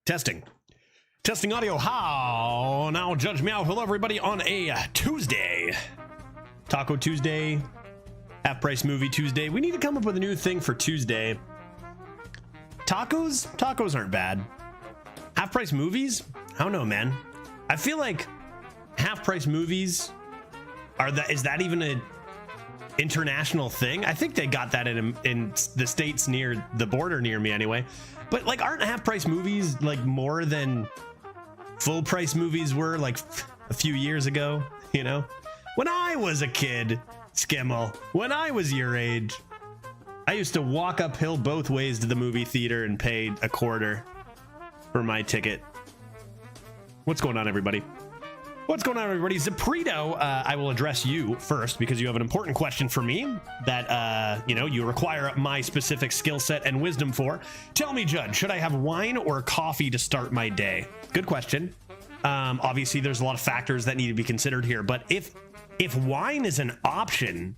Testing audio. How now? Judge me out. Hello, everybody, on a Tuesday, Taco Tuesday, Half Price Movie Tuesday. We need to come up with a new thing for Tuesday. Tacos aren't bad. Half price movies? I don't know, man. I feel like half price movies is that even a international thing? I think they got that in the states near the border near me anyway. But like, aren't half price movies like more than full price movies were like a few years ago? You know, when I was a kid, Skimmel, when I was your age, I used to walk uphill both ways to the movie theater and pay $0.25 for my ticket. What's going on, everybody? What's going on, everybody? Zaprito, I will address you first because you have an important question for me that, you require my specific skill set and wisdom for. Tell me, Judge, should I have wine or coffee to start my day? Good question. Obviously, there's a lot of factors that need to be considered here, but if wine is an option,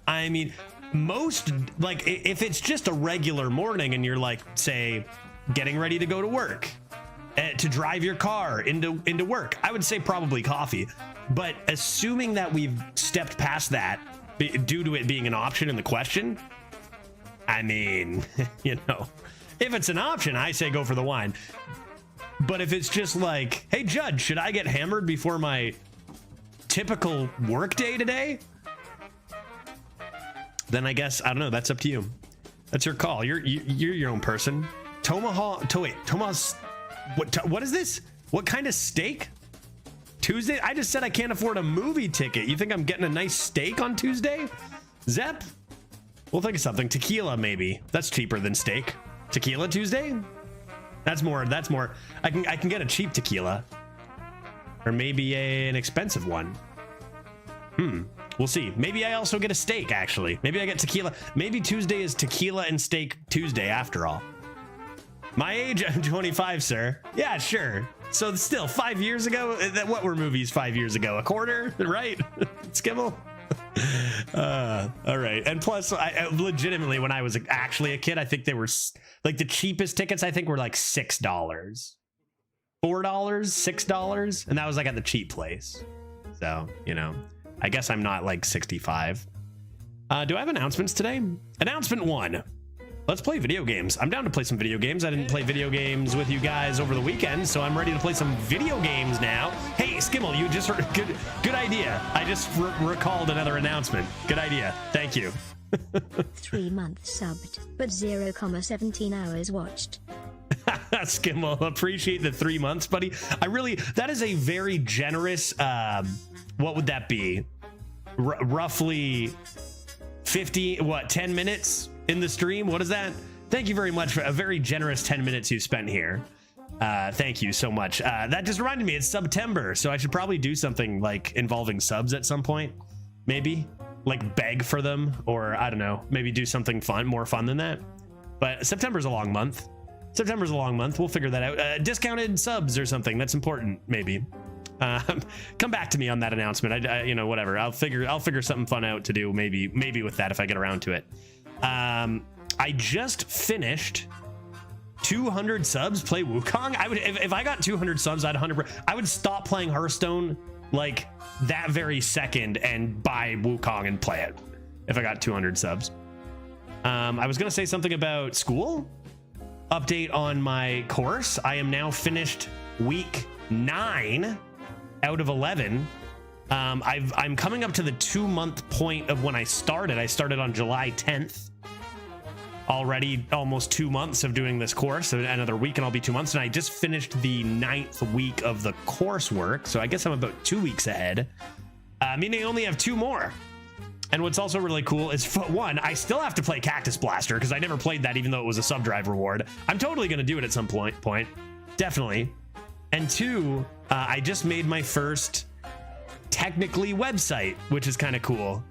I mean, if it's just a regular morning and you're like, say, getting ready to go to work, to drive your car into work, I would say probably coffee. But assuming that we've stepped past that due to it being an option in the question, I mean, if it's an option, I say go for the wine. But if it's just like, hey, Judge, should I get hammered before my typical work day today? Then I guess, I don't know, that's up to you. That's your call. You're your own person. Tomahawk. What is this? What kind of steak? Tuesday? I just said I can't afford a movie ticket. You think I'm getting a nice steak on Tuesday? Zep? We'll think of something. Tequila, maybe. That's cheaper than steak. Tequila Tuesday? That's more. I can get a cheap tequila. Or maybe an expensive one. We'll see. Maybe I also get a steak, actually. Maybe I get tequila. Maybe Tuesday is tequila and steak Tuesday after all. My age, I'm 25, sir. Yeah, sure. So still, 5 years ago, what were movies 5 years ago? $0.25, right? Skimmel? All right. And plus, I legitimately, when I was actually a kid, I think they were, like, the cheapest tickets, I think, were like $6. $4, $6. And that was like at the cheap place. So, I guess I'm not like 65. Do I have announcements today? Announcement 1. Let's play video games. I'm down to play some video games. I didn't play video games with you guys over the weekend, so I'm ready to play some video games now. Hey, Skimmel, you just heard, good idea. I just recalled another announcement. Good idea. Thank you. 3 months subbed, but 0,17 hours watched. Skimmel, appreciate the 3 months, buddy. That is a very generous, what would that be? Roughly 10 minutes in the stream? What is that? Thank you very much for a very generous 10 minutes you spent here. Thank you so much. That just reminded me, it's September, so I should probably do something like involving subs at some point. Maybe like beg for them, or I don't know, maybe do something more fun than that. But September's a long month. We'll figure that out. Discounted subs or something. That's important, maybe. Come back to me on that announcement. Whatever. I'll figure something fun out to do. Maybe with that if I get around to it. I just finished 200 subs. Play Wukong. I would if I got 200 subs, I'd 100. I would stop playing Hearthstone like that very second and buy Wukong and play it. If I got 200 subs. I was gonna say something about school. Update on my course. I am now finished week 9 out of 11. I'm coming up to the 2-month point of when I started. I started on July 10th. Already almost 2 months of doing this course. So another week and I'll be 2 months. And I just finished the 9th week of the coursework. So I guess I'm about 2 weeks ahead. Meaning I only have 2 more. And what's also really cool is, one, I still have to play Cactus Blaster because I never played that even though it was a sub-drive reward. I'm totally going to do it at some point. Definitely. And 2, I just made my first technically website, which is kind of cool.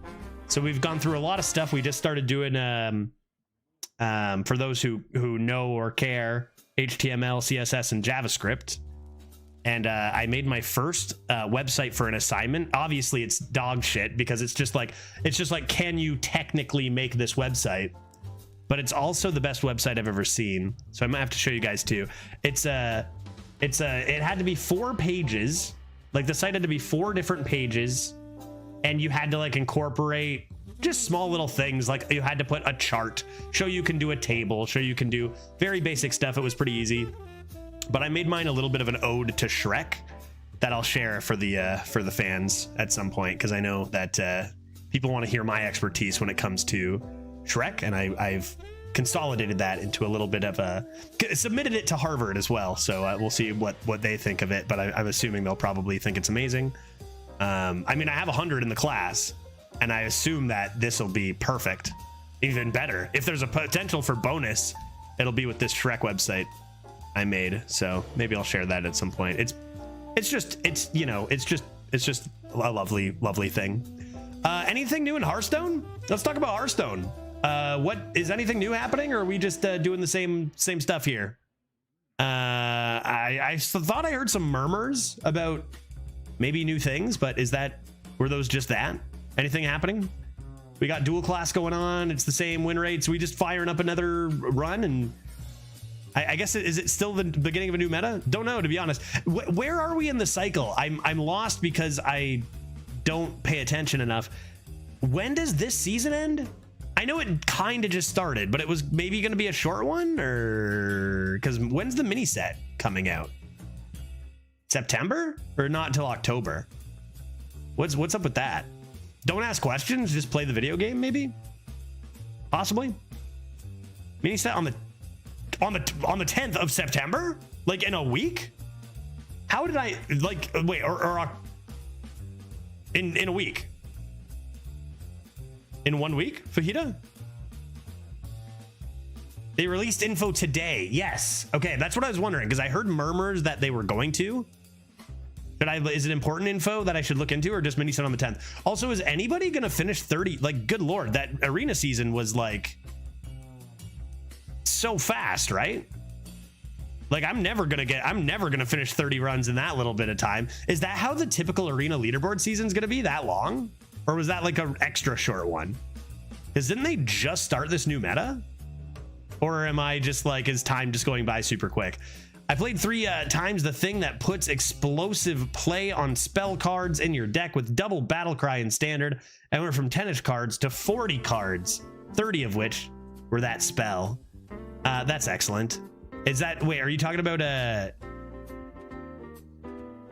So we've gone through a lot of stuff. We just started doing, for those who know or care, HTML, CSS, and JavaScript. And I made my first website for an assignment. Obviously, it's dog shit because it's just like, can you technically make this website? but it's also the best website I've ever seen. So I might have to show you guys too. It had to be 4 pages. Like the site had to be 4 different pages, and you had to like incorporate just small little things. Like you had to put a chart, show you can do a table, show you can do very basic stuff. It was pretty easy, but I made mine a little bit of an ode to Shrek that I'll share for the fans at some point, because I know that people want to hear my expertise when it comes to Shrek, and I've consolidated that into a little bit of submitted it to Harvard as well. So we'll see what they think of it, but I'm assuming they'll probably think it's amazing. I mean, I have 100 in the class, and I assume that this will be perfect, even better. If there's a potential for bonus, it'll be with this Shrek website I made. So maybe I'll share that at some point. It's just a lovely thing. Anything new in Hearthstone? Let's talk about Hearthstone. What is anything new happening, or are we just doing the same stuff here? I thought I heard some murmurs about maybe new things, but were those just that? Anything happening? We got dual class going on. It's the same win rates. We just firing up another run, and I guess is it still the beginning of a new meta? Don't know, to be honest. Where are we in the cycle? I'm lost because I don't pay attention enough. When does this season end? I know it kind of just started, but it was maybe going to be a short one, or because when's the mini set coming out? September, or not until October? What's up with that? Don't ask questions, just play the video game, maybe, possibly. Mini set on the 10th of September, like in a week. How did I like wait or in a week? In 1 week, Fajita? They released info today. Yes. Okay, that's what I was wondering, because I heard murmurs that they were going to. Is it important info that I should look into, or just mini set on the 10th? Also, is anybody gonna finish 30? Like, good lord, that arena season was like so fast, right? Like, I'm never gonna finish 30 runs in that little bit of time. Is that how the typical arena leaderboard season's gonna be, that long? Or was that like an extra short one? Because didn't they just start this new meta? Or am I just like, is time just going by super quick? I played 3 times the thing that puts explosive play on spell cards in your deck with double battle cry in standard, and went from 10-ish cards to 40 cards, 30 of which were that spell. That's excellent. Is that, wait, are you talking about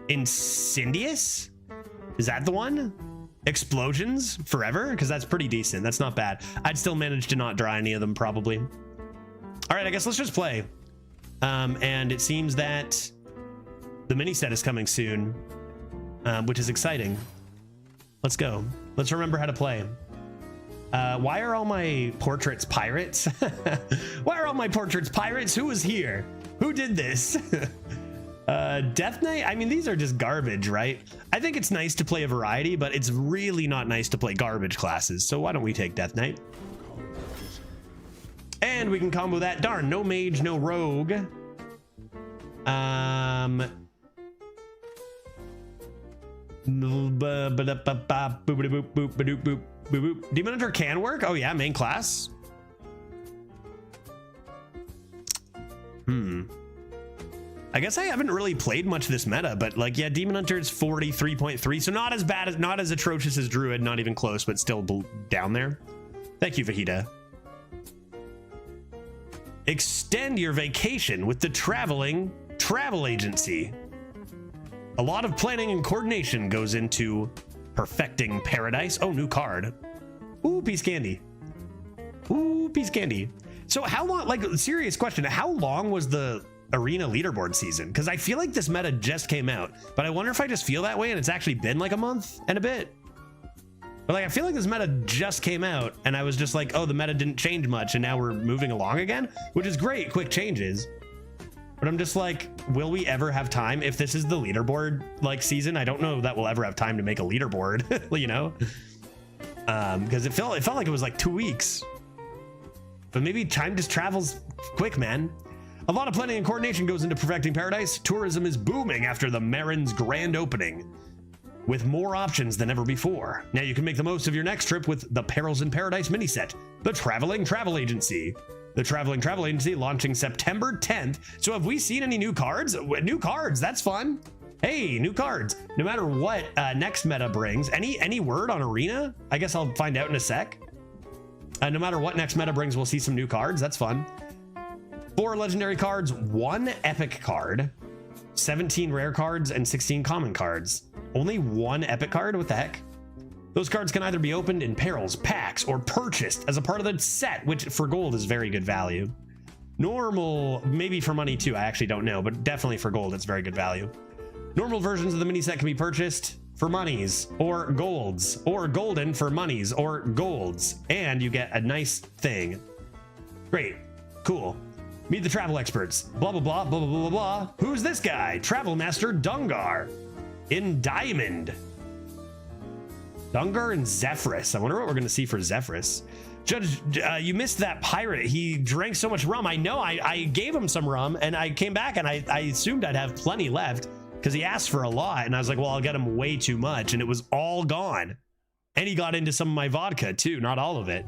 Incendious? Is that the one? Explosions forever? Because that's pretty decent. That's not bad. I'd still manage to not draw any of them probably. All right, I guess let's just play. And it seems that the mini set is coming soon, which is exciting. Let's go. Let's remember how to play. Why are all my portraits pirates? Why are all my portraits pirates? Who was here? Who did this? Death Knight? I mean, these are just garbage, right? I think it's nice to play a variety, but it's really not nice to play garbage classes. So why don't we take Death Knight? And we can combo that. Darn, no mage, no rogue. Demon Hunter can work? Oh yeah, main class. I guess I haven't really played much this meta, but like, yeah, Demon Hunter is 43.3, so not as bad as, not as atrocious as Druid, not even close, but still down there. Thank you, Fajita. Extend your vacation with the travel agency. A lot of planning and coordination goes into perfecting paradise. Oh, new card. Ooh, piece candy. Ooh, piece candy. So how long, like, serious question, how long was the arena leaderboard season? Because I feel like this meta just came out, but I wonder if I just feel that way and it's actually been like a month and a bit. But like, I feel like this meta just came out and I was just like, oh, the meta didn't change much and now we're moving along again, which is great, quick changes. But I'm just like, will we ever have time? If this is the leaderboard like season, I don't know that we'll ever have time to make a leaderboard, you know? Because it felt like it was like 2 weeks. But maybe time just travels quick, man. A lot of planning and coordination goes into perfecting paradise. Tourism is booming after the Marin's grand opening. with more options than ever before. Now you can make the most of your next trip with the Perils in Paradise mini set, the Traveling Travel Agency. The Traveling Travel Agency launching September 10th. So have we seen any new cards? New cards, that's fun. Hey, new cards. No matter what next meta brings, any word on Arena? I guess I'll find out in a sec. No matter what next meta brings, we'll see some new cards. That's fun. 4 legendary cards, 1 epic card, 17 rare cards, and 16 common cards. Only 1 epic card? What the heck? Those cards can either be opened in perils, packs, or purchased as a part of the set, which for gold is very good value. Normal, maybe for money too, I actually don't know, but definitely for gold, it's very good value. Normal versions of the mini set can be purchased for monies or golds, or golden for monies or golds, and you get a nice thing. Great, cool. Meet the travel experts. Blah, blah, blah, blah, blah, blah, blah. Who's this guy? Travel Master Dungar in Diamond. Dungar and Zephyrus. I wonder what we're going to see for Zephyrus. Judge, you missed that pirate. He drank so much rum. I know. I gave him some rum, and I came back, and I assumed I'd have plenty left because he asked for a lot, and I was like, well, I'll get him way too much, and it was all gone. And he got into some of my vodka, too. Not all of it.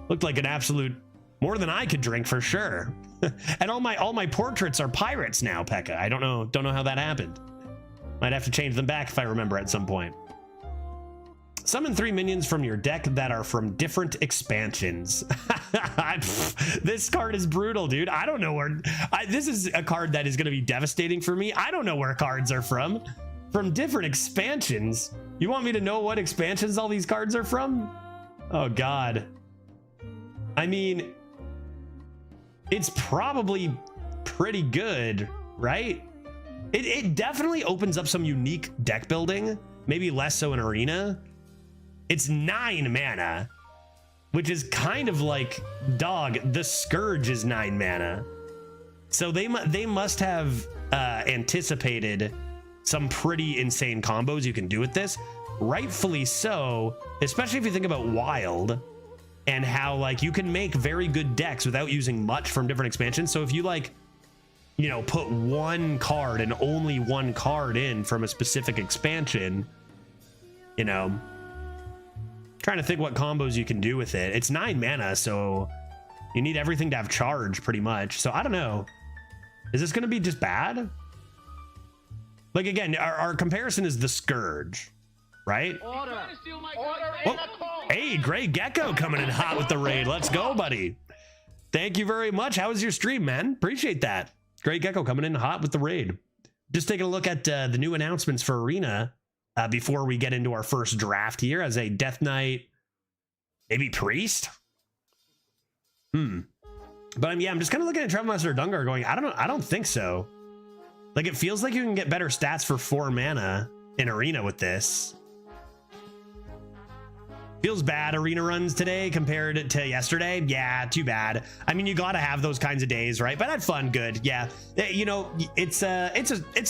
Looked like an absolute... more than I could drink for sure. And all my portraits are pirates now, Pekka. I don't know how that happened. Might have to change them back if I remember at some point. Summon 3 minions from your deck that are from different expansions. This card is brutal, dude. I don't know where... this is a card that is going to be devastating for me. I don't know where cards are from. From different expansions? You want me to know what expansions all these cards are from? Oh, God. I mean, it's probably pretty good, right? It definitely opens up some unique deck building, maybe less so in Arena. It's 9 mana, which is kind of like, dog, the Scourge is 9 mana. So they must have anticipated some pretty insane combos you can do with this. Rightfully so, especially if you think about Wild and how like you can make very good decks without using much from different expansions. So if you like, you know, put 1 card and only 1 card in from a specific expansion, you know, trying to think what combos you can do with it. It's 9 mana, so you need everything to have charge pretty much. So I don't know. Is this going to be just bad? Like, again, our comparison is the Scourge, right? Order. Oh, hey, Gray Gecko coming in hot with the raid. Let's go, buddy. Thank you very much. How was your stream, man? Appreciate that. Gray Gecko coming in hot with the raid. Just taking a look at the new announcements for Arena before we get into our first draft here as a Death Knight, maybe Priest. But yeah, I'm just kind of looking at Travel Master Dungar going, I don't know. I don't think so. Like, it feels like you can get better stats for 4 mana in Arena with this. Feels bad Arena runs today compared to yesterday. Yeah, too bad. I mean, you got to have those kinds of days, right? But had fun, good. Yeah, you know, it's a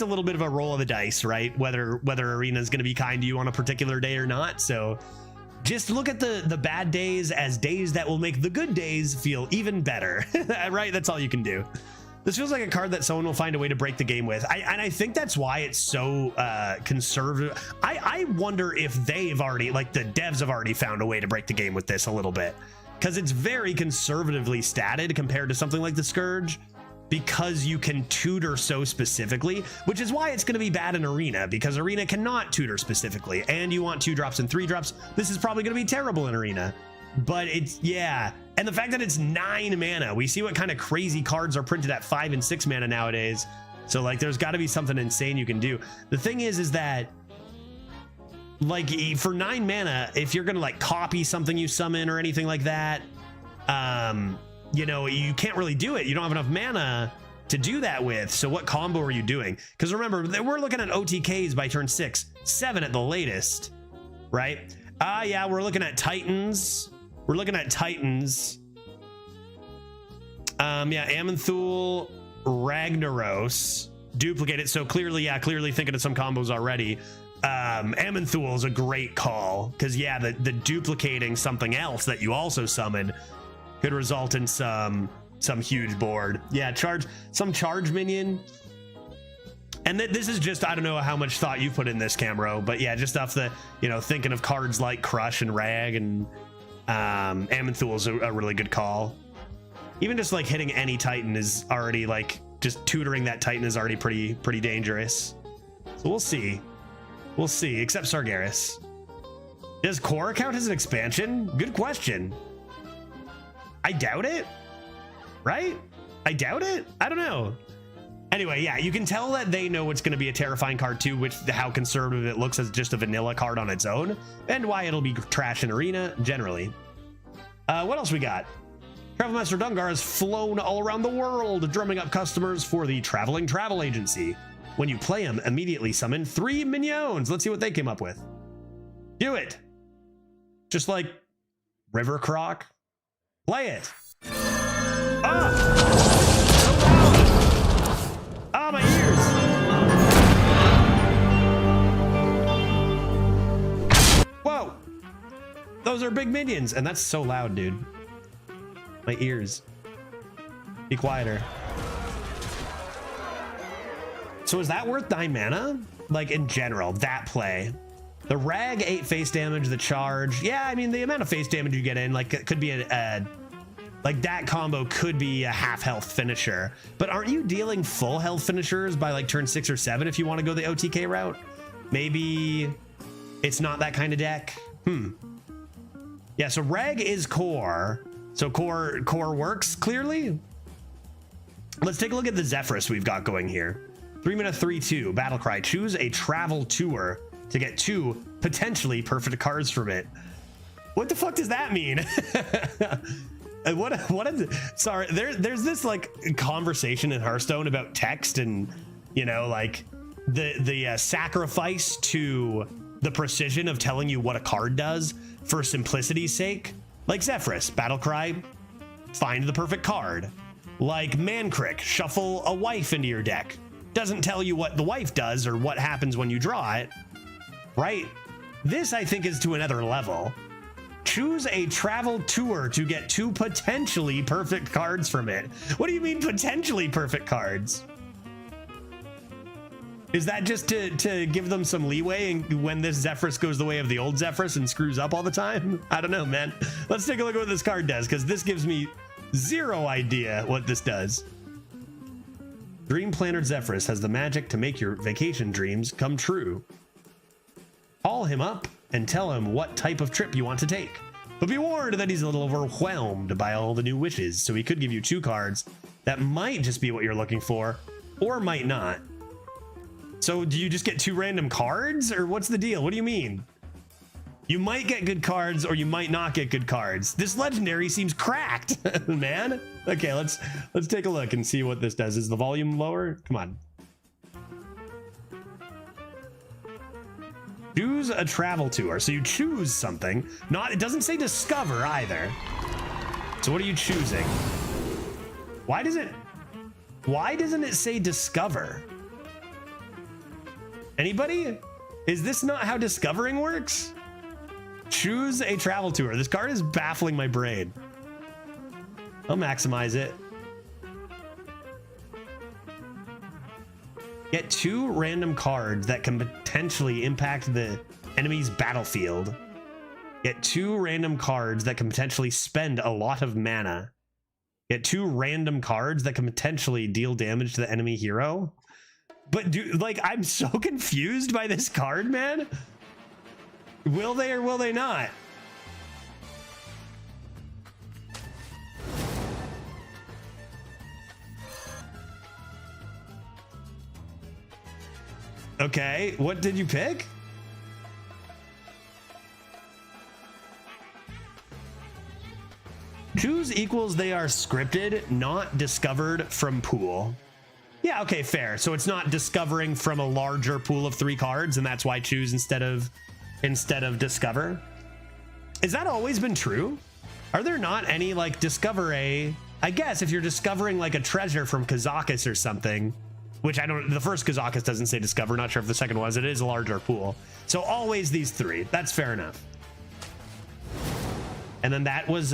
little bit of a roll of the dice, right? Whether Arena is going to be kind to you on a particular day or not. So just look at the bad days as days that will make the good days feel even better, right? That's all you can do. This feels like a card that someone will find a way to break the game with. And I think that's why it's so conservative. I wonder if they've already, like the devs have already found a way to break the game with this a little bit. Because it's very conservatively statted compared to something like the Scourge. Because you can tutor so specifically, which is why it's going to be bad in Arena. Because Arena cannot tutor specifically. And you want 2-drops and 3-drops. This is probably going to be terrible in Arena. But it's, yeah. And the fact that it's 9 mana, we see what kind of crazy cards are printed at 5 and 6 mana nowadays. So like, there's got to be something insane you can do. The thing is that like for 9 mana, if you're going to like copy something you summon or anything like that, you know, you can't really do it. You don't have enough mana to do that with. So what combo are you doing? Because remember, we're looking at OTKs by turn 6, 7 at the latest, right? Yeah, we're looking at Titans. We're looking at Titans. Yeah, Amanthul, Ragnaros, duplicate it. So clearly, yeah, clearly thinking of some combos already. Amanthul is a great call because yeah, the duplicating something else that you also summon could result in some huge board. Yeah, charge minion. And this is just, I don't know how much thought you put in this, Camero, but yeah, just off the, you know, thinking of cards like Crush and Rag and Amanthul's a really good call. Even just like hitting any Titan is already like, just tutoring that Titan is already pretty dangerous. So we'll see. We'll see, except Sargeras. Does Core count as an expansion? Good question. I doubt it, right? I doubt it. I don't know. Anyway, yeah, you can tell that they know it's going to be a terrifying card too, which how conservative it looks as just a vanilla card on its own, and why it'll be trash in Arena generally. What else we got? Travel Master Dungar has flown all around the world, drumming up customers for the Traveling Travel Agency. When you play him, immediately summon 3 minions. Let's see what they came up with. Do it. Just like River Croc. Play it. Ah! Ah, my ears. Whoa. Those are big minions. And that's so loud, dude. My ears. Be quieter. So is that worth 9 mana? Like in general, that play. The Rag 8 face damage, the charge. Yeah, I mean, the amount of face damage you get in, like, it could be like that combo could be a half health finisher. But aren't you dealing full health finishers by like turn 6 or 7 if you want to go the OTK route? Maybe it's not that kind of deck. Yeah, so Rag is core. So core works clearly. Let's take a look at the Zephyrus we've got going here. 3 mana 3/2 Battlecry. Choose a travel tour to get 2 potentially perfect cards from it. What the fuck does that mean? What is it? Sorry, there's this like conversation in Hearthstone about text and, you know, like the sacrifice to the precision of telling you what a card does for simplicity's sake. Like Zephyrus, Battlecry, find the perfect card. Like Mancrick, shuffle a wife into your deck. Doesn't tell you what the wife does or what happens when you draw it. Right? This, I think, is to another level. Choose a travel tour to get 2 potentially perfect cards from it. What do you mean potentially perfect cards? Is that just to give them some leeway and when this Zephyrus goes the way of the old Zephyrus and screws up all the time? I don't know, man. Let's take a look at what this card does, because this gives me 0 idea what this does. Dream Planner Zephyrus has the magic to make your vacation dreams come true. Call him up and tell him what type of trip you want to take. But be warned that he's a little overwhelmed by all the new wishes, so he could give you 2 cards that might just be what you're looking for, or might not. So do you just get 2 random cards, or what's the deal? What do you mean? You might get good cards, or you might not get good cards. This legendary seems cracked, man. Okay, let's take a look and see what this does. Is the volume lower? Come on. Choose a travel tour. So you choose something. It doesn't say discover either. So what are you choosing? Why doesn't it say discover? Anybody? Is this not how discovering works? Choose a travel tour. This card is baffling my brain. I'll maximize it. Get 2 random cards that can potentially impact the enemy's battlefield. Get 2 random cards that can potentially spend a lot of mana. Get 2 random cards that can potentially deal damage to the enemy hero. But I'm so confused by this card, man. Will they or will they not? Okay, what did you pick? Choose equals they are scripted, not discovered from pool. Yeah, okay, fair. So it's not discovering from a larger pool of 3 cards, and that's why choose instead of discover. Is that always been true? Are there not any like discover a? I guess if you're discovering like a treasure from Kazakus or something, which I don't, the first Kazakus doesn't say discover, not sure if the second was, it is a larger pool. So always these 3, that's fair enough. And then that was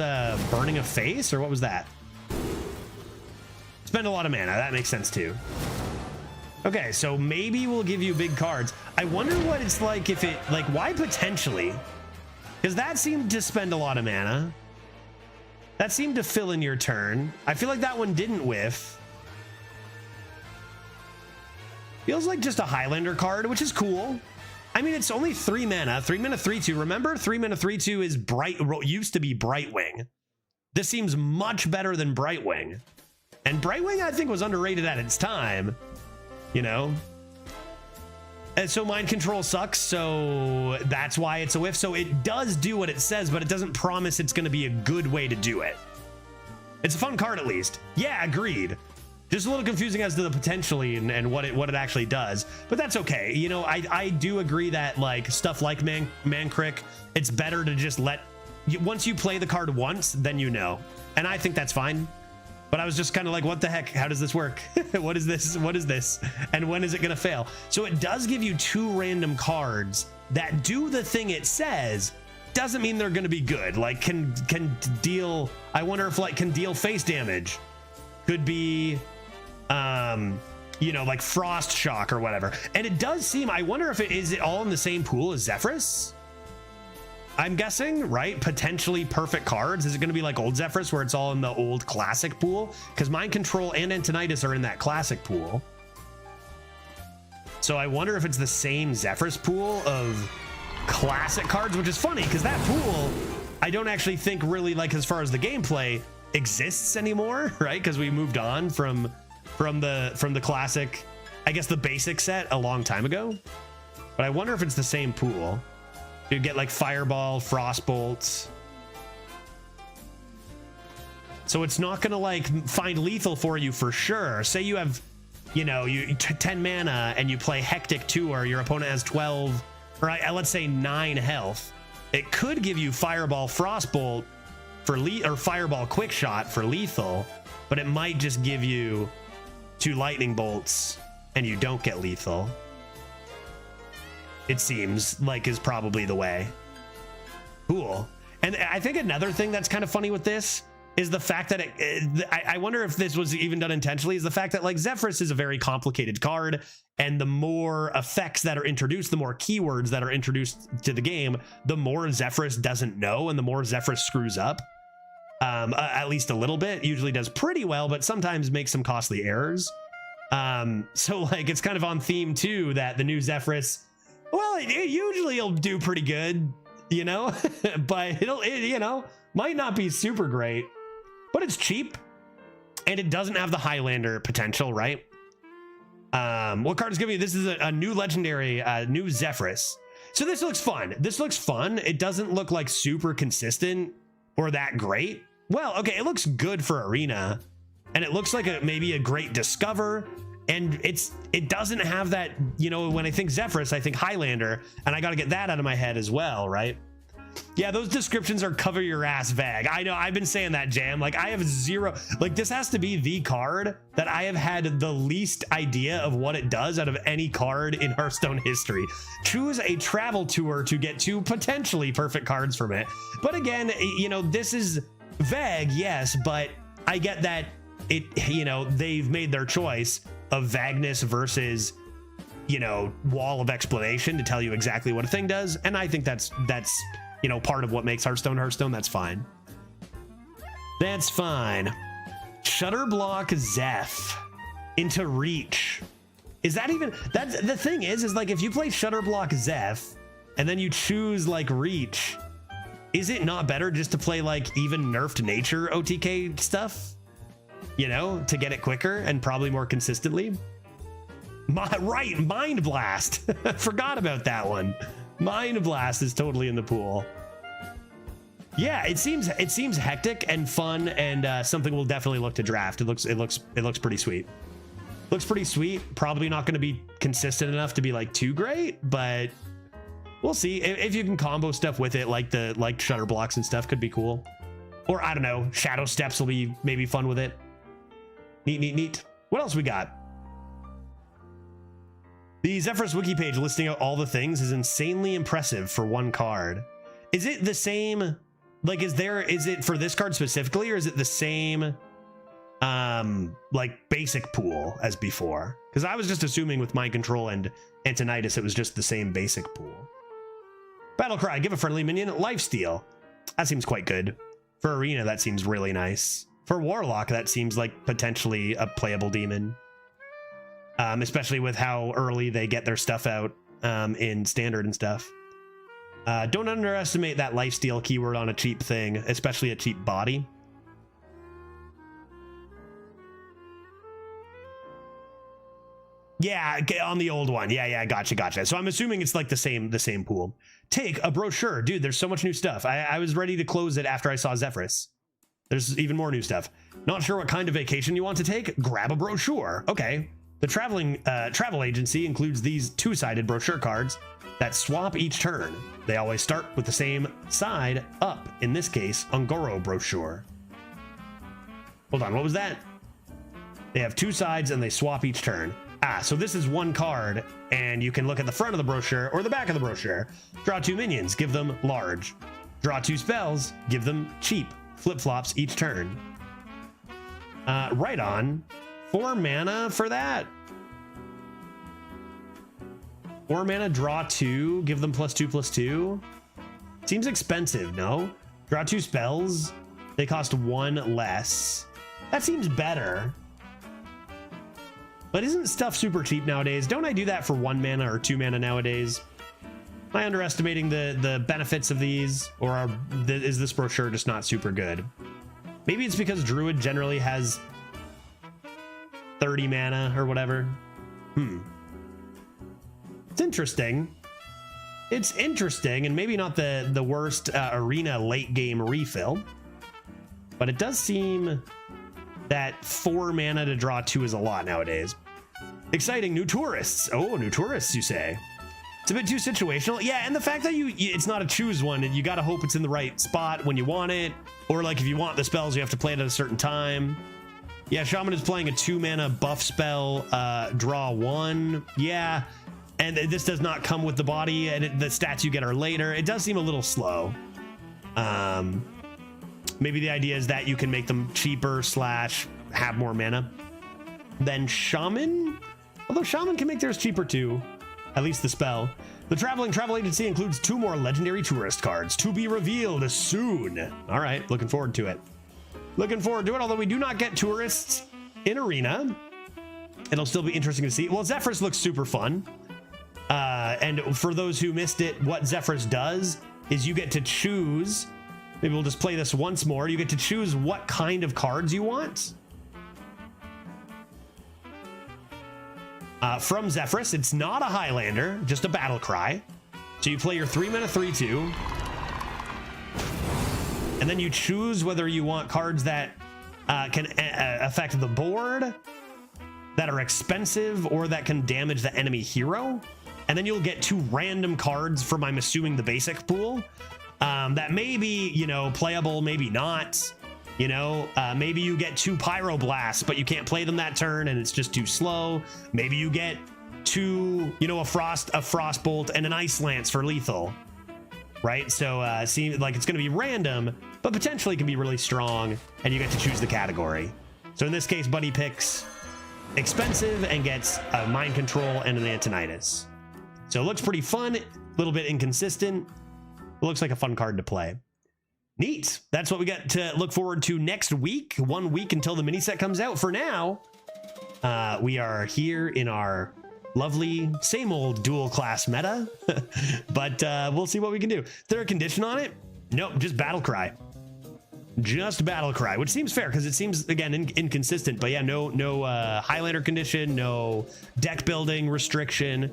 burning a face, or what was that? Spend a lot of mana, that makes sense too. Okay, so maybe we'll give you big cards. I wonder what it's like if it, like, why potentially? Because that seemed to spend a lot of mana. That seemed to fill in your turn. I feel like that one didn't whiff. Feels like just a Highlander card, which is cool. I mean, it's only 3 mana. 3 mana, 3/2. Remember, 3 mana, 3/2 is used to be Brightwing. This seems much better than Brightwing. And Brightwing, I think, was underrated at its time. You know? And so Mind Control sucks, so that's why it's a whiff. So it does do what it says, but it doesn't promise it's going to be a good way to do it. It's a fun card, at least. Yeah, agreed. Just a little confusing as to the potentially and what it actually does, but that's okay. You know, I do agree that like stuff like Mancrick, it's better to just once you play the card once, then you know, and I think that's fine. But I was just kind of like, what the heck? How does this work? What is this? What is this? And when is it gonna fail? So it does give you 2 random cards that do the thing it says. Doesn't mean they're gonna be good. Like can deal. I wonder if like can deal face damage. Could be, you know, like Frost Shock or whatever. And it does seem. I wonder if is it all in the same pool as Zephyrus? I'm guessing, right? Potentially perfect cards. Is it going to be like old Zephyrus where it's all in the old classic pool? Because Mind Control and Antonidas are in that classic pool. So I wonder if it's the same Zephyrus pool of classic cards, which is funny because that pool, I don't actually think really like as far as the gameplay exists anymore, right? Because we moved on from the classic, I guess the basic set a long time ago. But I wonder if it's the same pool. You get like Fireball, Frostbolt. So it's not gonna like find lethal for you for sure. Say you have, you know, 10 mana and you play Hectic Tour, your opponent has 12, or let's say 9 health. It could give you Fireball, Frostbolt for or Fireball Quick Shot for lethal, but it might just give you 2 Lightning Bolts and you don't get lethal. It seems like is probably the way. Cool. And I think another thing that's kind of funny with this is the fact that I wonder if this was even done intentionally, is the fact that like Zephyrus is a very complicated card, and the more effects that are introduced, the more keywords that are introduced to the game, the more Zephyrus doesn't know and the more Zephyrus screws up. At least a little bit. Usually does pretty well, but sometimes makes some costly errors. So like it's kind of on theme too that the new Zephyrus, well, it usually will do pretty good, you know, but it you know, might not be super great, but it's cheap and it doesn't have the Highlander potential, right? What card is giving you? This is a new legendary, new Zephyrus. So this looks fun. This looks fun. It doesn't look like super consistent or that great. Well, okay, it looks good for Arena and it looks like maybe a great Discover. And it doesn't have that, you know, when I think Zephyrus, I think Highlander, and I got to get that out of my head as well, right? Yeah, those descriptions are cover your ass vague. I know, I've been saying that, Jam. Like, I have zero, like, this has to be the card that I have had the least idea of what it does out of any card in Hearthstone history. Choose a travel tour to get 2 potentially perfect cards from it. But again, you know, this is vague, yes, but I get that it, you know, they've made their choice of vagueness versus, you know, wall of explanation to tell you exactly what a thing does. And I think that's, you know, part of what makes Hearthstone Hearthstone. That's fine. That's fine. Shutterblock Zeph into Reach. Is that even, that's the thing is like if you play Shutterblock Zeph and then you choose like Reach, is it not better just to play like even nerfed nature OTK stuff? You know, to get it quicker and probably more consistently. Right, Mind Blast. Forgot about that one. Mind Blast is totally in the pool. Yeah, it seems hectic and fun and something we'll definitely look to draft. It looks pretty sweet. Looks pretty sweet. Probably not going to be consistent enough to be like too great, but we'll see. If you can combo stuff with it, like Shutter Blocks and stuff, could be cool. Or I don't know, Shadow Steps will be maybe fun with it. Neat. What else we got? The Zephyrus wiki page listing out all the things is insanely impressive for one card. Is it the same? Like, is it for this card specifically, or is it the same like basic pool as before, because I was just assuming with Mind Control and Antonitis it was just the same basic pool. Battle Cry, give a friendly minion lifesteal. That seems quite good. For Arena, that seems really nice. For Warlock, that seems like potentially a playable demon. Especially with how early they get their stuff out in Standard and stuff. Don't underestimate that lifesteal keyword on a cheap thing, especially a cheap body. Yeah, on the old one. Yeah, gotcha. So I'm assuming it's like the same pool. Take a brochure. Dude, there's so much new stuff. I was ready to close it after I saw Zephyrus. There's even more new stuff. Not sure what kind of vacation you want to take? Grab a brochure. Okay. The travel agency includes these two-sided brochure cards that swap each turn. They always start with the same side up, in this case, Ungoro brochure. Hold on, what was that? They have two sides and they swap each turn. Ah, so this is one card, and you can look at the front of the brochure or the back of the brochure. Draw two minions, give them large. Draw two spells, give them cheap. Flip-flops each turn. Right on. 4 mana for that. 4 mana, draw 2, give them +2/+2. Seems expensive, no? Draw 2 spells, they cost 1 less. That seems better. But isn't stuff super cheap nowadays? Don't I do that for 1 mana or 2 mana nowadays? Am I underestimating the benefits of these? Or is this brochure just not super good? Maybe it's because Druid generally has 30 mana or whatever. It's interesting. It's interesting, and maybe not the worst Arena late game refill. But it does seem that 4 mana to draw 2 is a lot nowadays. Exciting, new tourists. Oh, new tourists, you say? It's a bit too situational. Yeah, and the fact that it's not a choose one, and you gotta hope it's in the right spot when you want it. Or like if you want the spells, you have to play it at a certain time. Yeah, Shaman is playing a 2 mana buff spell, draw 1. Yeah, and this does not come with the body, and the stats you get are later. It does seem a little slow. Maybe the idea is that you can make them cheaper / have more mana than Shaman. Although Shaman can make theirs cheaper too, at least the spell. The travel agency includes 2 more legendary tourist cards to be revealed soon. All right, looking forward to it. Looking forward to it, although we do not get tourists in Arena. It'll still be interesting to see. Well, Zephyrus looks super fun. And for those who missed it, what Zephyrus does is you get to choose. Maybe we'll just play this once more. You get to choose what kind of cards you want. From Zephyrus, it's not a Highlander, just a Battle Cry. So you play your 3 mana 3/2. And then you choose whether you want cards that can affect the board, that are expensive, or that can damage the enemy hero. And then you'll get 2 random cards from, I'm assuming, the basic pool. That may be, playable, maybe not. Maybe you get 2 Pyroblasts, but you can't play them that turn and it's just too slow. Maybe you get 2, a Frostbolt and an Ice Lance for lethal. Right? So seems like it's going to be random, but potentially can be really strong, and you get to choose the category. So in this case, Buddy picks expensive and gets a Mind Control and an Antonitis. So it looks pretty fun, a little bit inconsistent. It looks like a fun card to play. Neat. That's what we got to look forward to next week. 1 week until the mini set comes out. For now, we are here in our lovely, same old dual class meta, but we'll see what we can do. Is there a condition on it? Nope, just Battle Cry. Just Battle Cry, which seems fair because it seems, again, inconsistent. But yeah, no Highlander condition, no deck building restriction.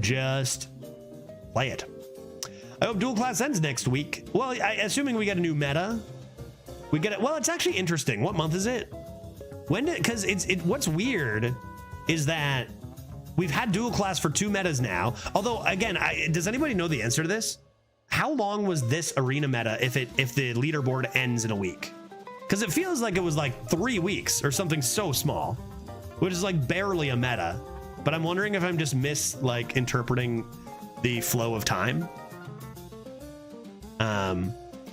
Just play it. I hope dual class ends next week. Well, assuming we get a new meta, we get it. Well, it's actually interesting. What month is it? Because what's weird is that we've had dual class for 2 metas now. Although, again, does anybody know the answer to this? How long was this arena meta if the leaderboard ends in a week? Because it feels like it was like 3 weeks or something so small, which is like barely a meta. But I'm wondering if I'm just interpreting the flow of time.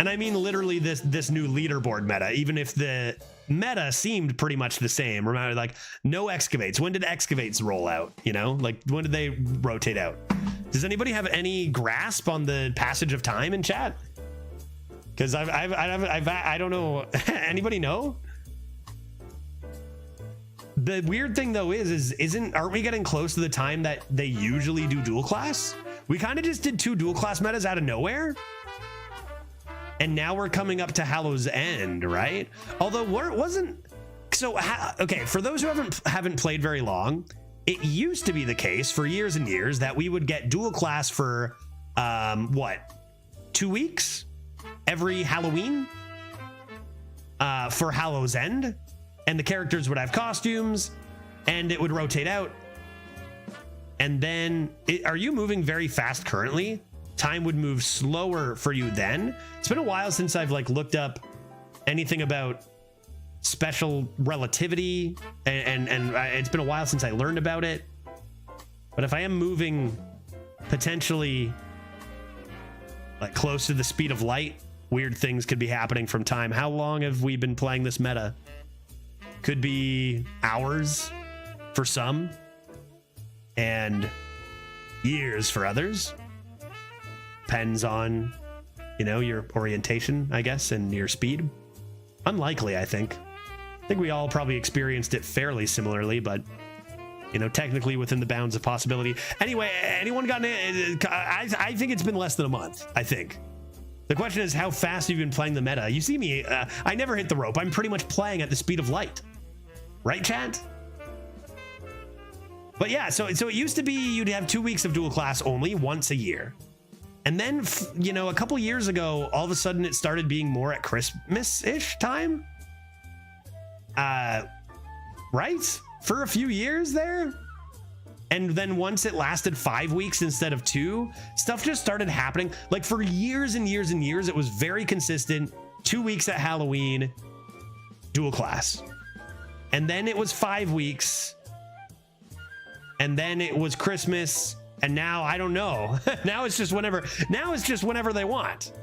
And I mean literally this new leaderboard meta, even if the meta seemed pretty much the same. Remember, like, no excavates. When did excavates roll out? You know, like, when did they rotate out? Does anybody have any grasp on the passage of time in chat? Because I don't know. Anybody know? The weird thing though aren't we getting close to the time that they usually do dual class? We kind of just did 2 dual class metas out of nowhere. And now we're coming up to Hallow's End, right? Although it wasn't so okay, for those who haven't played very long, it used to be the case for years and years that we would get dual class for 2 weeks every Halloween for Hallow's End, and the characters would have costumes and it would rotate out. And then are you moving very fast currently? Time would move slower for you then. It's been a while since I've like looked up anything about special relativity, and it's been a while since I learned about it. But if I am moving potentially like close to the speed of light, weird things could be happening from time. How long have we been playing this meta? Could be hours for some and years for others. Depends on, you know, your orientation, I guess, and your speed. Unlikely, I think. I think we all probably experienced it fairly similarly, but, you know, technically within the bounds of possibility. Anyway, anyone gotten it? I think it's been less than a month, I think. The question is, how fast have you been playing the meta? You see me, I never hit the rope. I'm pretty much playing at the speed of light. Right, chat? But yeah, so it used to be you'd have 2 weeks of dual class only once a year. And then, you know, a couple years ago, all of a sudden it started being more at Christmas-ish time. Right? For a few years there. And then once it lasted 5 weeks instead of 2, stuff just started happening. Like for years and years and years, it was very consistent. 2 weeks at Halloween, dual class. And then it was 5 weeks. And then it was Christmas. And now I don't know. Now it's just whenever they want.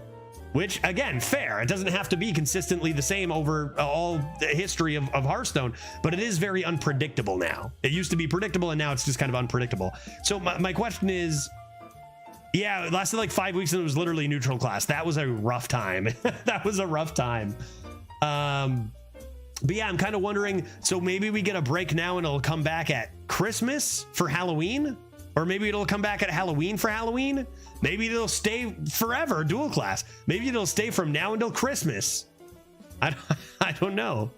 Which, again, fair. It doesn't have to be consistently the same over all the history of Hearthstone, but it is very unpredictable now. It used to be predictable, and now it's just kind of unpredictable. So my question is, yeah, it lasted like 5 weeks, and it was literally neutral class. That was a rough time. That was a rough time. But yeah, I'm kind of wondering, so maybe we get a break now, and it'll come back at Christmas for Halloween? Or maybe it'll come back at Halloween for Halloween. Maybe it'll stay forever, dual class. Maybe it'll stay from now until Christmas. I don't know.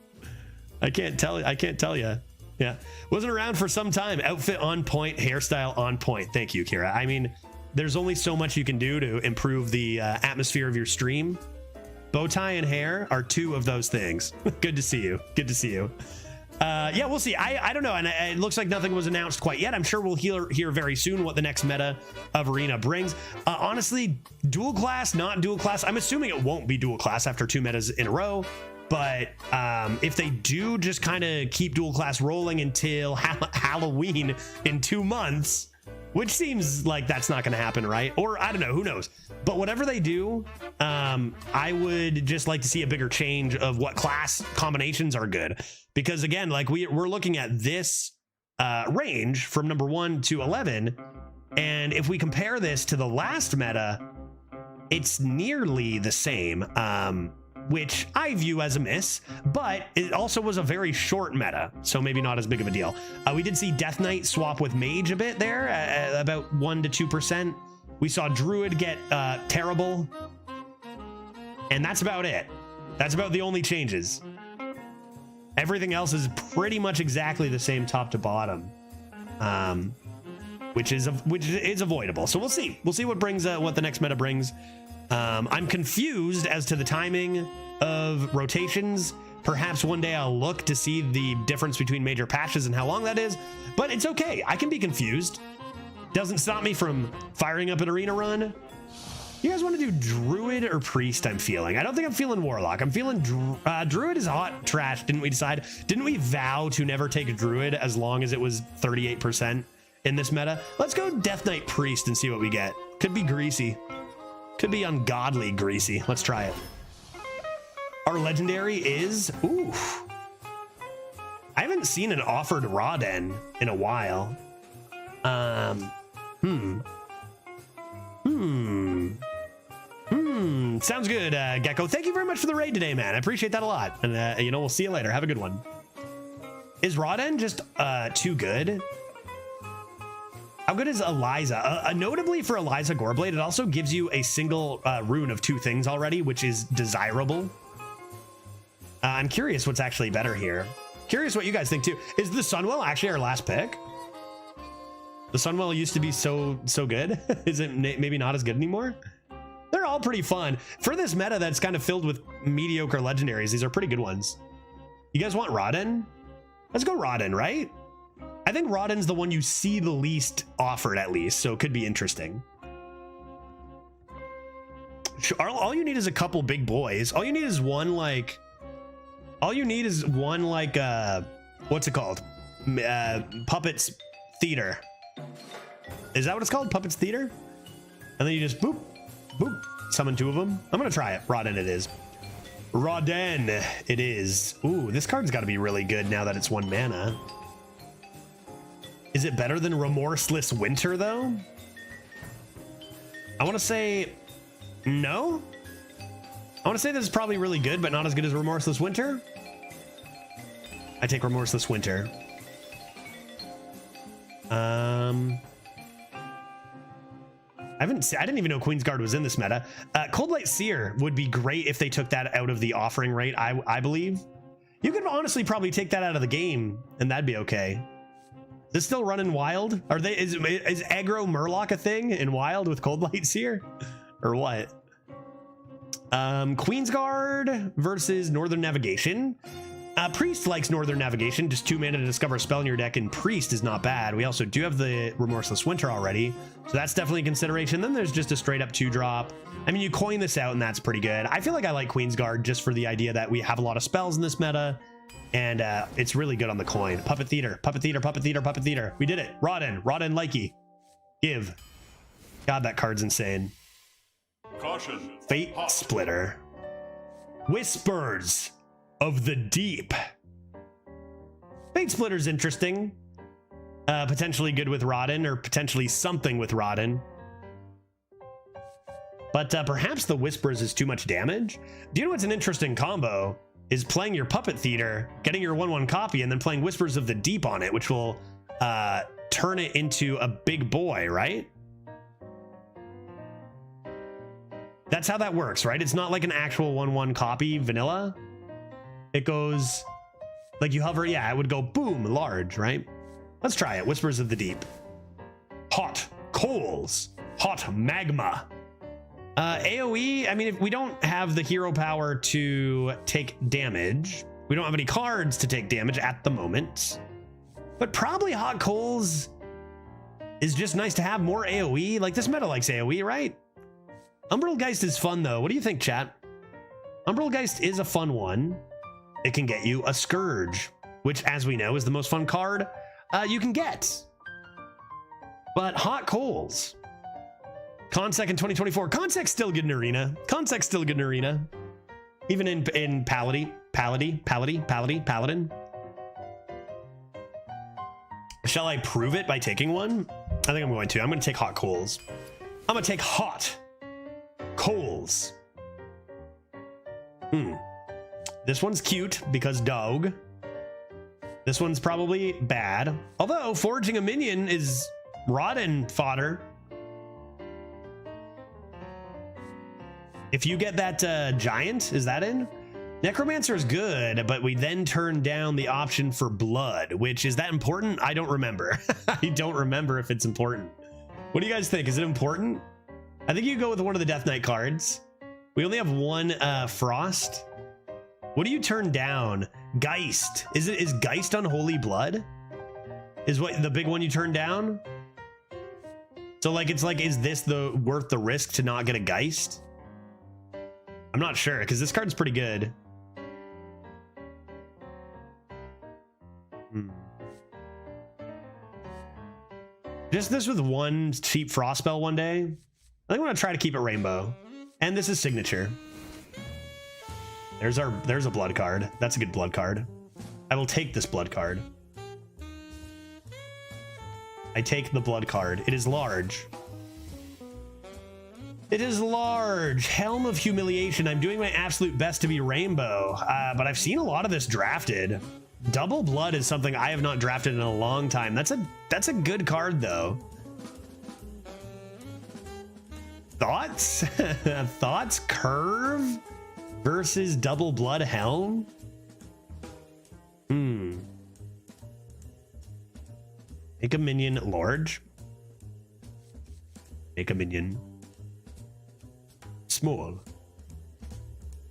I can't tell you. Yeah. Wasn't around for some time. Outfit on point, hairstyle on point. Thank you, Kira. I mean, there's only so much you can do to improve the atmosphere of your stream. Bow tie and hair are 2 of those things. Good to see you. Good to see you. Yeah, we'll see. I don't know, and it looks like nothing was announced quite yet. I'm sure we'll hear very soon what the next meta of Arena brings. Honestly, dual class, not dual class. I'm assuming it won't be dual class after 2 metas in a row, but if they do just kind of keep dual class rolling until Halloween in 2 months, which seems like that's not going to happen, right? Or I don't know, who knows? But whatever they do, I would just like to see a bigger change of what class combinations are good. Because again, like we're looking at this range from number 1 to 11. And if we compare this to the last meta, it's nearly the same, which I view as a miss, but it also was a very short meta, so maybe not as big of a deal. We did see Death Knight swap with Mage a bit there, about 1 to 2%. We saw Druid get terrible, and that's about it. That's about the only changes. Everything else is pretty much exactly the same top to bottom, which is avoidable. So we'll see. We'll see what the next meta brings. I'm confused as to the timing of rotations. Perhaps one day I'll look to see the difference between major patches and how long that is, but it's okay. I can be confused. Doesn't stop me from firing up an arena run. You guys want to do Druid or Priest? I don't think I'm feeling Warlock. I'm feeling Druid is hot trash. Didn't we decide? Didn't we vow to never take Druid as long as it was 38% in this meta? Let's go Death Knight Priest and see what we get. Could be greasy. Could be ungodly greasy. Let's try it. Our legendary is, ooh. I haven't seen an offered Rawden in a while. Sounds good, Gecko. Thank you very much for the raid today, man. I appreciate that a lot. And, you know, we'll see you later. Have a good one. Is Rawden just too good? How good is Eliza? Notably for Eliza Goreblade, it also gives you a single rune of 2 things already, which is desirable. I'm curious what's actually better here. Curious what you guys think too. Is the Sunwell actually our last pick? The Sunwell used to be so good. Is it maybe not as good anymore? They're all pretty fun. For this meta that's kind of filled with mediocre legendaries, these are pretty good ones. You guys want Rawden? Let's go Rawden, right? I think Rawden's the one you see the least offered at least, so it could be interesting. All you need is a couple big boys. All you need is one like... what's it called? Puppets Theater. Is that what it's called? Puppets Theater? And then you just boop, boop, summon 2 of them. I'm gonna try it. Rawden it is. Rawden it is. Ooh, this card's gotta be really good now that it's 1 mana. Is it better than Remorseless Winter though? I wanna say no. I wanna say this is probably really good, but not as good as Remorseless Winter. I take Remorseless Winter. I didn't even know Queen's Guard was in this meta. Cold Light Seer would be great if they took that out of the offering rate, I believe. You could honestly probably take that out of the game and that'd be okay. Is this still running Wild? Is aggro Murloc a thing in Wild with Cold Light Seer? Or what? Queen's Guard versus Northern Navigation. Priest likes Northern Navigation, just 2 mana to discover a spell in your deck, and Priest is not bad. We also do have the Remorseless Winter already, so that's definitely a consideration. Then there's just a straight up 2-drop. I mean, you coin this out and that's pretty good. I feel like I like Queen's Guard just for the idea that we have a lot of spells in this meta, and it's really good on the coin. Puppet Theater, Puppet Theater, Puppet Theater, Puppet Theater. We did it. Rawden Likey. Give. God, that card's insane. Caution. Fate Splitter. Whispers of the Deep. Fate Splitter's interesting. Potentially good with Rawden, or potentially something with Rawden. But perhaps the Whispers is too much damage. Do you know what's an interesting combo? Is playing your Puppet Theater, getting your 1/1 copy, and then playing Whispers of the Deep on it, which will turn it into a big boy, right? That's how that works, right? It's not like an actual 1/1 copy vanilla. It goes like you hover, yeah, it would go boom, large, right? Let's try it. Whispers of the Deep. Hot coals, hot magma. AoE, I mean, if we don't have the hero power to take damage, we don't have any cards to take damage at the moment, but probably hot coals is just nice to have more AoE. Like this meta likes AoE, right? Umbral is fun though. What do you think, chat? Umbral is a fun one. It can get you a Scourge, which, as we know, is the most fun card you can get. But Hot Coals. Consec in 2024. Consec's still good in Arena. Consec's still good in Arena. Even in Paladin. Shall I prove it by taking one? I think I'm going to. I'm going to take Hot Coals. I'm going to take Hot Coals. This one's cute because dog. This one's probably bad. Although foraging a minion is Rawden fodder. If you get that giant, is that in? Necromancer is good, but we then turn down the option for blood, which is that important? I don't remember. I don't remember if it's important. What do you guys think? Is it important? I think you go with one of the Death Knight cards. We only have one Frost. What do you turn down? Geist. Is Geist Unholy Blood? Is what the big one you turn down? So like it's like, is this worth the risk to not get a Geist? I'm not sure because this card's pretty good. Just this with one cheap Frost spell one day. I think I'm gonna try to keep it rainbow. And this is signature. There's a blood card. That's a good blood card. I will take this blood card. I take the blood card. It is large. It is large. Helm of Humiliation. I'm doing my absolute best to be rainbow, but I've seen a lot of this drafted. Double blood is something I have not drafted in a long time. That's a good card though. Thoughts? Thoughts? Curve versus double blood helm? Make a minion large. Make a minion small.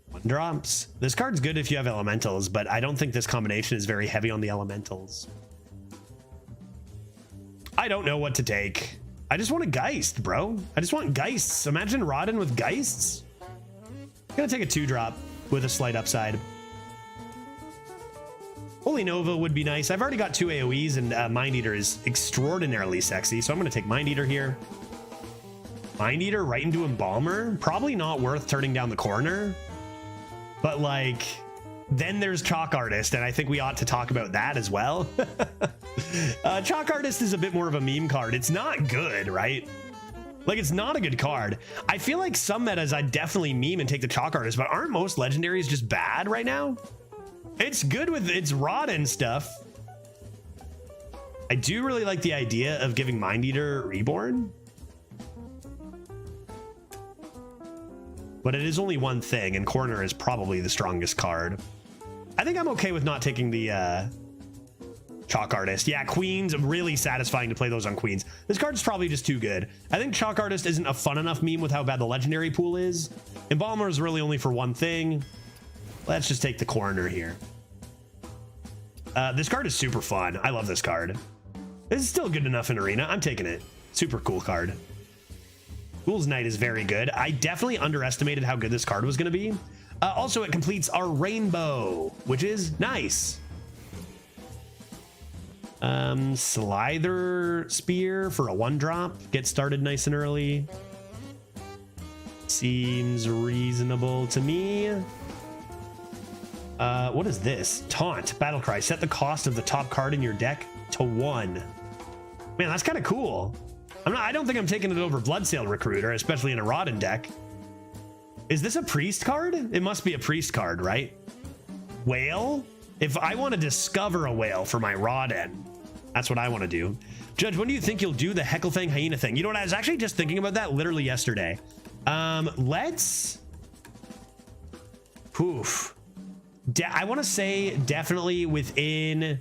1 drops. This card's good if you have elementals, but I don't think this combination is very heavy on the elementals. I don't know what to take. I just want a Geist, bro. I just want Geists. Imagine Rodden with Geists. I'm gonna take a 2-drop with a slight upside. Holy Nova would be nice. I've already got 2 AoEs, and Mind Eater is extraordinarily sexy, so I'm gonna take Mind Eater here. Mind Eater right into Embalmer. Probably not worth turning down the corner, but like, then there's Chalk Artist, and I think we ought to talk about that as well. Chalk Artist is a bit more of a meme card. It's not good, right? Like, it's not a good card. I feel like some metas I'd definitely meme and take the Chalk Artist, but aren't most legendaries just bad right now? It's good with its rod and stuff. I do really like the idea of giving Mind Eater Reborn, but it is only one thing, and corner is probably the strongest card. I think I'm okay with not taking the Chalk Artist. Yeah, Queens, really satisfying to play those on Queens. This card's probably just too good. I think Chalk Artist isn't a fun enough meme with how bad the legendary pool is. Embalmer is really only for one thing. Let's just take the corner here. This card is super fun. I love this card. This is still good enough in Arena. I'm taking it. Super cool card. Fool's Knight is very good. I definitely underestimated how good this card was going to be. Also, it completes our rainbow, which is nice. Slither Spear for a 1-drop. Get started nice and early. Seems reasonable to me. What is this? Taunt. Battlecry. Set the cost of the top card in your deck to 1. Man, that's kind of cool. I don't think I'm taking it over Bloodsail Recruiter, especially in a Rodden deck. Is this a priest card? It must be a priest card, right? Whale? If I want to discover a whale for my Rodden, that's what I want to do. Judge, when do you think you'll do the Hecklefang Hyena thing? You know what? I was actually just thinking about that literally yesterday. Let's... Oof. I want to say definitely within...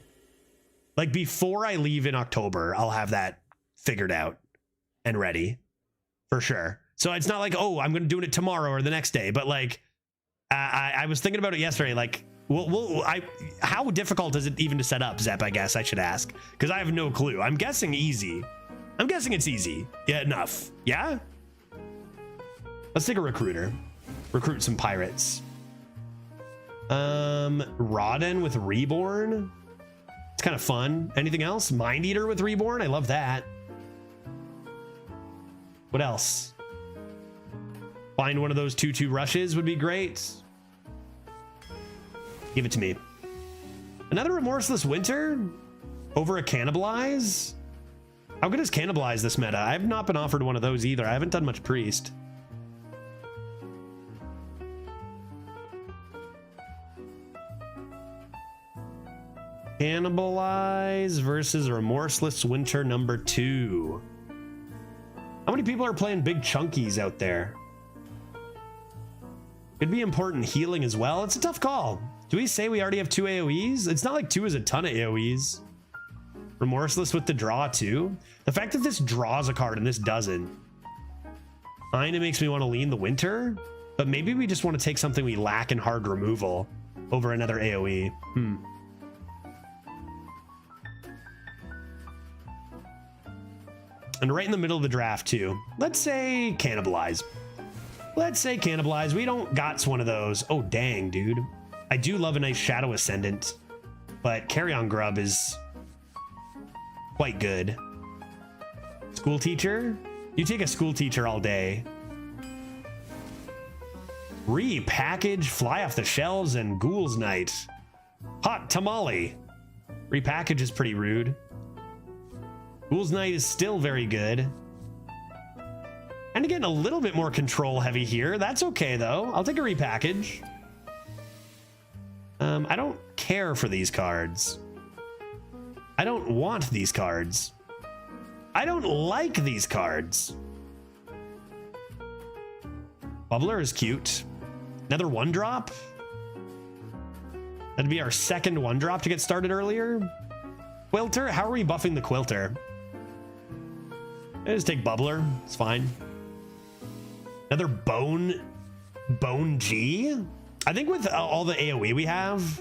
Like, before I leave in October, I'll have that figured out and ready. For sure. So it's not like, oh, I'm going to do it tomorrow or the next day. But, like, I was thinking about it yesterday. Like, how difficult is it even to set up, Zep, I guess I should ask. Because I have no clue. I'm guessing easy. I'm guessing it's easy. Yeah, enough. Yeah? Let's take a recruiter. Recruit some pirates. Rodden with Reborn. It's kind of fun. Anything else? Mind Eater with Reborn. I love that. What else? Find one of those 2/2 rushes would be great. Give it to me. Another Remorseless Winter over a Cannibalize. How good is Cannibalize this meta? I've not been offered one of those either. I haven't done much Priest. Cannibalize versus Remorseless Winter number 2. How many people are playing big chunkies out there? Could be important healing as well. It's a tough call. Do we say we already have 2 AoEs? It's not like 2 is a ton of AoEs. Remorseless with the draw too. The fact that this draws a card and this doesn't kind of makes me want to lean the Winter, but maybe we just want to take something we lack in hard removal over another AoE. And right in the middle of the draft too. Let's say Cannibalize. Let's say Cannibalize. We don't got one of those. Oh, dang, dude. I do love a nice Shadow Ascendant, but Carrion Grub is quite good. School Teacher? You take a School Teacher all day. Repackage, Fly Off the Shelves, and Ghoul's Night. Hot Tamale. Repackage is pretty rude. Ghoul's Night is still very good. And again, a little bit more control heavy here. That's okay, though. I'll take a repackage. I don't care for these cards. I don't want these cards. I don't like these cards. Bubbler is cute. Another 1-drop. That'd be our second 1-drop to get started earlier. Quilter, how are we buffing the Quilter? I just take Bubbler, it's fine. Another Bone G? I think with all the AoE we have,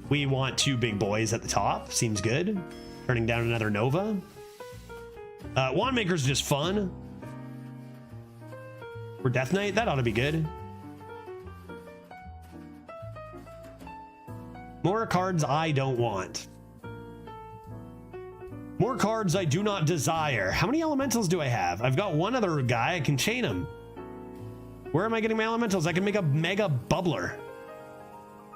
we want 2 big boys at the top. Seems good. Turning down another Nova. Wandmaker's just fun. For Death Knight, that ought to be good. More cards I don't want. More cards I do not desire. How many elementals do I have? I've got one other guy. I can chain him. Where am I getting my elementals? I can make a mega bubbler.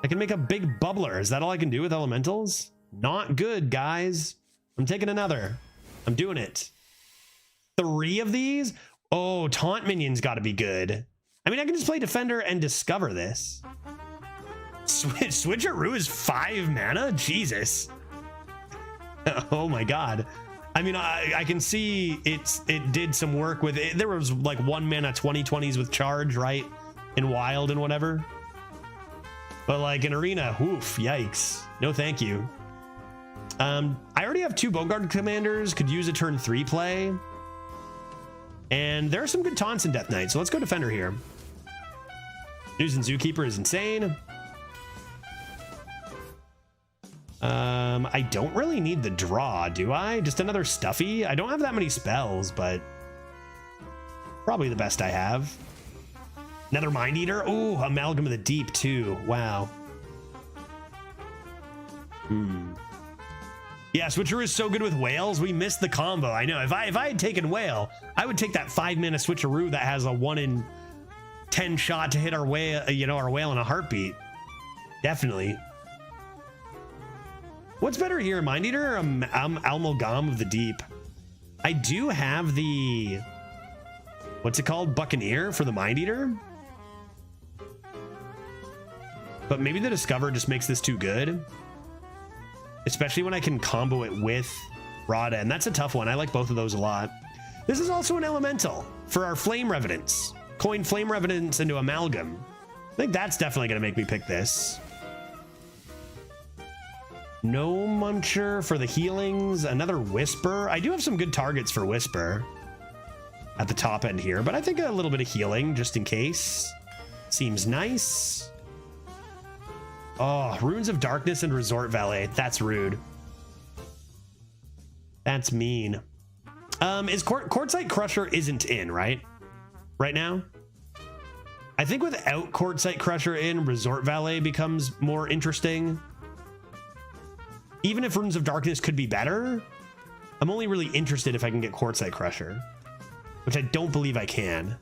I can make a big bubbler. Is that all I can do with elementals? Not good, guys. I'm taking another. I'm doing it. 3 of these? Oh, taunt minions got to be good. I mean, I can just play defender and discover this. Switcheroo is 5 mana? Jesus. Oh my god. I mean, I can see it did some work with it. There was like 1 mana 20/20s with charge, right? In wild and whatever. But like in arena, woof, yikes. No thank you. I already have 2 Bogard commanders, could use a turn 3 play. And there are some good taunts in Death Knight, so let's go defender here. News and Zookeeper is insane. I don't really need the draw, do I? Just another Stuffy? I don't have that many spells, but probably the best I have. Another Mind Eater? Oh, Amalgam of the Deep too. Wow. Yeah, Switcheroo is so good with whales. We missed the combo. I know. If I had taken whale, I would take that 5 mana Switcheroo that has a 1 in 10 shot to hit our whale, our whale in a heartbeat. Definitely. What's better here, Mind Eater or Amalgam of the Deep? I do have the, what's it called? Buccaneer for the Mind Eater. But maybe the Discover just makes this too good. Especially when I can combo it with Rada, and that's a tough one. I like both of those a lot. This is also an elemental for our Flame Revenants. Coin Flame Revenants into Amalgam. I think that's definitely going to make me pick this. No Muncher for the healings. Another Whisper. I do have some good targets for Whisper at the top end here, but I think a little bit of healing just in case seems nice. Oh, Runes of Darkness and Resort Valet. That's rude. That's mean. Is Quartzite Crusher isn't in, right? Right now? I think without Quartzite Crusher in, Resort Valet becomes more interesting. Even if Runes of Darkness could be better, I'm only really interested if I can get Quartzite Crusher, which I don't believe I can.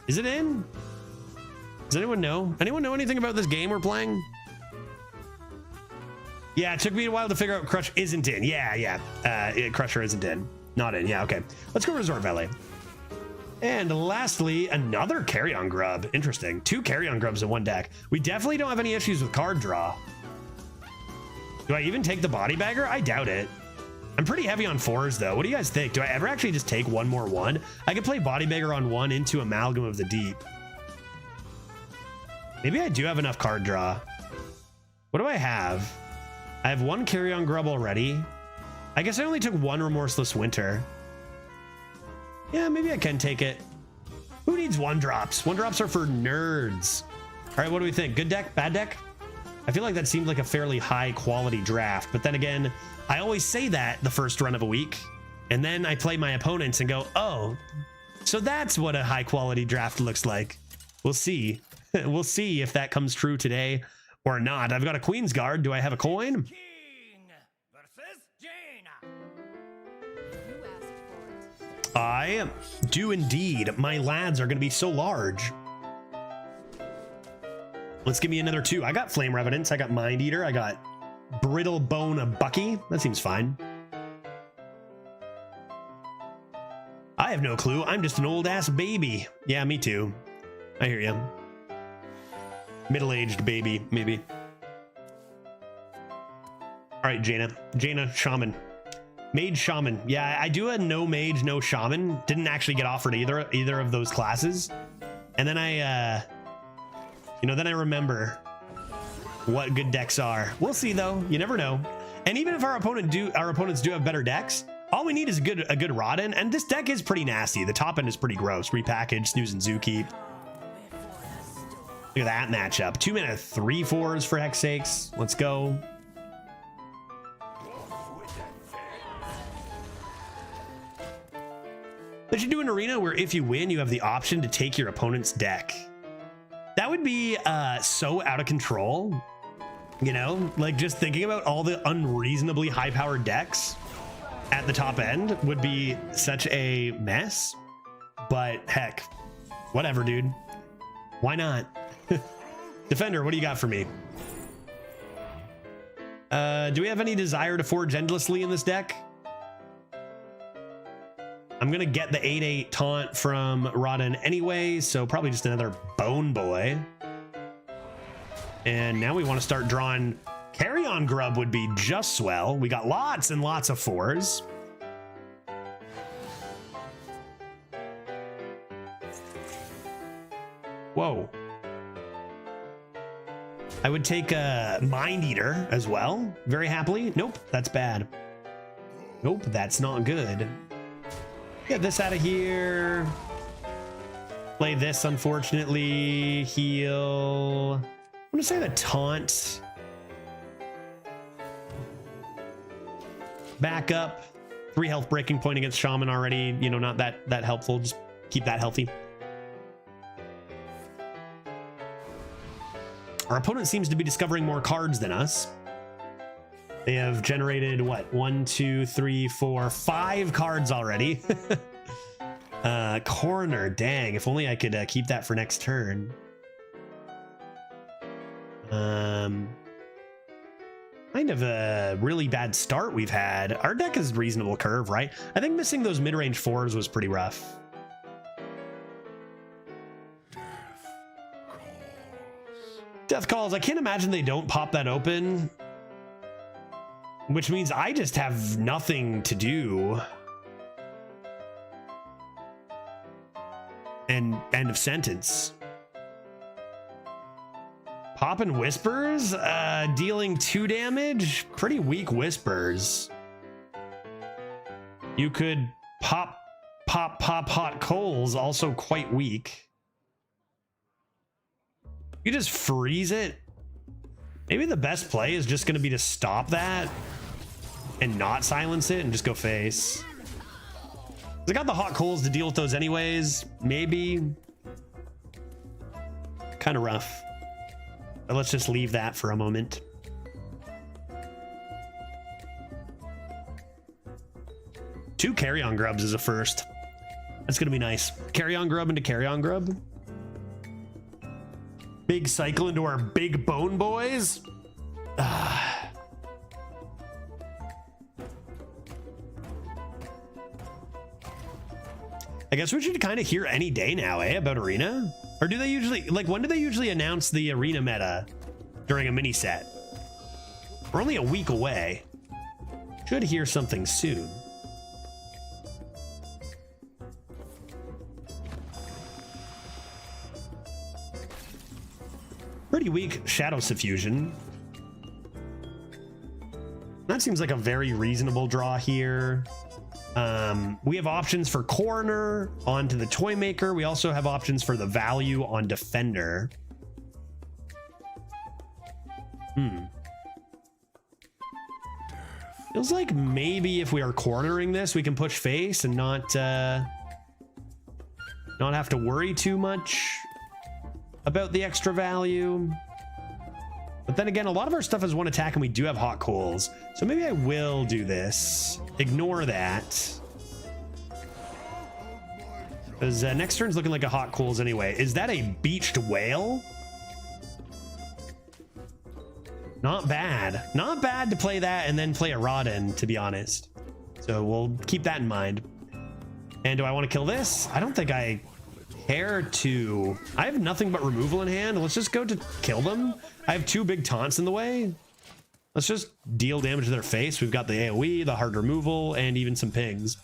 Is it in? Does anyone know? Anyone know anything about this game we're playing? Yeah, it took me a while to figure out Crush isn't in. Yeah. Crusher isn't in. Not in. Yeah, okay. Let's go Resort Valet. And lastly, another Carrion Grub. Interesting. 2 Carrion Grubs in one deck. We definitely don't have any issues with card draw. Do I even take the Body Bagger? I doubt it. I'm pretty heavy on 4s though. What do you guys think? Do I ever actually just take one more 1? I could play Body Bagger on 1 into Amalgam of the Deep. Maybe I do have enough card draw. What do I have? I have 1 Carrion Grub already. I guess I only took 1 Remorseless Winter. Yeah, maybe I can take it. Who needs 1-drops? 1-drops are for nerds. All right, what do we think? Good deck? Bad deck? I feel like that seemed like a fairly high quality draft, but then again, I always say that the first run of a week, and then I play my opponents and go, oh, so that's what a high quality draft looks like. We'll see. We'll see if that comes true today or not. I've got a Queen's Guard. Do I have a coin? King versus Jaina. You asked for it. I do indeed. My lads are going to be so large. Let's give me another 2. I got Flame Revenants. I got Mind Eater. I got Brittle Bone of Bucky. That seems fine. I have no clue. I'm just an old ass baby. Yeah, me too. I hear you. Middle-aged baby, maybe. All right, Jaina, Shaman. Mage, Shaman. Yeah, I do a no Mage, no Shaman. Didn't actually get offered either of those classes. And then then I remember what good decks are. We'll see though. You never know. And even if our opponents do have better decks, all we need is a good Rodden. And this deck is pretty nasty. The top end is pretty gross. Repackage, Snooze and Zookeep. Look at that matchup. 2 mana 3/4s for heck's sakes. Let's go. They should do an arena where if you win, you have the option to take your opponent's deck. That would be so out of control. You know, like just thinking about all the unreasonably high-powered decks at the top end would be such a mess. But heck, whatever, dude. Why not? Defender, what do you got for me? Do we have any desire to forge endlessly in this deck? I'm gonna get the 8/8 taunt from Rodden anyway, so probably just another Bone Boy. And now we want to start drawing. Carry-on Grub would be just swell. We got lots and lots of 4s. Whoa. I would take a Mind Eater as well, very happily. Nope, that's bad. Nope, that's not good. Get this out of here. Play this, unfortunately. Heal. I'm gonna say the taunt. Back up. 3 health breaking point against Shaman already. You know, not that helpful. Just keep that healthy. Our opponent seems to be discovering more cards than us. They have generated what? 1, 2, 3, 4, 5 cards already. Corner, dang. If only I could keep that for next turn. Kind of a really bad start we've had. Our deck is reasonable curve, right? I think missing those mid-range 4s was pretty rough. Death Calls. I can't imagine they don't pop that open. Which means I just have nothing to do. And end of sentence. Poppin' Whispers, dealing 2 damage. Pretty weak Whispers. You could pop Hot Coals, also quite weak. You just freeze it. Maybe the best play is just going to be to stop that and not silence it and just go face. I got the Hot Coals to deal with those anyways. Maybe. Kind of rough. But let's just leave that for a moment. Two Carry-On Grubs is a first. That's going to be nice. Carry-On Grub into Carry-On Grub. Big cycle into our big Bone Boys. I guess we should kind of hear any day now, about Arena? Or do they usually, like, when do they usually announce the Arena meta during a mini set? We're only a week away. Should hear something soon. Pretty weak Shadow Suffusion. That seems like a very reasonable draw here. We have options for Coroner onto the Toy Maker. We also have options for the value on Defender. Feels like maybe if we are cornering this, we can push face and not have to worry too much about the extra value. But then again, a lot of our stuff is one attack and we do have Hot Coals. So maybe I will do this. Ignore that. Because next turn's looking like a hot coals anyway. Is that a beached whale? Not bad. Not bad to play that and then play a Rodden, to be honest. So we'll keep that in mind. And do I want to kill this? I don't think I care to. I have nothing but removal in hand. Let's just go to kill them. I have 2 big taunts in the way. Let's just deal damage to their face. We've got the AoE, the hard removal, and even some pings.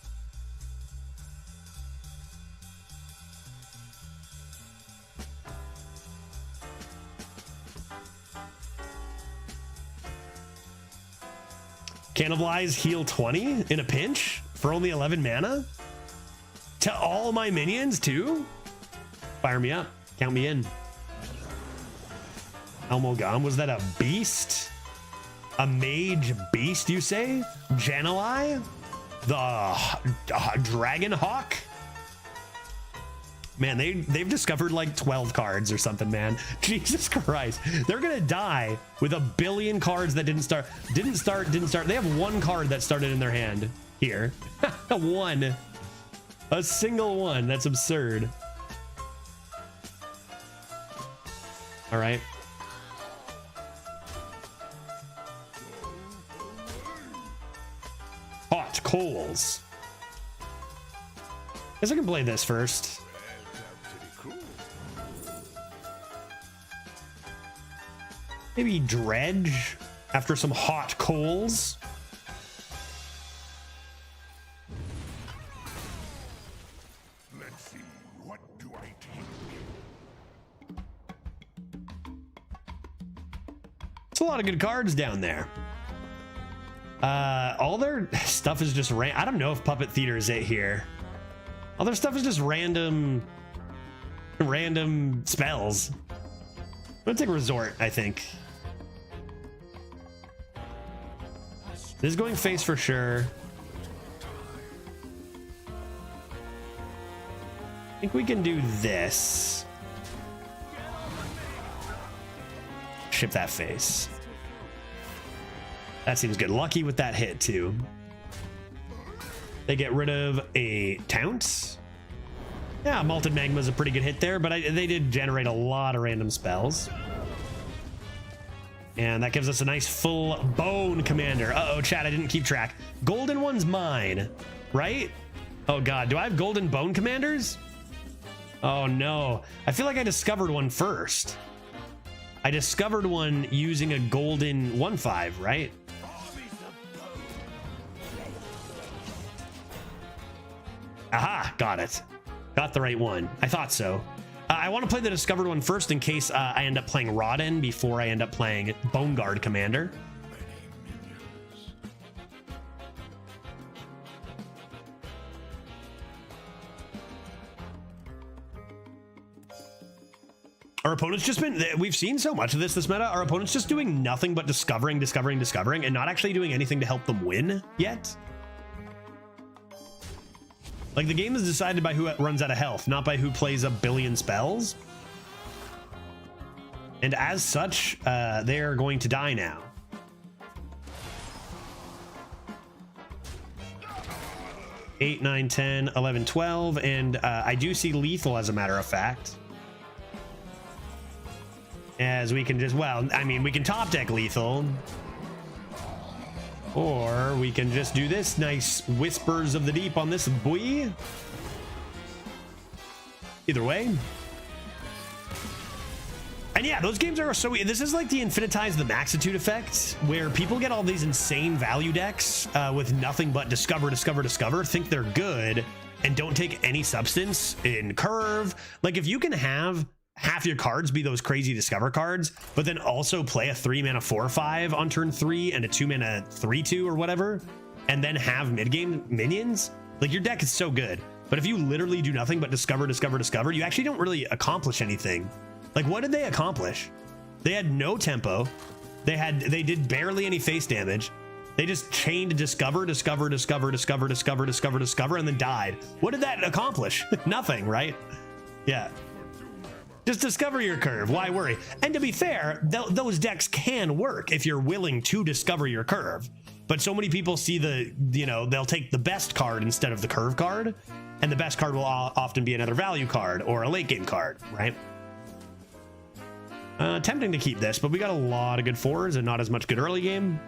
Cannibalize, heal 20 in a pinch for only 11 mana? To all my minions too? Fire me up. Count me in. Elmogam, was that a beast? A mage beast, you say? Janelai? The Dragon Hawk? Man, they've discovered like 12 cards or something, man. Jesus Christ. They're gonna die with a billion cards that didn't start. They have 1 card that started in their hand here. 1. A single one. That's absurd. All right. Hot coals. Guess I can play this first. Maybe dredge after some hot coals. Let's see, what do I take? It's a lot of good cards down there. All their stuff is just I don't know if Puppet Theater is it here. All their stuff is just random spells. I'm gonna take Resort, I think. This is going face for sure. I think we can do this. Ship that face. That seems good. Lucky with that hit too. They get rid of a Taunt. Yeah, Malted Magma is a pretty good hit there, but they did generate a lot of random spells. And that gives us a nice full bone commander. Uh-oh, chat, I didn't keep track. Golden one's mine, right? Oh God, do I have golden bone commanders? Oh no, I feel like I discovered one first. I discovered one using a golden 1/5, right? Aha, got it. Got the right one. I thought so. I want to play the discovered one first in case I end up playing Rodden before I end up playing Bone Guard Commander. Our opponent's just been, we've seen so much of this meta, our opponent's just doing nothing but discovering, and not actually doing anything to help them win yet. Like, the game is decided by who runs out of health, not by who plays a billion spells. And as such, they're going to die now. Eight, 9, 10, 11, 12, and I do see lethal, as a matter of fact. As we can just, well, I mean, we can top deck lethal. Or we can just do this nice Whispers of the Deep on this boy. Either way. And yeah, those games are so, this is like the Infinitize the Maxitude effect, where people get all these insane value decks with nothing but discover, think they're good, and don't take any substance in curve. Like, if you can have half your cards be those crazy discover cards, but then also play a 3-mana 4/5 on turn 3 and a 2-mana 3/2 or whatever, and then have mid-game minions, like, your deck is so good. But if you literally do nothing but discover, you actually don't really accomplish anything. Like, what did they accomplish? They had no tempo. They did barely any face damage. They just chained discover, and then died. What did that accomplish? Nothing, right? Yeah. Just discover your curve. Why worry? And to be fair, those decks can work if you're willing to discover your curve. But so many people see they'll take the best card instead of the curve card, and the best card will often be another value card or a late game card, right? Tempting to keep this, but we got a lot of good 4s and not as much good early game.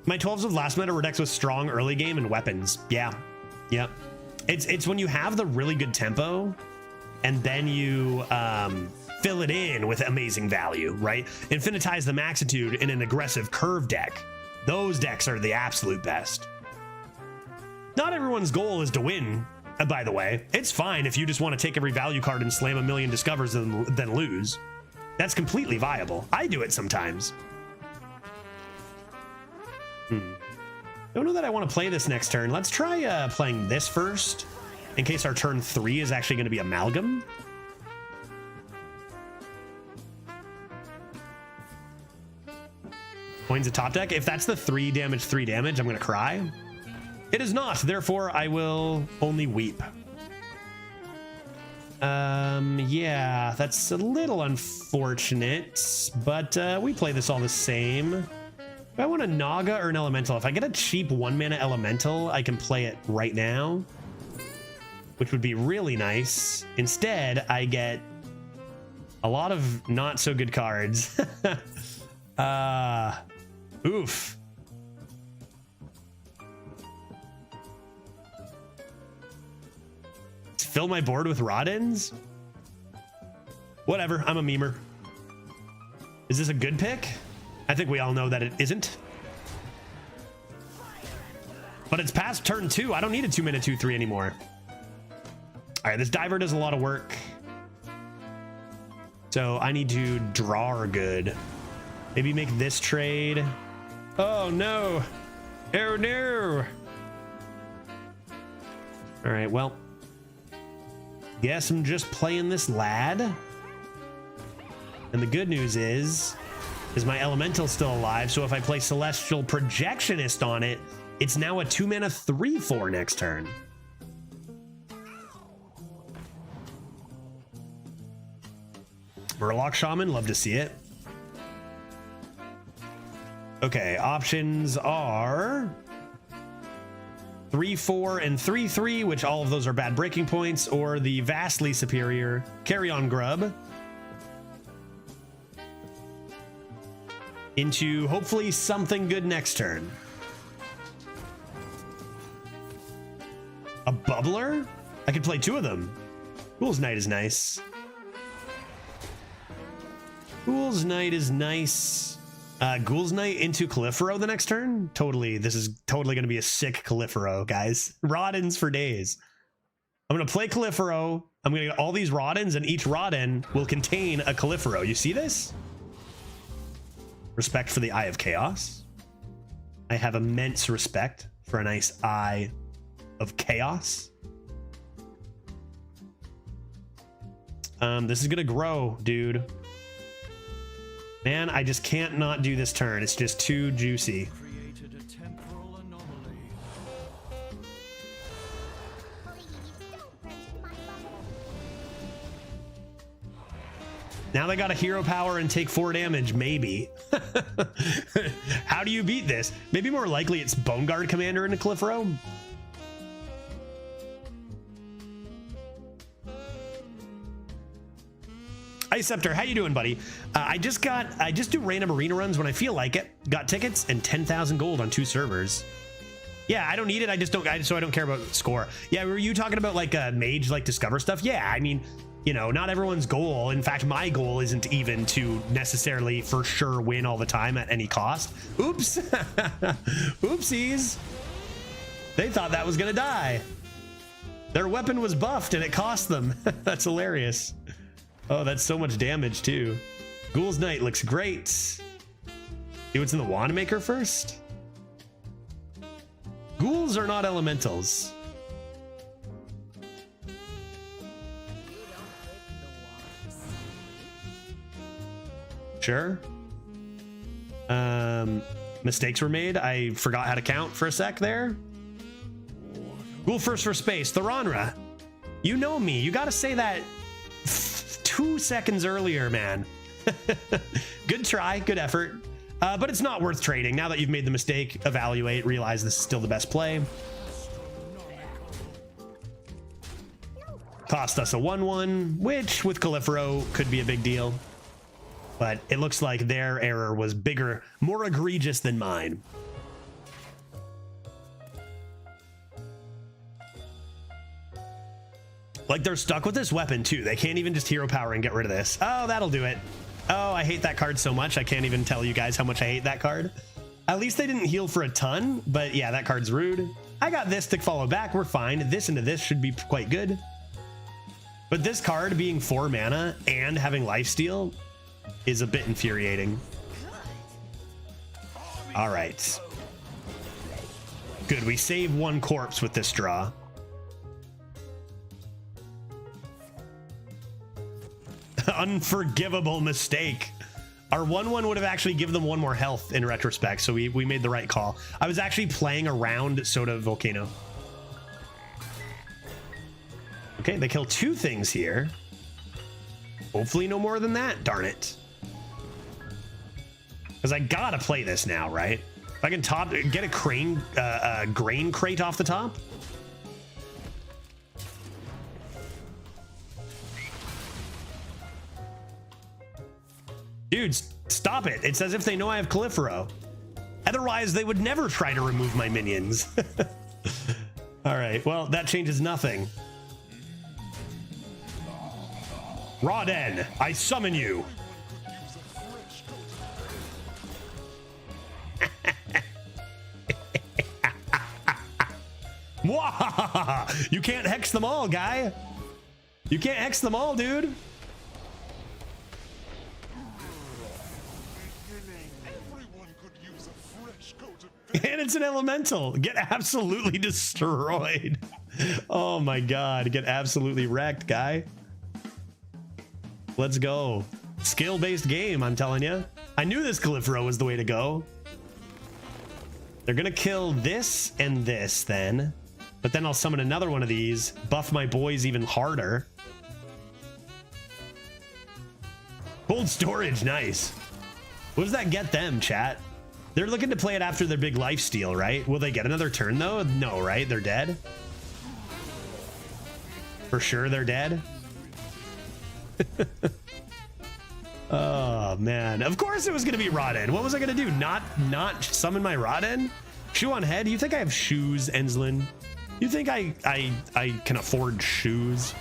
My 12s of last meta were decks with strong early game and weapons. Yeah. It's when you have the really good tempo and then you fill it in with amazing value, right? Infinitize the Maxitude in an aggressive curve deck. Those decks are the absolute best. Not everyone's goal is to win, by the way. It's fine if you just want to take every value card and slam a million discovers and then lose. That's completely viable. I do it sometimes. Don't know that I want to play this next turn. Let's try playing this first, in case our turn 3 is actually going to be Amalgam. Coins a top deck. If that's the 3 damage, I'm going to cry. It is not, therefore I will only weep. Yeah, that's a little unfortunate, but we play this all the same. If I want a Naga or an Elemental, if I get a cheap 1-mana Elemental, I can play it right now, which would be really nice. Instead, I get a lot of not so good cards. Oof. Fill my board with Rodins? Whatever, I'm a memer. Is this a good pick? I think we all know that it isn't. But it's past turn 2. I don't need a 2-mana 2/3 anymore. All right, this diver does a lot of work. So I need to draw good. Maybe make this trade. Oh no. Oh no. All right, well. Guess I'm just playing this lad. And the good news is my Elemental still alive, so if I play Celestial Projectionist on it, it's now a 2-mana 3/4 next turn. Murloc Shaman, love to see it. Okay, options are 3/4 and 3/3, which all of those are bad breaking points, or the vastly superior Carry On Grub into hopefully something good next turn. A Bubbler? I could play 2 of them. Ghoul's Knight is nice. Ghoul's Knight is nice. Ghoul's Knight into Califero the next turn? Totally. This is totally going to be a sick Califero, guys. Rodins for days. I'm going to play Califero. I'm going to get all these Rodins, and each Rodin will contain a Califero. You see this? Respect for the Eye of Chaos. I have immense respect for a nice Eye of Chaos. This is going to grow, dude. Man, I just can't not do this turn. It's just too juicy. Now they got a hero power and take 4 damage, maybe. How do you beat this? Maybe more likely it's Bone Guard Commander into Califero. Iceceptor, how you doing, buddy? I just do random arena runs when I feel like it. Got tickets and 10,000 gold on 2 servers. Yeah, I don't need it. I don't care about score. Yeah, were you talking about like a mage like discover stuff? Yeah, I mean, you know, not everyone's goal. In fact, my goal isn't even to necessarily for sure win all the time at any cost. Oops. Oopsies. They thought that was gonna die. Their weapon was buffed and it cost them. That's hilarious. Oh, that's so much damage too. Ghoul's Knight looks great. See what's in the Wand Maker first. Ghouls are not elementals. Sure. Mistakes were made. I forgot how to count for a sec there. Ghoul first for space. Thoranra. You know me. You gotta say that 2 seconds earlier, man. Good try, good effort. But it's not worth trading. Now that you've made the mistake, evaluate, realize this is still the best play. Cost us a 1/1, which with Califero could be a big deal. But it looks like their error was bigger, more egregious than mine. Like, they're stuck with this weapon too. They can't even just hero power and get rid of this. Oh, that'll do it. Oh, I hate that card so much. I can't even tell you guys how much I hate that card. At least they didn't heal for a ton, but yeah, that card's rude. I got this to follow back. We're fine. This into this should be quite good. But this card being 4 mana and having lifesteal is a bit infuriating. All right. Good. We save 1 corpse with this draw. Unforgivable mistake. Our 1/1 would have actually given them 1 more health in retrospect, so we made the right call. I was actually playing around Soda Volcano. Okay, they kill 2 things here. Hopefully no more than that, darn it. Because I gotta play this now, right? If I can get a grain crate off the top. Dude, stop it. It's as if they know I have Califero. Otherwise, they would never try to remove my minions. All right, well, that changes nothing. Rawden, I summon you. You can't hex them all, guy. You can't hex them all, dude. And it's an elemental. Get absolutely destroyed. Oh my god. Get absolutely wrecked, guy. Let's go. Skill-based game, I'm telling you. I knew this Califero was the way to go. They're gonna kill this and this then. But then I'll summon another one of these, buff my boys even harder. Cold storage, nice. What does that get them, chat? They're looking to play it after their big lifesteal, right? Will they get another turn though? No, right? They're dead. For sure they're dead. Oh man, of course it was gonna be Rawden. What was I gonna do? Not summon my Rawden? Shoe on head? You think I have shoes, Enslin? You think I can afford shoes?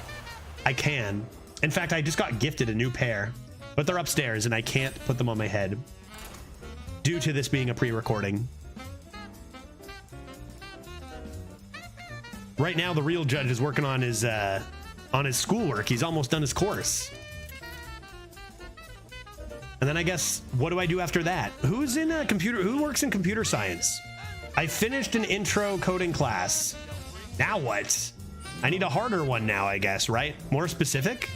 I can. In fact, I just got gifted a new pair, but they're upstairs and I can't put them on my head due to this being a pre-recording. Right now, the real judge is working on his schoolwork. He's almost done his course. And then I guess, what do I do after that? Who's in who works in computer science? I finished an intro coding class. Now what? I need a harder one now, I guess, right? More specific?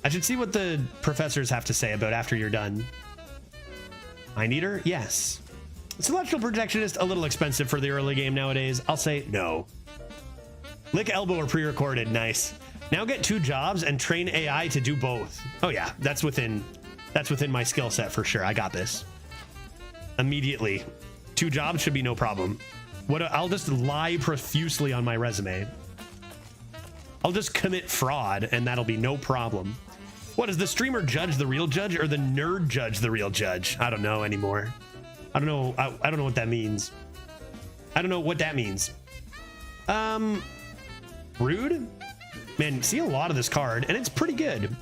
I should see what the professors have to say about after you're done. Mind Eater? Yes. Celestial Protectionist, a little expensive for the early game nowadays. I'll say no. Lick Elbow or pre-recorded, nice. Now get 2 jobs and train AI to do both. Oh yeah, that's within my skill set for sure. I got this. Immediately. 2 jobs should be no problem. I'll just lie profusely on my resume. I'll just commit fraud and that'll be no problem. What, is the streamer judge the real judge or the nerd judge the real judge? I don't know anymore. I don't know. I don't know what that means. I don't know what that means. Rude? Man, see a lot of this card and it's pretty good.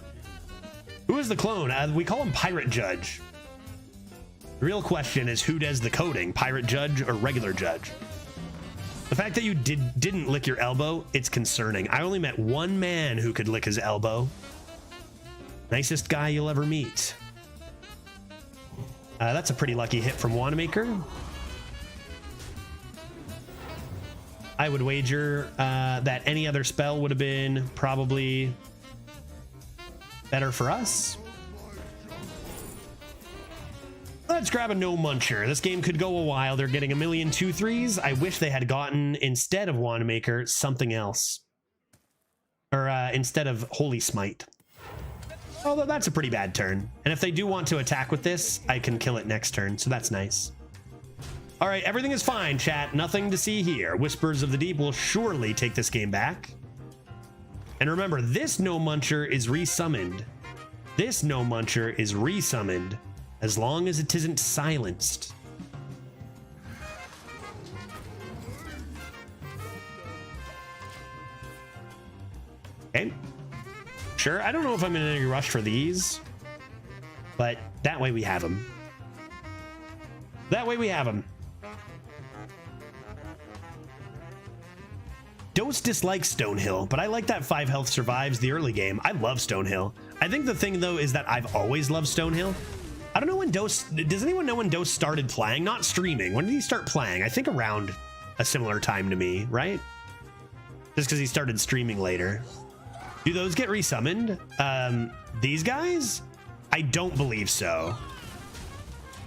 Who is the clone? We call him Pirate Judge. The real question is who does the coding, Pirate Judge or regular judge? The fact that you didn't lick your elbow, it's concerning. I only met 1 man who could lick his elbow. Nicest guy you'll ever meet. That's a pretty lucky hit from Wanamaker. I would wager that any other spell would have been probably better for us. Let's grab a no muncher. This game could go a while. They're getting a million 2/3s. I wish they had gotten, instead of Wanamaker, something else. Or instead of Holy Smite. Although that's a pretty bad turn. And if they do want to attack with this, I can kill it next turn, so that's nice. All right, everything is fine, chat. Nothing to see here. Whispers of the Deep will surely take this game back. And remember, this No Muncher is resummoned. This No Muncher is resummoned as long as it isn't silenced. Okay. Sure, I don't know if I'm in any rush for these, but that way we have them. That way we have them. Dose dislikes Stonehill, but I like that 5 health survives the early game. I love Stonehill. I think the thing though is that I've always loved Stonehill. I don't know when Dose, does anyone know when Dose started playing? Not streaming. When did he start playing? I think around a similar time to me, right? Just because he started streaming later. Do those get resummoned? These guys? I don't believe so.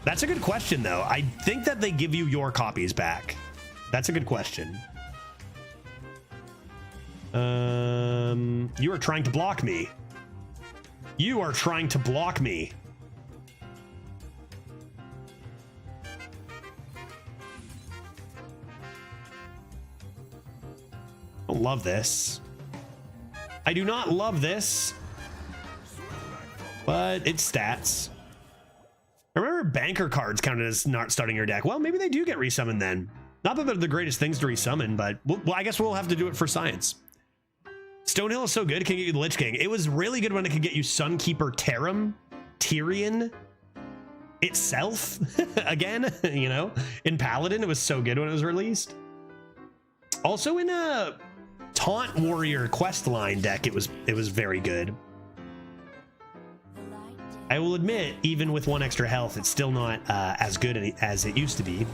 That's a good question though. I think that they give you your copies back. That's a good question. You are trying to block me. You are trying to block me. I don't love this. I do not love this, but it's stats. Remember, banker cards counted as not starting your deck. Well, maybe they do get resummoned then. Not that they're the greatest things to resummon, but well, I guess we'll have to do it for science. Stonehill is so good, it can get you the Lich King. It was really good when it could get you Sunkeeper Tyrion itself again, you know? In Paladin, it was so good when it was released. Also in a Taunt Warrior questline deck, it was very good. I will admit, even with 1 extra health, it's still not as good as it used to be.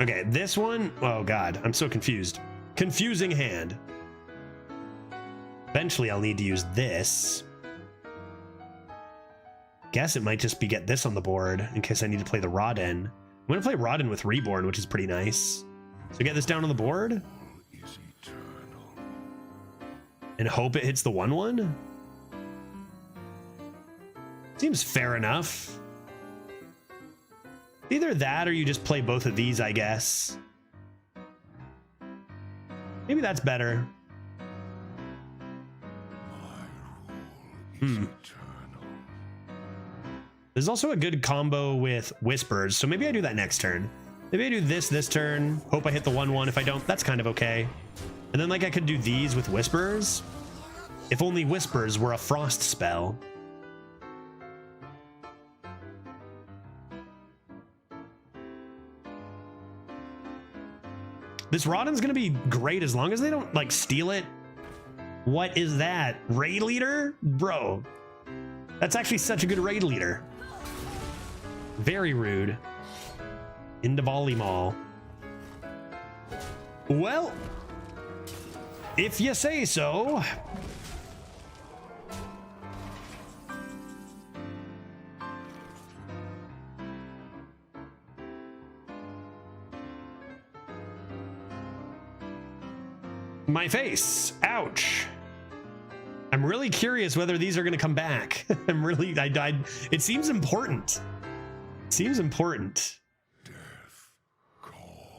Okay, this one, oh god, I'm so confused. Confusing hand. Eventually I'll need to use this. Guess it might just be get this on the board in case I need to play the Rodden. I'm gonna play Rodden with Reborn, which is pretty nice. So get this down on the board. And hope it hits the 1/1. Seems fair enough. Either that or you just play both of these, I guess. Maybe that's better. There's also a good combo with Whispers, so maybe I do that next turn. Maybe I do this turn, hope I hit the 1/1. If I don't, that's kind of okay. And then like I could do these with Whispers. If only Whispers were a frost spell. This Rodden's gonna be great as long as they don't like steal it. What is that? Raid leader? Bro, that's actually such a good raid leader. Very rude. Into Volley Mall. Well, if you say so. My face. Ouch. I'm really curious whether these are going to come back. I died. It seems important. It seems important.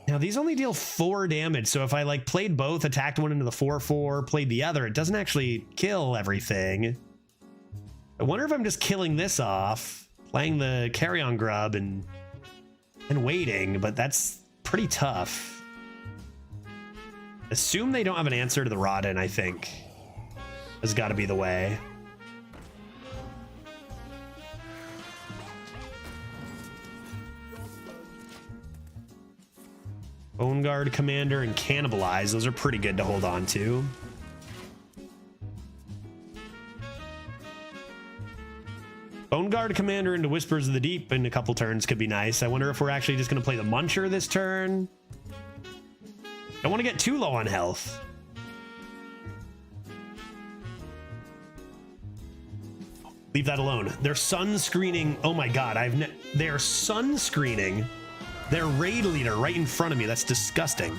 Now these only deal 4 damage, so if I like played both, attacked one into the 4/4, played the other, it doesn't actually kill everything. I wonder if I'm just killing this off, playing the Carrion Grub and waiting, but that's pretty tough. Assume they don't have an answer to the Rodden, I think. Has got to be the way. Bone Guard Commander and Cannibalize. Those are pretty good to hold on to. Bone Guard Commander into Whispers of the Deep in a couple turns could be nice. I wonder if we're actually just going to play the Muncher this turn. Don't want to get too low on health. Leave that alone. They're sunscreening. Oh my god, they're sunscreening their raid leader right in front of me. That's disgusting.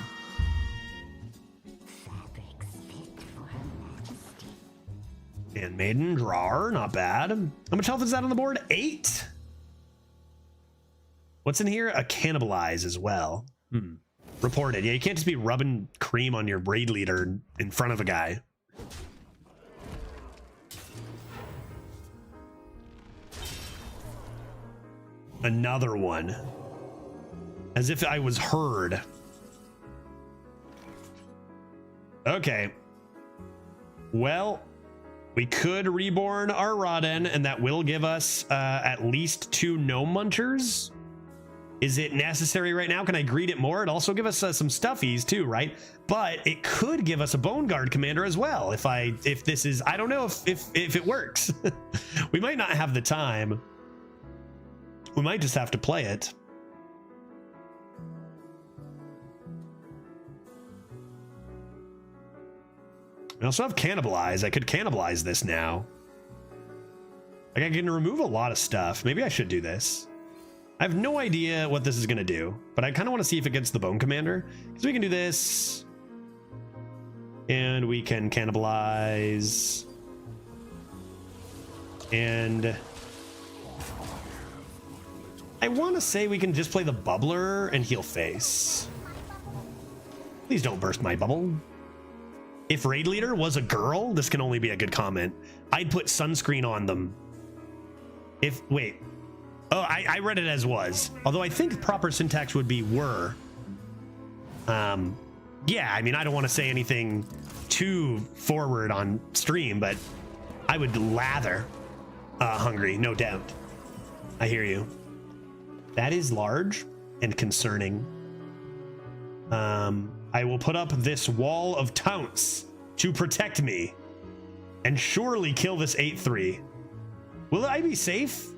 Handmaiden, drawer, not bad. How much health is that on the board? 8. What's in here? A cannibalize as well. Reported. Yeah, you can't just be rubbing cream on your raid leader in front of a guy. Another one. As if I was heard. Okay. Well, we could reborn our Rodden, and that will give us at least 2 gnome munchers. Is it necessary right now? Can I greed it more? It'd also give us some stuffies too, right? But it could give us a Bone Guard commander as well. If this is, I don't know if it works. We might not have the time. We might just have to play it. I also have cannibalize. I could cannibalize this now. Like I can remove a lot of stuff. Maybe I should do this. I have no idea what this is going to do, but I kind of want to see if it gets the Bone Commander. Because we can do this. And we can cannibalize. And I want to say we can just play the Bubbler and heal face. Please don't burst my bubble. If raid leader was a girl, this can only be a good comment. I'd put sunscreen on them. Wait. Oh, I read it as was. Although I think proper syntax would be were. Yeah, I mean, I don't want to say anything too forward on stream, but I would lather hungry, no doubt. I hear you. That is large and concerning. I will put up this wall of taunts to protect me and surely kill this 8-3. Will I be safe?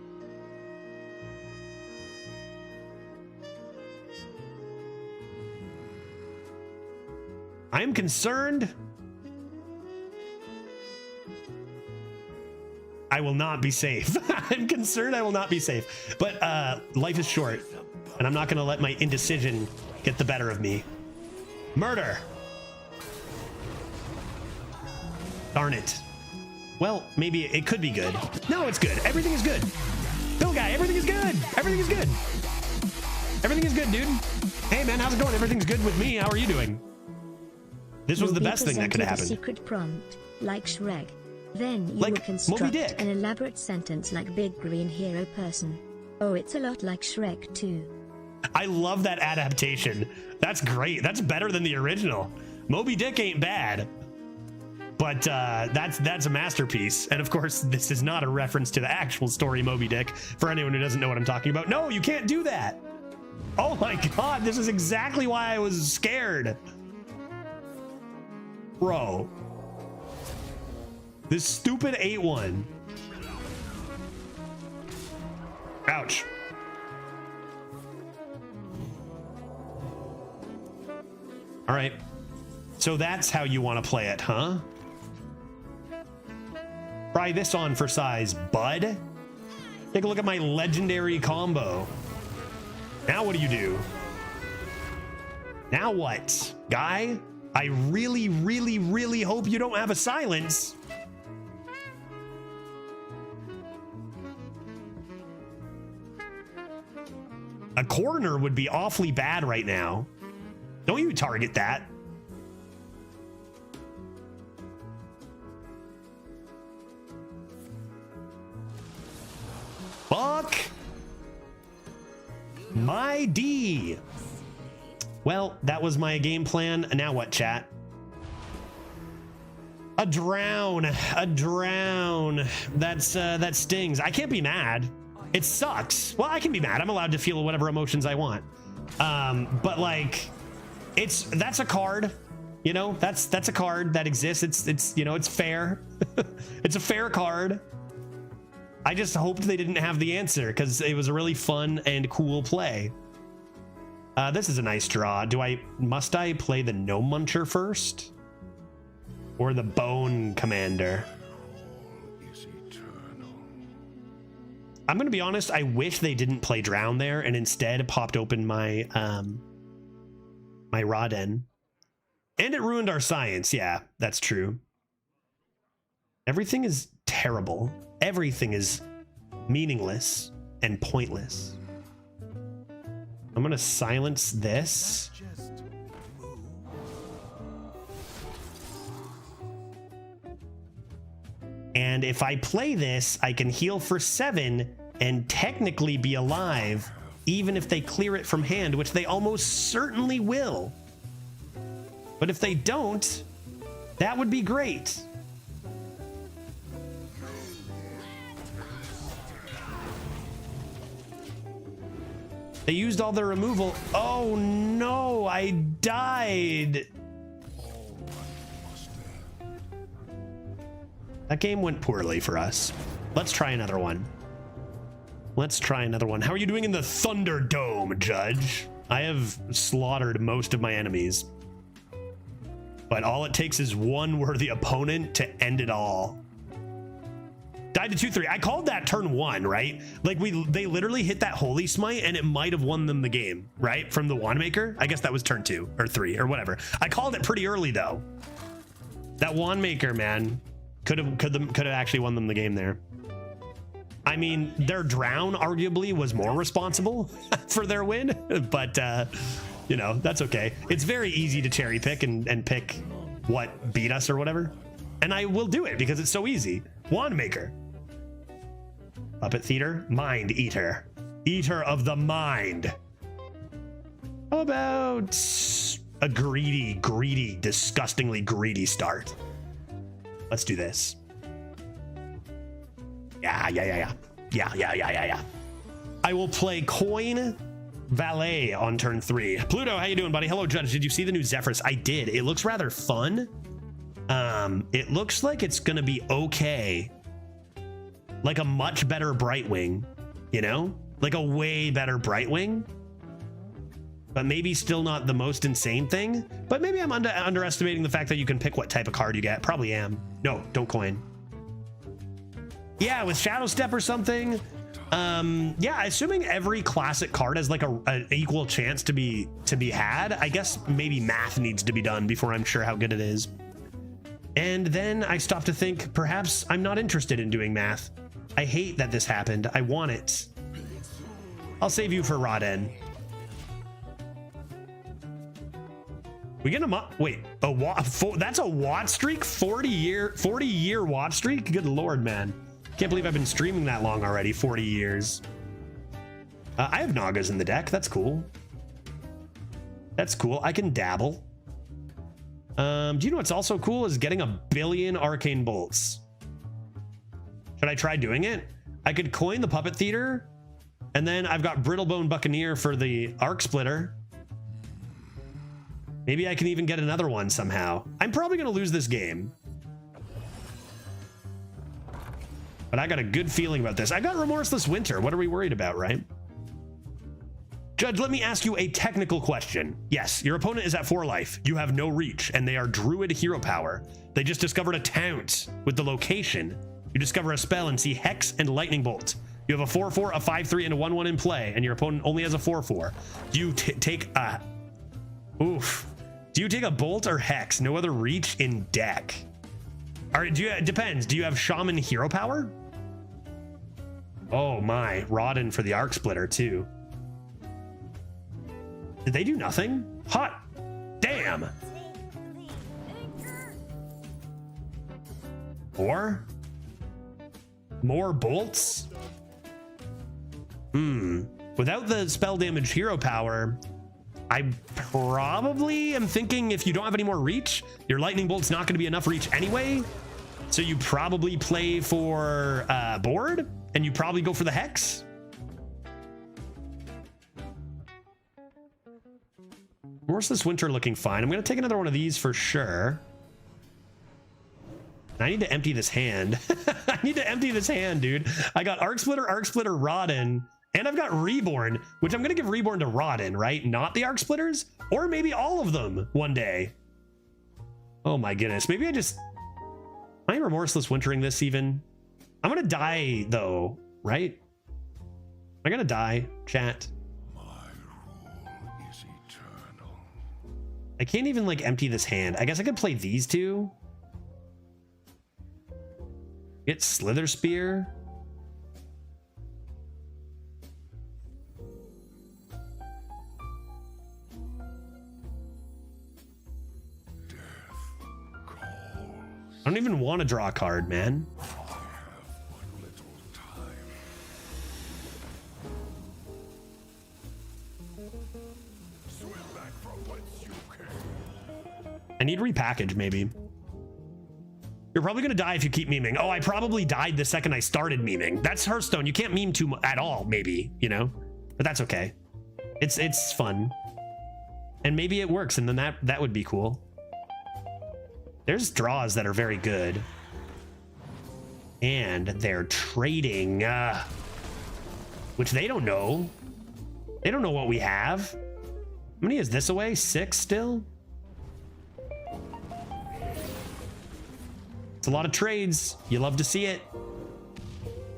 I am concerned. I will not be safe. I'm concerned I will not be safe. But life is short, and I'm not going to let my indecision get the better of me. Murder. Darn it. Well, maybe it could be good. No, it's good. Everything is good. Bill guy, everything is good. Everything is good. Everything is good, dude. Hey, man, how's it going? Everything's good with me. How are you doing? This was the best thing that could have happened. Secret prompt, like Shrek. Then you like will construct Moby Dick. an elaborate sentence like Big Green Hero Person. Oh, it's a lot like Shrek too. I love that adaptation. That's great. That's better than the original. Moby Dick ain't bad. But that's a masterpiece. And of course, this is not a reference to the actual story Moby Dick, for anyone who doesn't know what I'm talking about. No, you can't do that. Oh my God, this is exactly why I was scared. Bro. This stupid 8-1. Ouch. All right. So that's how you want to play it, huh? Try this on for size, bud. Take a look at my legendary combo. Now what do you do? Now what, guy? I really, really, really hope you don't have a silence. A corner would be awfully bad right now. Don't you target that. Fuck my D. Well, that was my game plan. Now what, chat? A drown. That stings. I can't be mad. It sucks. Well, I can be mad. I'm allowed to feel whatever emotions I want. But like, that's a card. You know, that's a card that exists. It's you know, it's fair. It's a fair card. I just hoped they didn't have the answer because it was a really fun and cool play. This is a nice draw. Must I play the Gnome Muncher first? Or the Bone Commander? I'm gonna be honest, I wish they didn't play Drown there and instead popped open my my Rodden. And it ruined our science, yeah, that's true. Everything is terrible. Everything is meaningless and pointless. I'm gonna silence this. And if I play this, I can heal for 7 and technically be alive, even if they clear it from hand, which they almost certainly will. But if they don't, that would be great. They used all their removal. Oh no, I died. That game went poorly for us. Let's try another one. Let's try another one. How are you doing in the Thunderdome, Judge? I have slaughtered most of my enemies. But all it takes is one worthy opponent to end it all. Died to 2-3. I called that turn 1, right? Like they literally hit that Holy Smite and it might have won them the game, right? From the Wandmaker. I guess that was turn 2 or 3 or whatever. I called it pretty early though. That Wandmaker, man, could have actually won them the game there. I mean, their drown arguably was more responsible for their win, but you know, that's okay. It's very easy to cherry pick and pick what beat us or whatever. And I will do it because it's so easy. Wandmaker. Puppet Theater. Mind Eater. Eater of the mind. How about a greedy, disgustingly greedy start? Let's do this. Yeah. I will play Coin Valet on turn 3. Pluto, how you doing, buddy? Hello, Judge. Did you see the new Zephyrus? I did. It looks rather fun. It looks like it's gonna be okay. Like a much better Brightwing, you know? Like a way better Brightwing. But maybe still not the most insane thing. But maybe I'm underestimating the fact that you can pick what type of card you get. Probably am. No, don't coin. Yeah, with Shadow Step or something. Yeah, assuming every classic card has like an equal chance to be had. I guess maybe math needs to be done before I'm sure how good it is. And then I stopped to think, perhaps I'm not interested in doing math. I hate that this happened. I want it. I'll save you for Rodden. We get a wait, that's a Watt streak? 40 year Watt streak? Good Lord, man. Can't believe I've been streaming that long already, 40 years. I have Nagas in the deck. That's cool. That's cool. I can dabble. Do you know what's also cool is getting 1 billion arcane bolts. Should I try doing it? I could coin the Puppet Theater, and then I've got Brittlebone Buccaneer for the Arc Splitter. Maybe I can even get another one somehow. I'm probably gonna lose this game, but I got a good feeling about this. I got Remorseless Winter. What are we worried about, right? Judge, let me ask you a technical question. Yes, your opponent is at 4 life. You have no reach, and they are Druid Hero Power. They just discovered a taunt with the location. You discover a spell and see Hex and Lightning Bolt. You have a 4/4, a 5/3, and a 1/1 in play, and your opponent only has a 4/4. Do you take a... Oof. Do you take a Bolt or Hex? No other reach in deck. All right, it depends. Do you have Shaman Hero Power? Oh my, Rodden for the Arc Splitter too. Did they do nothing? Hot damn. More bolts? Without the spell damage hero power, I probably am thinking if you don't have any more reach, your lightning bolt's not going to be enough reach anyway. So you probably play for board, and you probably go for the Hex. Where's this Winter looking fine? I'm going to take another one of these for sure. I need to empty this hand. I need to empty this hand, dude. I got Arc Splitter, Rodden, and I've got Reborn, which I'm going to give Reborn to Rodden, right? Not the Arc Splitters, or maybe all of them one day. Oh my goodness. Maybe am I Remorseless Wintering this even? I'm going to die though, right? Am I going to die, chat? My rule is eternal. I can't even like empty this hand. I guess I could play these two. Get Slither Spear. I don't even want to draw a card, man. I need repackage, maybe. You're probably gonna die if you keep memeing. Oh, I probably died the second I started memeing. That's Hearthstone. You can't meme too much at all, maybe, you know? But that's okay. It's fun. And maybe it works, and then that would be cool. There's draws that are very good. And they're trading, which they don't know. They don't know what we have. How many is this away? 6 still? It's a lot of trades. You love to see it.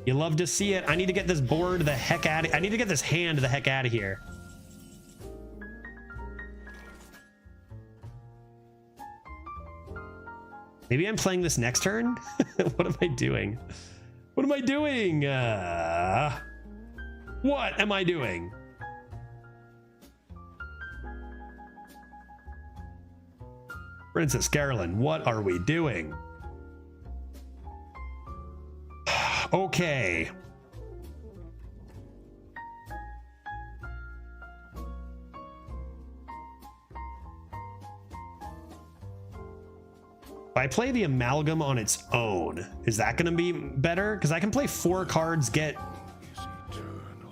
You love to see it. I need to get this board the heck out of, I need to get this hand the heck out of here. Maybe I'm playing this next turn? What am I doing? What am I doing? What am I doing? Princess Carolyn, what are we doing? Okay. If I play the amalgam on its own, is that going to be better? Because I can play 4 cards, get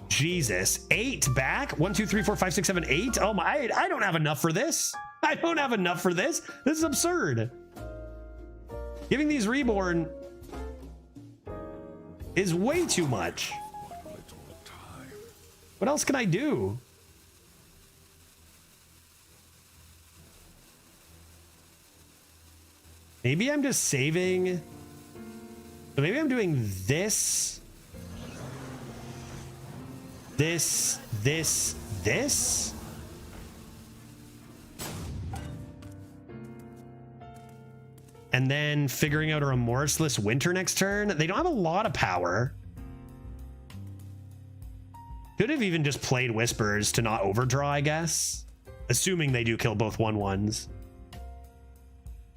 Jesus, 8 back. 1, 2, 3, 4, 5, 6, 7, 8. Oh my! I don't have enough for this. I don't have enough for this. This is absurd. Giving these reborn is way too much. What else can I do? Maybe I'm just saving. So maybe I'm doing this. This. And then figuring out a Remorseless Winter next turn. They don't have a lot of power. Could have even just played Whispers to not overdraw, I guess. Assuming they do kill both 1/1s.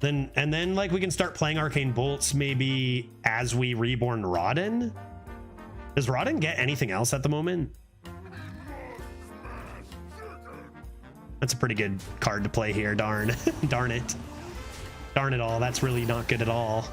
And then like we can start playing Arcane Bolts maybe as we reborn Rodden. Does Rodden get anything else at the moment? That's a pretty good card to play here, darn. Darn it. Darn it all, that's really not good at all.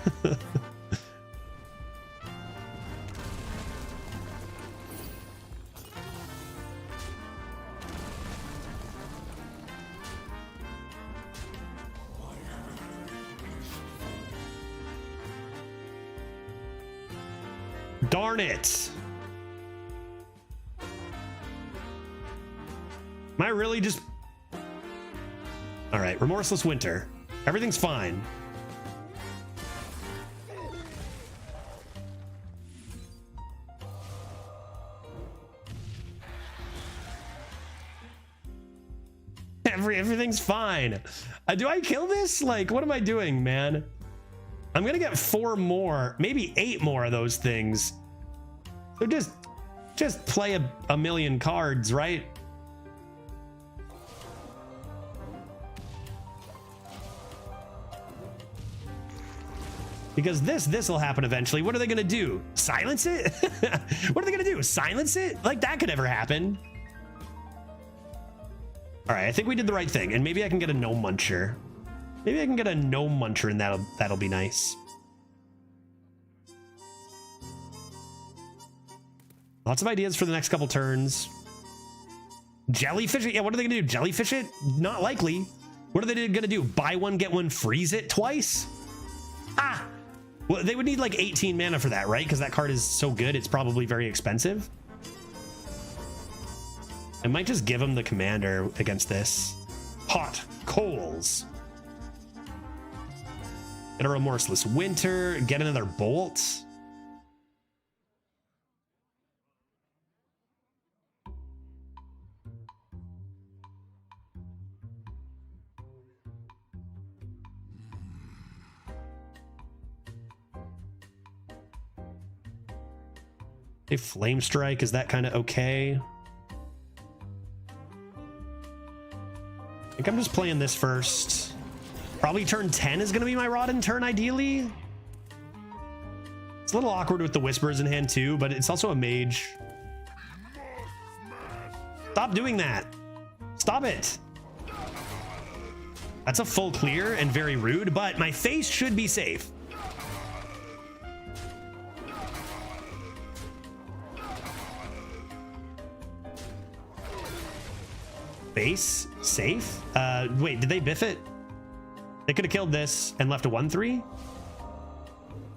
Darn it. Am I really just... All right, Remorseless Winter. Everything's fine. Everything's fine. Do I kill this? Like, what am I doing, man? I'm gonna get 4 more, maybe 8 more of those things. So just play a million cards, right? Because this will happen eventually. What are they gonna do? Silence it? What are they gonna do? Silence it? Like that could ever happen. All right, I think we did the right thing, and maybe I can get a no muncher. Maybe I can get a no muncher, and that'll be nice. Lots of ideas for the next couple turns. Jellyfish it? Yeah, what are they gonna do? Jellyfish it? Not likely. What are they gonna do? Buy one, get one, freeze it twice? Ah! Well, they would need like 18 mana for that, right? Because that card is so good, it's probably very expensive. I might just give him the commander against this. Hot coals. Get a Remorseless Winter. Get another Bolt. A Flame Strike, is that kind of okay? I think I'm just playing this first. Probably turn 10 is going to be my Rodden turn, ideally. It's a little awkward with the Whispers in hand too, but it's also a mage. Stop doing that. Stop it. That's a full clear and very rude, but my face should be safe. Base safe. Wait, did they biff it? They could have killed this and left a 1-3.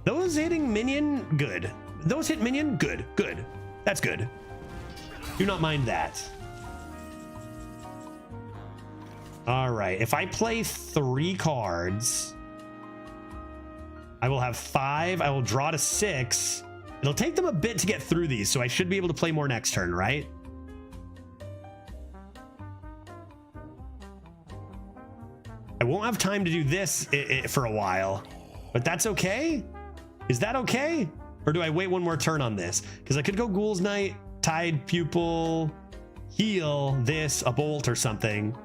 Those hitting minion, good. Those hit minion, good. Good. That's good. Do not mind that. All right. If I play 3 cards, I will have 5. I will draw to 6. It'll take them a bit to get through these, so I should be able to play more next turn, right? I won't have time to do this for a while, but that's okay. Is that okay? Or do I wait one more turn on this? Because I could go Ghoul's Knight, Tide Pupil, heal this, a bolt or something.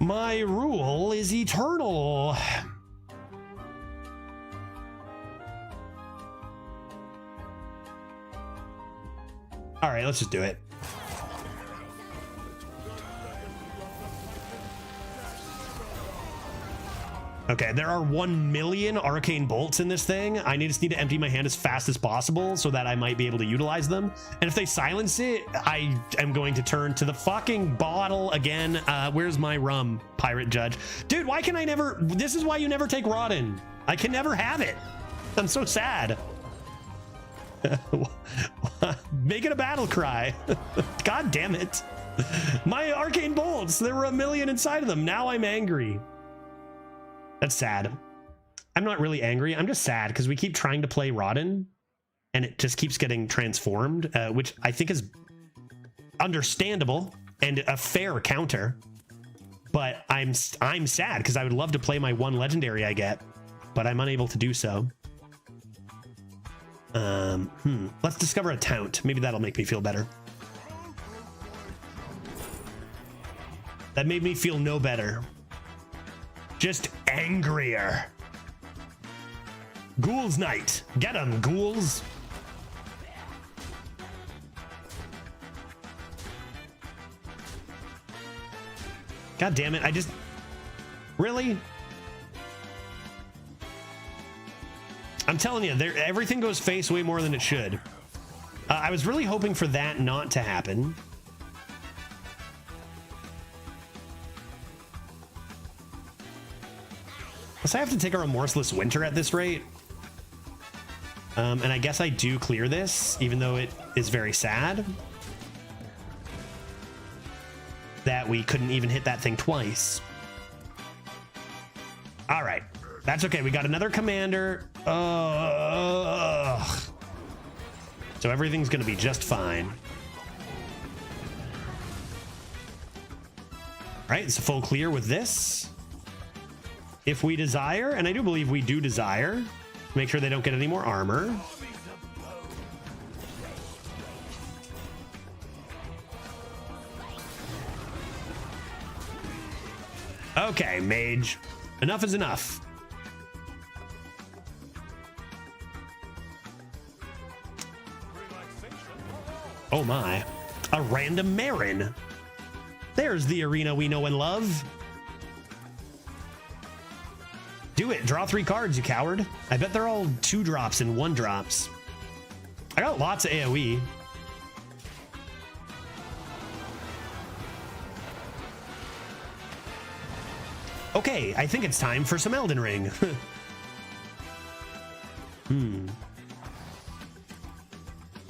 My rule is eternal. All right, let's just do it. Okay, there are 1 million arcane bolts in this thing. I just need to empty my hand as fast as possible so that I might be able to utilize them. And if they silence it, I am going to turn to the fucking bottle again. Where's my rum, pirate judge? Dude, why can I never... This is why you never take Rodden. I can never have it. I'm so sad. Make it a battle cry. God damn it. My arcane bolts, there were 1 million inside of them. Now I'm angry. That's sad. I'm not really angry. I'm just sad because we keep trying to play Rodden and it just keeps getting transformed, which I think is understandable and a fair counter. But I'm sad because I would love to play my 1 legendary I get, but I'm unable to do so. Let's discover a taunt. Maybe that'll make me feel better. That made me feel no better. Just angrier. Ghoul's Knight. Get 'em, ghouls. God damn it. I just... Really? I'm telling you, everything goes face way more than it should. I was really hoping for that not to happen. Guess I have to take a Remorseless Winter at this rate. And I guess I do clear this, even though it is very sad that we couldn't even hit that thing twice. All right. That's okay. We got another commander. So everything's going to be just fine. All right. It's a full clear with this. If we desire, and I do believe we do desire, make sure they don't get any more armor. Okay, mage. Enough is enough. Oh my. A random Marin. There's the arena we know and love. Do it. Draw 3 cards, you coward. I bet they're all 2 drops and 1 drops. I got lots of AoE. Okay, I think it's time for some Elden Ring.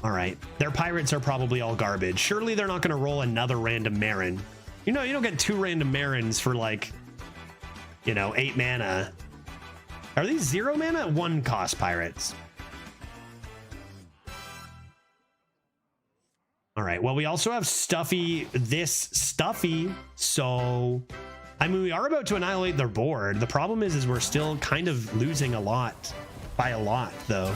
All right. Their pirates are probably all garbage. Surely they're not going to roll another random Marin. You know, you don't get 2 random Marins for like, you know, 8 mana. Are these 0 mana? 1 cost pirates. All right, well, we also have Stuffy, so I mean, we are about to annihilate their board. The problem is we're still kind of losing a lot, by a lot, though.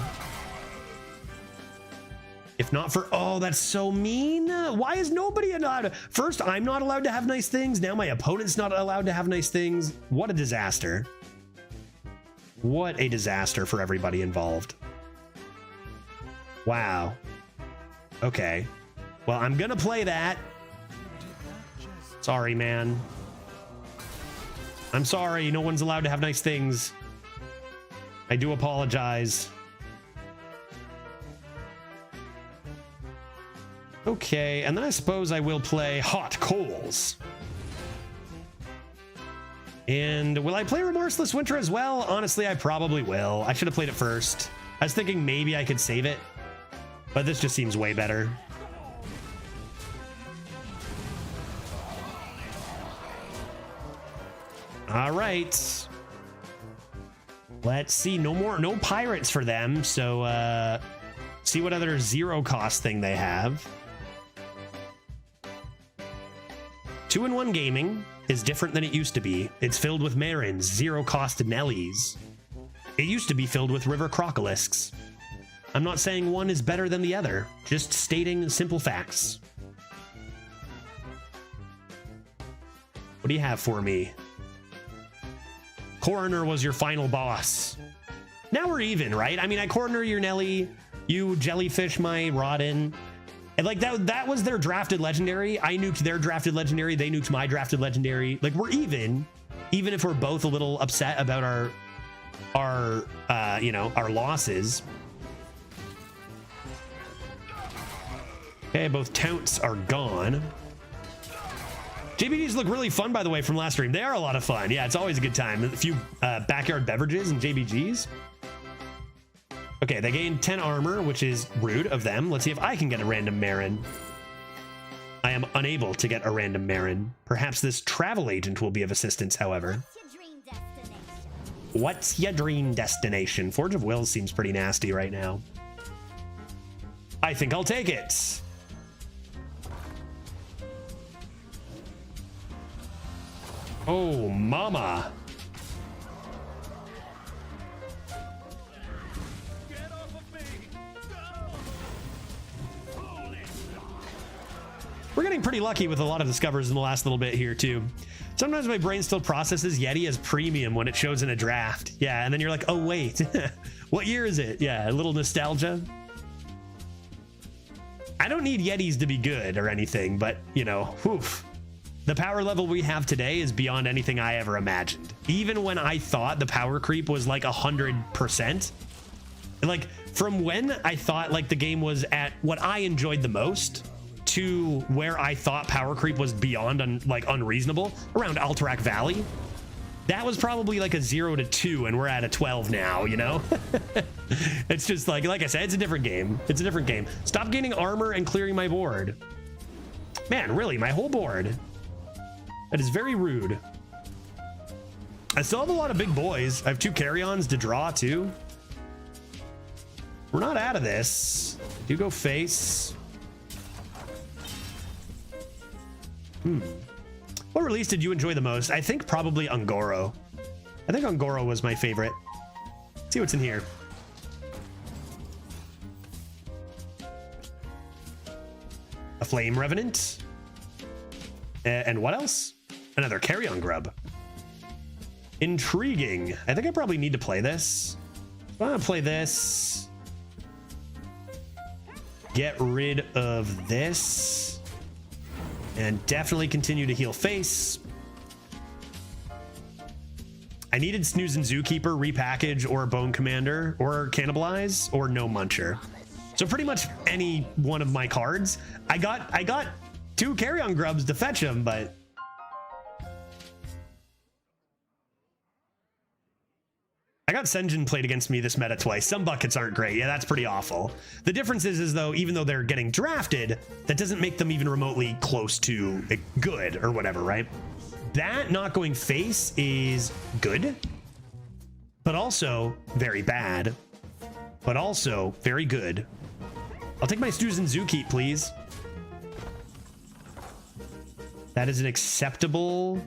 If not for, oh, that's so mean. Why is nobody allowed? First, I'm not allowed to have nice things. Now my opponent's not allowed to have nice things. What a disaster. What a disaster for everybody involved. Wow. Okay. Well, I'm gonna play that. Sorry, man. I'm sorry. No one's allowed to have nice things. I do apologize. Okay, and then I suppose I will play Hot Coals. And will I play Remorseless Winter as well? Honestly, I probably will. I should have played it first. I was thinking maybe I could save it, but this just seems way better. All right. Let's see. No pirates for them. So see what other zero cost thing they have. 2-in-1 Gaming is different than it used to be. It's filled with Marins, zero cost Nellies. It used to be filled with River Crocolisks. I'm not saying one is better than the other, just stating simple facts. What do you have for me? Coroner was your final boss. Now we're even, right? I mean, I Coroner your Nelly, you jellyfish my Rodden. And like that was their drafted legendary. I nuked their drafted legendary. They nuked my drafted legendary. Like we're even if we're both a little upset about our losses. Okay, both taunts are gone. JBGs look really fun, by the way, from last stream. They are a lot of fun. Yeah, it's always a good time. A few backyard beverages and JBGs. Okay, they gain 10 armor, which is rude of them. Let's see if I can get a random Marin. I am unable to get a random Marin. Perhaps this travel agent will be of assistance, however. What's your dream destination? Forge of Wills seems pretty nasty right now. I think I'll take it. Oh, mama. We're getting pretty lucky with a lot of discovers in the last little bit here too. Sometimes my brain still processes Yeti as premium when it shows in a draft. Yeah, and then you're like, oh wait, what year is it? Yeah, a little nostalgia. I don't need Yetis to be good or anything, but you know, oof. The power level we have today is beyond anything I ever imagined. Even when I thought the power creep was like 100%, like from when I thought like the game was at what I enjoyed the most to where I thought power creep was beyond unreasonable around Alterac Valley, that was probably like a 0 to 2 and we're at a 12 now, you know. It's just like I said, it's a different game. It's a different game. Stop gaining armor and clearing my board, man. Really, my whole board. That is very rude. I still have a lot of big boys. I have 2 carry-ons to draw too. We're not out of this. Do go face. What release did you enjoy the most? I think probably Ungoro. I think Ungoro was my favorite. Let's see what's in here. A Flame Revenant. And what else? Another Carrion Grub. Intriguing. I think I probably need to play this. I'm gonna play this. Get rid of this. And definitely continue to heal face. I needed Snooze and Zookeeper, repackage, or Bone Commander, or Cannibalize, or no Muncher. So pretty much any one of my cards. I got 2 Carrion Grubs to fetch them, but I got Senjin played against me this meta twice. Some buckets aren't great. Yeah, that's pretty awful. The difference is though, even though they're getting drafted, that doesn't make them even remotely close to good or whatever, right? That not going face is good, but also very bad, but also very good. I'll take my Snooze and Zookeep, please. That is an acceptable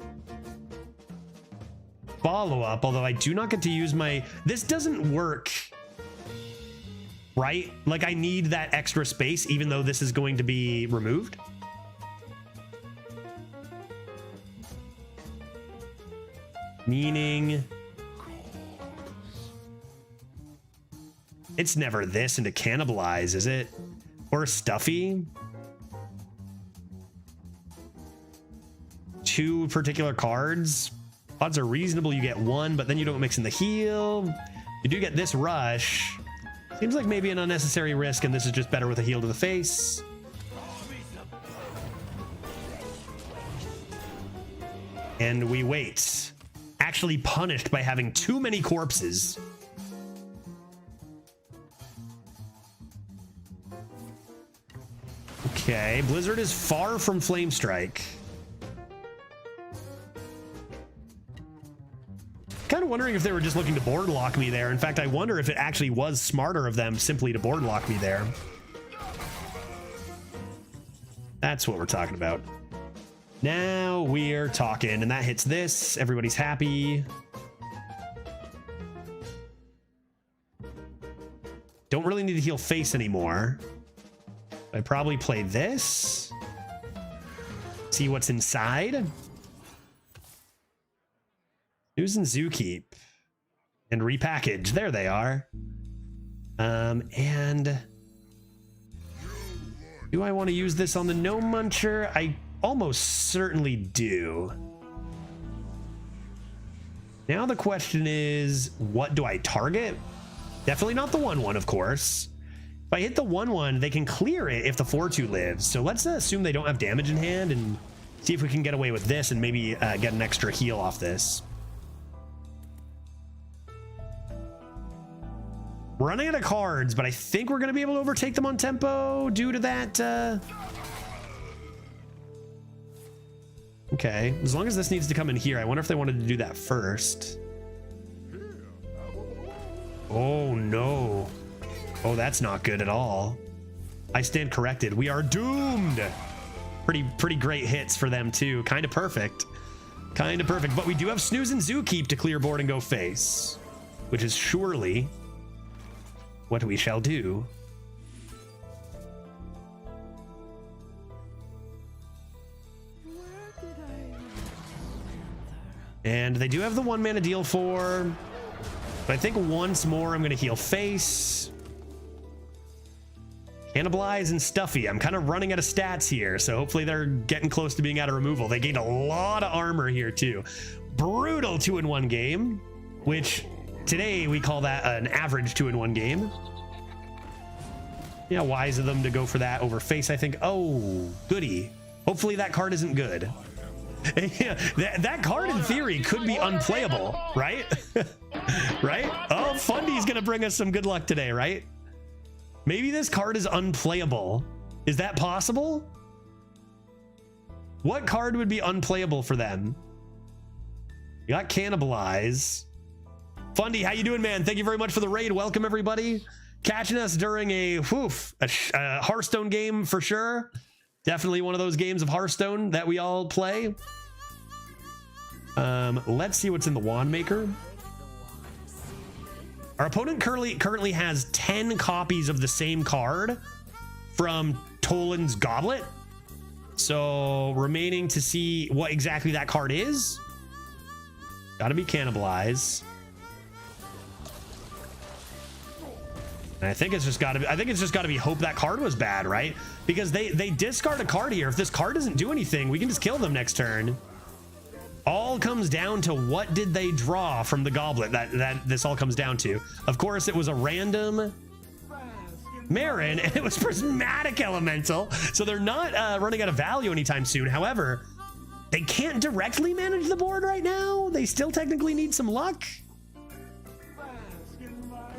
follow-up, although I do not get to use my... This doesn't work, right? Like, I need that extra space, even though this is going to be removed. Meaning... It's never this into cannibalize, is it? Or stuffy? 2 particular cards. Odds are reasonable you get 1, but then you don't mix in the heal. You do get this rush. Seems like maybe an unnecessary risk, and this is just better with a heal to the face. And we wait. Actually punished by having too many corpses. Okay, Blizzard is far from Flame Strike. Kind of wondering if they were just looking to board lock me there. In fact, I wonder if it actually was smarter of them simply to board lock me there. That's what we're talking about. Now we're talking, and that hits this. Everybody's happy. Don't really need to heal face anymore. I probably play this. See what's inside. Snooze and Zookeep. And repackage. There they are. And do I want to use this on the Gnome Muncher? I almost certainly do. Now the question is, what do I target? Definitely not the 1/1, of course. If I hit the 1/1, they can clear it if the 4/2 lives. So let's assume they don't have damage in hand and see if we can get away with this and maybe get an extra heal off this. We're running out of cards, but I think we're going to be able to overtake them on tempo due to that. Okay, as long as this needs to come in here. I wonder if they wanted to do that first. Oh, no. Oh, that's not good at all. I stand corrected. We are doomed. Pretty great hits for them, too. Kind of perfect. Kind of perfect. But we do have Snooze and Zookeep to clear board and go face, which is surely what we shall do. And they do have the 1 mana deal for, but I think once more I'm going to heal face. Cannibalize and Stuffy. I'm kind of running out of stats here, so hopefully they're getting close to being out of removal. They gained a lot of armor here too. Brutal 2-in-1 game, which today we call that an average 2-in-1 game. Yeah, wise of them to go for that over face, I think. Oh, goody. Hopefully that card isn't good. Yeah, that card in theory could be unplayable, right? Right? Oh, Fundy's gonna bring us some good luck today, right? Maybe this card is unplayable. Is that possible? What card would be unplayable for them? You got Cannibalize. Fundy, how you doing, man? Thank you very much for the raid. Welcome, everybody. Catching us during a Hearthstone game for sure. Definitely one of those games of Hearthstone that we all play. Let's see what's in the Wand Maker. Our opponent currently has 10 copies of the same card from Toland's Goblet. So remaining to see what exactly that card is. Gotta be Cannibalize. And I think it's just gotta be hope that card was bad, right? Because they discard a card here. If this card doesn't do anything, we can just kill them next turn. All comes down to what did they draw from the goblet that this all comes down to. Of course, it was a random Marin, and it was Prismatic Elemental. So they're not running out of value anytime soon. However, they can't directly manage the board right now. They still technically need some luck.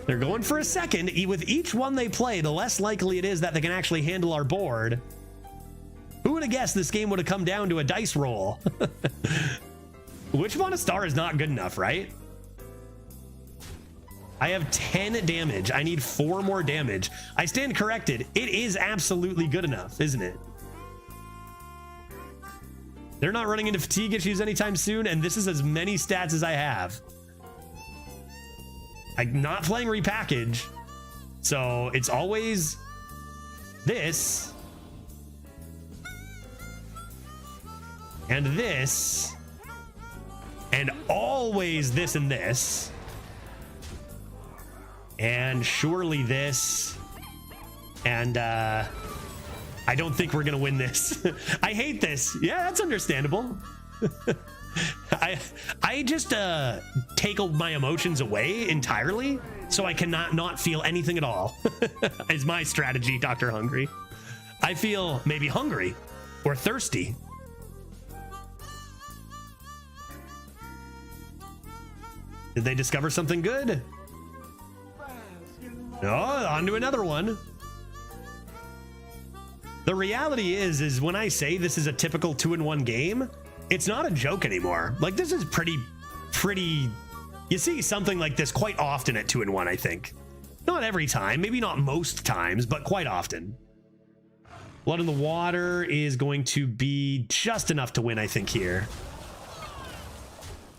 They're going for a second. With each one they play, the less likely it is that they can actually handle our board. Who would have guessed this game would have come down to a dice roll? Witchbond Star is not good enough, right? I have 10 damage. I need 4 more damage. I stand corrected. It is absolutely good enough, isn't it? They're not running into fatigue issues anytime soon, and this is as many stats as I have. I'm not playing repackage, so it's always this and this and always this and this and surely this, and I don't think we're gonna win this. I hate this. Yeah, that's understandable. I just take my emotions away entirely, so I cannot not feel anything at all. Is my strategy, Dr. Hungry. I feel maybe hungry or thirsty. Did they discover something good? Oh, on to another one. The reality is when I say this is a typical 2-in-1 game, it's not a joke anymore. Like, this is pretty, you see something like this quite often at 2-in-1, I think. Not every time, maybe not most times, but quite often. Blood in the Water is going to be just enough to win, I think, here.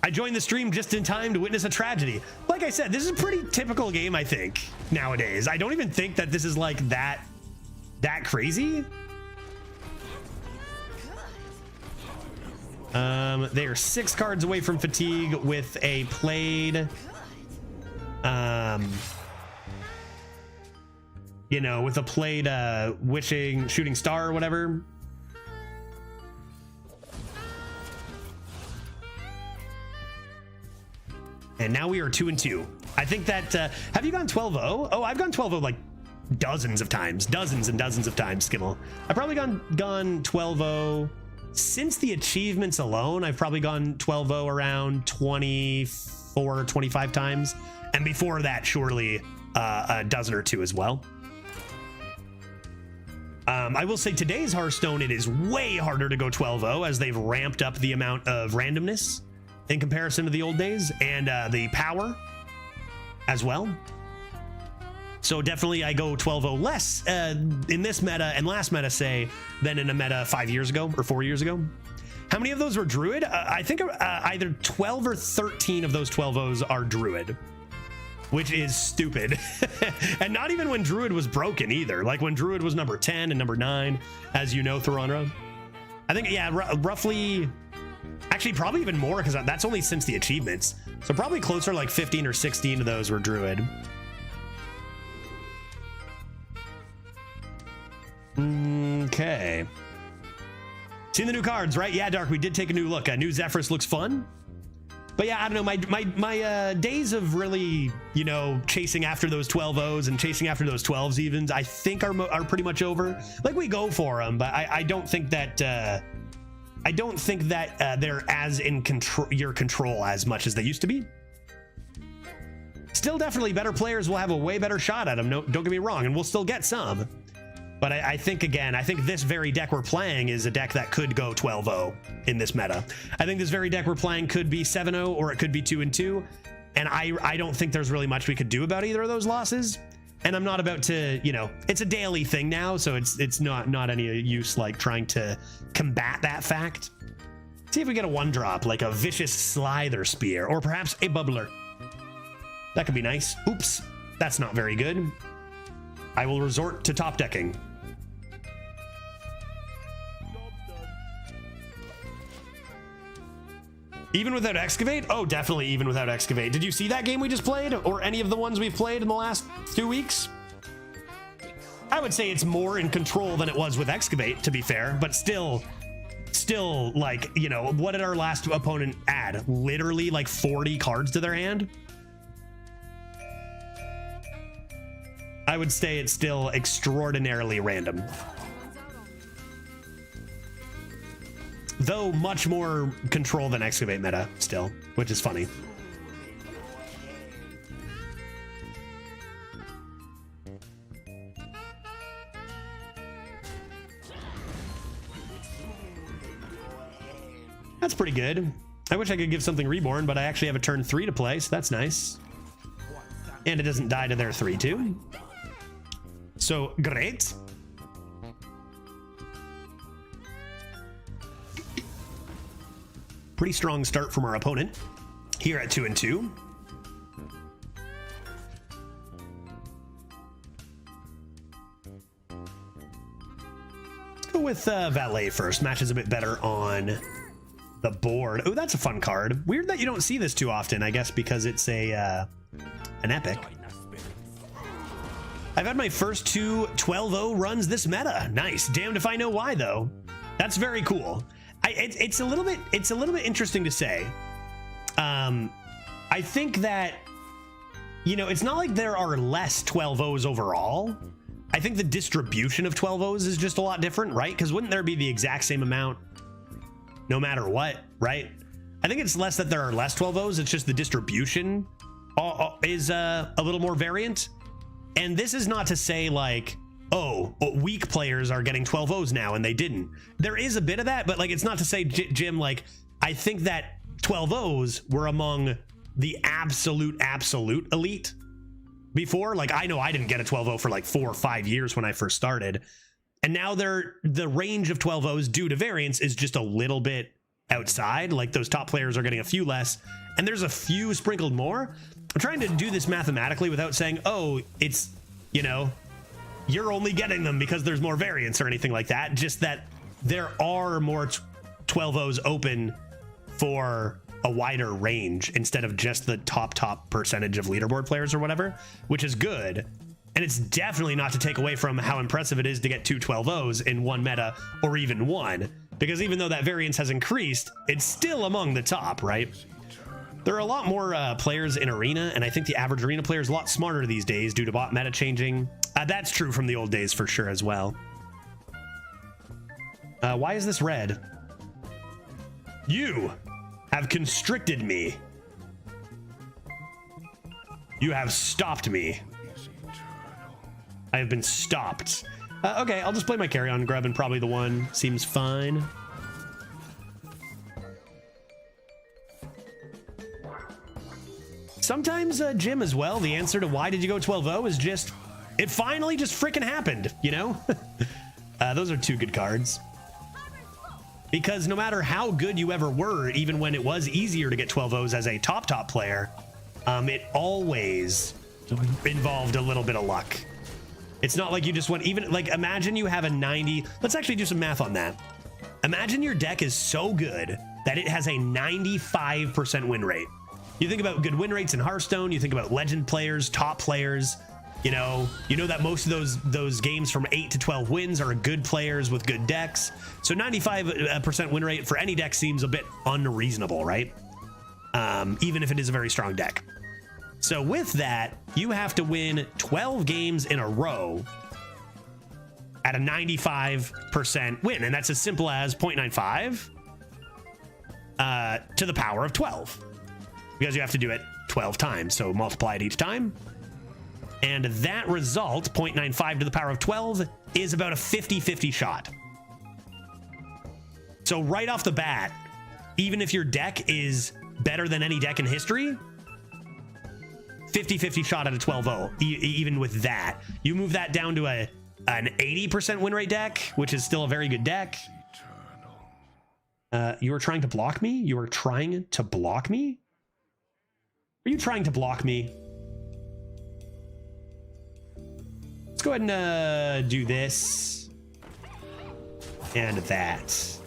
I joined the stream just in time to witness a tragedy. Like I said, this is a pretty typical game, I think, nowadays. I don't even think that this is like that crazy. They are 6 cards away from fatigue with a played, you know, with a played shooting star or whatever. And now we are 2-2. I think that, have you gone 12-0? Oh, I've gone 12-0 like dozens of times, dozens and dozens of times, Skimmel. I've probably gone 12-0 since the achievements alone. I've probably gone 12-0 around 24, 25 times. And before that, surely a dozen or two as well. I will say today's Hearthstone, it is way harder to go 12-0 as they've ramped up the amount of randomness in comparison to the old days, and the power as well. So definitely I go 12-0 less in this meta and last meta, say, than in a meta 5 years ago or 4 years ago. How many of those were Druid? I think either 12 or 13 of those 12-0s are Druid, which is stupid. And not even when Druid was broken either. Like when Druid was number 10 and number 9, as you know, Thoronra. I think, yeah, roughly... Actually, probably even more, because that's only since the achievements. So probably closer, like 15 or 16 of those were Druid. Okay. Seen the new cards, right? Yeah, Dark, we did take a new look. New Zephyrus looks fun. But yeah, I don't know, my days of really, you know, chasing after those 12-0s and chasing after those 12s evens, I think are pretty much over. Like, we go for them, but I don't think that... I don't think that they're as in your control as much as they used to be. Still, definitely better players will have a way better shot at them. No, don't get me wrong, and we'll still get some. But I think, again, I think this very deck we're playing is a deck that could go 12-0 in this meta. I think this very deck we're playing could be 7-0 or it could be 2-2. And I don't think there's really much we could do about either of those losses. And I'm not about to, you know, it's a daily thing now, so it's not any use like trying to combat that fact. See if we get a 1-drop, like a Vicious Slither Spear, or perhaps a Bubbler. That could be nice. Oops, that's not very good. I will resort to top decking. Even without Excavate? Oh, definitely even without Excavate. Did you see that game we just played? Or any of the ones we've played in the last 2 weeks? I would say it's more in control than it was with Excavate, to be fair, but still, like, you know, what did our last opponent add? Literally like 40 cards to their hand? I would say it's still extraordinarily random. Though much more control than Excavate meta still, which is funny. That's pretty good. I wish I could give something Reborn, but I actually have a turn 3 to play, so that's nice. And it doesn't die to their 3-2. So, great. Pretty strong start from our opponent here at 2-2. Let's go with Valet first. Matches a bit better on the board. Oh, that's a fun card. Weird that you don't see this too often, I guess because it's an epic. I've had my first two 12-0 runs this meta. Nice. Damned if I know why though. That's very cool. It's a little bit interesting to say. I think that, you know, it's not like there are less 12-0s overall. I think the distribution of 12-0s is just a lot different, right? Because wouldn't there be the exact same amount no matter what, right? I think it's less that there are less 12-0s. It's just the distribution is a little more variant. And this is not to say like, oh, weak players are getting 12-0s now and they didn't. There is a bit of that, but like, it's not to say, Jim, like, I think that 12-0s were among the absolute elite before. Like, I know I didn't get a 12-0 for like 4 or 5 years when I first started. And now the range of 12-0s due to variance is just a little bit outside. Like those top players are getting a few less and there's a few sprinkled more. I'm trying to do this mathematically without saying, oh, it's, you know, you're only getting them because there's more variance or anything like that. Just that there are more 12-0s open for a wider range instead of just the top percentage of leaderboard players or whatever, which is good. And it's definitely not to take away from how impressive it is to get two 12-0s in one meta or even one, because even though that variance has increased, it's still among the top, right? There are a lot more players in Arena, and I think the average Arena player is a lot smarter these days due to bot meta changing. That's true from the old days for sure as well. Why is this red? You have constricted me. You have stopped me. I have been stopped. Okay, I'll just play my carry on grub and probably the one seems fine. Sometimes, Jim, as well, the answer to why did you go 12-0 is just, it finally just freaking happened, you know? Those are two good cards. Because no matter how good you ever were, even when it was easier to get 12-0s as a top player, it always involved a little bit of luck. It's not like you just went, even like, imagine you have a 90, let's actually do some math on that. Imagine your deck is so good that it has a 95% win rate. You think about good win rates in Hearthstone, you think about legend players, top players, you know that most of those games from 8 to 12 wins are good players with good decks. So 95% win rate for any deck seems a bit unreasonable, right? Even if it is a very strong deck. So with that, you have to win 12 games in a row at a 95% win. And that's as simple as 0.95 to the power of 12. Because you have to do it 12 times. So multiply it each time. And that result, 0.95 to the power of 12, is about a 50-50 shot. So right off the bat, even if your deck is better than any deck in history, 50-50 shot at a 12-0, even with that. You move that down to an 80% win rate deck, which is still a very good deck. You are trying to block me? You are trying to block me? Are you trying to block me? Let's go ahead and do this. And that.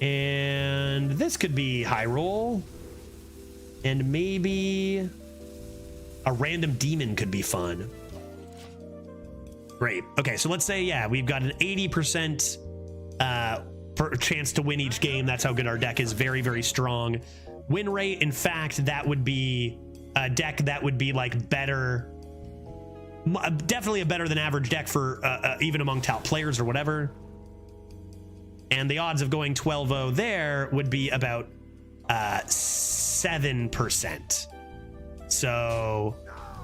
And this could be high roll. And maybe a random demon could be fun. Great. Okay, so let's say, yeah, we've got an 80% chance to win each game. That's how good our deck is. Very, very strong. Win rate, in fact, that would be a deck that would be like better. Definitely a better than average deck for even among top players or whatever. And the odds of going 12-0 there would be about 7%. So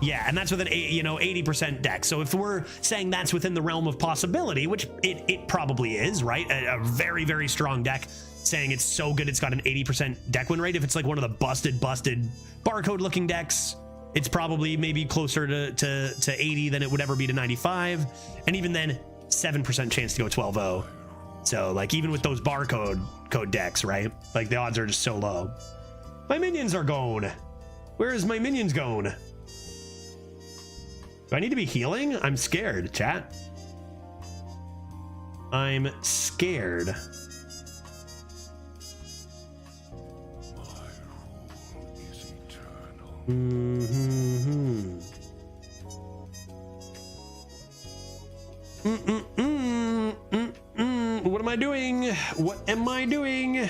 yeah, and that's with an 80% deck. So if we're saying that's within the realm of possibility, which it probably is, right? A very, very strong deck, saying it's so good it's got an 80% deck win rate. If it's like one of the busted barcode looking decks, it's probably maybe closer to 80 than it would ever be to 95. And even then, 7% chance to go 12-0. So like even with those code decks, right? Like the odds are just so low. My minions are gone. Where is my minions gone? Do I need to be healing? I'm scared, chat. I'm scared. My rule is eternal. What am I doing? What am I doing?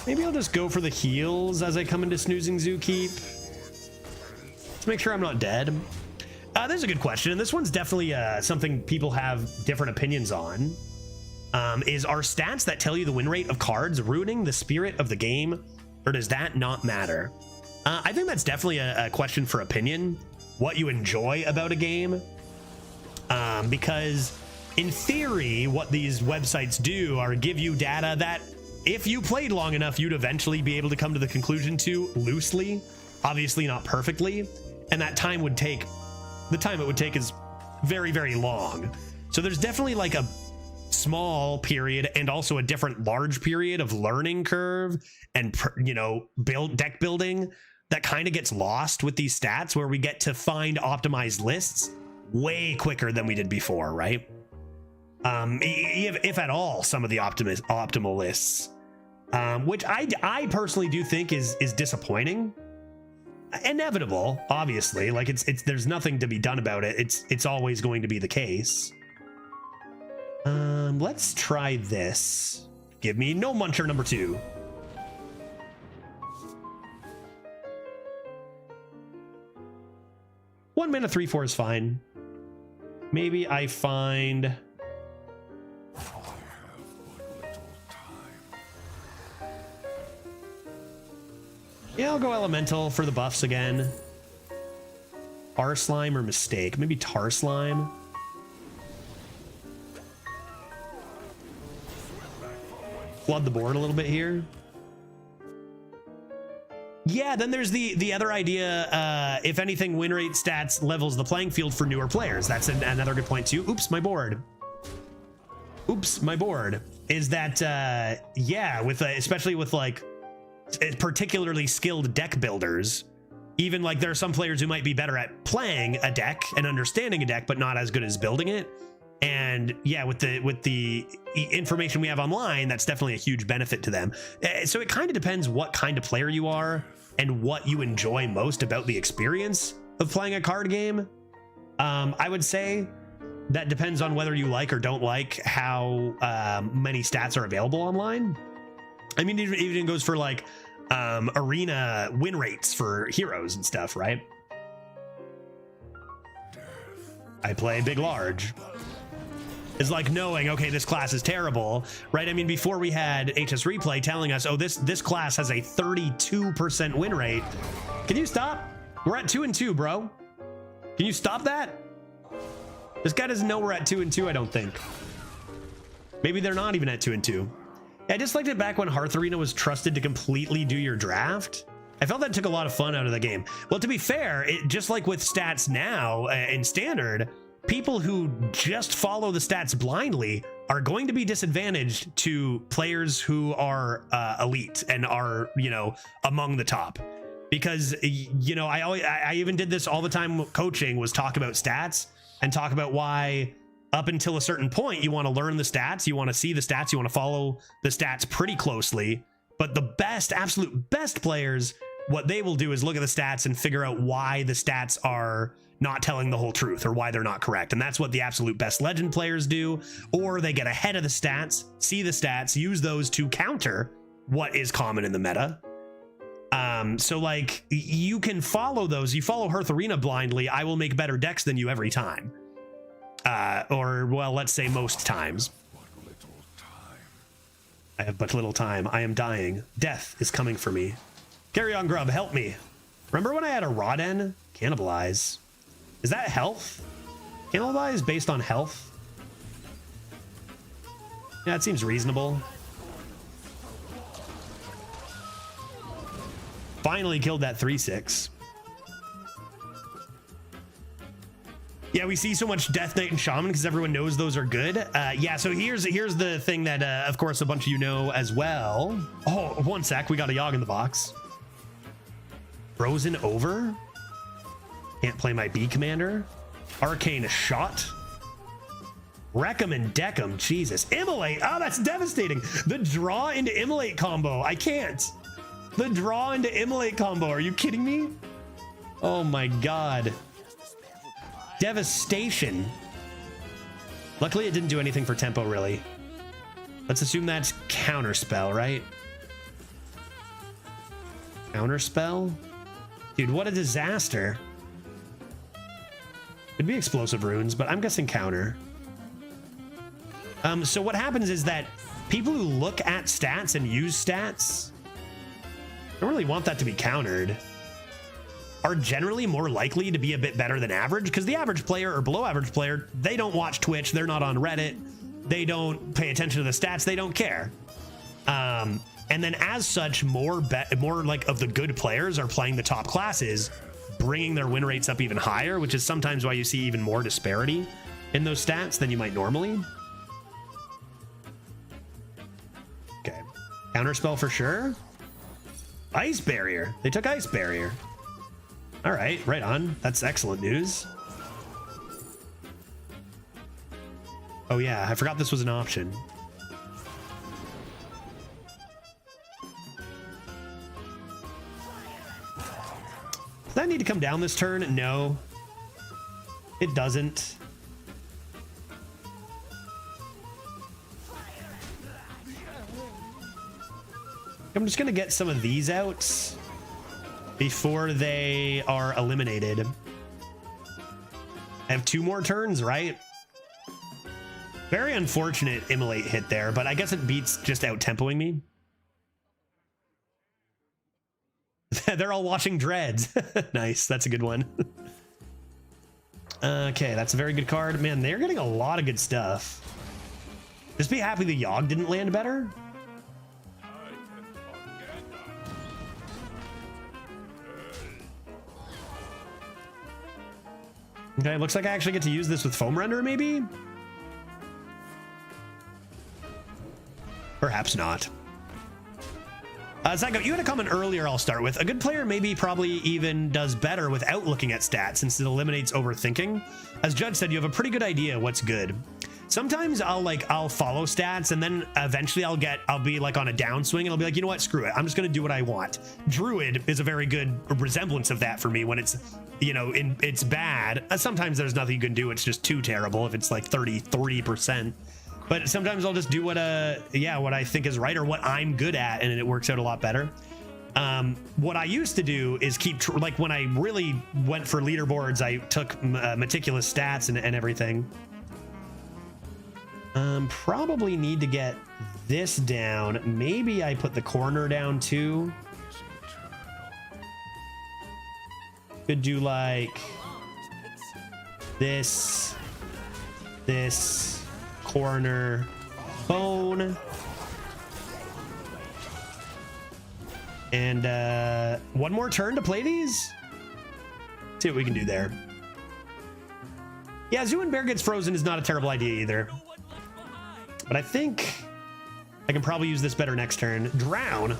Maybe I'll just go for the heals as I come into Snoozing Zookeep. Let's make sure I'm not dead. There's a good question, and this one's definitely something people have different opinions on. Is are stats that tell you the win rate of cards ruining the spirit of the game, or does that not matter? I think that's definitely a question for opinion, what you enjoy about a game. Because in theory, what these websites do are give you data that if you played long enough, you'd eventually be able to come to the conclusion to loosely, obviously not perfectly. And that time would take, the time it would take is very, very long. So there's definitely like a small period and also a different large period of learning curve and, you know, deck building that kind of gets lost with these stats, where we get to find optimized lists way quicker than we did before, right? If at all, some of the optimal lists, which I personally do think is disappointing. Inevitable, obviously. Like it's there's nothing to be done about it. It's always going to be the case. Let's try this. Give me No Muncher number 2. One mana 3/4 is fine. Maybe I find. I have but little time. Yeah, I'll go Elemental for the buffs again. Tar Slime or Mistake? Maybe Tar Slime. Flood the board a little bit here. Yeah, then there's the other idea. If anything, win rate stats levels the playing field for newer players. That's another good point too. Oops, my board. Oops, my board. Is that yeah, with especially with like particularly skilled deck builders. Even like there are some players who might be better at playing a deck and understanding a deck, but not as good as building it. And yeah, with the information we have online, that's definitely a huge benefit to them. So it kind of depends what kind of player you are and what you enjoy most about the experience of playing a card game. I would say that depends on whether you like or don't like how many stats are available online. I mean, it even goes for like arena win rates for heroes and stuff, right? I play big large. Is like knowing, okay, this class is terrible, right? I mean, before we had HS Replay telling us, oh, this class has a 32% win rate. Can you stop? We're at 2-2, bro. Can you stop that? This guy doesn't know we're at 2-2, I don't think. Maybe they're not even at 2-2. I just liked it back when Hearth Arena was trusted to completely do your draft. I felt that took a lot of fun out of the game. Well, to be fair, just like with stats now in Standard, people who just follow the stats blindly are going to be disadvantaged to players who are elite and are, you know, among the top. Because, you know, I even did this all the time coaching, was talk about stats and talk about why up until a certain point you want to learn the stats, you want to see the stats, you want to follow the stats pretty closely. But the best, absolute best players, what they will do is look at the stats and figure out why the stats are not telling the whole truth or why they're not correct. And that's what the absolute best legend players do. Or they get ahead of the stats, see the stats, use those to counter what is common in the meta. So like you can follow those. You follow Hearth Arena blindly, I will make better decks than you every time. Or well, let's say most times. I have but little time. I am dying. Death is coming for me. Carry on, Grub, help me. Remember when I had a Rodden? Cannibalize. Is that health? Cannibalize based on health? Yeah, it seems reasonable. Finally killed that 3/6. Yeah, we see so much Death Knight and Shaman because everyone knows those are good. Yeah, so here's the thing that, of course, a bunch of you know as well. Oh, one sec. We got a Yogg in the box. Frozen over. Can't play my B commander. Arcane Shot. Wreck'em and Deck'em. Jesus. Immolate. Oh, that's devastating. The draw into Immolate combo. I can't. The draw into Immolate combo. Are you kidding me? Oh my god. Devastation. Luckily, it didn't do anything for tempo, really. Let's assume that's Counterspell, right? Counterspell? Dude, what a disaster. Could be Explosive Runes, but I'm guessing counter. So what happens is that people who look at stats and use stats don't really want that to be countered, are generally more likely to be a bit better than average, because the average player or below average player, they don't watch Twitch, they're not on Reddit, they don't pay attention to the stats, they don't care. And then as such, more like of the good players are playing the top classes, bringing their win rates up even higher, which is sometimes why you see even more disparity in those stats than you might normally. Okay, Counterspell for sure. Ice Barrier. They took Ice Barrier. All right, right on. That's excellent news. Oh yeah, I forgot this was an option. Does that need to come down this turn? No, it doesn't. I'm just gonna get some of these out before they are eliminated. I have 2 more turns, right? Very unfortunate Immolate hit there, but I guess it beats just out-tempoing me. They're all watching Dreads. Nice, that's a good one. Okay, that's a very good card. Man, they're getting a lot of good stuff. Just be happy the Yogg didn't land better. Okay, looks like I actually get to use this with Foam Render, maybe? Perhaps not. Zygo, you had a comment earlier I'll start with. A good player maybe probably even does better without looking at stats, since it eliminates overthinking. As Judd said, you have a pretty good idea what's good. Sometimes I'll follow stats, and then eventually I'll be like on a downswing, and I'll be like, you know what, screw it, I'm just gonna do what I want. Druid is a very good resemblance of that for me when it's, you know, it's bad. Sometimes there's nothing you can do, it's just too terrible if it's like 33%. But sometimes I'll just do what I think is right or what I'm good at, and it works out a lot better. What I used to do is like when I really went for leaderboards, I took meticulous stats and everything. Probably need to get this down. Maybe I put the corner down too. Could do like this, corner, bone, and one more turn to play these. See what we can do there. Yeah, Zoo and Bear gets frozen is not a terrible idea either. But I think I can probably use this better next turn. Drown.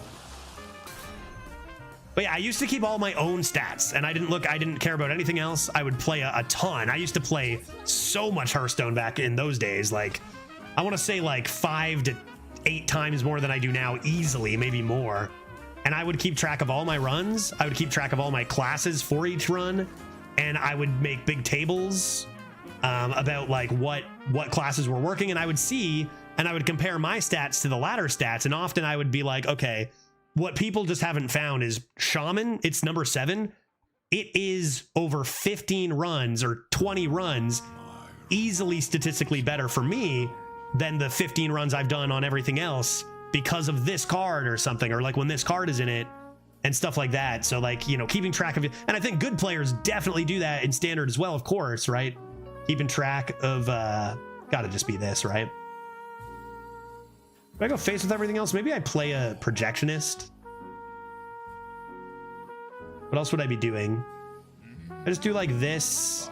But yeah, I used to keep all my own stats, and I didn't care about anything else. I would play a ton. I used to play so much Hearthstone back in those days. Like, I want to say like 5 to 8 times more than I do now, easily, maybe more. And I would keep track of all my runs. I would keep track of all my classes for each run, and I would make big tables about like what classes were working, and I would see, and I would compare my stats to the ladder stats, and often I would be like, okay, what people just haven't found is Shaman, it's number 7. It is over 15 runs or 20 runs easily statistically better for me than the 15 runs I've done on everything else because of this card or something, or like when this card is in it and stuff like that. So like, you know, keeping track of it. And I think good players definitely do that in standard as well, of course, right? Keeping track of, gotta just be this, right? Do I go face with everything else? Maybe I play a projectionist. What else would I be doing? I just do like this.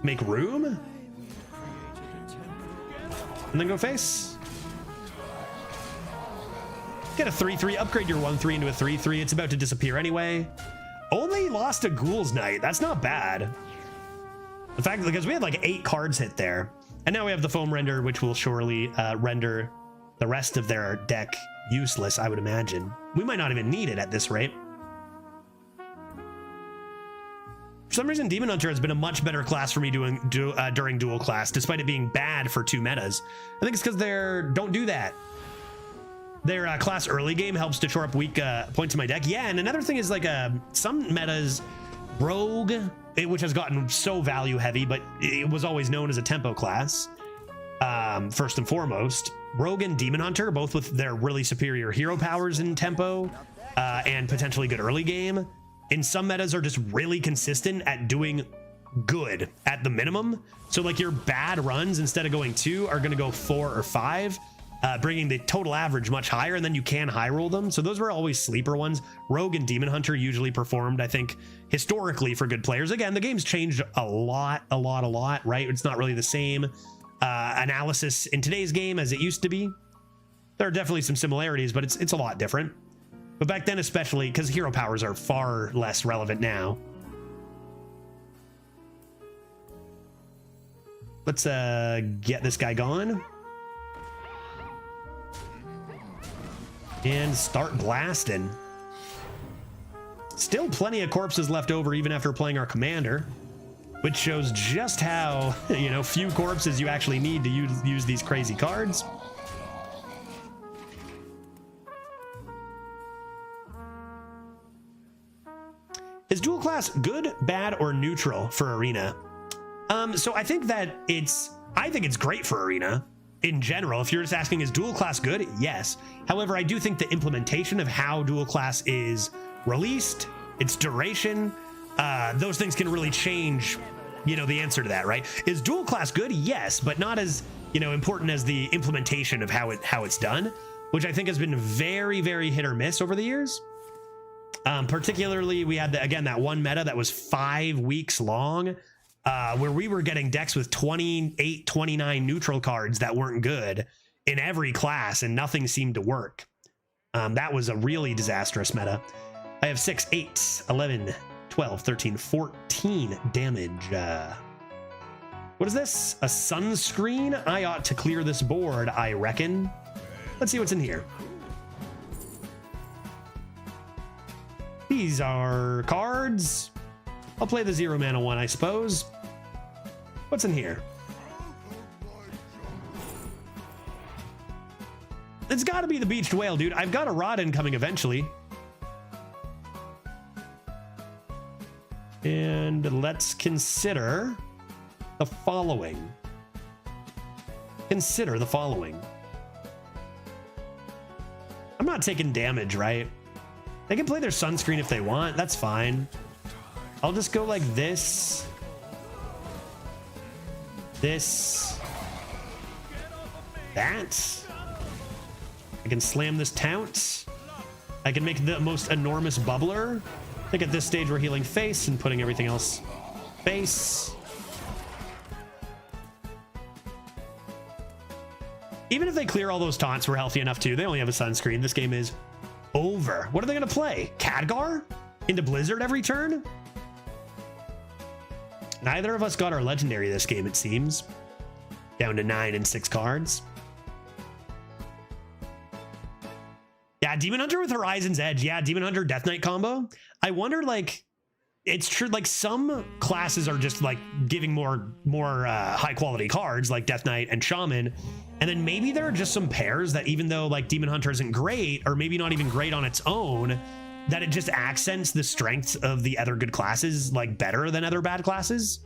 make room, and then go face. Get a 3/3, upgrade your 1/3 into a 3/3. It's about to disappear anyway. Only lost a Ghoul's Knight. That's not bad. The fact, because we had like 8 cards hit there, and now we have the foam render, which will surely render the rest of their deck useless, I would imagine. We might not even need it at this rate. For some reason, Demon Hunter has been a much better class for me during dual class, despite it being bad for 2 metas. I think it's because don't do that. Their class early game helps to shore up weak points in my deck. Yeah, and another thing is like some metas, Rogue, which has gotten so value heavy, but it was always known as a tempo class. First and foremost, Rogue and Demon Hunter, both with their really superior hero powers in tempo and potentially good early game, in some metas are just really consistent at doing good at the minimum. So like your bad runs, instead of going 2, are going to go 4 or 5. Bringing the total average much higher, and then you can high roll them. So those were always sleeper ones. Rogue and Demon Hunter usually performed, I think, historically for good players. Again, the game's changed a lot, right? It's not really the same analysis in today's game as it used to be. There are definitely some similarities, but it's a lot different. But back then, especially, because hero powers are far less relevant now. Let's get this guy gone. And start blasting. Still plenty of corpses left over even after playing our commander, which shows just how, few corpses you actually need to use these crazy cards. Is dual class good, bad, or neutral for Arena? So I think that it's great for Arena. In general, if you're just asking, is dual class good? Yes. However, I do think the implementation of how dual class is released, its duration, those things can really change, the answer to that, right? Is dual class good? Yes, but not as, important as the implementation of how it's done, which I think has been very, very hit or miss over the years. Particularly, we had, that one meta that was 5 weeks long, where we were getting decks with 28, 29 neutral cards that weren't good in every class, and nothing seemed to work. That was a really disastrous meta. I have 6, 8, 11, 12, 13, 14 damage. What is this? A sunscreen? I ought to clear this board, I reckon. Let's see what's in here. These are cards. I'll play the 0 mana one, I suppose. What's in here? It's got to be the Beached Whale, dude. I've got a Rodden coming eventually. And let's consider the following. Consider the following. I'm not taking damage, right? They can play their sunscreen if they want. That's fine. I'll just go like this. This. That. I can slam this Taunt. I can make the most enormous bubbler. I think at this stage we're healing face and putting everything else face. Even if they clear all those taunts, we're healthy enough too. They only have a sunscreen. This game is over. What are they going to play? Khadgar? Into Blizzard every turn? Neither of us got our legendary this game, it seems. Down to 9 and 6 cards. Yeah, Demon Hunter with Horizon's Edge. Yeah, Demon Hunter Death Knight combo. I wonder, it's true, some classes are just giving more high quality cards like Death Knight and Shaman, and then maybe there are just some pairs that, even though Demon Hunter isn't great, or maybe not even great on its own, that it just accents the strengths of the other good classes better than other bad classes.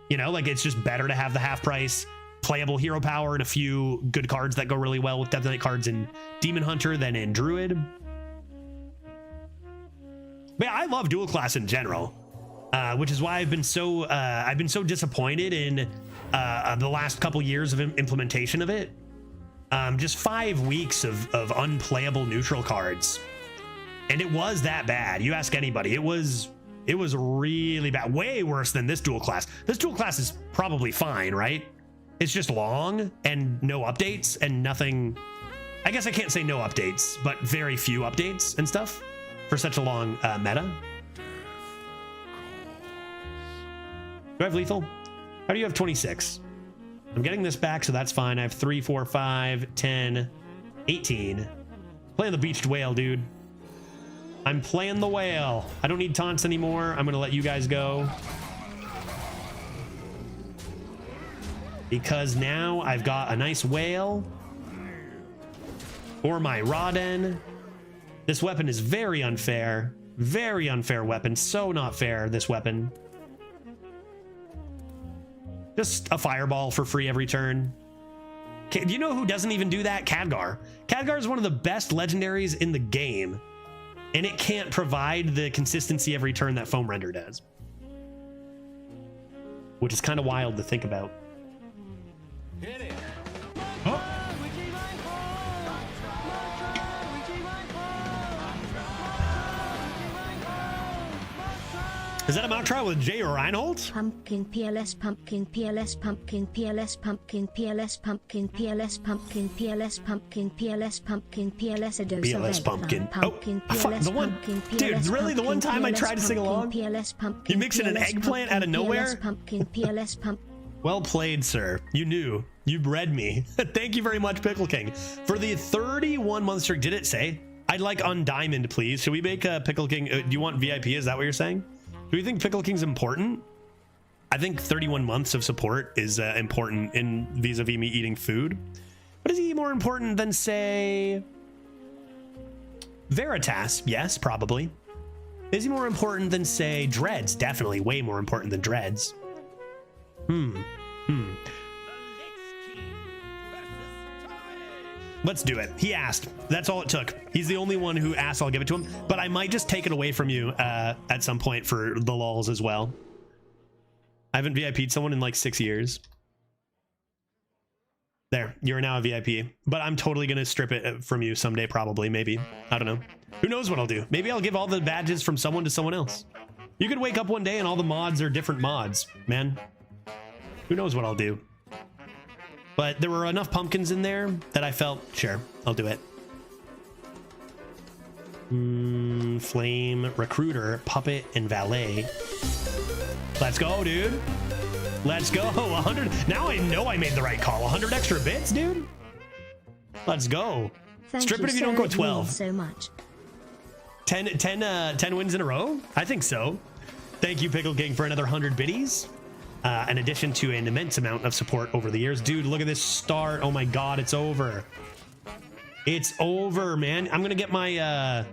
It's just better to have the half price playable hero power and a few good cards that go really well with Death Knight cards in Demon Hunter than in Druid. But yeah, I love dual class in general, which is why I've been so disappointed in the last couple years of implementation of it. Just 5 weeks of unplayable neutral cards, and it was that bad. You ask anybody, it was It was really bad. Way worse than this dual class. This dual class is probably fine, right? It's just long and no updates and nothing. I guess I can't say no updates, but very few updates and stuff for such a long meta. Do I have lethal? How do you have 26? I'm getting this back, so that's fine. I have 3, 4, 5, 10, 18. Playing the beached whale, dude. I'm playing the whale. I don't need taunts anymore. I'm gonna let you guys go. Because now I've got a nice whale. Or my Rodden. This weapon is very unfair. Very unfair weapon. So not fair, this weapon. Just a fireball for free every turn. Do you know who doesn't even do that? Khadgar. Khadgar is one of the best legendaries in the game, and it can't provide the consistency every turn that Foam Render does, which is kind of wild to think about. Hit it. Oh. Is that a mock trial with Jay Reinhold? Pumpkin PLS pumpkin PLS pumpkin PLS pumpkin PLS pumpkin PLS pumpkin PLS pumpkin PLS pumpkin PLS a dose PLS of pumpkin. pumpkin Oh, fuck, the one, dude, really the one time I tried to sing along? PLS pumpkin. You mix in an eggplant out of nowhere? Pumpkin PLS pump. Well played, sir. You knew. You read me. Thank you very much, Pickle King. For the 31-month streak, did it say? I'd like Undiamond, please. Should we make a Pickle King? Do you want VIP? Is that what you're saying? Do you think Pickle King's important? I think 31 months of support is important in vis-a-vis me eating food. But is he more important than, say, Veritas? Yes, probably. Is he more important than, say, Dreads? Definitely way more important than Dreads. Let's do it. He asked. That's all it took. He's the only one who asked. I'll give it to him. But I might just take it away from you at some point for the lulz as well. I haven't VIP'd someone in like 6 years. There, you're now a VIP. But I'm totally going to strip it from you someday, probably, maybe. I don't know. Who knows what I'll do? Maybe I'll give all the badges from someone to someone else. You could wake up one day and all the mods are different mods, man. Who knows what I'll do? But there were enough pumpkins in there that I felt, sure, I'll do it. Flame, Recruiter, Puppet, and Valet. Let's go, dude. Let's go. 100. Now I know I made the right call. 100 extra bits, dude. Let's go. Strip it if you don't go 12. So much. 10 wins in a row? I think so. Thank you, Pickle King, for another 100 biddies. In addition to an immense amount of support over the years. Dude, look at this start. Oh my god, it's over. It's over, man. I'm gonna get my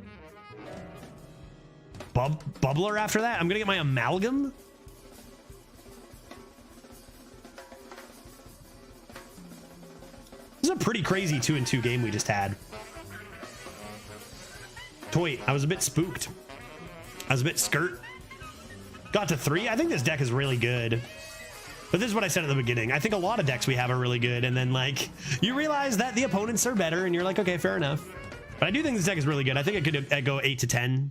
bubbler after that. I'm gonna get my amalgam. This is a pretty crazy 2-2 game we just had. Toy, I was a bit spooked. I was a bit skirt. Got to 3. I think this deck is really good. But this is what I said at the beginning. I think a lot of decks we have are really good. And then, like, you realize that the opponents are better. And you're like, okay, fair enough. But I do think this deck is really good. I think it could go 8 to 10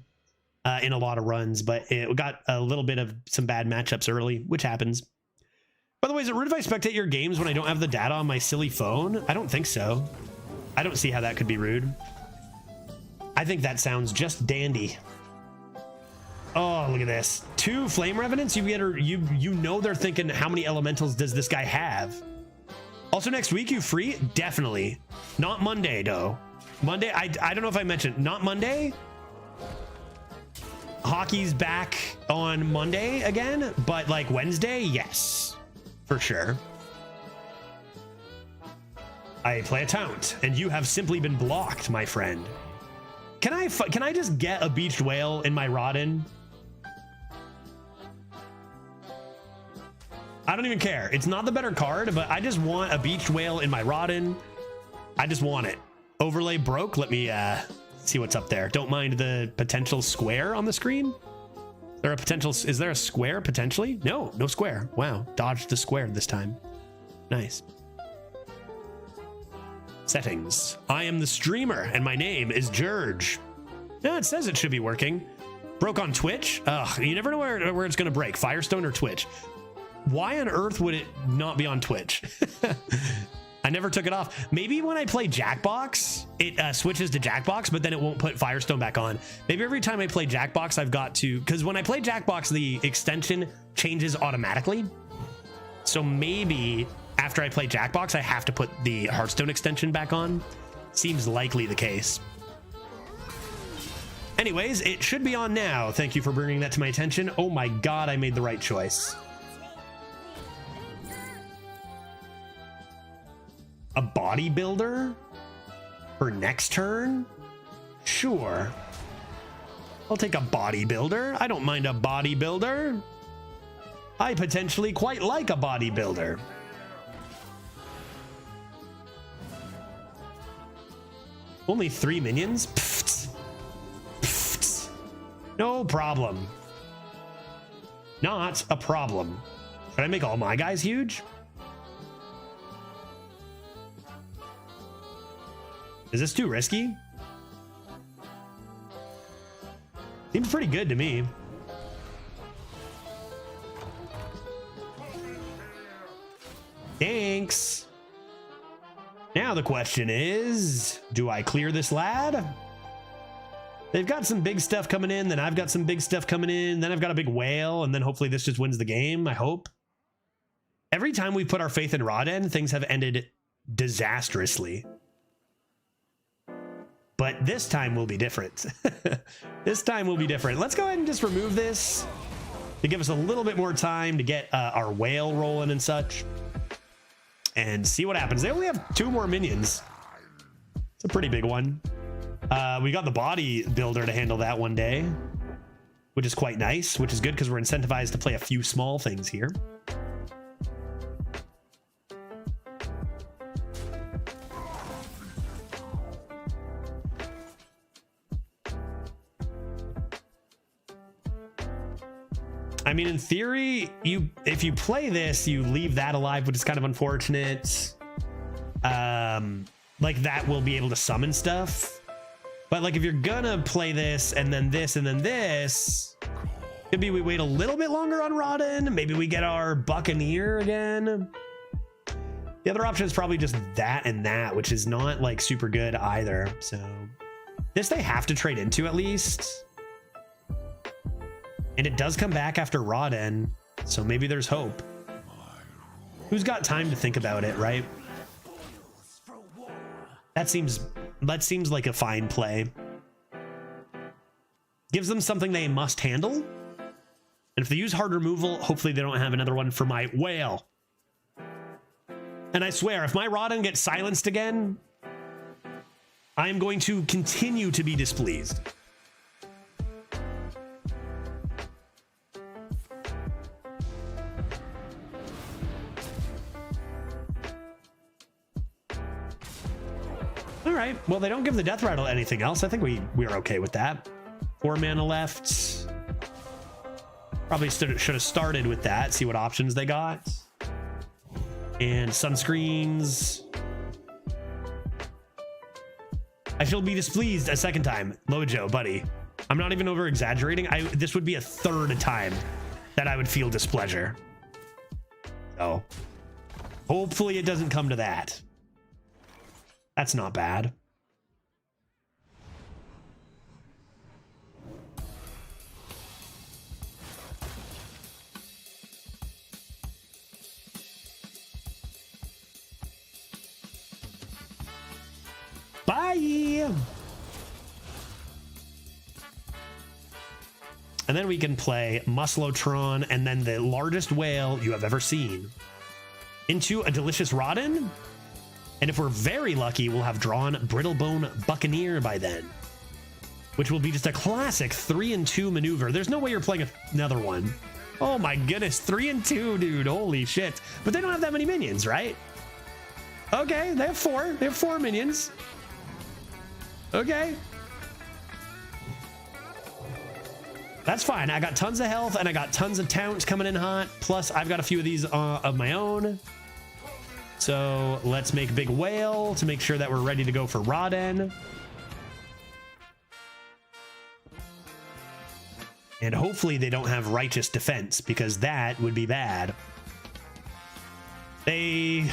in a lot of runs. But it got a little bit of some bad matchups early, which happens. By the way, is it rude if I spectate your games when I don't have the data on my silly phone? I don't think so. I don't see how that could be rude. I think that sounds just dandy. Oh, look at this. 2 Flame Revenants. You know they're thinking, how many elementals does this guy have? Also, next week, you free? Definitely. Not Monday, though. Monday, I don't know if I mentioned. Not Monday. Hockey's back on Monday again, but like Wednesday, yes. For sure. I play a taunt, and you have simply been blocked, my friend. Can I just get a beached whale in my Rodden? I don't even care. It's not the better card, but I just want a beached whale in my Rodden. I just want it. Overlay broke. Let me see what's up there. Don't mind the potential square on the screen. Is there a square potentially? No square. Wow, dodged the square this time. Nice. Settings. I am the streamer and my name is George. Yeah, it says it should be working. Broke on Twitch? Ugh, you never know where it's gonna break. Firestone or Twitch. Why on earth would it not be on Twitch? I never took it off. Maybe when I play Jackbox, it switches to Jackbox, but then it won't put Firestone back on. Maybe every time I play Jackbox, I've got to, because when I play Jackbox, the extension changes automatically. So maybe after I play Jackbox, I have to put the Hearthstone extension back on. Seems likely the case. Anyways, it should be on now. Thank you for bringing that to my attention. Oh my God, I made the right choice. A bodybuilder for next turn? Sure. I'll take a bodybuilder. I don't mind a bodybuilder. I potentially quite like a bodybuilder. Only 3 minions? Pfft. Pfft. No problem. Not a problem. Should I make all my guys huge? Is this too risky? Seems pretty good to me. Thanks. Now the question is, do I clear this lad? They've got some big stuff coming in, then I've got some big stuff coming in, then I've got a big whale, and then hopefully this just wins the game, I hope. Every time we put our faith in Rodden, things have ended disastrously. But this time will be different. This time will be different. Let's go ahead and just remove this to give us a little bit more time to get our whale rolling and such. And see what happens. They only have 2 more minions. It's a pretty big one. We got the body builder to handle that one day, which is quite nice, which is good because we're incentivized to play a few small things here. I mean, in theory, if you play this, you leave that alive, which is kind of unfortunate. Like that will be able to summon stuff. But like if you're gonna play this and then this and then this, could be we wait a little bit longer on Rodden. Maybe we get our Buccaneer again. The other option is probably just that and that, which is not like super good either. So this they have to trade into at least. And it does come back after Rodden, so maybe there's hope. Who's got time to think about it, right? That seems like a fine play. Gives them something they must handle. And if they use hard removal, hopefully they don't have another one for my whale. And I swear, if my Rodden gets silenced again, I am going to continue to be displeased. All right, well, they don't give the death rattle anything else. I think we're okay with that. 4 mana left. Probably should have started with that, see what options they got. And sunscreens. I shall be displeased a second time. Lojo, buddy. I'm not even over exaggerating. This would be a 3rd time that I would feel displeasure. So hopefully it doesn't come to that. That's not bad. Bye. And then we can play Muslotron and then the largest whale you have ever seen into a delicious Rodden. And if we're very lucky, we'll have drawn Brittlebone Buccaneer by then, which will be just a classic 3-2 maneuver. There's no way you're playing another one. Oh my goodness, 3-2, dude. Holy shit. But they don't have that many minions, right? Okay, they have 4. They have 4 minions. Okay. That's fine. I got tons of health and I got tons of talents coming in hot. Plus, I've got a few of these of my own. So let's make Big Whale to make sure that we're ready to go for Rodden. And hopefully they don't have righteous defense, because that would be bad. They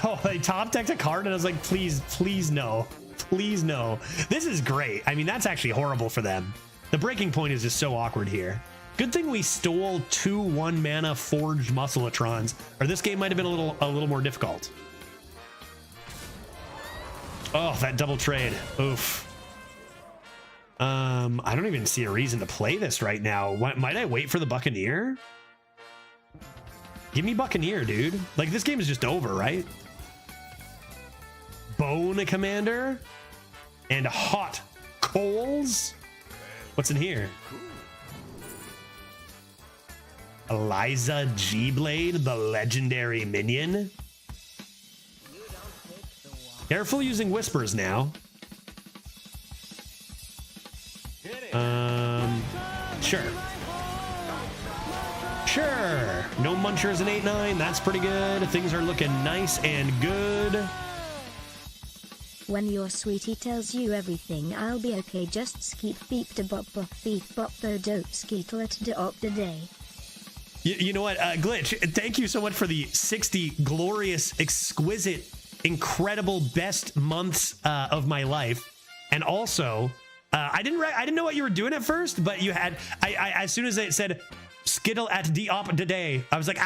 top decked a card and I was like, please, please no. Please no. This is great. I mean, that's actually horrible for them. The breaking point is just so awkward here. Good thing we stole 2 1-mana forged muscleatrons, or this game might have been a little more difficult. Oh, that double trade. Oof. I don't even see a reason to play this right now. Might I wait for the Buccaneer? Give me Buccaneer, dude. Like, this game is just over, right? Bone Commander and Hot Coals. What's in here? Eliza G-Blade, the legendary minion. Careful using whispers now. Sure. Sure. No munchers in 8-9. That's pretty good. Things are looking nice and good. When your sweetie tells you everything, I'll be okay. Just skeet beep de bop bop beep bop bo dope skeetle it de op de day. You know what, Glitch, thank you so much for the 60 glorious, exquisite, incredible best months of my life. And also, I didn't know what you were doing at first, but you had, I as soon as it said skittle at the op today, I was like,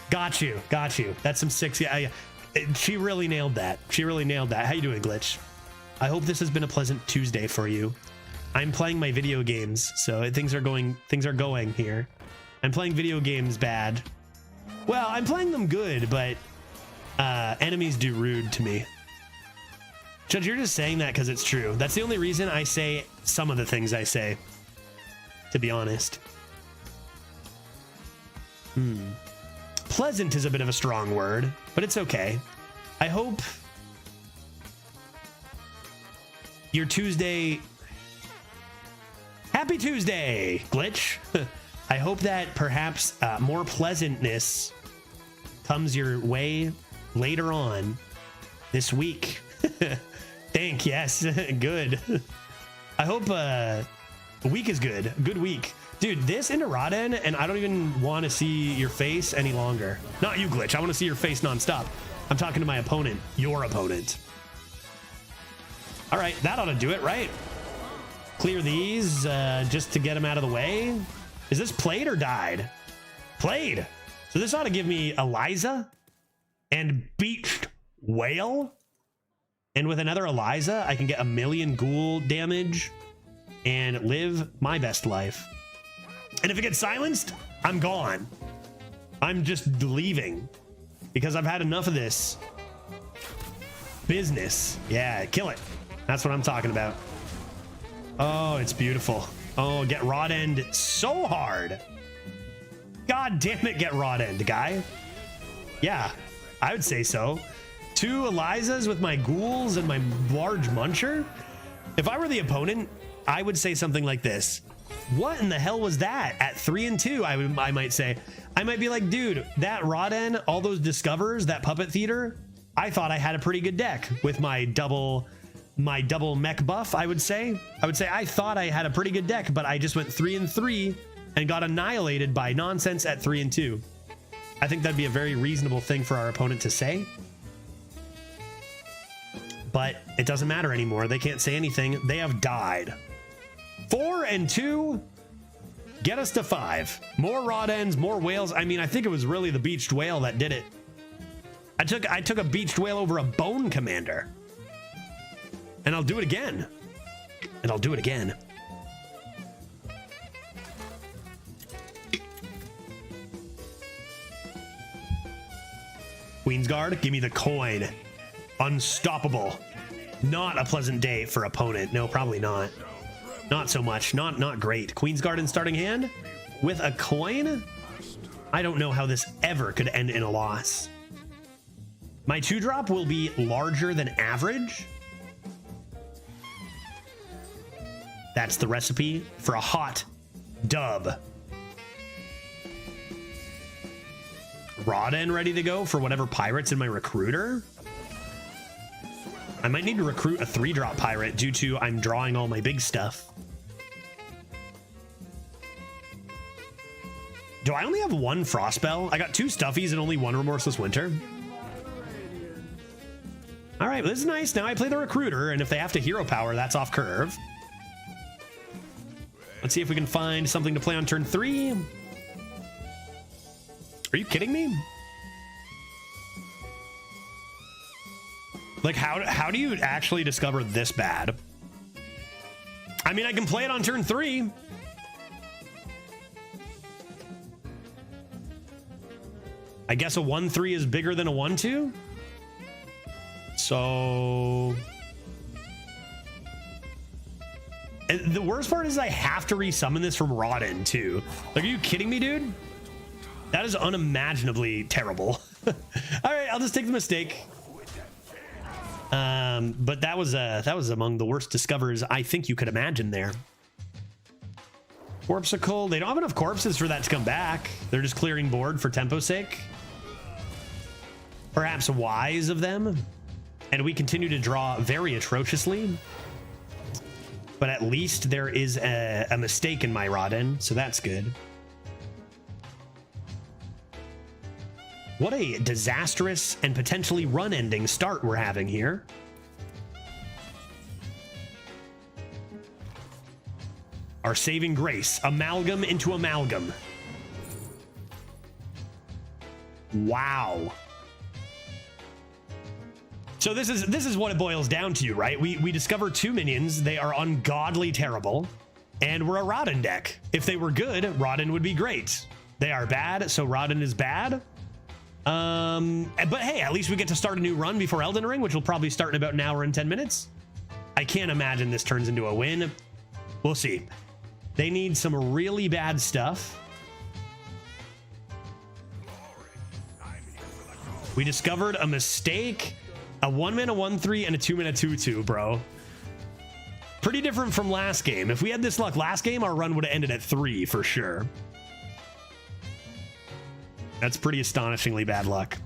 got you. That's some 6. Yeah, she really nailed that. How you doing, Glitch? I hope this has been a pleasant Tuesday for you. I'm playing my video games, so things are going here. I'm playing video games bad. Well, I'm playing them good, but enemies do rude to me. Judge, you're just saying that because it's true. That's the only reason I say some of the things I say, to be honest. Pleasant is a bit of a strong word, but it's okay. I hope your Tuesday... Happy Tuesday, Glitch. I hope that perhaps more pleasantness comes your way later on this week. Yes, good. I hope the week is good. Good week. Dude, this into Raden, and I don't even want to see your face any longer. Not you, Glitch. I want to see your face nonstop. I'm talking to my opponent, your opponent. All right, that ought to do it, right? Clear these just to get them out of the way. Is this played or died? Played. So this ought to give me Eliza and Beached Whale. And with another Eliza, I can get 1,000,000 ghoul damage and live my best life. And if it gets silenced, I'm gone. I'm just leaving because I've had enough of this business. Yeah, kill it. That's what I'm talking about. Oh, it's beautiful. Oh, get Rod End so hard. God damn it, get Rod End, guy. Yeah, I would say so. 2 Elizas with my ghouls and my large muncher. If I were the opponent, I would say something like this. What in the hell was that? At 3 and 2, I might say. I might be like, dude, that Roden, all those discoverers, that puppet theater, I thought I had a pretty good deck with my double mech buff. I would say I thought I had a pretty good deck, but I just went 3 and 3 and got annihilated by nonsense at 3 and 2. I think that'd be a very reasonable thing for our opponent to say. But it doesn't matter anymore. They can't say anything. They have died. 4 and 2 get us to 5. More rod ends, more whales. I mean, I think it was really the beached whale that did it. I took a beached whale over a bone commander. And I'll do it again. And I'll do it again. Queen's Guard, give me the coin. Unstoppable. Not a pleasant day for opponent. No, probably not. Not so much. Not great. Queen's Guard in starting hand with a coin. I don't know how this ever could end in a loss. My 2-drop will be larger than average. That's the recipe for a hot dub. Rodden ready to go for whatever pirates in my recruiter. I might need to recruit a 3-drop pirate due to I'm drawing all my big stuff. Do I only have one Frostbell? I got 2 Stuffies and only 1 Remorseless Winter. All right, well, this is nice. Now I play the Recruiter, and if they have to hero power, that's off curve. Let's see if we can find something to play on turn 3. Are you kidding me? Like, how do you actually discover this bad? I mean, I can play it on turn 3. I guess a 1-3 is bigger than a 1-2. So the worst part is I have to resummon this from Rodden too. Like, are you kidding me, dude? That is unimaginably terrible. All right, I'll just take the mistake. But that was among the worst discovers I think you could imagine there. Corpsicle, they don't have enough corpses for that to come back. They're just clearing board for tempo's sake. Perhaps wise of them. And we continue to draw very atrociously. But at least there is a mistake in my Rodden, so that's good. What a disastrous and potentially run-ending start we're having here. Our saving grace, amalgam into amalgam. Wow. So this is what it boils down to, right? We discover 2 minions. They are ungodly terrible, and we're a Rodden deck. If they were good, Rodden would be great. They are bad, so Rodden is bad. But hey, at least we get to start a new run before Elden Ring, which will probably start in about an hour and 10 minutes. I can't imagine this turns into a win. We'll see. They need some really bad stuff. We discovered a mistake. A 1-mana 1-3 and a 2-mana 2-2, bro. Pretty different from last game. If we had this luck last game, our run would have ended at 3 for sure. That's pretty astonishingly bad luck.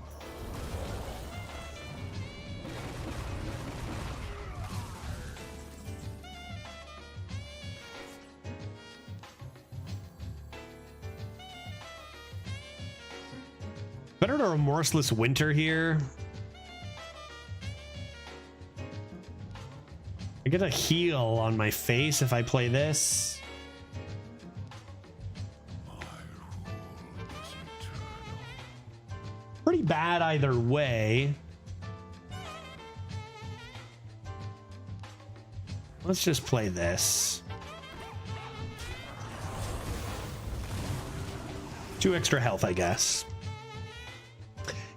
Better to Remorseless Winter here. I get a heal on my face if I play this. Pretty bad either way. Let's just play this. 2 extra health, I guess.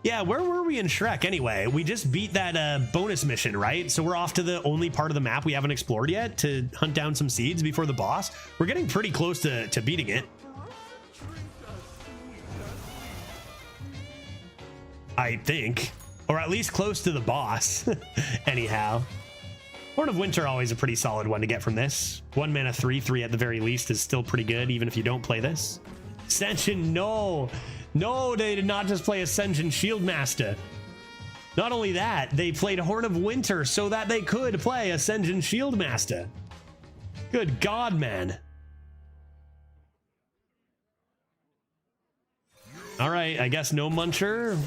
Yeah, where were we in Shrek anyway? We just beat that bonus mission, right? So we're off to the only part of the map we haven't explored yet to hunt down some seeds before the boss. We're getting pretty close to beating it. I think. Or at least close to the boss. Anyhow. Horn of Winter, always a pretty solid one to get from this. 1 mana 3/3 at the very least is still pretty good, even if you don't play this. Ascension, no. No, they did not just play Ascension Shieldmaster. Not only that, they played Horn of Winter so that they could play Ascension Shieldmaster. Good God, man. All right, I guess no Muncher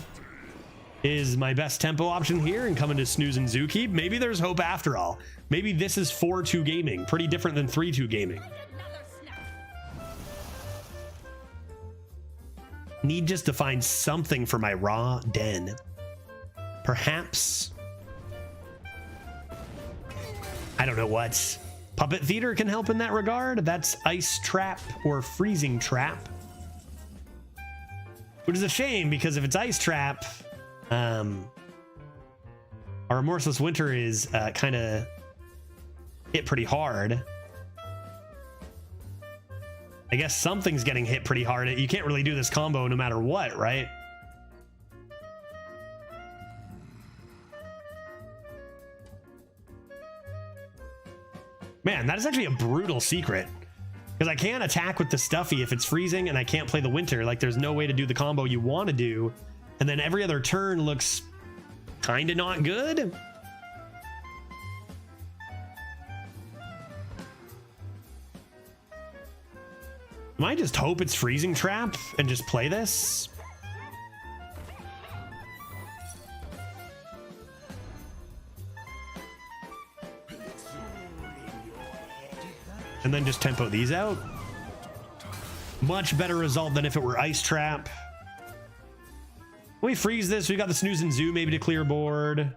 is my best tempo option here and coming to Snooze and Zookeep. Maybe there's hope after all. Maybe this is 4-2 gaming, pretty different than 3-2 gaming. Need just to find something for my raw den. Perhaps, I don't know what. Puppet Theater can help in that regard. That's Ice Trap or Freezing Trap. Which is a shame, because if it's Ice Trap, our Remorseless Winter is kind of hit pretty hard. I guess something's getting hit pretty hard. You can't really do this combo no matter what, right? Man, that is actually a brutal secret. Because I can't attack with the Stuffy if it's freezing, and I can't play the Winter. Like, there's no way to do the combo you want to do. And then every other turn looks kind of not good. Might just hope it's freezing trap and just play this. And then just tempo these out. Much better result than if it were ice trap. We freeze this. We got the snooze and zoo maybe to clear board.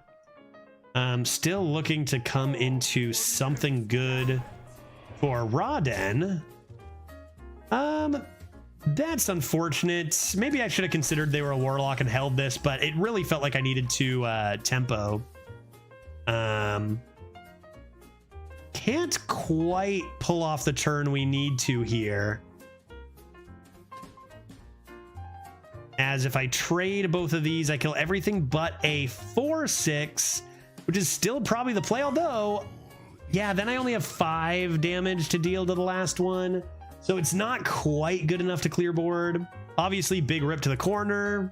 Still looking to come into something good for Rawden. That's unfortunate. Maybe I should have considered they were a warlock and held this, but it really felt like I needed to tempo. Can't quite pull off the turn we need to here. As if I trade both of these, I kill everything but a 4/6, which is still probably the play, although, yeah, then I only have 5 damage to deal to the last one. So it's not quite good enough to clear board. Obviously, big rip to the corner.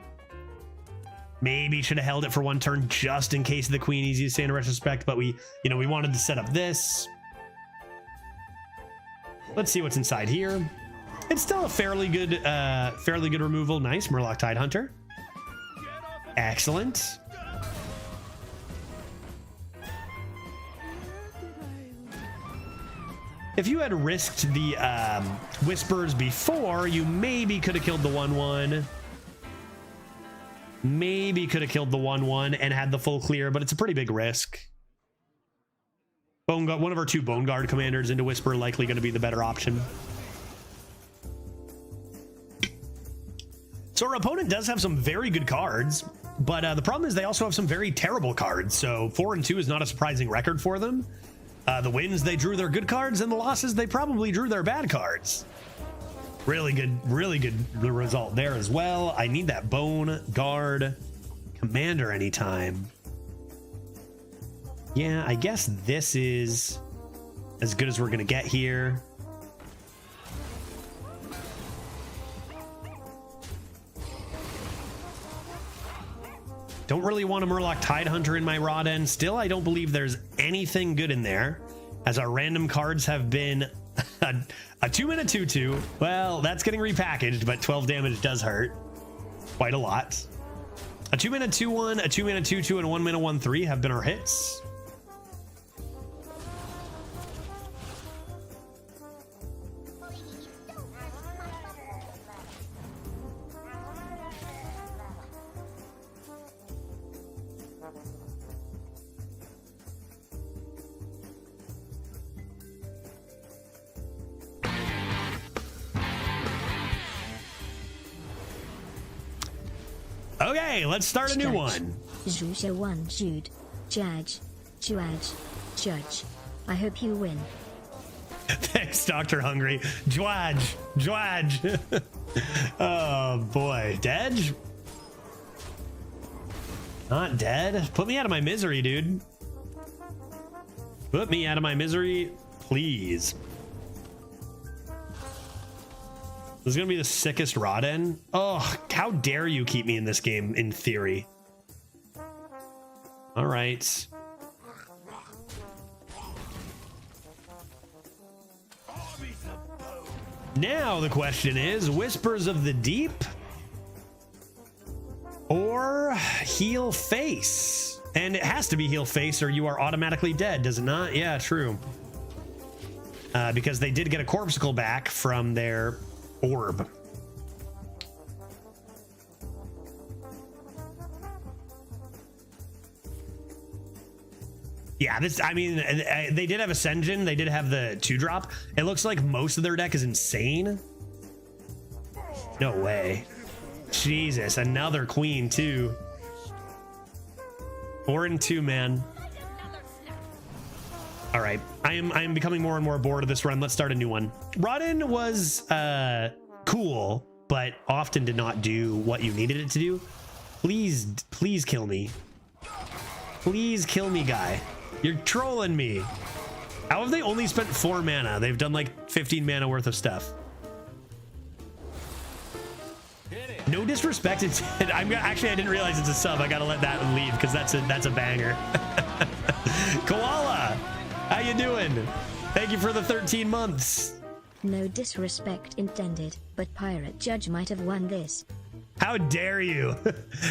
Maybe should have held it for one turn just in case of the queen, easy to say in retrospect, but we wanted to set up this. Let's see what's inside here. It's still a fairly good removal. Nice, Murloc Tidehunter. Excellent. If you had risked the Whispers before, you maybe could have killed the 1/1. Maybe could have killed the 1/1 and had the full clear, but it's a pretty big risk. One of our 2 Bone Guard commanders into Whisper, likely going to be the better option. So our opponent does have some very good cards, but the problem is they also have some very terrible cards. So 4-2 is not a surprising record for them. The wins, they drew their good cards, and the losses, they probably drew their bad cards. Really good result there as well. I need that Bone Guard commander anytime. Yeah, I guess this is as good as we're gonna get here. Don't really want a Murloc Tidehunter in my Rawden. Still, I don't believe there's anything good in there, as our random cards have been a 2-mana 2/2. Well, that's getting repackaged, but 12 damage does hurt quite a lot. A 2-mana 2/1, a 2-mana 2/2, and a 1-mana 1/3 have been our hits. Okay, let's start a new one. One, Jude, Judge, Judge. I hope you win. Thanks, Dr. Hungry. Jwadge. Oh boy, dead? Not dead? Put me out of my misery, dude. Put me out of my misery, please. This is gonna be the sickest Rawden. Oh, how dare you keep me in this game in theory. All right. Now the question is, Whispers of the Deep or Heal Face? And it has to be Heal Face or you are automatically dead, does it not? Yeah, true. Because they did get a Corpsicle back from their orb. Yeah, this, I mean, they did have Ascension. They did have the 2-drop. It looks like most of their deck is insane. No way. Jesus, another queen too. 4-2, man. All right, I am becoming more and more bored of this run. Let's start a new one. Rawden was cool, but often did not do what you needed it to do. Please kill me. Please kill me, guy. You're trolling me. How have they only spent 4 mana? They've done like 15 mana worth of stuff. No disrespect. Actually, I didn't realize it's a sub. I gotta let that one leave because that's a banger. Koala, how you doing? Thank you for the 13 months. No disrespect intended, but Pirate Judge might have won this. How dare you?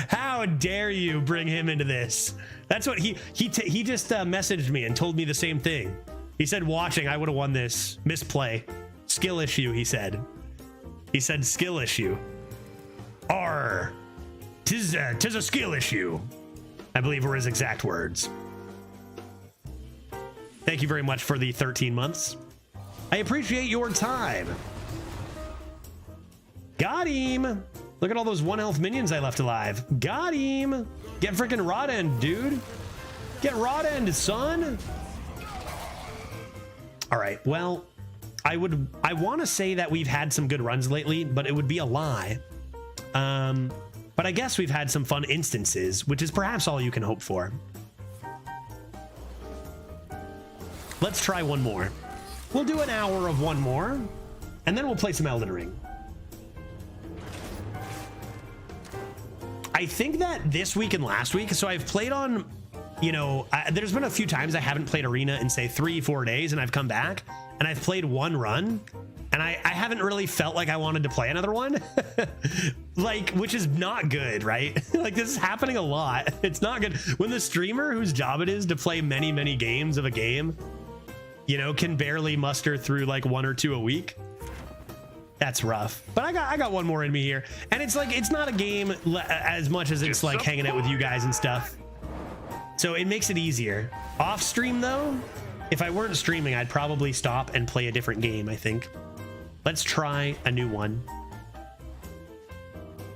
How dare you bring him into this? That's what he just messaged me and told me the same thing. He said, watching, I would have won this. Misplay. Skill issue, he said. He said skill issue. Tis a skill issue, I believe were his exact words. Thank you very much for the 13 months. I appreciate your time. Got him. Look at all those 1 health minions I left alive. Got him. Get freaking rod end, dude. Get rod end, son. All right, well, I want to say that we've had some good runs lately, but it would be a lie. But I guess we've had some fun instances, which is perhaps all you can hope for. Let's try one more. We'll do an hour of one more, and then we'll play some Elden Ring. I think that this week and last week, so I've played on, you know, there's been a few times I haven't played Arena in say 3-4 days, and I've come back and I've played one run, and I haven't really felt like I wanted to play another one. Like, which is not good, right? Like, this is happening a lot. It's not good when the streamer whose job it is to play many games of a game, you know, can barely muster through like 1 or 2 a week. That's rough. But I got one more in me here, and it's like, it's not a game as much as it's like hanging out with you guys and stuff, so it makes it easier. Off stream though, if I weren't streaming, I'd probably stop and play a different game, I think. Let's try a new one.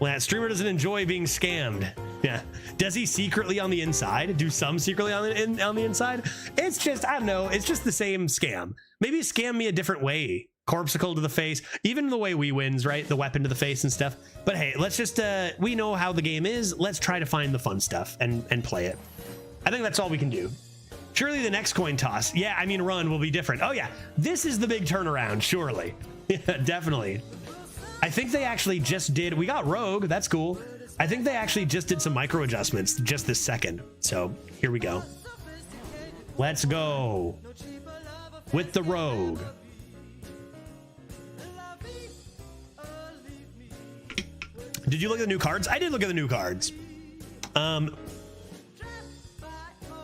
Well, that streamer doesn't enjoy being scammed. Yeah. Does he secretly on the inside? Do some secretly on the inside? It's just, I don't know. It's just the same scam. Maybe scam me a different way. Corpsicle to the face. Even the way we wins, right? The weapon to the face and stuff. But hey, let's just, we know how the game is. Let's try to find the fun stuff and play it. I think that's all we can do. Surely the next coin toss. Yeah, I mean, run will be different. Oh yeah, this is the big turnaround, surely. Yeah, definitely. I think they actually just did, we got Rogue, that's cool. I think they actually just did some micro adjustments just this second. So here we go. Let's go with the Rogue. Did you look at the new cards? I did look at the new cards.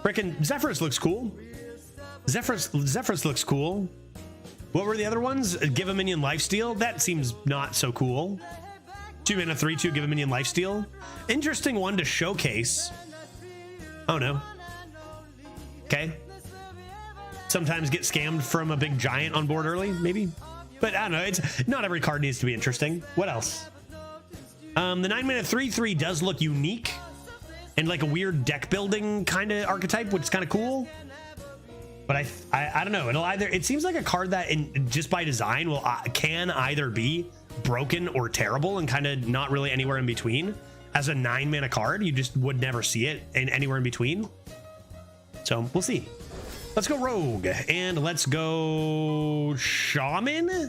Frickin' Zephyrus looks cool. Zephyrus looks cool. What were the other ones? Give a minion lifesteal? That seems not so cool. 2 mana 3/2, give a minion lifesteal. Interesting one to showcase. Oh no. Okay. Sometimes get scammed from a big giant on board early, maybe. But I don't know. It's not every card needs to be interesting. What else? The 9 mana 3/3 does look unique and like a weird deck building kind of archetype, which is kind of cool. But I don't know. It seems like a card that just by design can either be broken or terrible and kind of not really anywhere in between. As a 9 mana card, you just would never see it in anywhere in between. So we'll see. Let's go Rogue and let's go Shaman.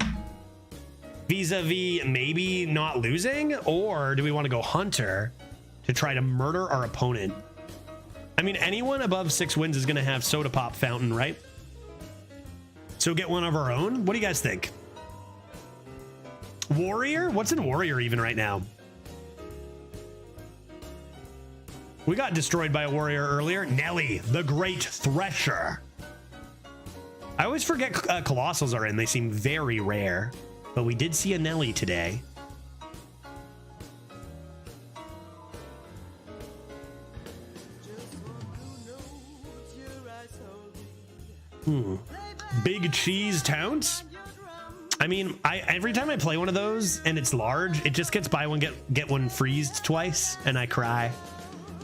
Vis-a-vis maybe not losing, or do we want to go Hunter to try to murder our opponent? I mean, anyone above 6 wins is going to have Soda Pop Fountain, right? So get one of our own. What do you guys think? Warrior? What's in Warrior even right now? We got destroyed by a warrior earlier. Nelly, the Great Thresher. I always forget Colossals are in. They seem very rare. But we did see a Nelly today. Big cheese Tounce. I mean, every time I play one of those and it's large, it just gets buy one get one freezed twice, and I cry.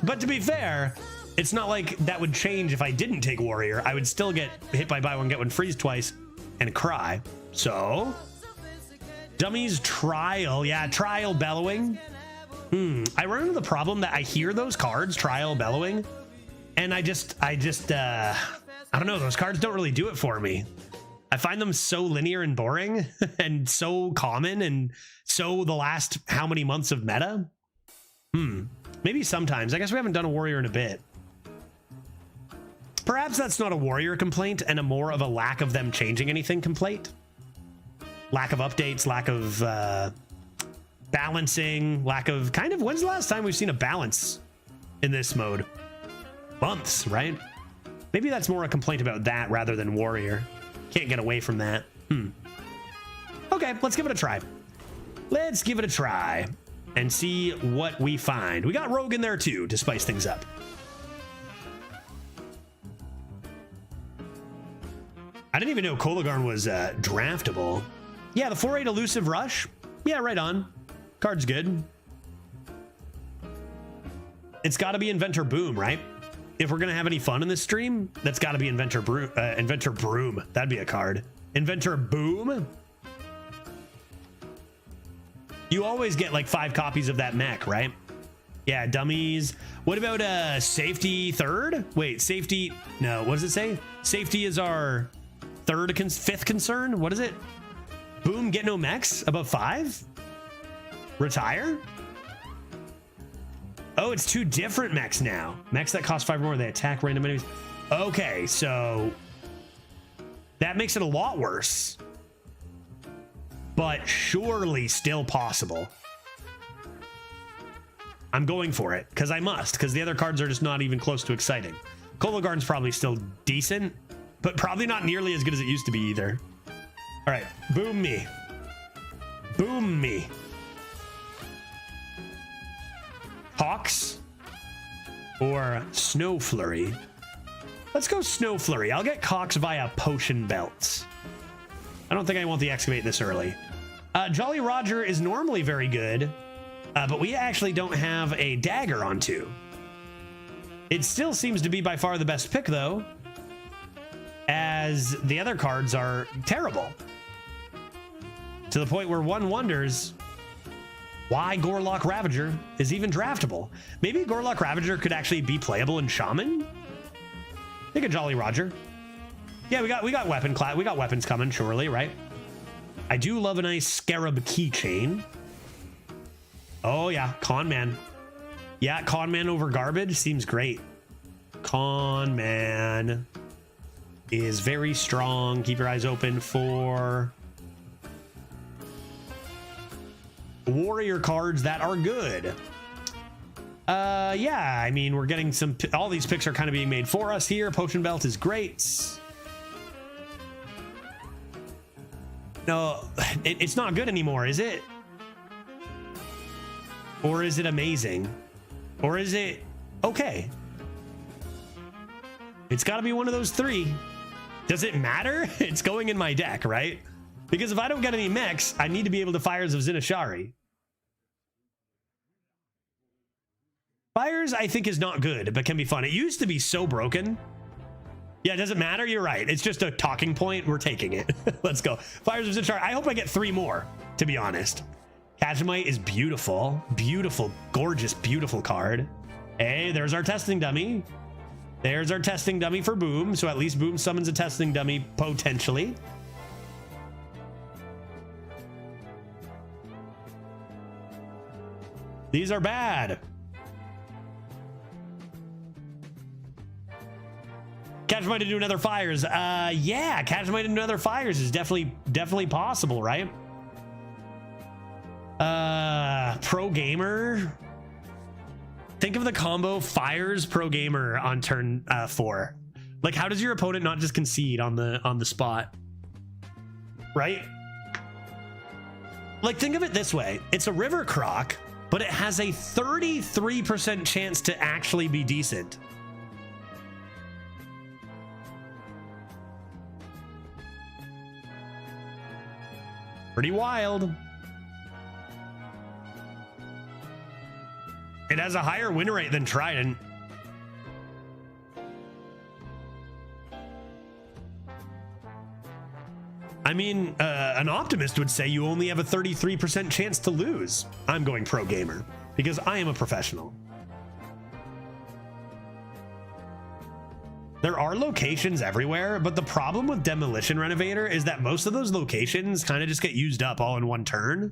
But to be fair, it's not like that would change if I didn't take Warrior. I would still get hit by buy one get one freeze twice and cry. So Dummies Trial. Yeah, Trial Bellowing. I run into the problem that I hear those cards, Trial Bellowing, and I don't know, those cards don't really do it for me. I find them so linear and boring and so common and so the last how many months of meta. Maybe sometimes. I guess we haven't done a warrior in a bit. Perhaps that's not a warrior complaint and a more of a lack of them changing anything complaint. lack of updates, lack of balancing, lack of kind of, when's the last time we've seen a balance in this mode? Months, right? Maybe that's more a complaint about that rather than warrior. Can't get away from that. Okay, let's give it a try. Let's give it a try and see what we find. We got rogue in there too to spice things up. I didn't even know Kolagarn was draftable. Yeah, the 4/8 elusive rush. Yeah, right on. Card's good. It's got to be Inventor Boom, right? If we're gonna have any fun in this stream, that's got to be Inventor Broom. Inventor Broom. That'd be a card. Inventor Boom. You always get like 5 copies of that mech, right? Yeah, dummies. What about safety third? Wait, safety. No, what does it say? Safety is our fifth concern. What is it? Boom, get no mechs above 5. Retire. Oh, it's 2 different mechs now. Mechs that cost 5 more. They attack random enemies. Okay, so that makes it a lot worse, but surely still possible. I'm going for it because I must, because the other cards are just not even close to exciting. Kolagarn's probably still decent, but probably not nearly as good as it used to be either. All right, boom me. Boom me. Hawks or Snow Flurry? Let's go Snow Flurry. I'll get Cox via Potion Belts. I don't think I want the Excavate this early. Jolly Roger is normally very good, but we actually don't have a dagger on 2. It still seems to be by far the best pick, though, as the other cards are terrible. To the point where one wonders why Gorlock Ravager is even draftable. Maybe Gorlock Ravager could actually be playable in Shaman? Think of Jolly Roger. Yeah, we got weapon class. We got weapons coming, surely, right? I do love a nice Scarab keychain. Oh yeah, Con Man. Yeah, Con Man over garbage seems great. Con Man is very strong. Keep your eyes open for warrior cards that are good. Yeah, I mean, we're getting some, all these picks are kind of being made for us here. Potion Belt is great. No, it's not good anymore, is it? Or is it amazing? Or is it okay? It's got to be one of those 3. Does it matter? It's going in my deck, right? Because if I don't get any mechs, I need to be able to Fires of Zinashari. Fires, I think, is not good, but can be fun. It used to be so broken. Yeah, does it matter? You're right. It's just a talking point. We're taking it. Let's go. Fires of Zinashari. I hope I get 3 more, to be honest. Catchmite is beautiful. Beautiful, gorgeous, beautiful card. Hey, there's our testing dummy. There's our testing dummy for Boom. So at least Boom summons a testing dummy, potentially. These are bad. Catchmite to do another Fires. Yeah, Catchmite to do another Fires is definitely possible, right? Pro Gamer. Think of the combo Fires Pro Gamer on turn 4. Like, how does your opponent not just concede on the spot? Right? Like, think of it this way. It's a River Croc, but it has a 33% chance to actually be decent. Pretty wild. It has a higher win rate than Trident. I mean, an optimist would say you only have a 33% chance to lose. I'm going Pro Gamer because I am a professional. There are locations everywhere, but the problem with Demolition Renovator is that most of those locations kind of just get used up all in one turn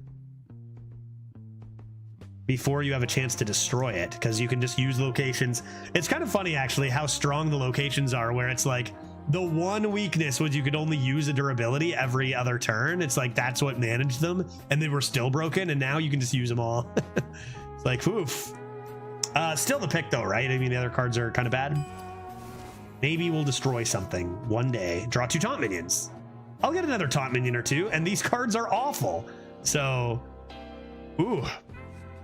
before you have a chance to destroy it, because you can just use locations. It's kind of funny, actually, how strong the locations are, where it's like The one weakness was you could only use a durability every other turn. It's like that's what managed them, and they were still broken, and now you can just use them all. It's like, oof. Still the pick though, right? I mean, the other cards are kind of bad. Maybe we'll destroy something one day. Draw 2 taunt minions. I'll get another taunt minion or 2, and these cards are awful. So, ooh.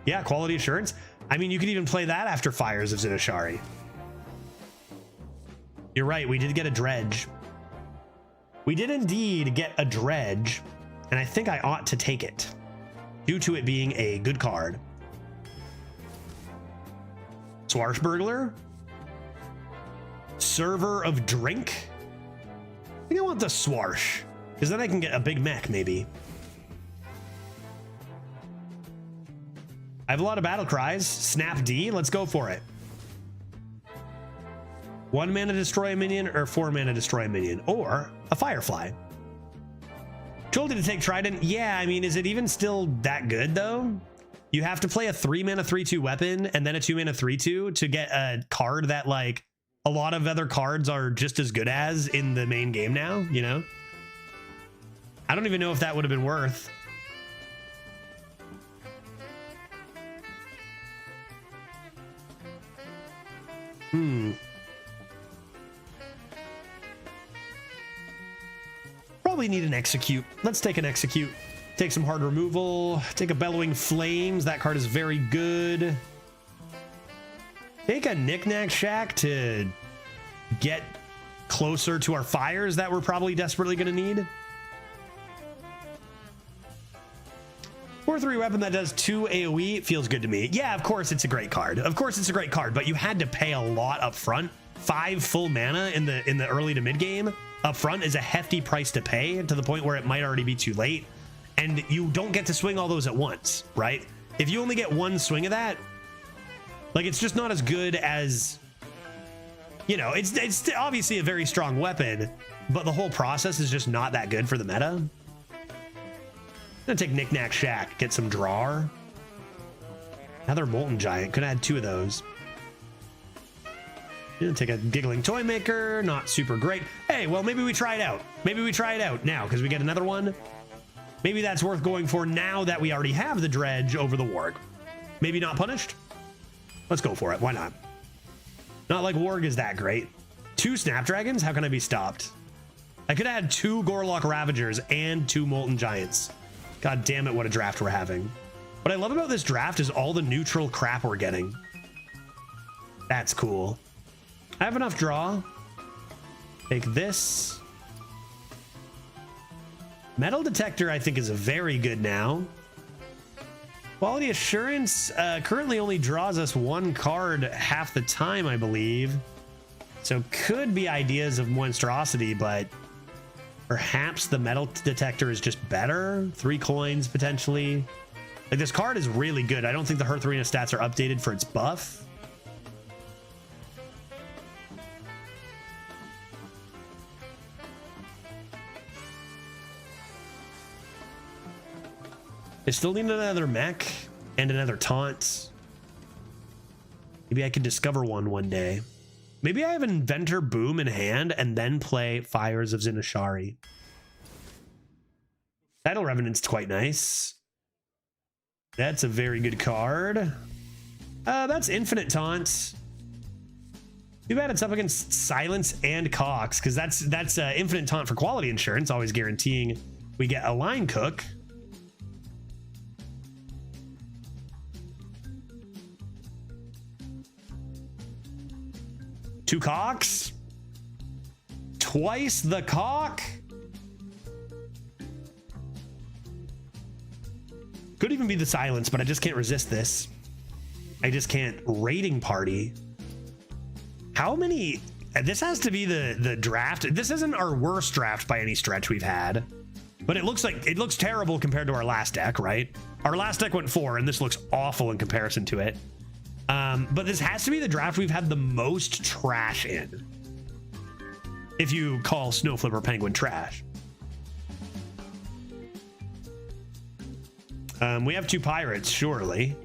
Yeah, quality assurance. I mean, you could even play that after Fires of Zinashari. You're right, we did get a dredge. We did indeed get a dredge, and I think I ought to take it due to it being a good card. Swarshburglar. Server of Drink. I think I want the Swarsh, because then I can get a big mech, maybe. I have a lot of battle cries. Snap D, let's go for it. 1 mana destroy a minion or 4 mana destroy a minion, or a Firefly. Told you to take Trident. Yeah, I mean, is it even still that good though? You have to play a 3 mana 3/2 weapon and then a 2 mana 3/2 to get a card that like a lot of other cards are just as good as in the main game now, you know? I don't even know if that would have been worth. Probably need an execute. Let's take an execute. Take some hard removal. Take a Bellowing Flames. That card is very good. Take a Knick-Knack Shack to get closer to our fires that we're probably desperately going to need. 4/3 weapon that does 2 AoE feels good to me. Yeah, of course it's a great card. Of course it's a great card, but you had to pay a lot up front. 5 full mana in the early to mid game up front is a hefty price to pay, to the point where it might already be too late. And you don't get to swing all those at once, right? If you only get one swing of that, like, it's just not as good as, you know, it's obviously a very strong weapon, but the whole process is just not that good for the meta. I'm gonna take Knick-Knack Shack, get some drawer. Another Molten Giant, could have had 2 of those. Gonna take a Giggling Toy Maker, not super great. Hey, well, maybe we try it out. Maybe we try it out now, because we get another one. Maybe that's worth going for now that we already have the Dredge over the Warg. Maybe not punished? Let's go for it, why not? Not like Warg is that great. 2 Snapdragons, how can I be stopped? I could add 2 Gorlock Ravagers and 2 Molten Giants. God damn it, what a draft we're having. What I love about this draft is all the neutral crap we're getting. That's cool. I have enough draw. Take this. Metal Detector, I think, is very good now. Quality Assurance currently only draws us 1 card half the time, I believe. So could be ideas of monstrosity, but perhaps the Metal Detector is just better. 3 coins, potentially. Like, this card is really good. I don't think the Hearth Arena stats are updated for its buff. I still need another mech and another taunt. Maybe I could discover one day. Maybe I have Inventor Boom in hand and then play Fires of Zinashari. Tidal Revenant's quite nice. That's a very good card. That's Infinite Taunt. Too bad it's up against Silence and Cox, because that's Infinite Taunt for quality insurance, always guaranteeing we get a Line Cook. Two Cox. Twice the Cock. Could even be the Silence, but I just can't resist this. I just can't. Raiding Party. How many? This has to be the draft. This isn't our worst draft by any stretch we've had, but it looks terrible compared to our last deck, right? Our last deck went 4, and this looks awful in comparison to it. But this has to be the draft we've had the most trash in, if you call Snowflipper Penguin trash. We have 2 pirates, surely.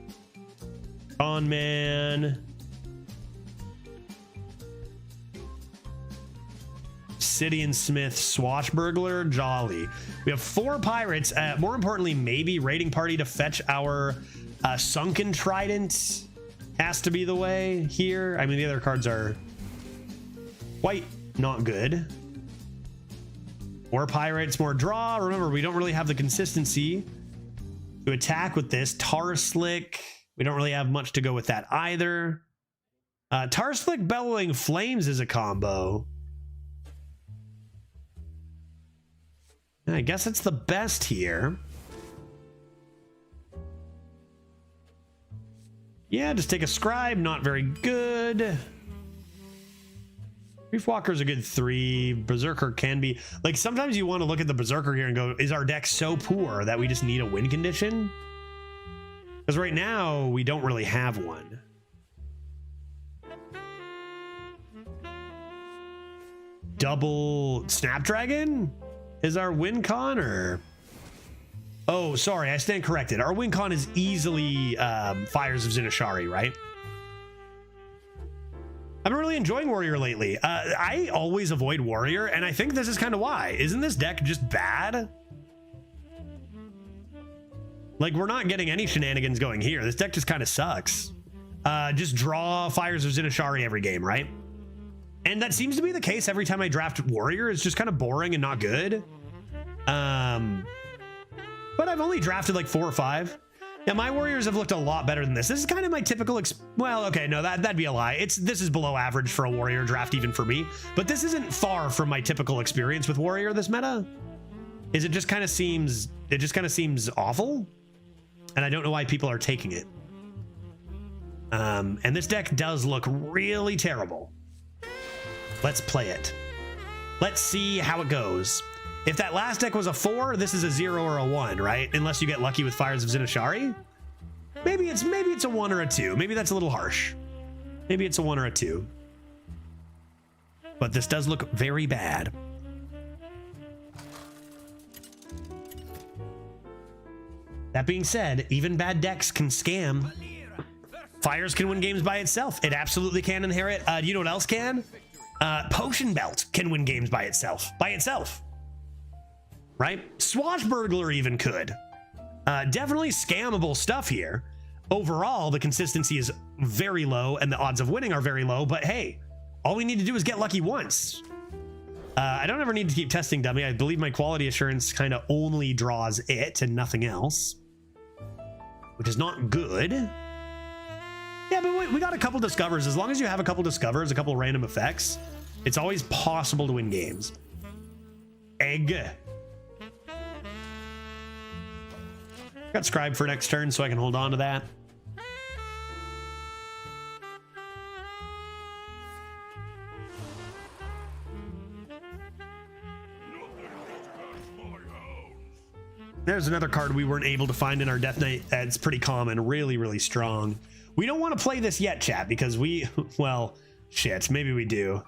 Con Man. Obsidian Smith, Swashbuckler, Jolly. We have 4 pirates. More importantly, maybe raiding party to fetch our Sunken Trident has to be the way here. I mean, the other cards are quite not good. More pirates, more draw. Remember, we don't really have the consistency to attack with this. Tar Slick, we don't really have much to go with that either. Tar Slick Bellowing Flames is a combo. I guess it's the best here. Yeah, just take a Scribe, not very good. Reef Walker's a good 3. Berserker can be. Like, sometimes you want to look at the Berserker here and go, is our deck so poor that we just need a win condition? Because right now, we don't really have one. Double Snapdragon is our win con, or... Oh, sorry, I stand corrected. Our win con is easily Fires of Zinashari, right? I've been really enjoying Warrior lately. I always avoid Warrior, and I think this is kind of why. Isn't this deck just bad? Like, we're not getting any shenanigans going here. This deck just kind of sucks. Just draw Fires of Zinashari every game, right? And that seems to be the case every time I draft Warrior. It's just kind of boring and not good. But I've only drafted like 4 or 5. Yeah, my Warriors have looked a lot better than this. This is kind of my typical, well, okay, no, that'd be a lie. This is below average for a Warrior draft, even for me. But this isn't far from my typical experience with Warrior this meta. It just kind of seems awful. And I don't know why people are taking it. And this deck does look really terrible. Let's play it. Let's see how it goes. If that last deck was a 4, this is a 0 or a 1, right? Unless you get lucky with Fires of Zinashari. Maybe it's a 1 or a 2. Maybe that's a little harsh. Maybe it's a 1 or a 2. But this does look very bad. That being said, even bad decks can scam. Fires can win games by itself. It absolutely can inherit. Do you know what else can? Potion Belt can win games by itself. Right? Swashbuckler even could. Definitely scammable stuff here. Overall, the consistency is very low and the odds of winning are very low, but hey, all we need to do is get lucky once. I don't ever need to keep testing dummy. I believe my quality assurance kind of only draws it and nothing else, which is not good. Yeah, but we got a couple discovers. As long as you have a couple discovers, a couple random effects, it's always possible to win games. Egg. Got Scribe for next turn so I can hold on to that. There's another card we weren't able to find in our Death Knight that's pretty common, really, really strong. We don't want to play this yet, chat, because well, shit, maybe we do.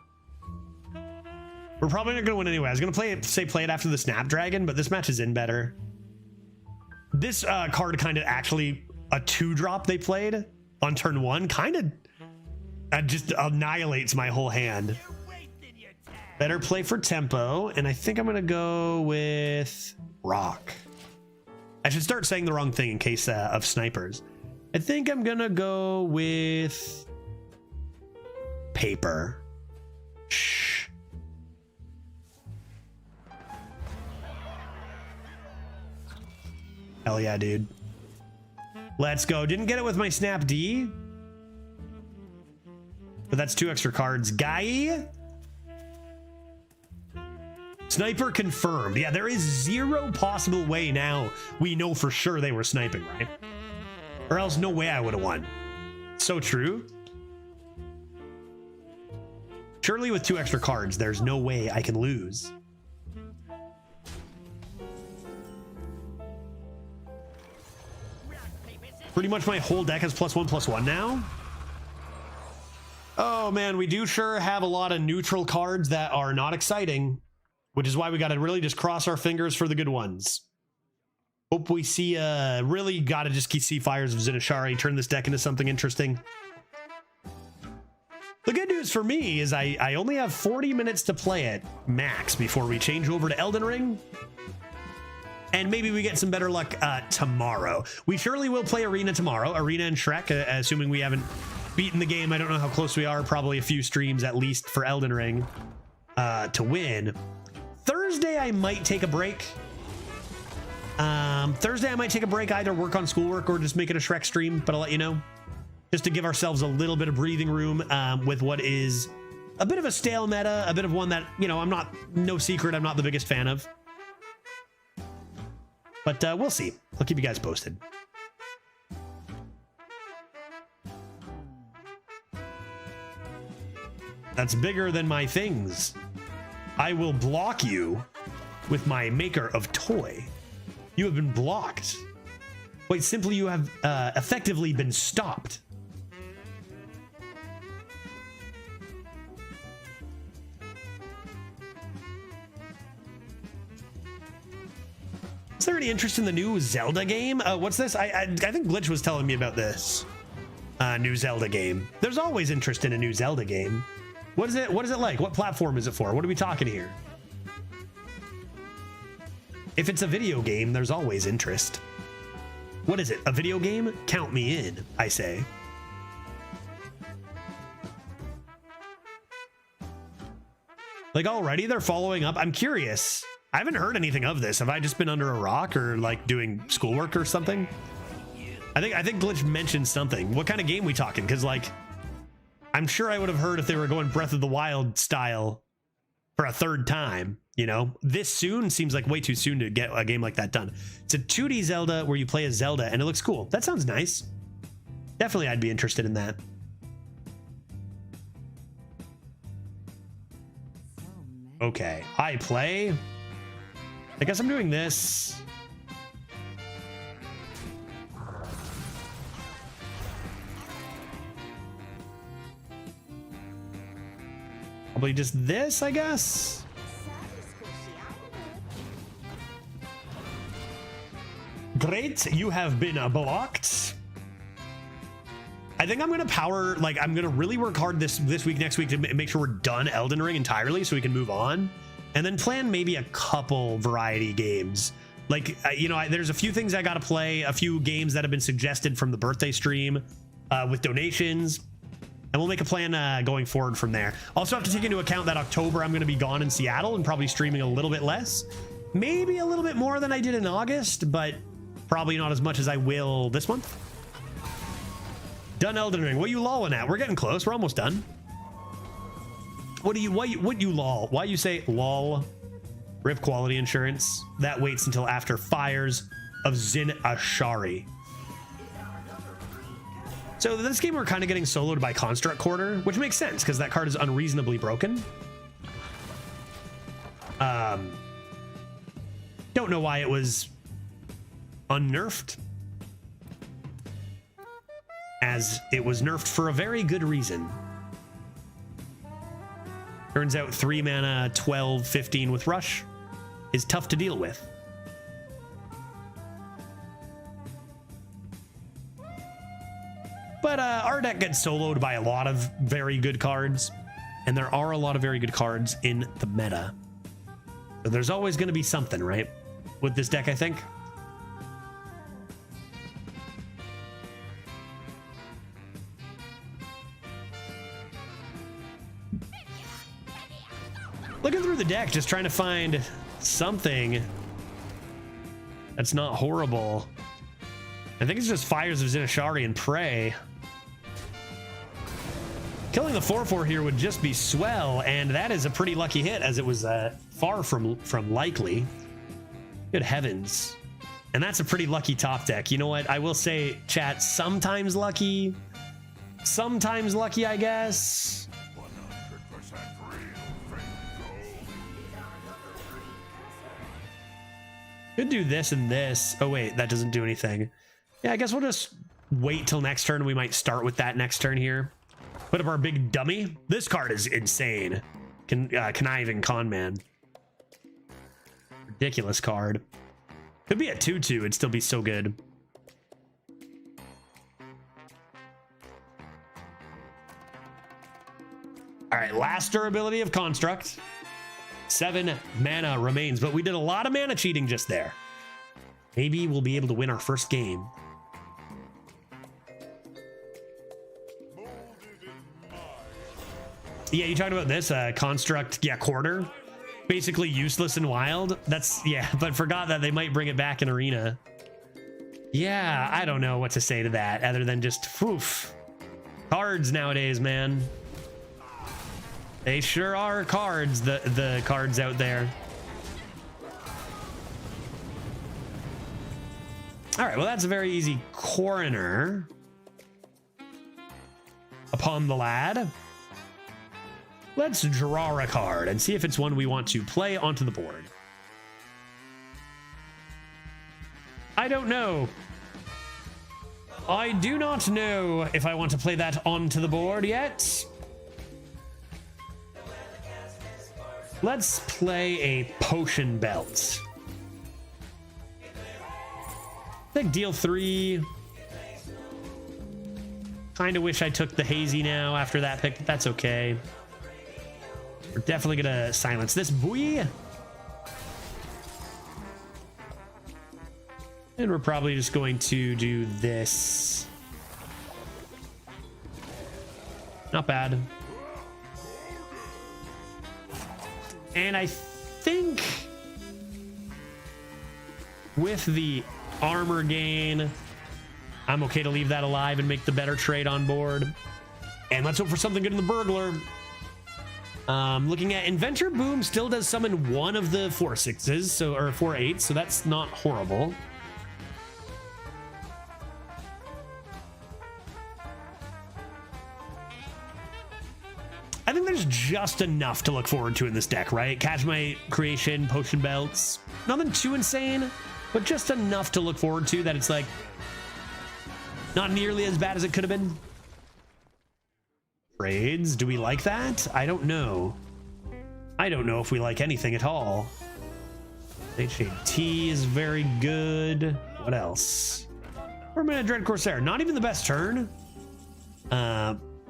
We're probably not going to win anyway. I was going to play it after the Snapdragon, but this match is in better. This card kind of actually, a 2-drop they played on turn 1, kind of just annihilates my whole hand. Better play for tempo, and I think I'm going to go with Rock. I should start saying the wrong thing in case of snipers. I think I'm going to go with Paper. Shh. Hell yeah, dude. Let's go. Didn't get it with my Snap D. But that's 2 extra cards. Guy. Sniper confirmed. Yeah, there is 0 possible way now we know for sure they were sniping, right? Or else no way I would have won. So true. Surely with 2 extra cards, there's no way I can lose. Pretty much my whole deck has +1/+1 now. Oh man, we do sure have a lot of neutral cards that are not exciting, which is why we got to really just cross our fingers for the good ones. Hope we see, really got to just see Fires of Zinashari turn this deck into something interesting. The good news for me is I only have 40 minutes to play it max before we change over to Elden Ring. And maybe we get some better luck tomorrow. We surely will play Arena tomorrow. Arena and Shrek, assuming we haven't beaten the game. I don't know how close we are. Probably a few streams at least for Elden Ring to win. Thursday, I might take a break. Thursday, I might take a break, either work on schoolwork or just make it a Shrek stream, but I'll let you know. Just to give ourselves a little bit of breathing room with what is a bit of a stale meta, a bit of one that, you know, no secret, I'm not the biggest fan of. But we'll see. I'll keep you guys posted. That's bigger than my things. I will block you with my maker of toy. You have been blocked. Wait, simply you have effectively been stopped. Is there any interest in the new Zelda game? What's this? I think Glitch was telling me about this new Zelda game. There's always interest in a new Zelda game. What is it? What is it like? What platform is it for? What are we talking here? If it's a video game, there's always interest. What is it? A video game? Count me in, I say. Like already they're following up. I'm curious. I haven't heard anything of this. Have I just been under a rock or like doing schoolwork or something? I think Glitch mentioned something. What kind of game we talking? Because like, I'm sure I would have heard if they were going Breath of the Wild style for a third time. You know, this soon seems like way too soon to get a game like that done. It's a 2D Zelda where you play as Zelda and it looks cool. That sounds nice. Definitely, I'd be interested in that. Okay, I play. I guess I'm doing this. Probably just this, I guess. Great, you have been blocked. I think I'm gonna power, like I'm gonna really work hard this week, next week to make sure we're done Elden Ring entirely so we can move on. And then plan maybe a couple variety games. Like, you know, there's a few things I got to play, a few games that have been suggested from the birthday stream with donations. And we'll make a plan going forward from there. Also have to take into account that October I'm going to be gone in Seattle and probably streaming a little bit less. Maybe a little bit more than I did in August, but probably not as much as I will this month. Done Elden Ring. What are you lolling at? We're getting close. We're almost done. What you lol? Why you say lol? Rip quality insurance. That waits until after Fires of Zin Ashari. So this game we're kind of getting soloed by Construct Quarter, which makes sense because that card is unreasonably broken. Don't know why it was unnerfed, as it was nerfed for a very good reason. Turns out 3 mana, 12, 15 with Rush is tough to deal with. But our deck gets soloed by a lot of very good cards, and there are a lot of very good cards in the meta. So there's always going to be something, right? With this deck, I think. Looking through the deck, just trying to find something that's not horrible. I think it's just Fires of Zinashari and Prey. Killing the 4/4 here would just be swell, and that is a pretty lucky hit, as it was far from likely. Good heavens. And that's a pretty lucky top deck. You know what? I will say, chat, sometimes lucky, I guess. 100% real. Could do this and this. Oh wait, that doesn't do anything. Yeah, I guess we'll just wait till next turn. We might start with that next turn here. Put up our big dummy. This card is insane. Conniving Con Man. Ridiculous card. Could be a 2/2. It'd still be so good. All right, last durability of Construct. 7 mana remains, but we did a lot of mana cheating just there. Maybe we'll be able to win our first game. Yeah, you talking about this Construct? Yeah, quarter. Basically useless in wild. That's, yeah, but forgot that they might bring it back in arena. Yeah, I don't know what to say to that other than just oof. Cards nowadays, man. They sure are cards, the cards out there. All right, well, that's a very easy coroner upon the lad. Let's draw a card and see if it's one we want to play onto the board. I don't know. I do not know if I want to play that onto the board yet. Let's play a potion belt. I think deal 3. Kind of wish I took the hazy now after that pick, but that's okay. We're definitely gonna silence this boy. And we're probably just going to do this. Not bad. And I think with the armor gain, I'm okay to leave that alive and make the better trade on board. And let's hope for something good in the burglar. Looking at Inventor Boom still does summon one of the 4/6s, so or 4/8s, so that's not horrible. I think there's just enough to look forward to in this deck, right? Catch My Creation, Potion Belts, nothing too insane, but just enough to look forward to that it's like not nearly as bad as it could have been. Trades, do we like that? I don't know. I don't know if we like anything at all. Nightshade T is very good. What else? Permanent Dread Corsair, not even the best turn.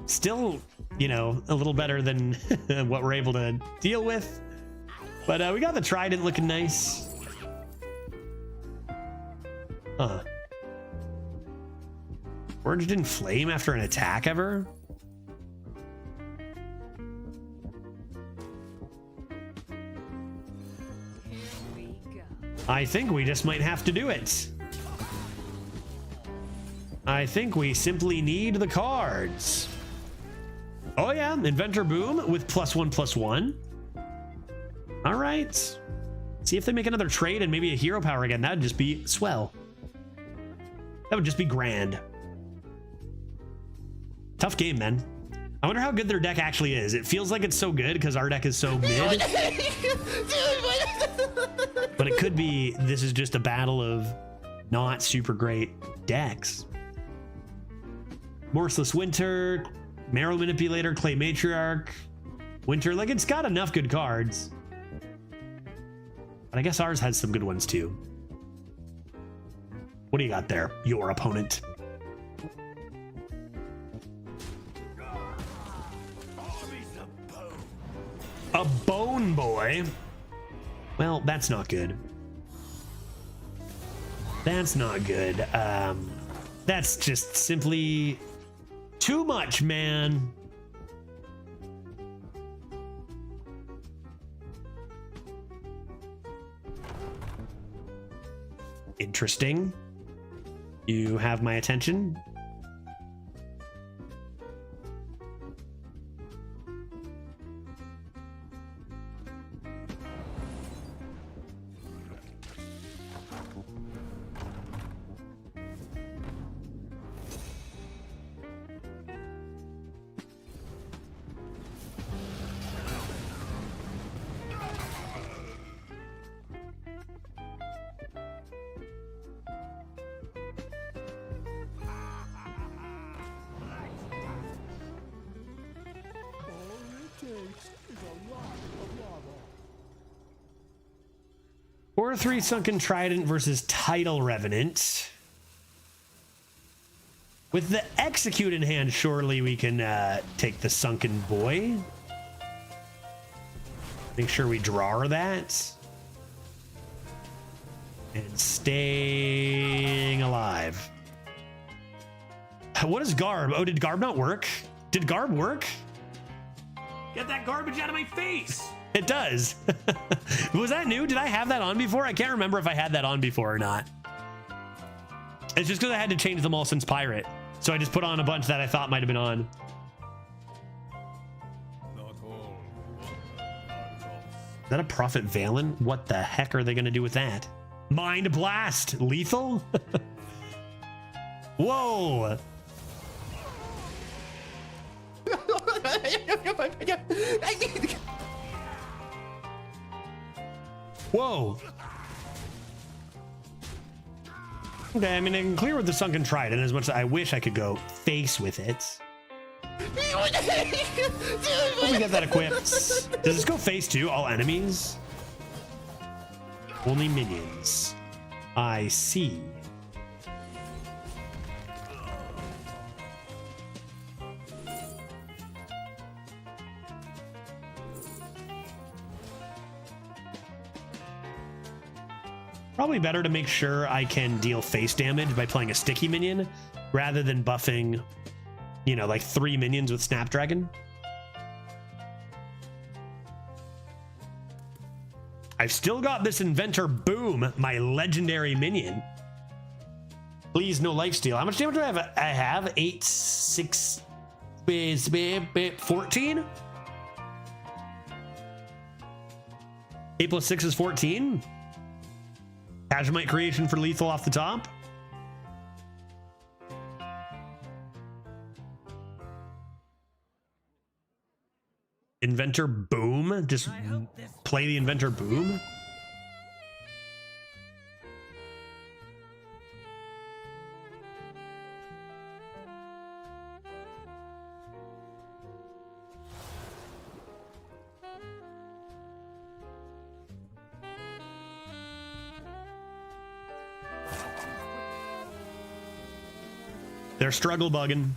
Still, you know, a little better than what we're able to deal with. But we got the Trident looking nice. Huh. Forged in Flame after an attack ever? I think we just might have to do it. I think we simply need the cards. Oh yeah, Inventor Boom with +1/+1. All right. See if they make another trade and maybe a hero power again. That'd just be swell. That would just be grand. Tough game, man. I wonder how good their deck actually is. It feels like it's so good because our deck is so mid. But it could be this is just a battle of not super great decks. Morseless Winter, Marrow Manipulator, Clay Matriarch, Winter. Like, it's got enough good cards. But I guess ours has some good ones too. What do you got there, your opponent? A Bone Boy? Well, that's not good. That's not good. That's just simply too much, man. Interesting. You have my attention. Or 3 Sunken Trident versus Tidal Revenant. With the Execute in hand, surely we can take the Sunken Boy. Make sure we draw that. And staying alive. What is Garb? Oh, did Garb not work? Did Garb work? Get that garbage out of my face! It does. Was that new? Did I have that on before? I can't remember if I had that on before or not. It's just because I had to change them all since Pirate. So I just put on a bunch that I thought might have been on. Not all. Is that a Prophet Valen? What the heck are they going to do with that? Mind Blast! Lethal? Whoa! Whoa! Okay, I mean, I can clear with the Sunken Trident as much as I wish I could go face with it. Let me get that equipped. Does this go face too? All enemies? Only minions. I see. Probably better to make sure I can deal face damage by playing a sticky minion rather than buffing, you know, like 3 minions with Snapdragon. I've still got this Inventor Boom, my legendary minion. Please, no lifesteal. How much damage do I have? I have 8, 6, 14? 8 plus 6 is 14. Casualmite creation for lethal off the top. Inventor Boom. Just play the Inventor Boom. They're struggle bugging.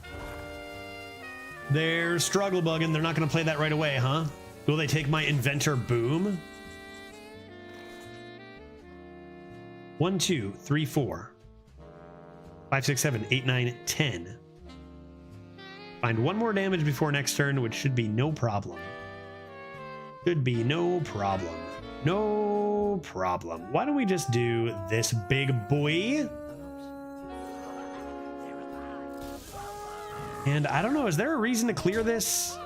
They're struggle bugging. They're not going to play that right away, huh? Will they take my Inventor Boom? 1, 2, 3, 4, 5, 6, 7, 8, 9, 10. Find 1 more damage before next turn, which should be no problem. Should be no problem. No problem. Why don't we just do this big boy? And I don't know, is there a reason to clear this?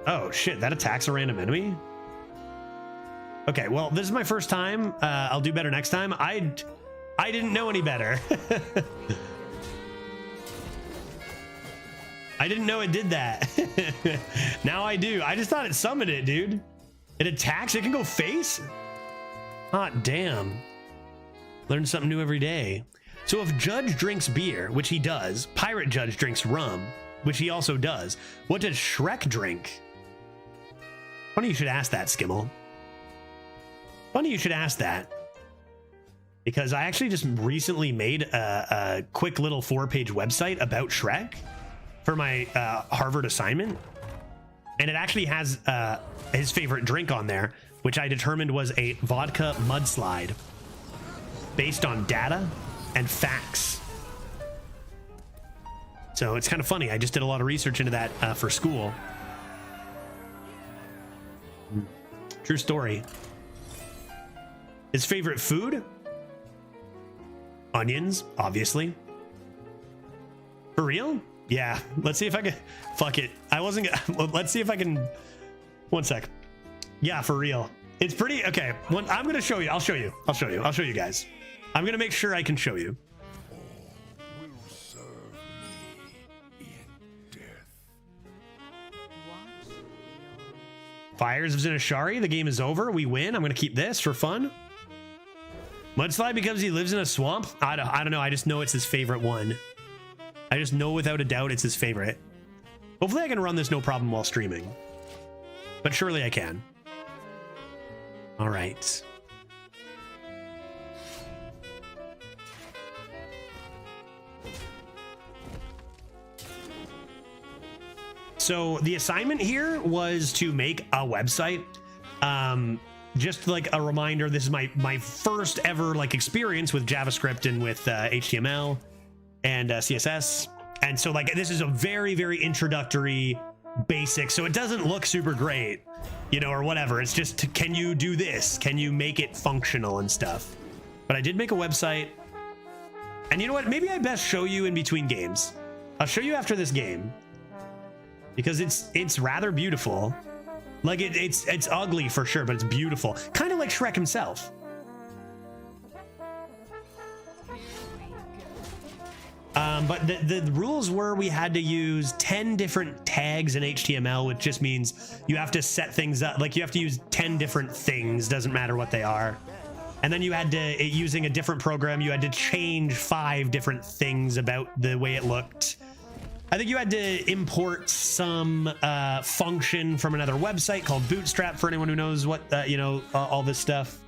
Oh shit, that attacks a random enemy? Okay, well, this is my first time. I'll do better next time. I didn't know any better. I didn't know it did that. Now I do. I just thought it summoned it, dude. It attacks, it can go face? Hot damn. Learn something new every day. So if Judge drinks beer, which he does, Pirate Judge drinks rum, which he also does, what does Shrek drink? Funny you should ask that, Skimmel. Funny you should ask that. Because I actually just recently made a quick little 4-page website about Shrek for my Harvard assignment. And it actually has his favorite drink on there, which I determined was a vodka mudslide based on data and facts. So it's kind of funny. I just did a lot of research into that for school. True story. His favorite food? Onions, obviously. For real? Yeah. Let's see if I can. Fuck it. I wasn't gonna. Let's see if I can. 1 sec. Yeah, for real. It's pretty. Okay. I'm gonna show you. I'll show you. I'll show you. I'll show you guys. I'm gonna make sure I can show you. Will serve me in death. Fires of Zinashari. The game is over. We win. I'm gonna keep this for fun. Mudslide because he lives in a swamp. I don't know. I just know it's his favorite one. I just know without a doubt it's his favorite. Hopefully I can run this no problem while streaming. But surely I can. All right. So the assignment here was to make a website. Just like a reminder, this is my first ever like experience with JavaScript and with HTML and CSS. And so like this is a very, very introductory basic. So it doesn't look super great, you know, or whatever. It's just, can you do this? Can you make it functional and stuff? But I did make a website. And you know what? Maybe I best show you in between games. I'll show you after this game because it's rather beautiful. Like it's ugly for sure, but it's beautiful. Kind of like Shrek himself. But the rules were we had to use 10 different tags in HTML, which just means you have to set things up. Like you have to use 10 different things, doesn't matter what they are. And then you had to, using a different program, you had to change 5 different things about the way it looked. I think you had to import some function from another website called Bootstrap for anyone who knows what, you know, all this stuff.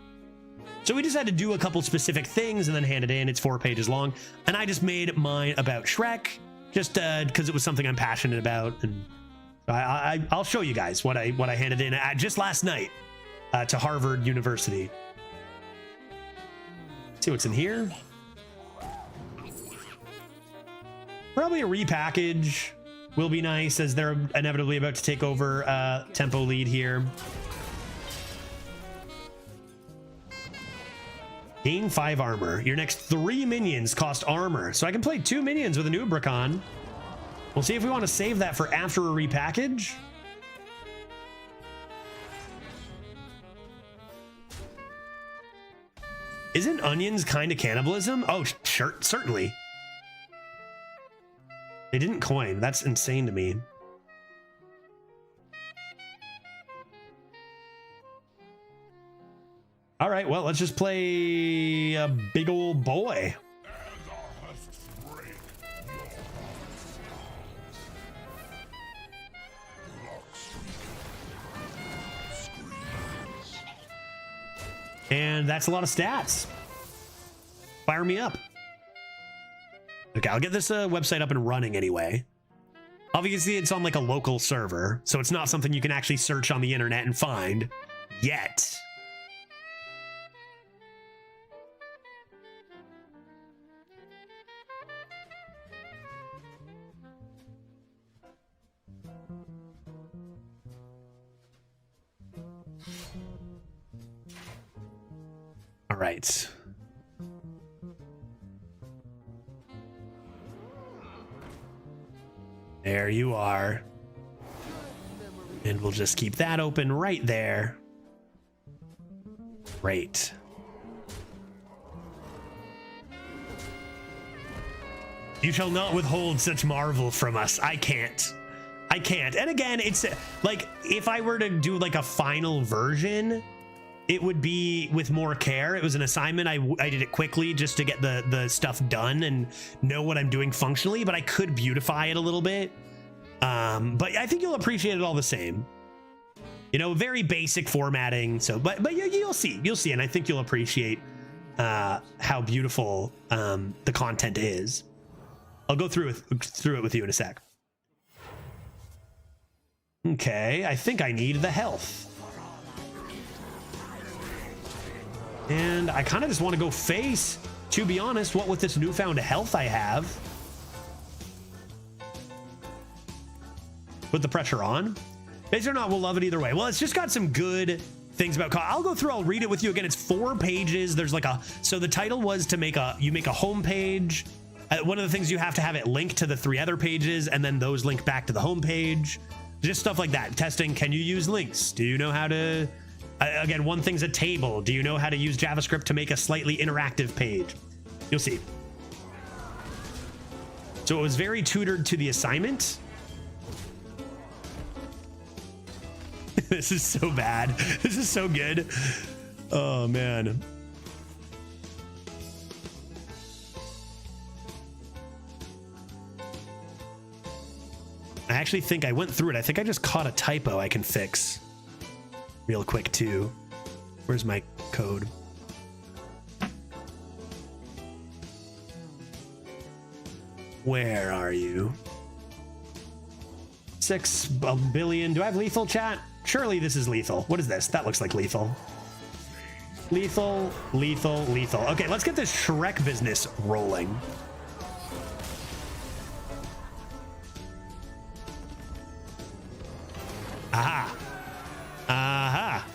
So we just had to do a couple specific things and then hand it in. It's 4 pages long. And I just made mine about Shrek just because it was something I'm passionate about. And I'll show you guys what I handed in just last night to Harvard University. See what's in here. Probably a repackage will be nice as they're inevitably about to take over tempo lead here. Gain 5 armor. Your next 3 minions cost armor. So I can play 2 minions with an Ubricon. We'll see if we want to save that for after a repackage. Isn't onions kind of cannibalism? Oh, sure, certainly. They didn't coin. That's insane to me. All right, well, let's just play a big old boy. And that's a lot of stats. Fire me up. Okay, I'll get this website up and running anyway. Obviously, it's on like a local server, so it's not something you can actually search on the internet and find yet. All right. There you are. And we'll just keep that open right there. Great. You shall not withhold such marvel from us. I can't. I can't. And again, it's like if I were to do like a final version, it would be with more care. It was an assignment. I did it quickly just to get the stuff done and know what I'm doing functionally, but I could beautify it a little bit. But I think you'll appreciate it all the same. You know, very basic formatting. So, but you'll see, and I think you'll appreciate how beautiful the content is. I'll go through it with you in a sec. Okay, I think I need the health. And I kind of just want to go face, to be honest, what with this newfound health I have. Put the pressure on. Base or not, we'll love it either way. Well, it's just got some good things about I'll go through, I'll read it with you again. It's 4 pages. There's like so the title was to make a home page. One of the things you have to have it linked to the 3 other pages, and then those link back to the home page. Just stuff like that. Testing, can you use links? Do you know how to... Again, one thing's a table. Do you know how to use JavaScript to make a slightly interactive page? You'll see. So it was very tutored to the assignment. This is so bad. This is so good. Oh, man. I actually think I went through it. I think I just caught a typo I can fix real quick too. Where's my code? Where are you? 6 billion. Do I have lethal, chat? Surely this is lethal. What is this? That looks like lethal. Lethal, lethal, lethal. Okay, let's get this Shrek business rolling. Aha. Aha.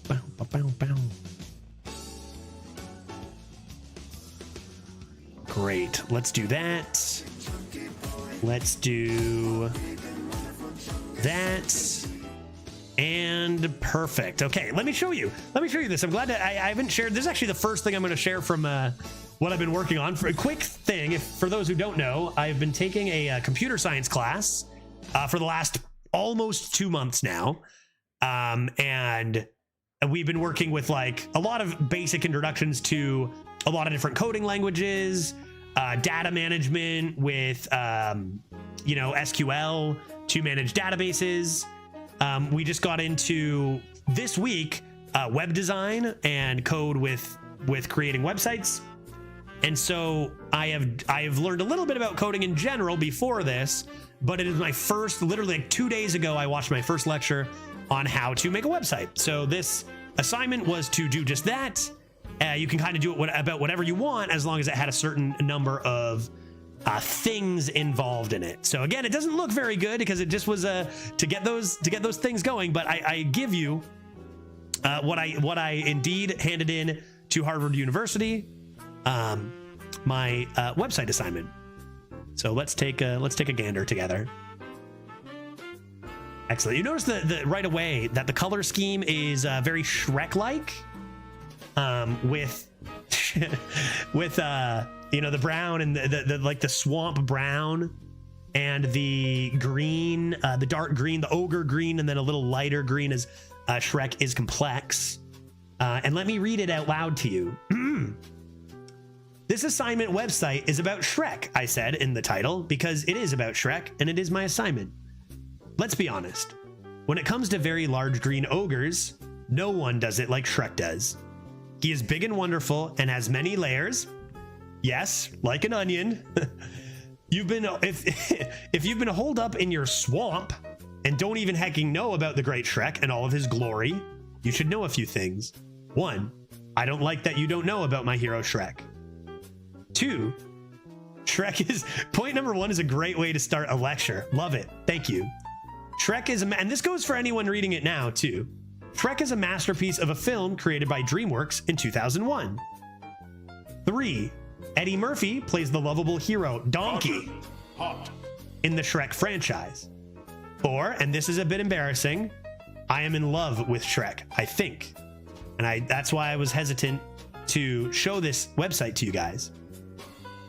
Bow, bow, bow, bow. Great. Let's do that. Let's do that. And perfect. Okay, let me show you. Let me show you this. I'm glad that I haven't shared. This is actually the first thing I'm going to share from what I've been working on. For a quick thing, if for those who don't know, I've been taking a computer science class for the last almost 2 months now. And we've been working with like a lot of basic introductions to a lot of different coding languages, data management with, SQL to manage databases. We just got into this week web design and code with creating websites. And so I have learned a little bit about coding in general before this, but it is my first, literally like 2 days ago, I watched my first lecture on how to make a website. So this assignment was to do just that. You can kind of do it about whatever you want as long as it had a certain number of things involved in it. So again, it doesn't look very good because it just was to get those things going. But I give you what I indeed handed in to Harvard University, my website assignment. So let's take a gander together. Excellent. You notice that right away that the color scheme is very Shrek-like, with the brown and the like the swamp brown and the green, the dark green, the ogre green, and then a little lighter green as Shrek is complex. And let me read it out loud to you. This assignment website is about Shrek, I said in the title, because it is about Shrek and it is my assignment. Let's be honest. When it comes to very large green ogres, no one does it like Shrek does. He is big and wonderful and has many layers. Yes, like an onion. If you've been holed up in your swamp and don't even hecking know about the great Shrek and all of his glory, you should know a few things. 1, I don't like that you don't know about my hero Shrek. 2, Shrek is point number 1 is a great way to start a lecture. Love it. Thank you. Shrek is and this goes for anyone reading it now too. Shrek is a masterpiece of a film created by DreamWorks in 2001. 3, Eddie Murphy plays the lovable hero Donkey in the Shrek franchise. 4, and this is a bit embarrassing, I am in love with Shrek, I think. And that's why I was hesitant to show this website to you guys.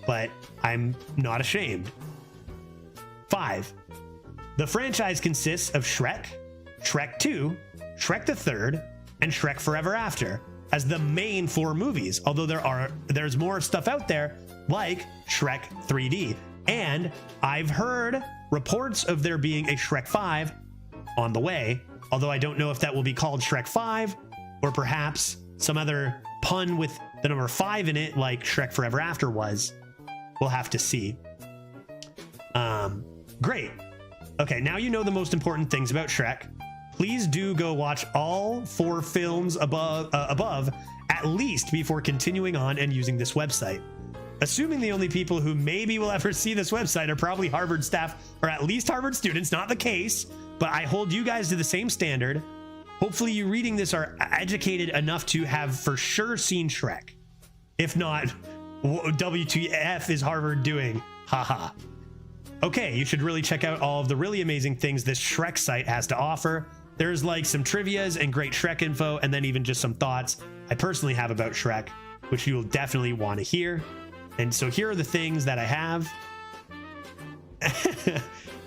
But I'm not ashamed. 5, the franchise consists of Shrek, Shrek 2, Shrek the Third, and Shrek Forever After as the main 4 movies, although there's more stuff out there like Shrek 3D. And I've heard reports of there being a Shrek 5 on the way, although I don't know if that will be called Shrek 5 or perhaps some other pun with the number 5 in it like Shrek Forever After was. We'll have to see. Great. Okay, now you know the most important things about Shrek. Please do go watch all 4 films above at least before continuing on and using this website. Assuming the only people who maybe will ever see this website are probably Harvard staff or at least Harvard students, not the case, but I hold you guys to the same standard. Hopefully you reading this are educated enough to have for sure seen Shrek. If not, WTF is Harvard doing? Haha. Okay, you should really check out all of the really amazing things this Shrek site has to offer. There's like some trivias and great Shrek info, and then even just some thoughts I personally have about Shrek, which you will definitely want to hear. And so here are the things that I have.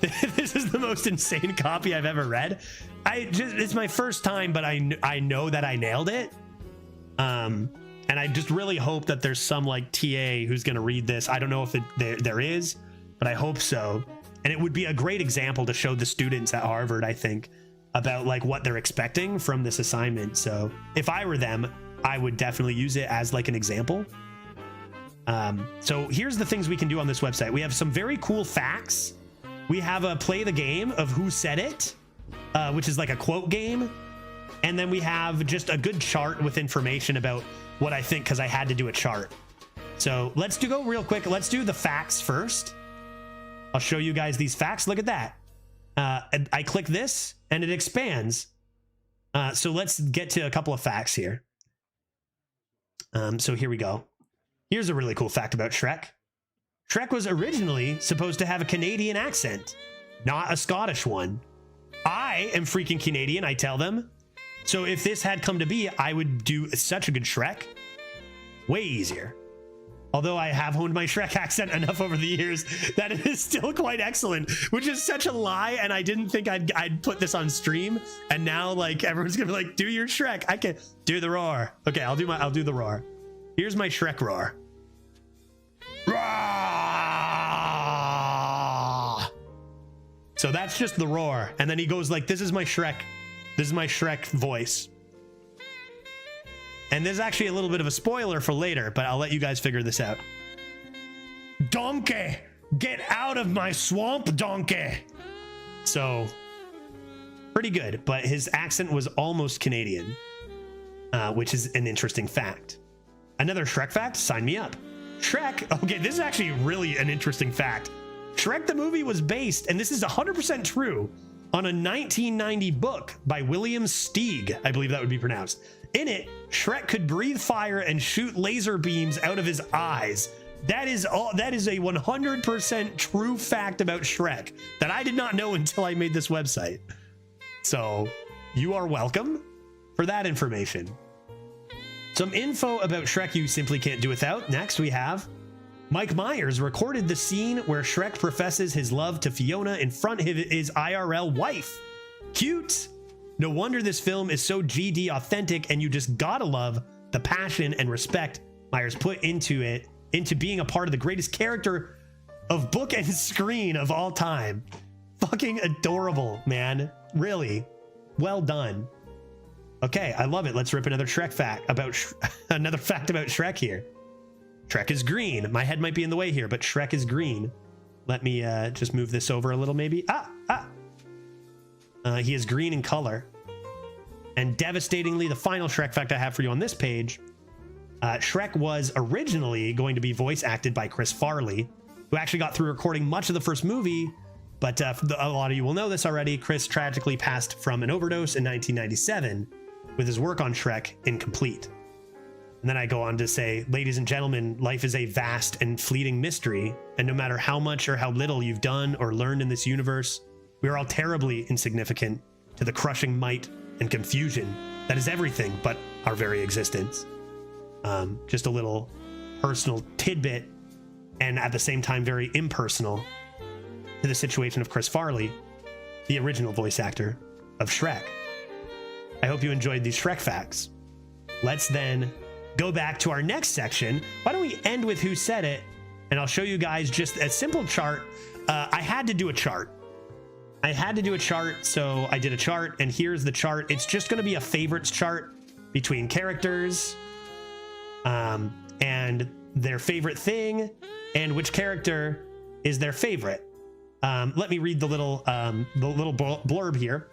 This is the most insane copy I've ever read. It's my first time, but I know that I nailed it. And I just really hope that there's some like TA who's going to read this. I don't know if there is, but I hope so. And it would be a great example to show the students at Harvard, I think, about like what they're expecting from this assignment. So if I were them, I would definitely use it as like an example. So here's the things we can do on this website. We have some very cool facts. We have a play the game of who said it, which is like a quote game. And then we have just a good chart with information about what I think, because I had to do a chart. So let's go real quick. Let's do the facts first. I'll show you guys these facts. Look at that. I click this and it expands. So let's get to a couple of facts here. So here we go. Here's a really cool fact about Shrek. Shrek was originally supposed to have a Canadian accent, not a Scottish one. I am freaking Canadian, I tell them. So if this had come to be, I would do such a good Shrek. Way easier. Although I have honed my Shrek accent enough over the years that it is still quite excellent, which is such a lie. And I didn't think I'd put this on stream. And now like everyone's gonna be like, do your Shrek. I can do the roar. Okay, I'll do the roar. Here's my Shrek roar. Roar! So that's just the roar. And then he goes like, this is my Shrek. This is my Shrek voice. And there's actually a little bit of a spoiler for later, but I'll let you guys figure this out. Donkey, get out of my swamp, donkey. So pretty good, but his accent was almost Canadian, which is an interesting fact. Another Shrek fact, sign me up. Shrek, okay, this is actually really an interesting fact. Shrek the movie was based, and this is 100% true, on a 1990 book by William Steig, I believe that would be pronounced. In it, Shrek could breathe fire and shoot laser beams out of his eyes. That is a 100% true fact about Shrek that I did not know until I made this website. So you are welcome for that information. Some info about Shrek you simply can't do without. Next, we have Mike Myers recorded the scene where Shrek professes his love to Fiona in front of his IRL wife. Cute. No wonder this film is so GD authentic, and you just gotta love the passion and respect Myers put into being a part of the greatest character of book and screen of all time. Fucking adorable, man. Really. Well done. Okay, I love it. Let's rip another Shrek fact about another fact about Shrek here. Shrek is green. My head might be in the way here, but Shrek is green. Let me just move this over a little, maybe. He is green in color. And devastatingly, the final Shrek fact I have for you on this page, Shrek was originally going to be voice acted by Chris Farley, who actually got through recording much of the first movie, but a lot of you will know this already. Chris tragically passed from an overdose in 1997, with his work on Shrek incomplete. And then I go on to say, ladies and gentlemen, life is a vast and fleeting mystery, and no matter how much or how little you've done or learned in this universe, we are all terribly insignificant to the crushing might and confusion that is everything but our very existence. Just a little personal tidbit, and at the same time very impersonal, to the situation of Chris Farley, the original voice actor of Shrek. I hope you enjoyed these Shrek facts. Let's then go back to our next section. Why don't we end with who said it, and I'll show you guys just a simple chart. I had to do a chart. So I did a chart, and here's the chart. It's just going to be a favorites chart between characters and their favorite thing and which character is their favorite. Let me read the little blurb here.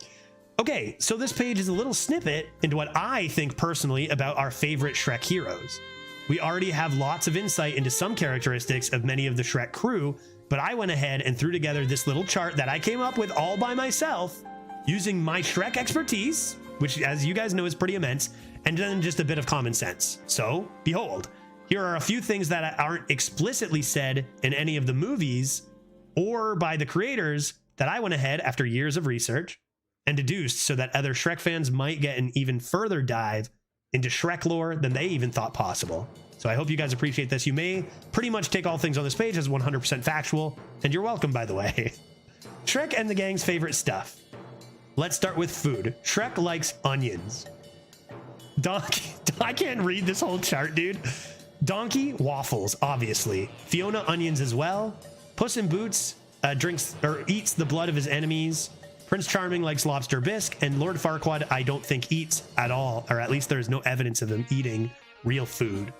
Okay, so this page is a little snippet into what I think personally about our favorite Shrek heroes. We already have lots of insight into some characteristics of many of the Shrek crew, but I went ahead and threw together this little chart that I came up with all by myself using my Shrek expertise, which as you guys know is pretty immense, and then just a bit of common sense. So behold, here are a few things that aren't explicitly said in any of the movies or by the creators that I went ahead after years of research and deduced so that other Shrek fans might get an even further dive into Shrek lore than they even thought possible. So I hope you guys appreciate this. You may pretty much take all things on this page as 100% factual, and you're welcome, by the way. Shrek and the gang's favorite stuff. Let's start with food. Shrek likes onions. Donkey, I can't read this whole chart, dude. Donkey, waffles, obviously. Fiona, onions as well. Puss in Boots drinks or eats the blood of his enemies. Prince Charming likes lobster bisque, and Lord Farquaad I don't think eats at all, or at least there's no evidence of him eating real food.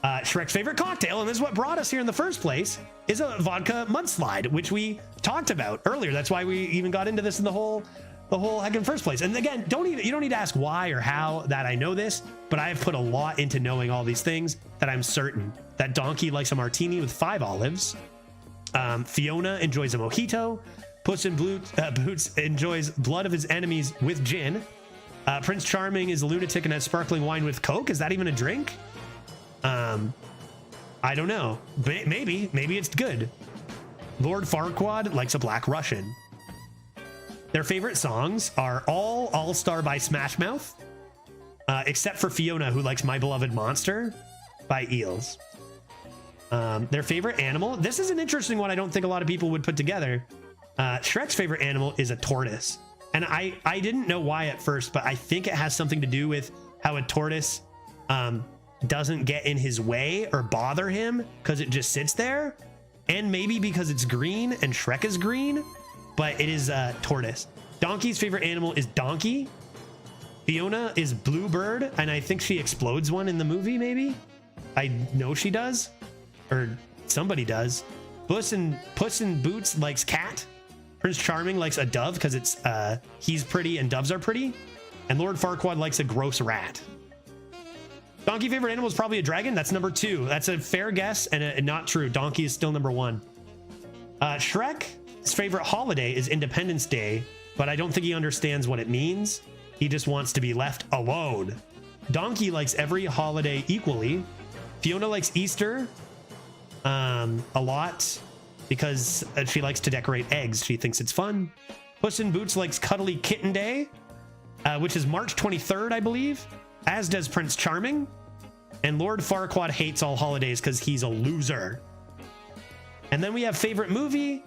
Shrek's favorite cocktail, and this is what brought us here in the first place, is a vodka mudslide, which we talked about earlier. That's why we even got into this in the whole heck in first place. And again, you don't need to ask why or how that I know this, but I have put a lot into knowing all these things that I'm certain that Donkey likes a martini with 5 olives. Fiona enjoys a mojito. Puss in Boots enjoys blood of his enemies with gin. Prince Charming is a lunatic and has sparkling wine with Coke. Is that even a drink? I don't know. Maybe it's good. Lord Farquaad likes a Black Russian. Their favorite songs are All Star by Smash Mouth, except for Fiona, who likes My Beloved Monster by Eels. Their favorite animal. This is an interesting one I don't think a lot of people would put together. Shrek's favorite animal is a tortoise. And I didn't know why at first, but I think it has something to do with how a tortoise doesn't get in his way or bother him because it just sits there. And maybe because it's green and Shrek is green, but it is a tortoise. Donkey's favorite animal is donkey. Fiona is bluebird, and I think she explodes one in the movie, maybe? I know she does, or somebody does. Puss in Boots likes cat. Prince Charming likes a dove because it's he's pretty and doves are pretty. And Lord Farquaad likes a gross rat. Donkey favorite animal is probably a dragon. That's number 2. That's a fair guess and not true. Donkey is still number 1. Shrek's favorite holiday is Independence Day, but I don't think he understands what it means. He just wants to be left alone. Donkey likes every holiday equally. Fiona likes Easter a lot because she likes to decorate eggs. She thinks it's fun. Puss in Boots likes Cuddly Kitten Day, which is March 23rd, I believe, as does Prince Charming. And Lord Farquaad hates all holidays because he's a loser. And then we have favorite movie,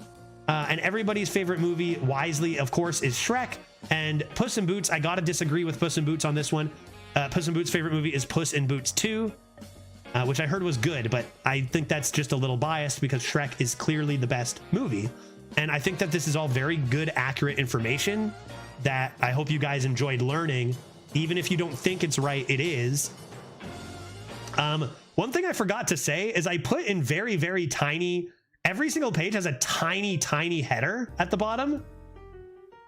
and everybody's favorite movie, wisely, of course, is Shrek. And Puss in Boots, I gotta disagree with Puss in Boots on this one. Puss in Boots' favorite movie is Puss in Boots 2, which I heard was good, but I think that's just a little biased because Shrek is clearly the best movie. And I think that this is all very good, accurate information that I hope you guys enjoyed learning. Even if you don't think it's right, it is. One thing I forgot to say is I put in very, very tiny, every single page has a tiny, tiny header at the bottom.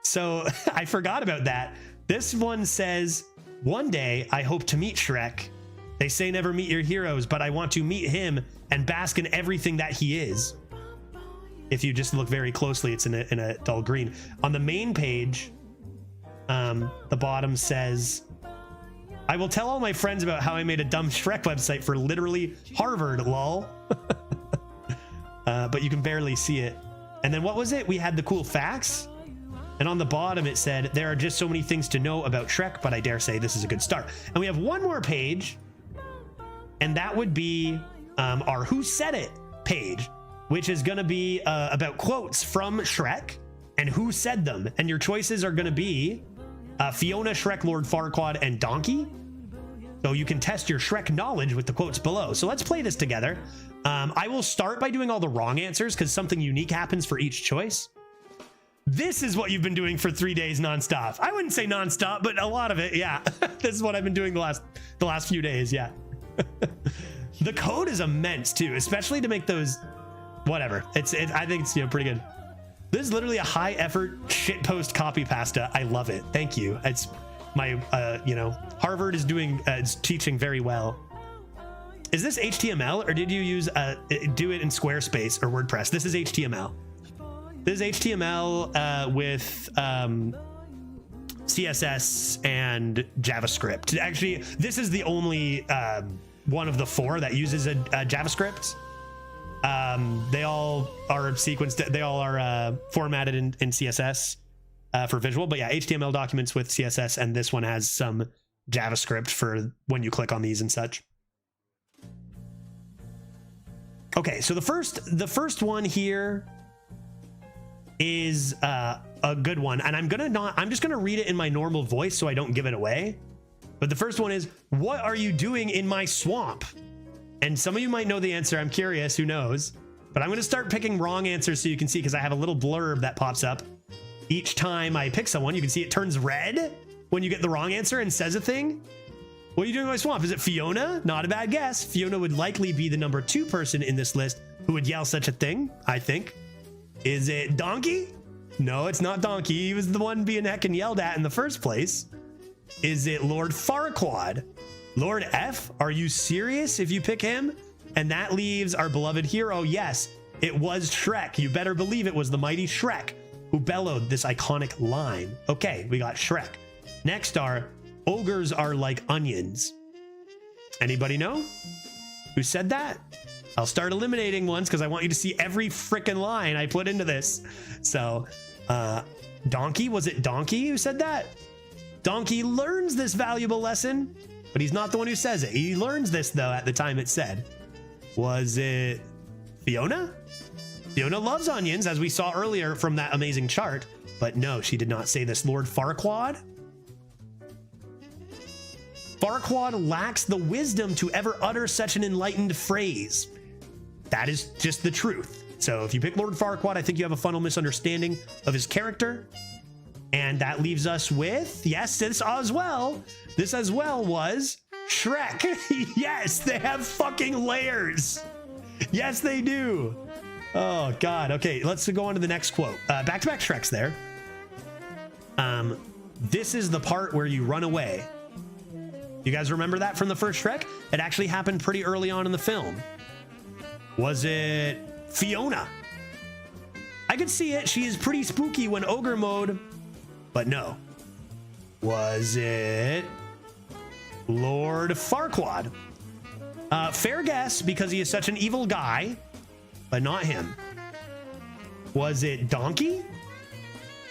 So I forgot about that. This one says, one day I hope to meet Shrek. They say never meet your heroes, but I want to meet him and bask in everything that he is. If you just look very closely, it's in a dull green. On the main page, the bottom says, I will tell all my friends about how I made a dumb Shrek website for literally Harvard, lol. But you can barely see it. And then what was it? We had the cool facts. And on the bottom, it said, there are just so many things to know about Shrek, but I dare say this is a good start. And we have one more page, and that would be our Who Said It page, which is going to be about quotes from Shrek and who said them. And your choices are going to be Fiona, Shrek, Lord Farquaad, and Donkey. So you can test your Shrek knowledge with the quotes below. So let's play this together. I will start by doing all the wrong answers because something unique happens for each choice. This is what you've been doing for 3 days nonstop. I wouldn't say nonstop, but a lot of it, yeah. This is what I've been doing the last few days, yeah. The code is immense too, especially to make those, whatever. I think it's pretty good. This is literally a high effort shitpost copy pasta. I love it. Thank you. It's my, Harvard is it's teaching very well. Is this HTML or did you use do it in Squarespace or WordPress? This is HTML. This is HTML with CSS and JavaScript. Actually, this is the only one of the 4 that uses a JavaScript. They all are sequenced. They all are formatted in CSS for visual. But yeah, HTML documents with CSS, and this one has some JavaScript for when you click on these and such. Okay, so the first one here is a good one, and I'm just gonna read it in my normal voice so I don't give it away. But the first one is, what are you doing in my swamp? And some of you might know the answer. I'm curious, who knows? But I'm gonna start picking wrong answers so you can see, because I have a little blurb that pops up each time I pick someone. You can see it turns red when you get the wrong answer and says a thing. What are you doing in my swamp? Is it Fiona? Not a bad guess. Fiona would likely be the number 2 person in this list who would yell such a thing, I think. Is it Donkey? No, it's not Donkey. He was the one being heckin' yelled at in the first place. Is it Lord Farquaad? Lord F? Are you serious if you pick him? And that leaves our beloved hero. Yes, it was Shrek. You better believe it was the mighty Shrek who bellowed this iconic line. Okay, we got Shrek. Next are ogres are like onions. Anybody know who said that? I'll start eliminating ones because I want you to see every freaking line I put into this. So, Donkey, was it Donkey who said that? Donkey learns this valuable lesson, but he's not the one who says it. He learns this though at the time it's said. Was it Fiona? Fiona loves onions, as we saw earlier from that amazing chart, but no, she did not say this. Lord Farquaad? Farquaad lacks the wisdom to ever utter such an enlightened phrase. That is just the truth. So if you pick Lord Farquaad, I think you have a fundamental misunderstanding of his character. And that leaves us with, yes, this as well. This as well was Shrek. Yes, they have fucking layers. Yes, they do. Oh, God. Okay, let's go on to the next quote. Back-to-back Shreks there. This is the part where you run away. You guys remember that from the first Shrek? It actually happened pretty early on in the film. Was it Fiona? I could see it. She is pretty spooky when ogre mode, but no. Was it Lord Farquaad? Fair guess because he is such an evil guy, but not him. Was it Donkey?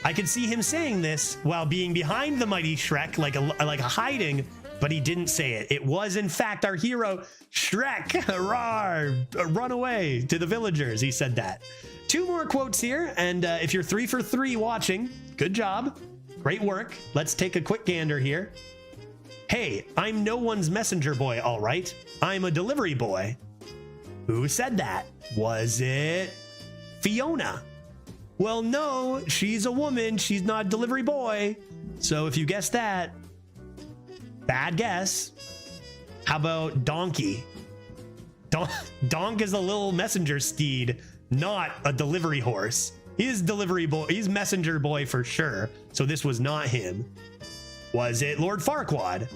I could see him saying this while being behind the mighty Shrek, like a hiding, but he didn't say it. It was, in fact, our hero, Shrek. Rawr, run away to the villagers. He said that. 2 more quotes here, and if you're 3 for 3 watching, good job. Great work. Let's take a quick gander here. Hey, I'm no one's messenger boy, all right. I'm a delivery boy. Who said that? Was it Fiona? Well, no, she's a woman. She's not a delivery boy. So if you guessed that, bad guess. How about Donkey? Donk is a little messenger steed, not a delivery horse. He's delivery boy. He's messenger boy for sure. So this was not him. Was it Lord Farquaad?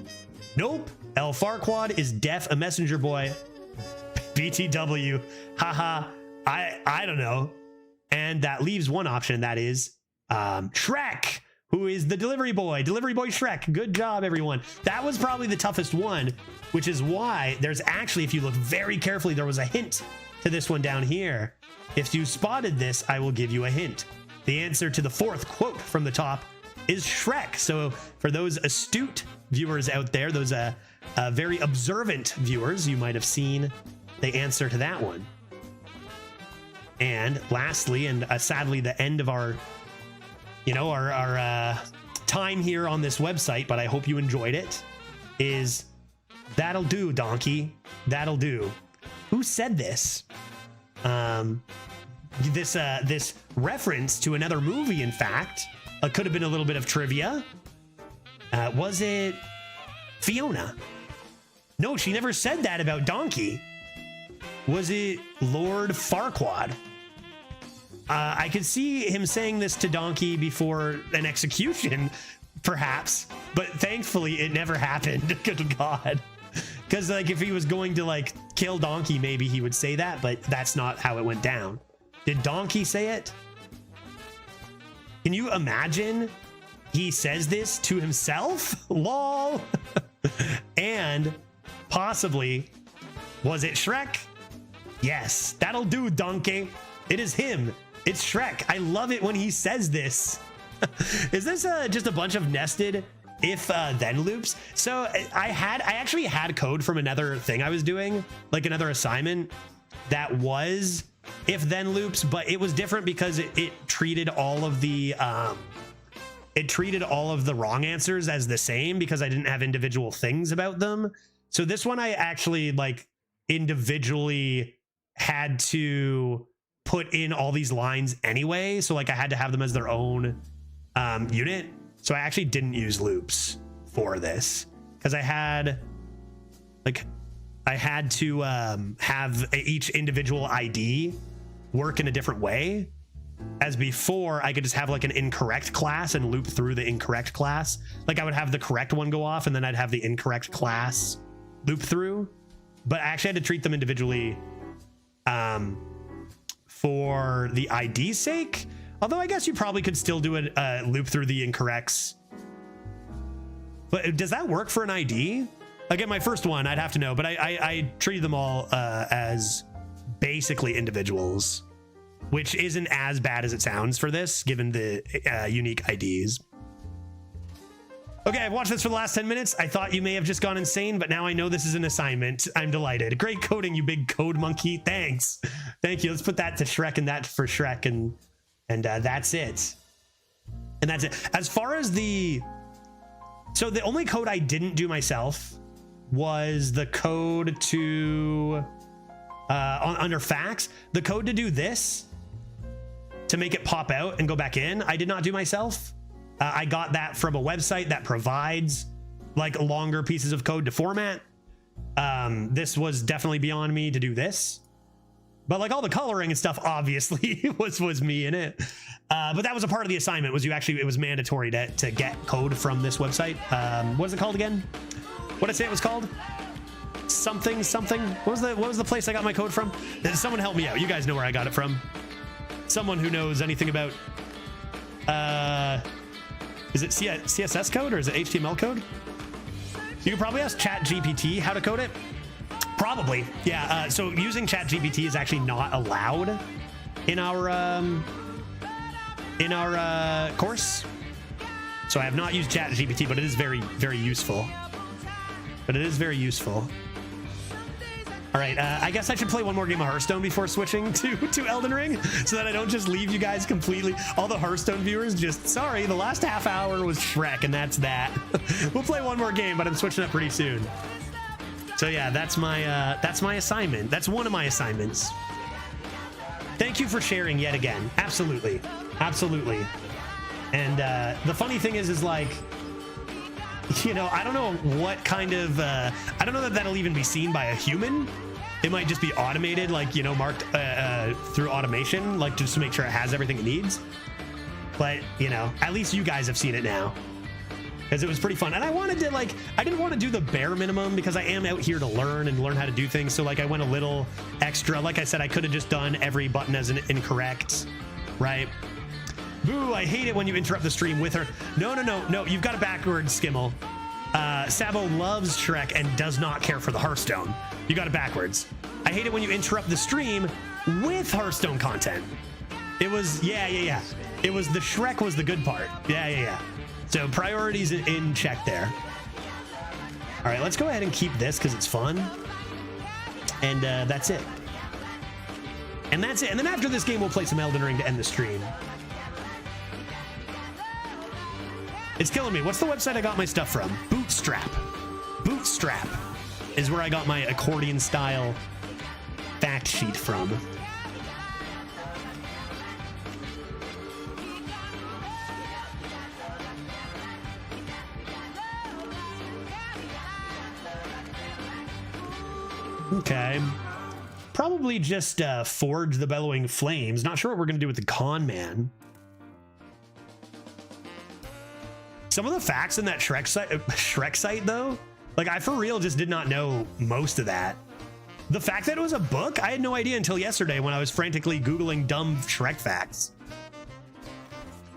Nope. El Farquaad is deaf, a messenger boy. BTW. Haha. I don't know. And that leaves one option. That is Shrek, who is the delivery boy Shrek. Good job, everyone. That was probably the toughest one, which is why there's actually, if you look very carefully, there was a hint to this one down here. If you spotted this, I will give you a hint. The answer to the 4th quote from the top is Shrek. So for those astute viewers out there, those very observant viewers, you might have seen the answer to that one. And lastly, and sadly, the end of our time here on this website, but I hope you enjoyed it, is that'll do, Donkey. That'll do. Who said this? This reference to another movie, in fact, could have been a little bit of trivia. Was it Fiona? No, she never said that about Donkey. Was it Lord Farquaad? I could see him saying this to Donkey before an execution, perhaps, but thankfully it never happened. Good God. Because like if he was going to like kill Donkey, maybe he would say that, but that's not how it went down. Did Donkey say it? Can you imagine he says this to himself? Lol. And possibly, was it Shrek? Yes, that'll do, Donkey. It is him. It's Shrek. I love it when he says this. Is this just a bunch of nested if then loops? So I actually had code from another thing I was doing, like another assignment that was if then loops, but it was different because it treated all of the wrong answers as the same because I didn't have individual things about them. So this one I actually like individually had to put in all these lines anyway. So like I had to have them as their own unit. So I actually didn't use loops for this because I had Like I had to have each individual ID work in a different way. As before, I could just have like an incorrect class and loop through the incorrect class. Like I would have the correct one go off and then I'd have the incorrect class loop through. But I actually had to treat them individually for the ID's sake. Although I guess you probably could still do a loop through the incorrects. But does that work for an ID? Again, my first one, I'd have to know, but I treated them all as basically individuals, which isn't as bad as it sounds for this, given the unique IDs. Okay, I've watched this for the last 10 minutes. I thought you may have just gone insane, but now I know this is an assignment. I'm delighted. Great coding, you big code monkey. Thanks. Thank you. Let's put that to Shrek and that for Shrek, and that's it. And that's it. As far as so the only code I didn't do myself was the code to under facts, the code to do this, to make it pop out and go back in. I did not do myself. I got that from a website that provides like longer pieces of code to format. This was definitely beyond me to do this, but like all the coloring and stuff obviously was me in it. But that was a part of the assignment. Was it was mandatory to get code from this website. What is it called again? What did I say it was called? Something. What was the place I got my code from? Someone help me out. You guys know where I got it from. Someone who knows anything about is it CSS code or is it HTML code? You could probably ask ChatGPT how to code it. Probably, yeah. So using ChatGPT is actually not allowed in our course. So I have not used ChatGPT, but it is very, very useful. All right, I guess I should play one more game of Hearthstone before switching to Elden Ring, so that I don't just leave you guys completely. All the Hearthstone viewers, just sorry, the last half hour was Shrek, and that's that. We'll play one more game, but I'm switching up pretty soon. So yeah, that's my assignment. That's one of my assignments. Thank you for sharing yet again. Absolutely. And the funny thing is like, you know, I don't know what kind of, I don't know that that'll even be seen by a human. It might just be automated, like, you know, marked through automation, like just to make sure it has everything it needs. But, you know, at least you guys have seen it now, because it was pretty fun. And I wanted to, like, I didn't want to do the bare minimum because I am out here to learn how to do things. So like I went a little extra. Like I said, I could have just done every button as an incorrect, right? Boo, I hate it when you interrupt the stream with her. No, you've got it backwards, Skimmel. Sabo loves Shrek and does not care for the Hearthstone. You got it backwards. I hate it when you interrupt the stream with Hearthstone content. It was, yeah. It was the Shrek was the good part. Yeah. So priorities in check there. All right, let's go ahead and keep this because it's fun. And that's it. And that's it. And then after this game, we'll play some Elden Ring to end the stream. It's killing me. What's the website I got my stuff from? Bootstrap is where I got my accordion style fact sheet from. Okay. Probably just forge the bellowing flames. Not sure what we're going to do with the con man. Some of the facts in that Shrek site though, like I for real just did not know most of that. The fact that it was a book, I had no idea until yesterday when I was frantically Googling dumb Shrek facts.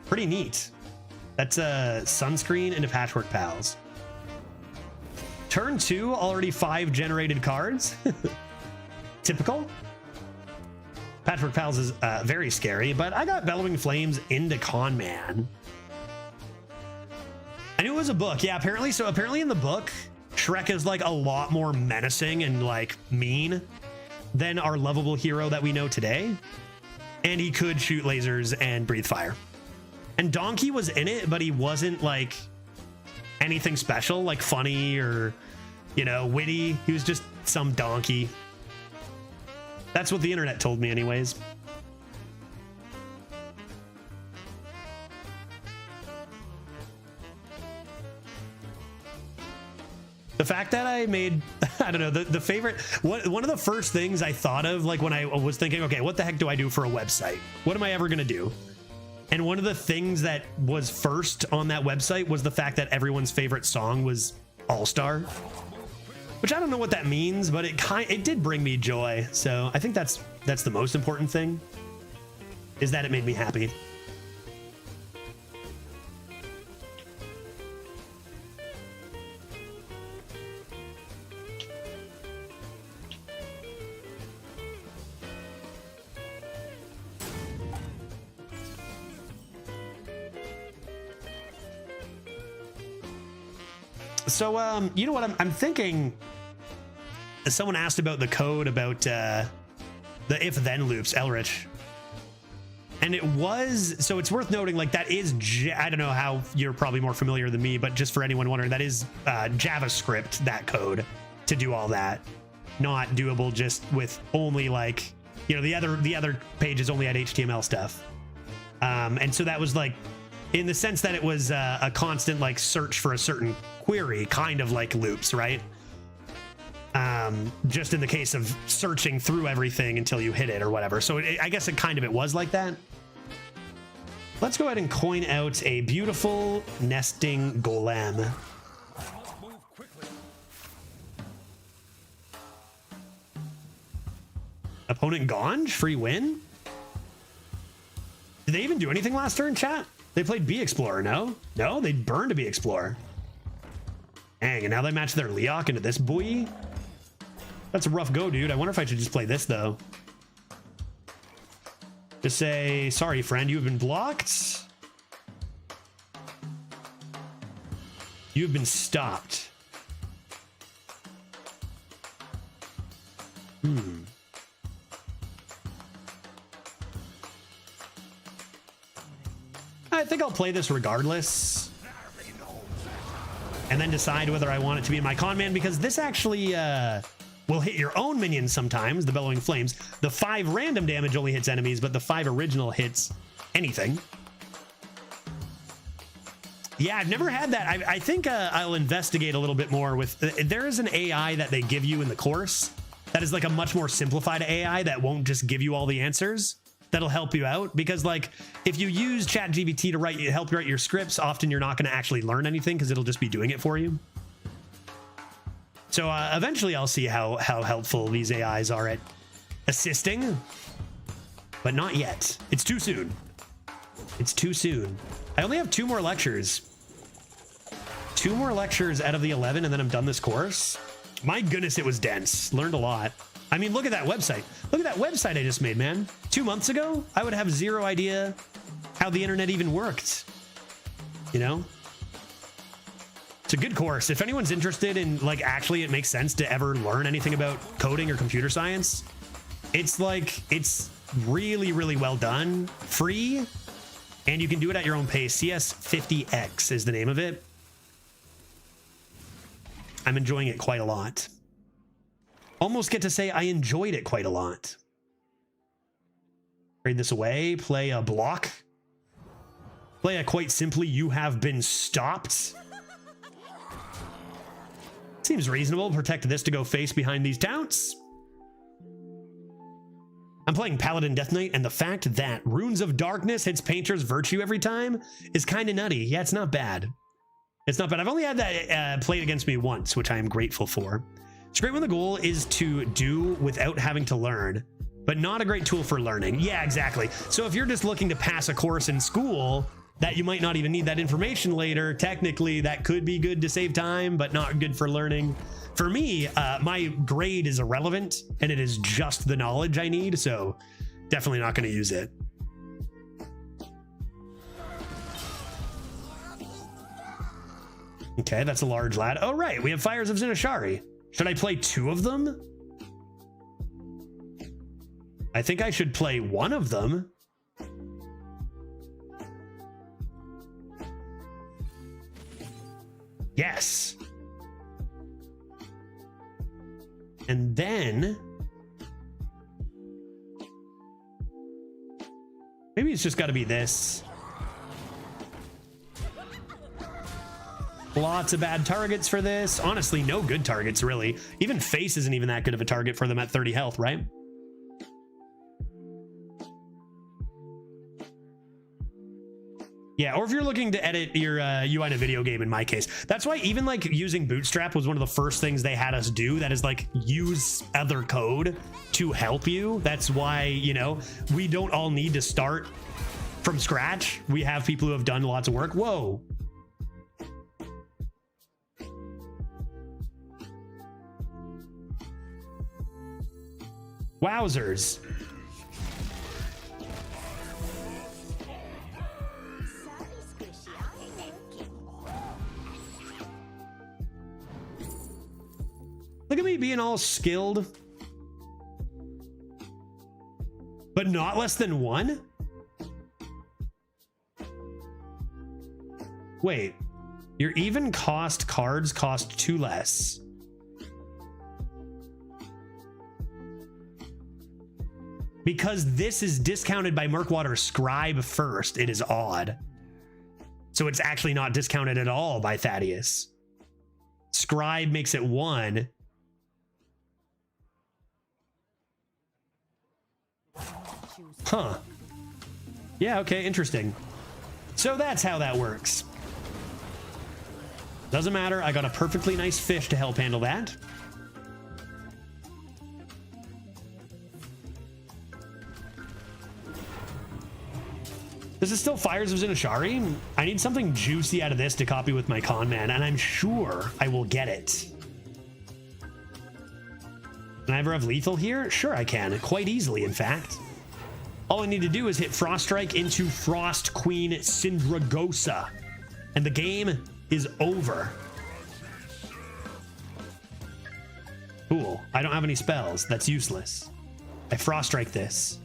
Pretty neat. That's a sunscreen into Patchwork Pals. Turn 2, already 5 generated cards. Typical. Patchwork Pals is very scary, but I got Bellowing Flames into Con Man. I knew it was a book. Yeah, apparently. So apparently in the book, Shrek is like a lot more menacing and like mean than our lovable hero that we know today. And he could shoot lasers and breathe fire. And Donkey was in it, but he wasn't like anything special, like funny or, you know, witty. He was just some donkey. That's what the internet told me anyways. The fact that I made, I don't know, the favorite, one of the first things I thought of, like when I was thinking, okay, what the heck do I do for a website? What am I ever going to do? And one of the things that was first on that website was the fact that everyone's favorite song was All Star, which I don't know what that means, but it did bring me joy. So I think that's the most important thing, is that it made me happy. So, you know what I'm thinking? Someone asked about the code about the if-then loops, Elrich. And it was, so it's worth noting, like that is, I don't know how you're probably more familiar than me, but just for anyone wondering, that is JavaScript, that code to do all that. Not doable just with only like, you know, the other pages only had HTML stuff. And so that was like, in the sense that it was a constant like search for a certain query, kind of like loops, right? Just in the case of searching through everything until you hit it or whatever. So I guess it was like that. Let's go ahead and coin out a beautiful nesting golem. Opponent Ganj, free win. Did they even do anything last turn, chat? They played Bee Explorer, no? No, they burned a Bee Explorer. Dang, and now they match their Leok into this boy. That's a rough go, dude. I wonder if I should just play this, though. Just say, sorry, friend, you have been blocked. You have been stopped. I think I'll play this regardless. And then decide whether I want it to be in my con man, because this actually will hit your own minions sometimes, the Bellowing Flames. The 5 random damage only hits enemies, but the 5 original hits anything. Yeah, I've never had that. I think I'll investigate a little bit more with... there is an AI that they give you in the course that is like a much more simplified AI that won't just give you all the answers. That'll help you out, because like if you use ChatGPT to help you write your scripts, often you're not going to actually learn anything because it'll just be doing it for you. So eventually I'll see how helpful these AIs are at assisting, but not yet. It's too soon. It's too soon. I only have 2 more lectures. 2 more lectures out of the 11, and then I'm done this course. My goodness, it was dense. Learned a lot. I mean, look at that website. Look at that website I just made, man. 2 months ago, I would have zero idea how the internet even worked. You know? It's a good course. If anyone's interested in, like, actually it makes sense to ever learn anything about coding or computer science, it's like, it's really, really well done. Free. And you can do it at your own pace. CS50X is the name of it. I'm enjoying it quite a lot. Almost get to say I enjoyed it quite a lot. Trade this away, play a block. Play a quite simply, you have been stopped. Seems reasonable. Protect this to go face behind these touts. I'm playing Paladin Death Knight, and the fact that Runes of Darkness hits Painter's Virtue every time is kind of nutty. Yeah, it's not bad. It's not bad. I've only had that played against me once, which I am grateful for. It's great when the goal is to do without having to learn, but not a great tool for learning. Yeah, exactly. So if you're just looking to pass a course in school that you might not even need that information later, technically that could be good to save time, but not good for learning. For me, my grade is irrelevant, and it is just the knowledge I need, so definitely not going to use it. Okay, that's a large lad. Oh, right, we have Fires of Zinashari. Should I play 2 of them? I think I should play 1 of them. Yes. And then maybe it's just got to be this. Lots of bad targets for this. Honestly, no good targets, really. Even face isn't even that good of a target for them at 30 health, right? Yeah, or if you're looking to edit your UI in a video game, in my case. That's why even like using Bootstrap was one of the first things they had us do. That is like use other code to help you. That's why, you know, we don't all need to start from scratch. We have people who have done lots of work. Whoa. Wowzers. Look at me being all skilled. But not less than one? Wait. Your even cost cards cost 2 less. Because this is discounted by Murkwater Scribe first, it is odd. So it's actually not discounted at all by Thaddeus. Scribe makes it 1. Huh. Yeah, okay, interesting. So that's how that works. Doesn't matter, I got a perfectly nice fish to help handle that. This is still Fires of Zinashari. I need something juicy out of this to copy with my con man, and I'm sure I will get it. Can I ever have lethal here? Sure I can, quite easily in fact. All I need to do is hit Frost Strike into Frost Queen Syndragosa, and the game is over. Cool, I don't have any spells, that's useless. I Frost Strike this.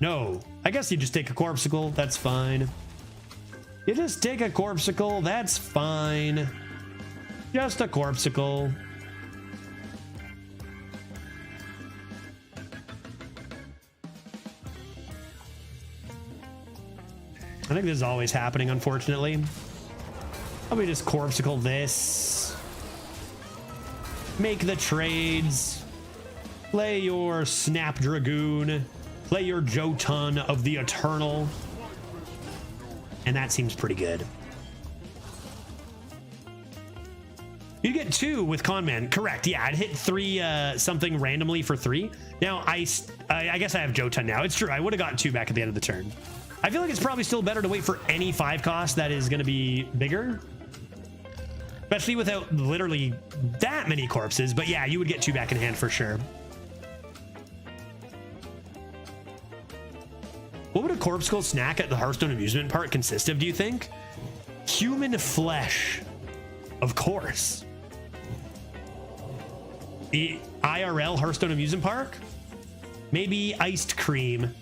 No, I guess you just take a Corpsicle, that's fine. You just take a Corpsicle, that's fine. Just a Corpsicle. I think this is always happening, unfortunately. Let me just Corpsicle this. Make the trades. Play your Snapdragoon. Play your Jotun of the Eternal. And that seems pretty good. You get 2 with Conman, correct? Yeah, I'd hit 3 something randomly for 3. Now I guess I have Jotun now. It's true. I would have gotten 2 back at the end of the turn. I feel like it's probably still better to wait for any 5 cost that is going to be bigger, especially without literally that many corpses. But yeah, you would get 2 back in hand for sure. What would a Corpsicle snack at the Hearthstone amusement park consist of, do you think? Human flesh, of course. IRL Hearthstone amusement park? Maybe iced cream.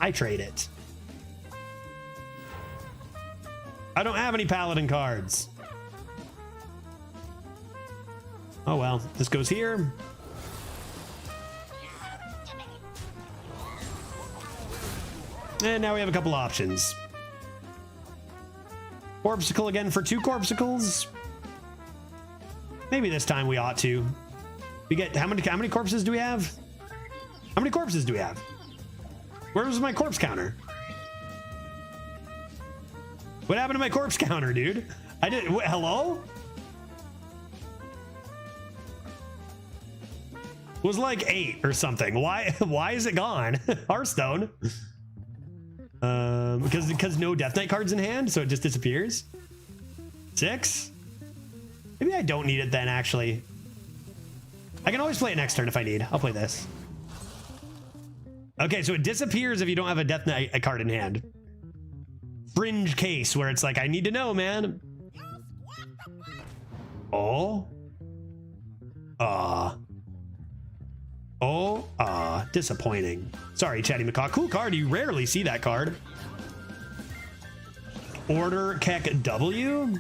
I trade it. I don't have any paladin cards. Oh well, this goes here. And now we have a couple options. Corpsicle again for 2 Corpsicles. Maybe this time we ought to. We get how many corpses do we have? How many corpses do we have? Where was my corpse counter? What happened to my corpse counter, dude? I did. Hello? It was like 8 or something. Why is it gone? Hearthstone. Because no Death Knight cards in hand, so it just disappears. 6? Maybe I don't need it then, actually. I can always play it next turn if I need. I'll play this. Okay, so it disappears if you don't have a Death Knight card in hand. Fringe case where it's like, I need to know, man. Oh. Disappointing. Sorry, Chatty Macaw. Cool card. You rarely see that card. Order Keck W.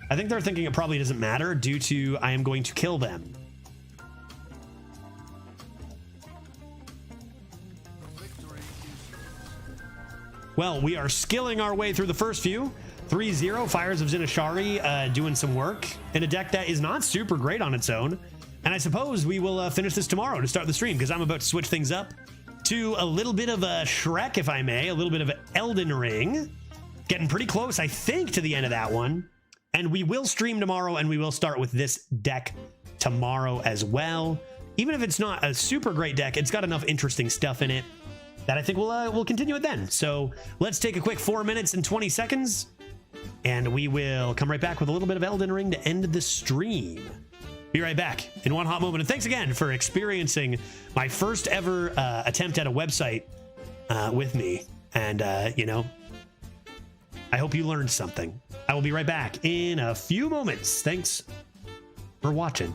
I think they're thinking it probably doesn't matter due to I am going to kill them. Well, we are skilling our way through the first few. 3-0, Fires of Zinashari doing some work in a deck that is not super great on its own. And I suppose we will finish this tomorrow to start the stream because I'm about to switch things up to a little bit of a Shrek, if I may, a little bit of Elden Ring. Getting pretty close, I think, to the end of that one. And we will stream tomorrow, and we will start with this deck tomorrow as well. Even if it's not a super great deck, it's got enough interesting stuff in it that I think we'll continue it then. So let's take a quick 4 minutes and 20 seconds, and we will come right back with a little bit of Elden Ring to end the stream. Be right back in one hot moment. And thanks again for experiencing my first ever attempt at a website with me. And, you know, I hope you learned something. I will be right back in a few moments. Thanks for watching.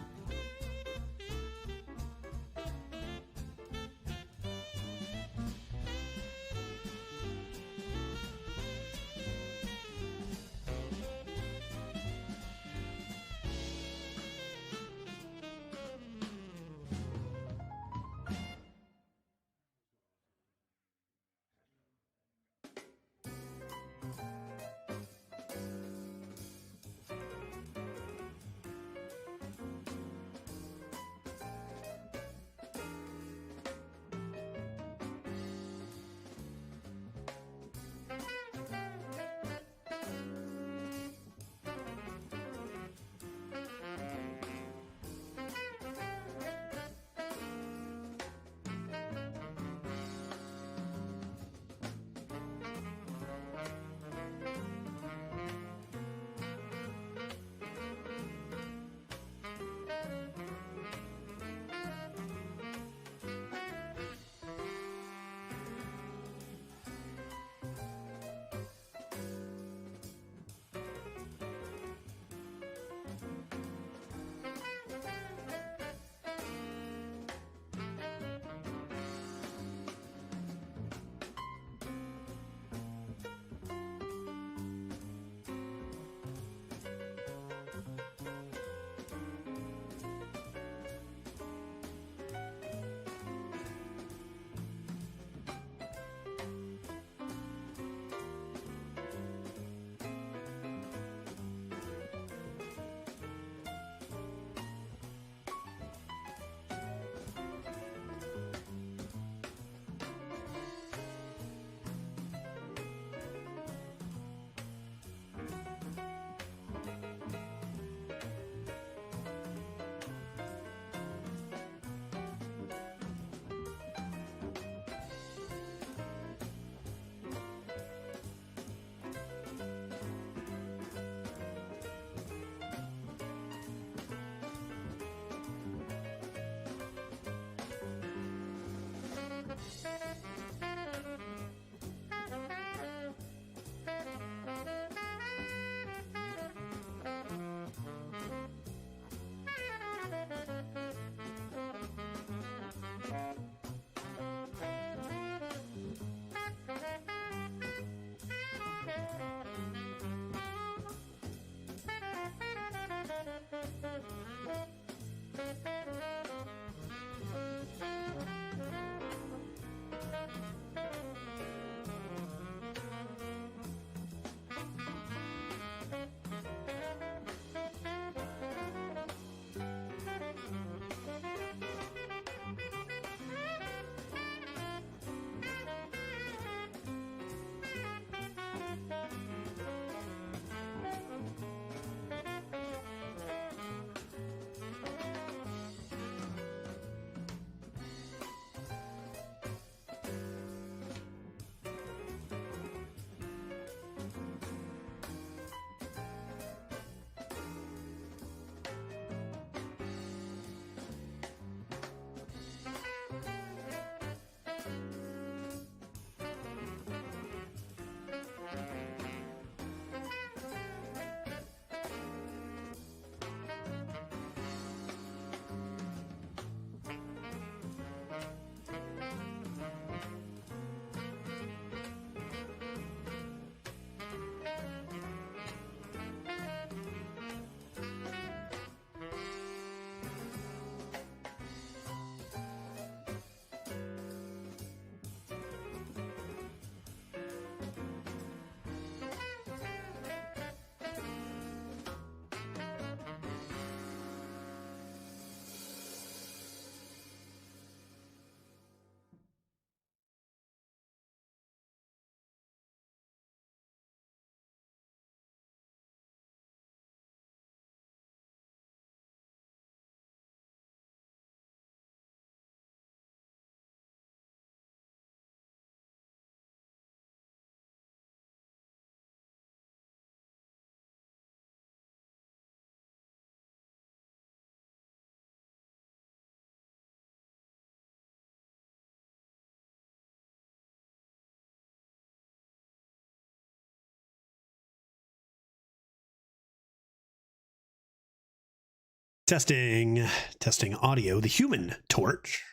Testing audio. The Human Torch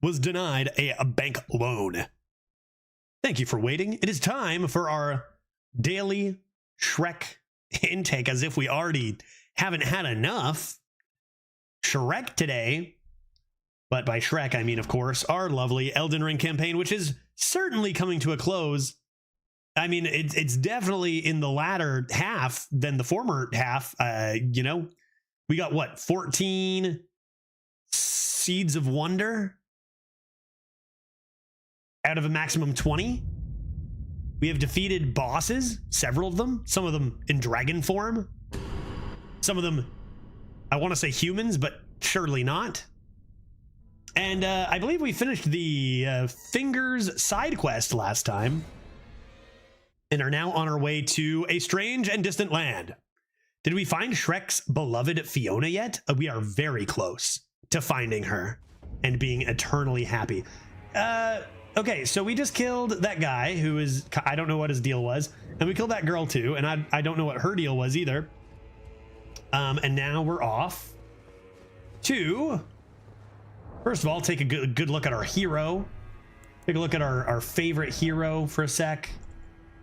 was denied a bank loan. Thank you for waiting. It is time for our daily Shrek intake, as if we already haven't had enough Shrek today. But by Shrek, I mean, of course, our lovely Elden Ring campaign, which is certainly coming to a close. I mean, it's definitely in the latter half than the former half. You know, we got what, 14 Seeds of Wonder out of a maximum 20. We have defeated bosses, several of them, some of them in dragon form, some of them, I want to say humans, but surely not. And I believe we finished the Fingers side quest last time and are now on our way to a strange and distant land. Did we find Shrek's beloved Fiona yet? We are very close to finding her and being eternally happy. Okay, so we just killed that guy who is, I don't know what his deal was. And we killed that girl too, and I don't know what her deal was either. And now we're off to, first of all, take a good look at our hero. Take a look at our favorite hero for a sec.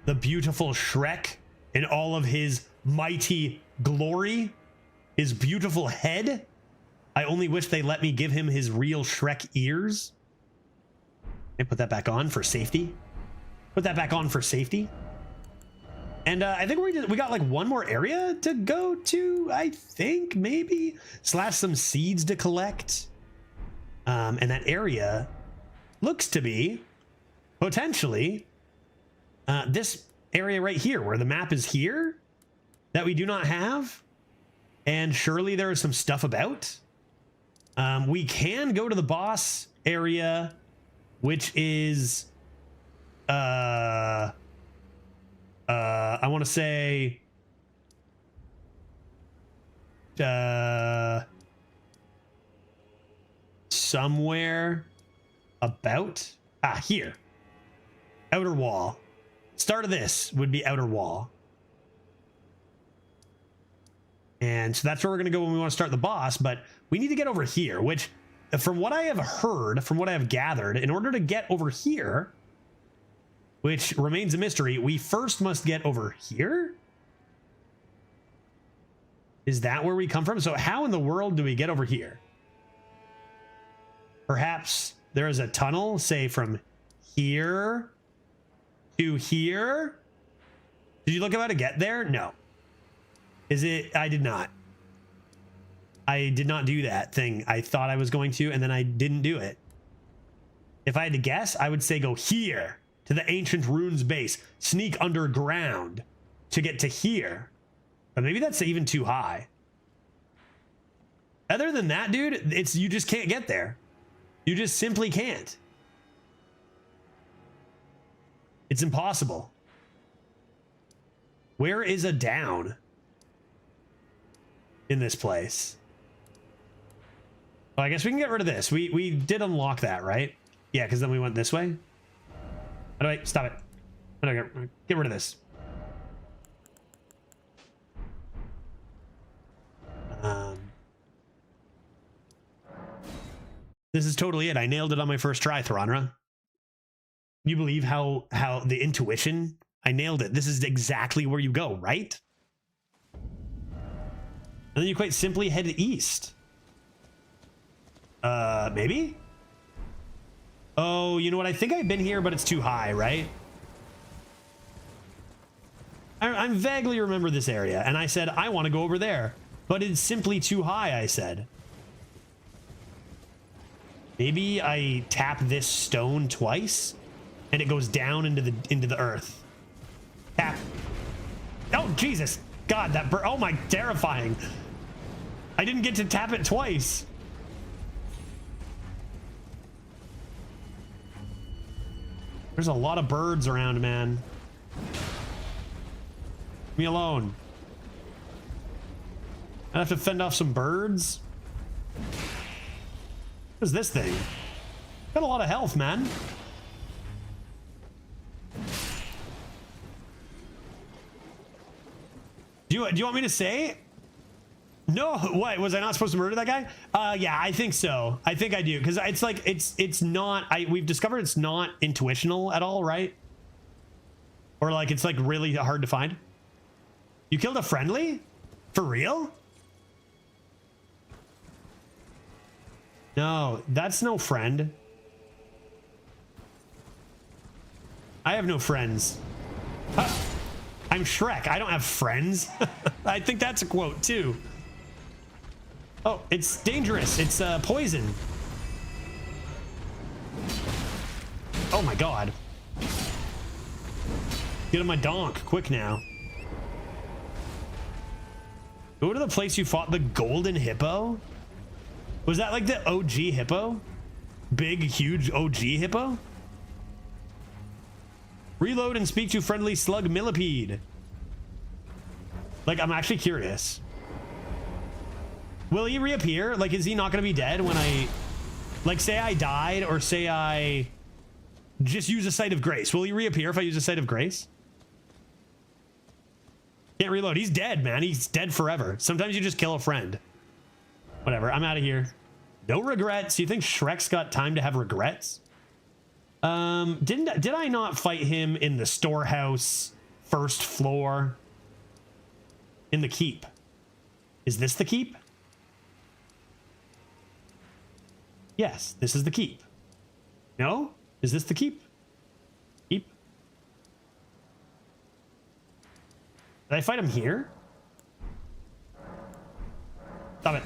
The beautiful Shrek in all of his mighty glory. His beautiful head. I only wish they let me give him his real Shrek ears. And put that back on for safety. Put that back on for safety. And I think we got like one more area to go to, I think, maybe. Slash some seeds to collect. And that area looks to be potentially this area right here, where the map is here that we do not have. And surely there is some stuff about. We can go to the boss area, which is I want to say somewhere about here. Outer wall. Start of this would be outer wall. And so that's where we're going to go when we want to start the boss, but we need to get over here, which from what I have heard, from what I have gathered, in order to get over here, which remains a mystery, we first must get over here? Is that where we come from? So how in the world do we get over here? Perhaps there is a tunnel, say from here to here? Did you look at how to get there? No. Is it? I did not. I did not do that thing I thought I was going to, and then I didn't do it. If I had to guess, I would say go here to the ancient ruins base, sneak underground to get to here. But maybe that's even too high. Other than that, dude, you just can't get there. You just simply can't. It's impossible. Where is a down in this place? Well, I guess we can get rid of this. We did unlock that, right? Yeah, because then we went this way. How do I stop it? How do I get rid of this? This is totally it. I nailed it on my first try, Thranra. You believe how the intuition? I nailed it. This is exactly where you go, right? And then you quite simply head east. Maybe? Oh, you know what? I think I've been here, but it's too high, right? I vaguely remember this area, and I said, I want to go over there, but it's simply too high, I said. Maybe I tap this stone twice, and it goes down into the earth. Tap. Oh, Jesus. God, that oh my, terrifying. I didn't get to tap it twice. There's a lot of birds around, man. Leave me alone. I have to fend off some birds. What is this thing? Got a lot of health, man. Do you want me to say? No, what was I not supposed to murder that guy? Yeah, I think so. I think I do because it's like it's not. We've discovered it's not intuitional at all, right? Or like it's like really hard to find. You killed a friendly? For real? No, that's no friend. I have no friends. I'm Shrek. I don't have friends. I think that's a quote too. Oh, it's dangerous. It's poison. Oh my god. Get on my donk, quick now. Go to the place you fought the golden hippo? Was that like the OG hippo? Big, huge OG hippo? Reload and speak to friendly slug millipede. Like, I'm actually curious. Will he reappear? Like, is he not going to be dead when I... Like, say I died or say I just use a site of grace. Will he reappear if I use a site of grace? Can't reload. He's dead, man. He's dead forever. Sometimes you just kill a friend. Whatever. I'm out of here. No regrets. You think Shrek's got time to have regrets? Did I not fight him in the storehouse, first floor, in the keep? Is this the keep? Yes, this is the keep. No? Is this the keep? Keep? Did I fight him here? Stop it.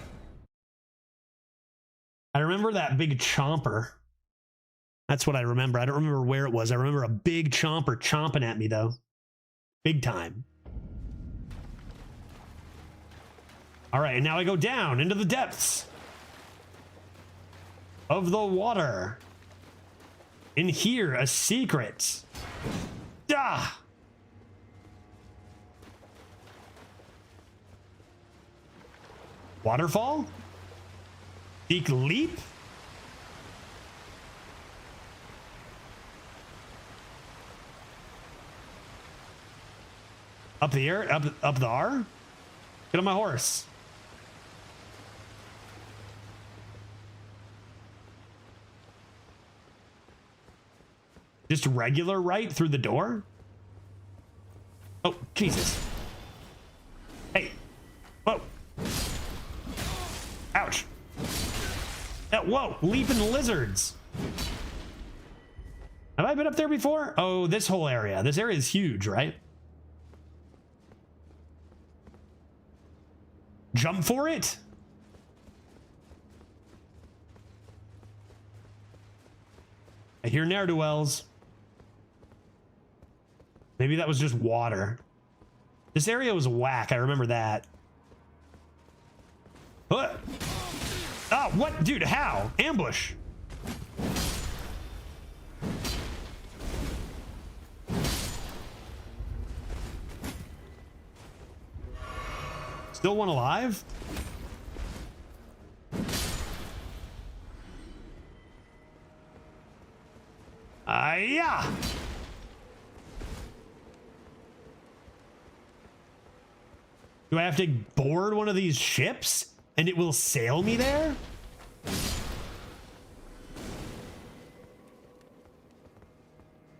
I remember that big chomper. That's what I remember. I don't remember where it was. I remember a big chomper chomping at me, though. Big time. All right, and now I go down into the depths of the water. In here, a secret. Ah! Waterfall? Seek leap? Up the air? Up the R? Get on my horse. Just regular right through the door? Oh, Jesus. Hey. Whoa. Ouch. Whoa, leaping lizards. Have I been up there before? Oh, this whole area. This area is huge, right? Jump for it? I hear ne'er-do-wells. Maybe that was just water. This area was whack. I remember that. What? Oh, what? Dude, how? Ambush. Still one alive? Yeah. Do I have to board one of these ships and it will sail me there?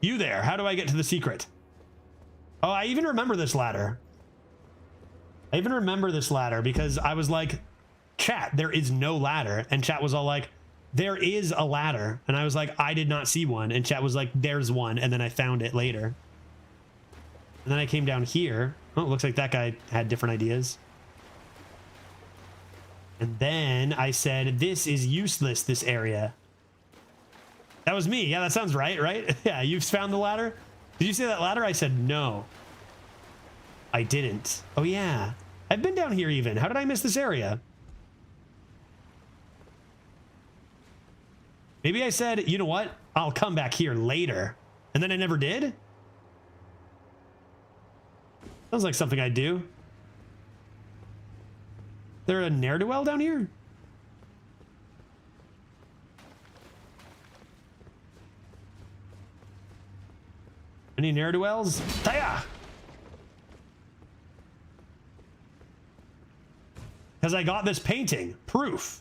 You there. How do I get to the secret? Oh, I even remember this ladder. I even remember this ladder because I was like, chat, there is no ladder. And chat was all like, there is a ladder. And I was like, I did not see one. And chat was like, there's one. And then I found it later. And then I came down here. Oh, it looks like that guy had different ideas. And then I said, this is useless, this area. That was me. Yeah, that sounds right, right? Yeah, you've found the ladder? Did you say that ladder? I said, no. I didn't. Oh, yeah. I've been down here even. How did I miss this area? Maybe I said, you know what? I'll come back here later. And then I never did? Sounds like something I'd do. There a ne'er-do-well down here? Any ne'er-do-wells? Taya! because I got this painting. Proof.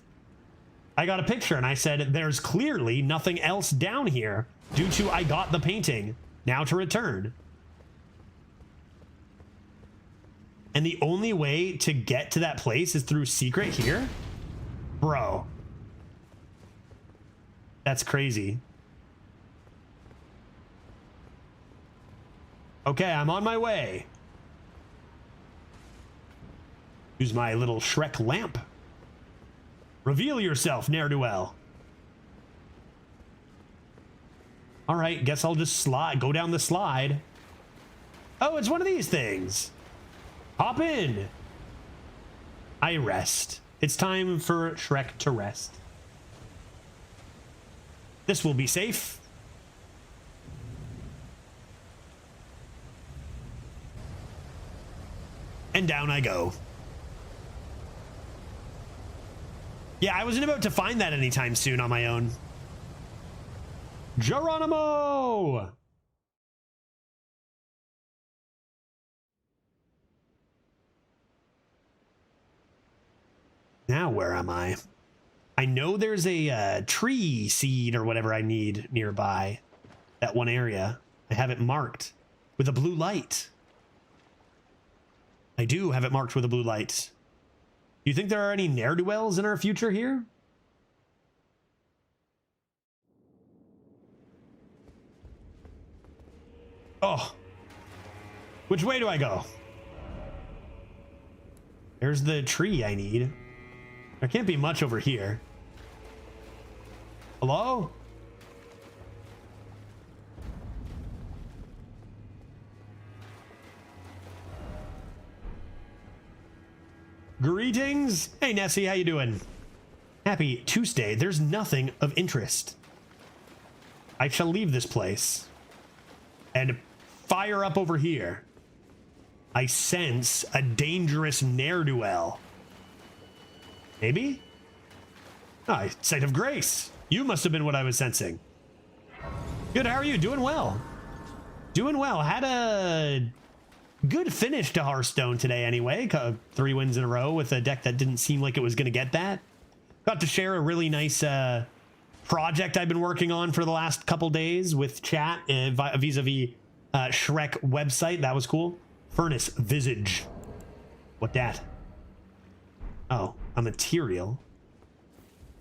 I got a picture and I said, there's clearly nothing else down here due to I got the painting. Now to return. And the only way to get to that place is through secret here? Bro. That's crazy. Okay, I'm on my way. Use my little Shrek lamp. Reveal yourself, ne'er-do-well. All right, guess I'll just go down the slide. Oh, it's one of these things. Hop in. I rest. It's time for Shrek to rest. This will be safe. And down I go. Yeah, I wasn't about to find that anytime soon on my own. Geronimo! Now where am I? I know there's a tree seed or whatever I need nearby. That one area. I have it marked with a blue light. I do have it marked with a blue light. Do you think there are any ne'er-do-wells in our future here? Oh. Which way do I go? There's the tree I need. There can't be much over here. Hello? Greetings. Hey, Nessie, how you doing? Happy Tuesday. There's nothing of interest. I shall leave this place and fire up over here. I sense a dangerous ne'er-do-well. Maybe? Ah, sight of grace. You must have been what I was sensing. Good, how are you? Doing well. Doing well. Had a good finish to Hearthstone today anyway. 3 wins in a row with a deck that didn't seem like it was going to get that. Got to share a really nice project I've been working on for the last couple days with chat vis-a-vis Shrek website. That was cool. Furnace Visage. What that? Oh, a material.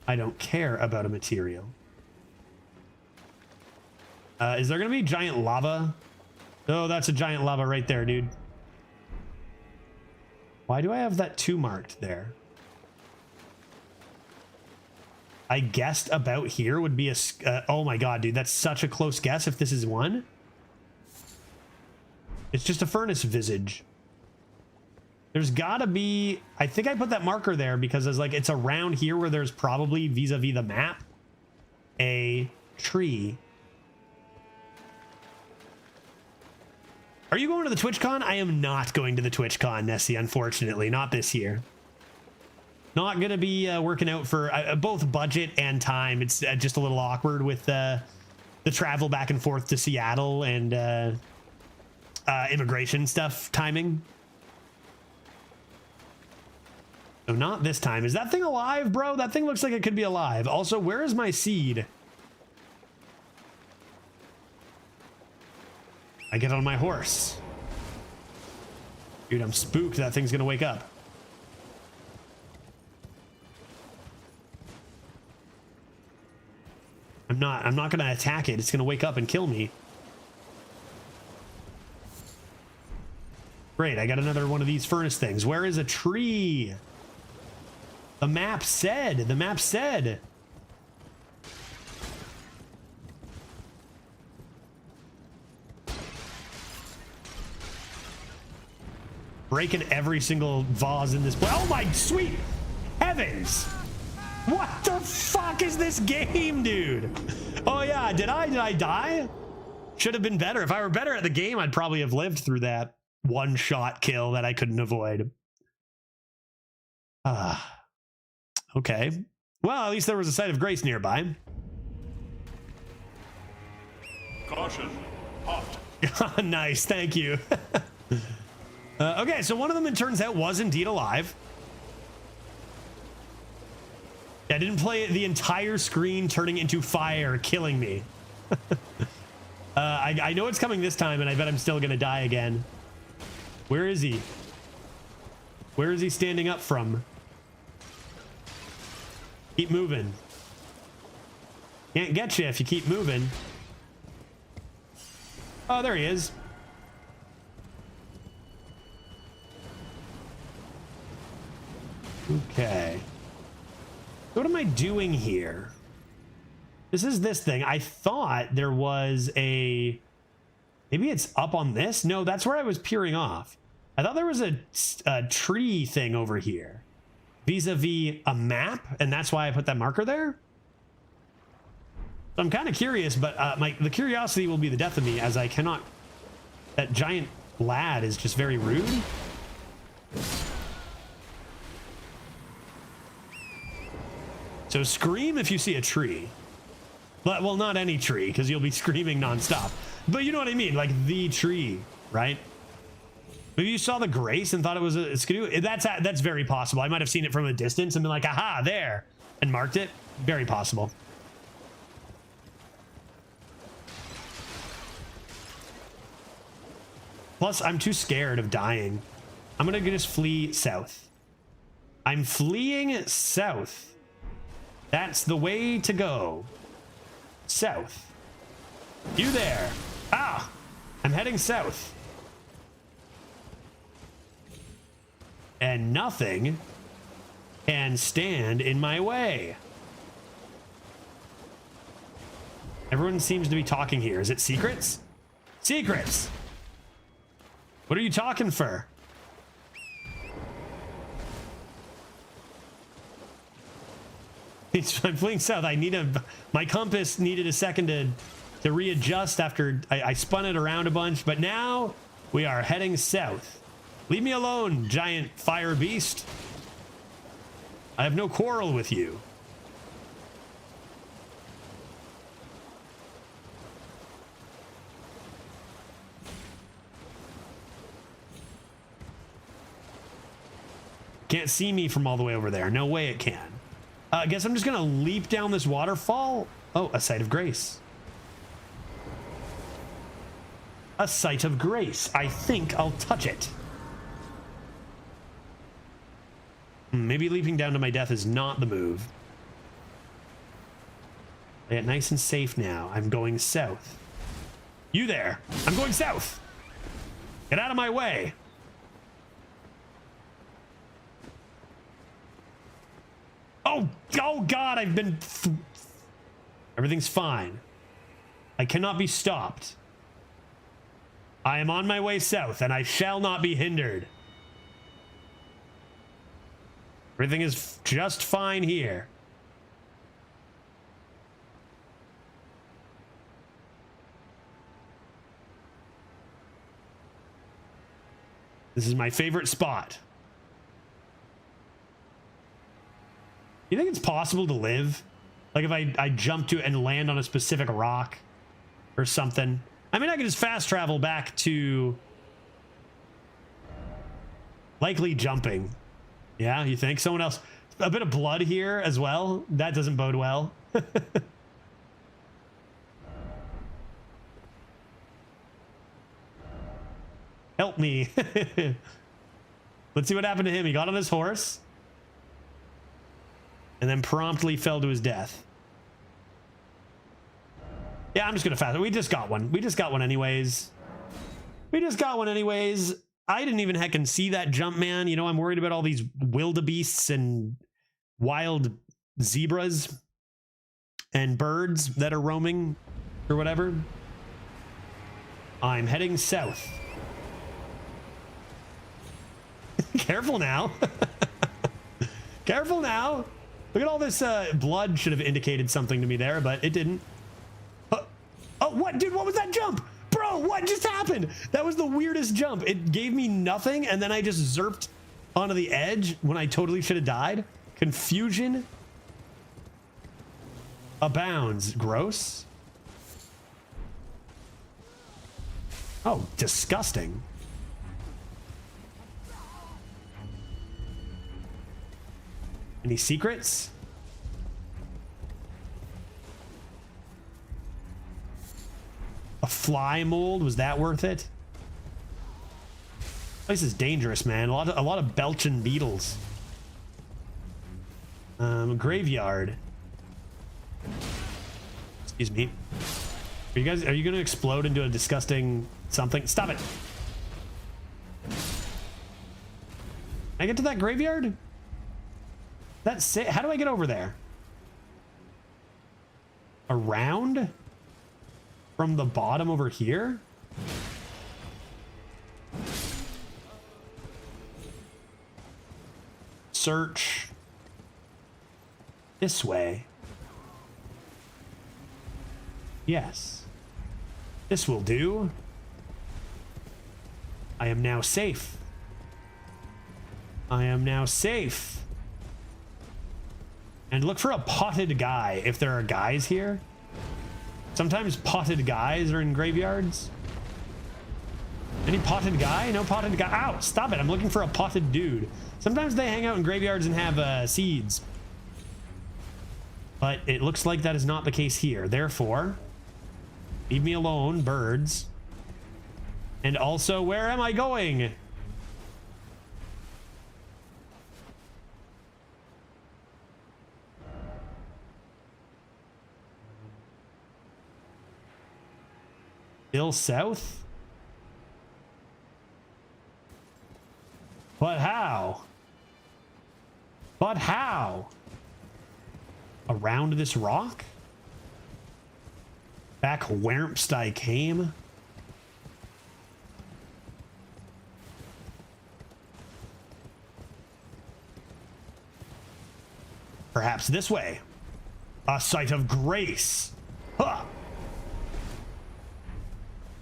I don't care about a material. Is there going to be giant lava? Oh, that's a giant lava right there, dude. Why do I have that 2 marked there? I guessed about here would be a... oh my god, dude. That's such a close guess if this is one. It's just a furnace visage. There's gotta be... I think I put that marker there because it's like it's around here where there's probably vis-a-vis the map a tree. Are you going to the TwitchCon? I am not going to the TwitchCon, Nessie, unfortunately. Not this year. Not going to be working out for both budget and time. It's just a little awkward with the travel back and forth to Seattle and immigration stuff timing. So not this time. Is that thing alive, bro? That thing looks like it could be alive. Also, where is my seed? I get on my horse. Dude, I'm spooked that thing's gonna wake up. I'm not gonna attack it. It's gonna wake up and kill me. Great, I got another one of these furnace things. Where is a tree? The map said. Breaking every single vase in this place. Oh my sweet heavens! What the fuck is this game, dude? Oh yeah, did I die? Should have been better. If I were better at the game, I'd probably have lived through that one-shot kill that I couldn't avoid. Okay. Well, at least there was a site of grace nearby. Caution, hot. Nice, thank you. Okay, so one of them, it turns out, was indeed alive. I didn't play the entire screen turning into fire, killing me. I know it's coming this time, and I bet I'm still gonna die again. Where is he? Where is he standing up from? Keep moving. Can't get you if you keep moving. Oh, there he is. Okay. What am I doing here? This is this thing. I thought there was a... Maybe it's up on this? No, that's where I was peering off. I thought there was a tree thing over here. Vis-a-vis a map, and that's why I put that marker there? So I'm kind of curious, but the curiosity will be the death of me, as I cannot... That giant lad is just very rude. So scream if you see a tree. But, well, not any tree, because you'll be screaming nonstop. But you know what I mean, like the tree, right? Maybe you saw the grace and thought it was a skidoo. That's very possible. I might have seen it from a distance and been like, aha, there, and marked it. Very possible. Plus, I'm too scared of dying. I'm gonna just flee south. I'm fleeing south. That's the way to go. South. You there. Ah, I'm heading south. And nothing can stand in my way. Everyone seems to be talking here. Is it secrets? Secrets! What are you talking for? I'm fleeing south. My compass needed a second to readjust after I spun it around a bunch, but now we are heading south. Leave me alone, giant fire beast. I have no quarrel with you. Can't see me from all the way over there. No way it can. I guess I'm just gonna leap down this waterfall. Oh, a site of grace. A site of grace. I think I'll touch it. Maybe leaping down to my death is not the move. I get nice and safe now. I'm going south. You there. I'm going south. Get out of my way. Oh God, I've been... Everything's fine. I cannot be stopped. I am on my way south, and I shall not be hindered. Everything is just fine here. This is my favorite spot. You think it's possible to live? Like if I jump to and land on a specific rock or something? I mean, I could just fast travel back to likely jumping. Yeah, you think? Someone else. A bit of blood here as well. That doesn't bode well. Help me. Let's see what happened to him. He got on his horse and then promptly fell to his death. Yeah, I'm just gonna fast. We just got one. We just got one anyways. I didn't even heckin' see that jump, man. You know, I'm worried about all these wildebeests and wild zebras and birds that are roaming or whatever. I'm heading south. Careful now. Careful now. Look at all this blood. Should have indicated something to me there, but it didn't. Oh, what? Dude, what was that jump? Bro, what just happened? That was the weirdest jump. It gave me nothing, and then I just zerped onto the edge when I totally should have died. Confusion abounds. Gross. Oh, disgusting. Any secrets? A fly mold, was that worth it? This place is dangerous, man. A lot of belching beetles. Graveyard. Excuse me. Are you gonna explode into a disgusting something? Stop it. Can I get to that graveyard? That's it. How do I get over there? Around? From the bottom over here? Search. This way. Yes. This will do. I am now safe. I am now safe. And look for a potted guy if there are guys here. Sometimes potted guys are in graveyards. Any potted guy? No potted guy. Ow, stop it. I'm looking for a potted dude. Sometimes they hang out in graveyards and have seeds. But it looks like that is not the case here. Therefore, leave me alone, birds. And also, where am I going? Still south? But how? But how? Around this rock? Back wheremst I came? Perhaps this way. A site of grace. Huh.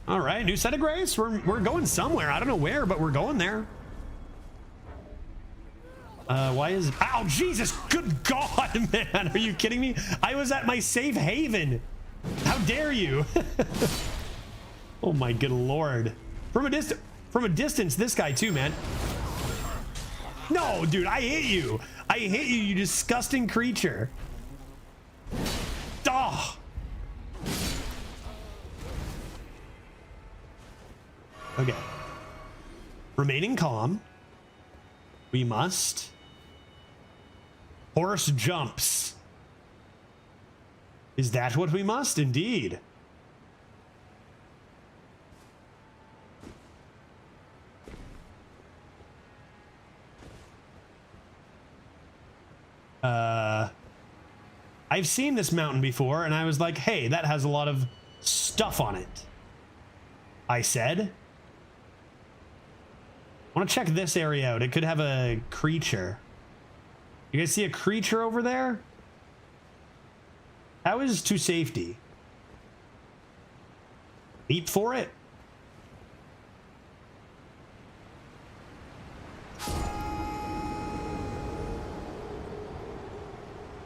All right, new set of grace. We're going somewhere. I don't know where, but we're going there. Why is... Ow, Jesus! Good God, man! Are you kidding me? I was at my safe haven. How dare you? Oh my good Lord! From a distance, this guy too, man. No, dude, I hit you. I hit you, you disgusting creature. Oh. Okay. Remaining calm. We must. Horse jumps. Is that what we must? Indeed. I've seen this mountain before, and I was like, hey, that has a lot of stuff on it. I said. I want to check this area out. It could have a creature. You guys see a creature over there? How is to safety? Leap for it?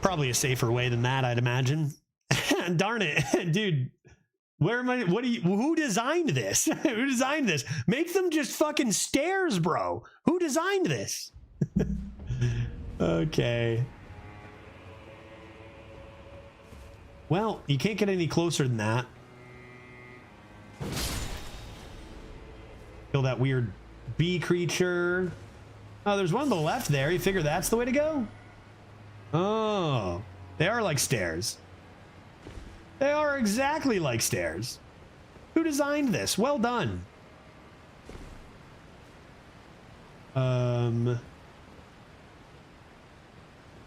Probably a safer way than that, I'd imagine. Darn it, dude. Where am I? What do you? Who designed this? Who designed this? Make them just fucking stairs, bro. Who designed this? Okay. Well, you can't get any closer than that. Kill that weird bee creature. Oh, there's one on the left there. You figure that's the way to go? Oh, they are like stairs. They are exactly like stairs. Who designed this? Well done.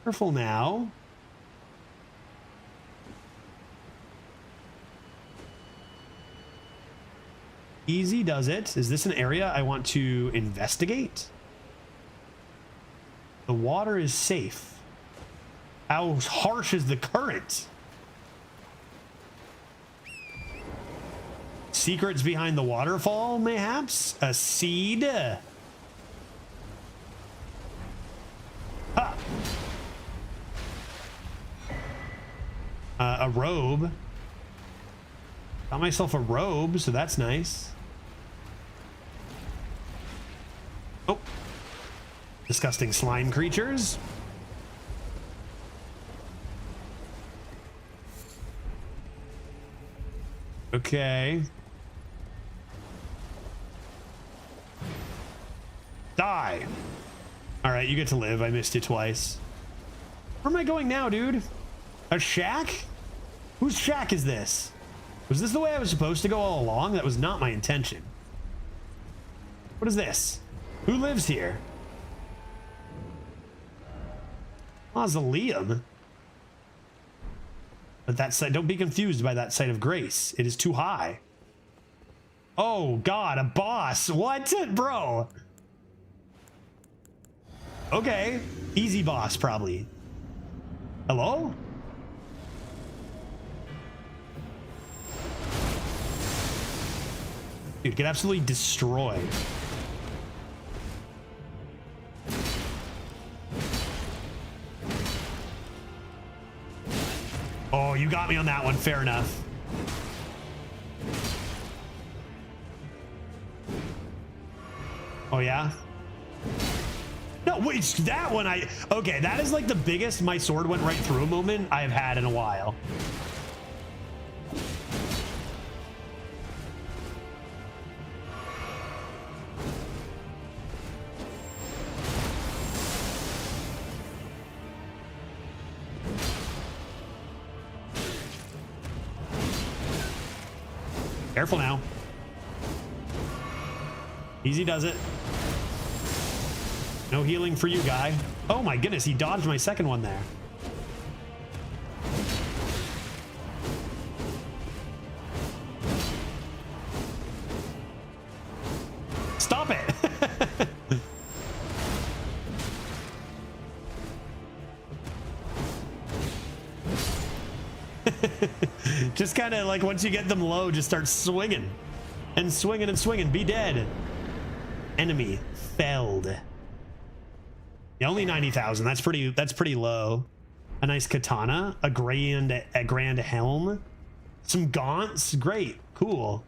Careful now. Easy does it. Is this an area I want to investigate? The water is safe. How harsh is the current? Secrets behind the waterfall, mayhaps? A seed? Ha! A robe. Got myself a robe, so that's nice. Oh. Disgusting slime creatures. Okay. Die. All right, you get to live. I missed you twice. Where am I going now, dude? A shack? Whose shack is this? Was this the way I was supposed to go all along? That was not my intention. What is this? Who lives here? Mausoleum? But that site, don't be confused by that site of grace. It is too high. Oh God, a boss. What, bro? Okay, easy boss probably. Hello? Dude, get absolutely destroyed. Oh, you got me on that one. Fair enough. Oh, yeah? No, wait, that one okay, that is like the biggest my sword went right through moment I have had in a while. Careful now. Easy does it. No healing for you, guy. Oh my goodness, he dodged my second one there. Stop it. Just kind of like once you get them low, just start swinging and swinging and swinging. Be dead. Enemy felled. Yeah, only 90,000. That's pretty low. A nice katana, a grand helm, some gaunts. Great, cool.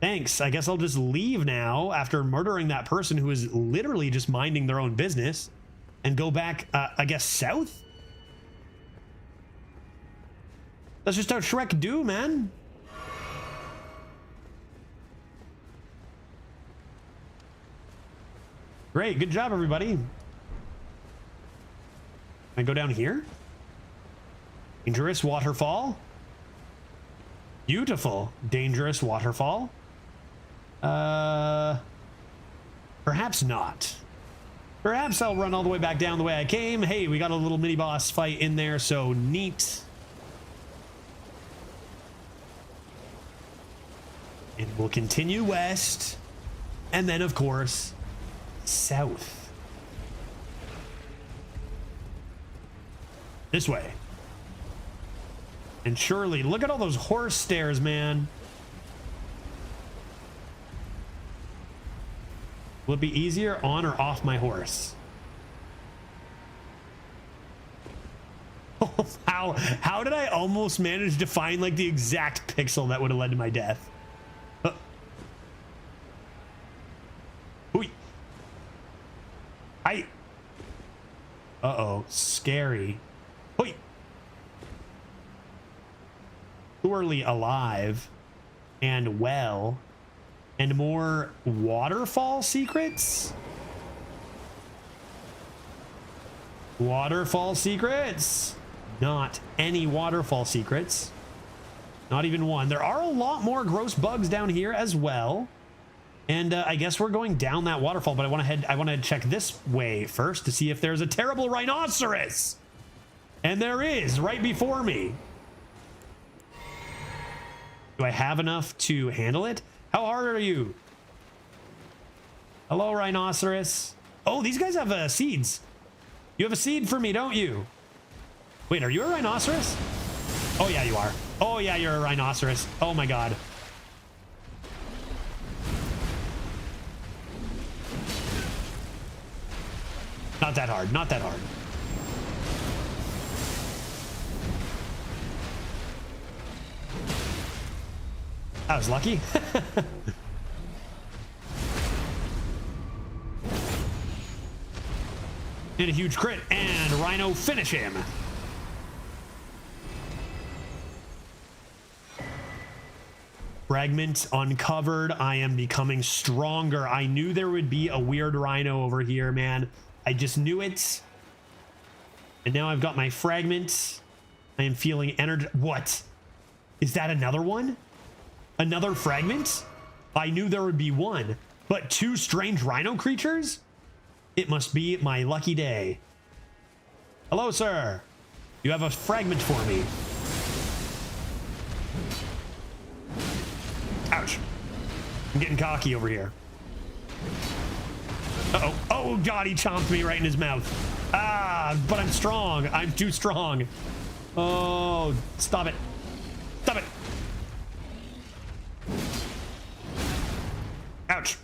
Thanks. I guess I'll just leave now after murdering that person who is literally just minding their own business, and go back. I guess south. That's just how Shrek do, man. Great, good job, everybody. I go down here. Dangerous waterfall. Beautiful, dangerous waterfall. Perhaps not. Perhaps I'll run all the way back down the way I came. Hey, we got a little mini boss fight in there, so neat. And we'll continue west, and then of course south. This way. And surely, look at all those horse stairs, man. Will it be easier on or off my horse? Oh, how did I almost manage to find like the exact pixel that would have led to my death? Uh-oh, scary. Wait. Surely alive and well, and more waterfall secrets? Waterfall secrets? Not any waterfall secrets. Not even one. There are a lot more gross bugs down here as well. And I guess we're going down that waterfall, but I want to check this way first to see if there's a terrible rhinoceros. And there is, right before me. Do I have enough to handle it? How hard are you? Hello, rhinoceros. Oh, these guys have seeds. You have a seed for me, don't you? Wait, are you a rhinoceros? Oh yeah, you are. Oh yeah, you're a rhinoceros. Oh my God. Not that hard, not that hard. I was lucky. Did a huge crit, and Rhino finish him. Fragment uncovered. I am becoming stronger. I knew there would be a weird rhino over here, man. I just knew it. And now I've got my fragment. I am feeling energy. What? Is that another one? Another fragment? I knew there would be one, but 2 strange rhino creatures? It must be my lucky day. Hello, sir. You have a fragment for me. Ouch. I'm getting cocky over here. Uh-oh. Oh, God, he chomped me right in his mouth. Ah, but I'm strong. I'm too strong. Oh, stop it. Stop it. Ouch.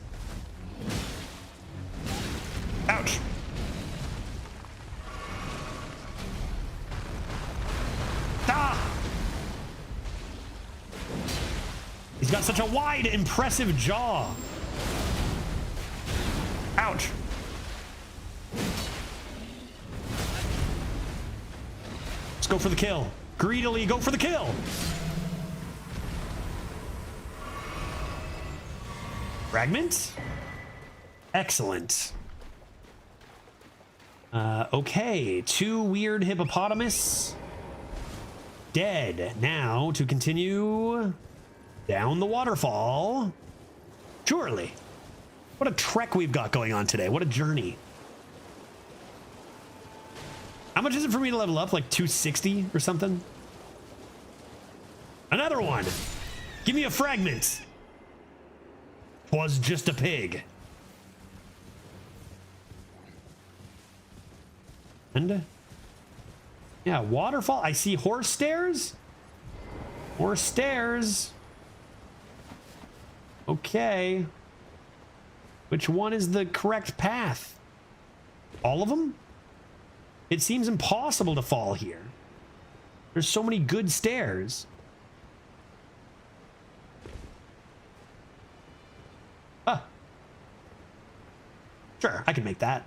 Ouch. Ah! He's got such a wide, impressive jaw. Ouch. Let's go for the kill. Greedily go for the kill. Fragment? Excellent. Okay, 2 weird hippopotamus. Dead. Now to continue down the waterfall. Surely. What a trek we've got going on today. What a journey. How much is it for me to level up? Like 260 or something? Another one. Give me a fragment. Was just a pig. And yeah, waterfall. I see horse stairs. Horse stairs. Okay. Which one is the correct path? All of them? It seems impossible to fall here. There's so many good stairs. Ah. Sure, I can make that.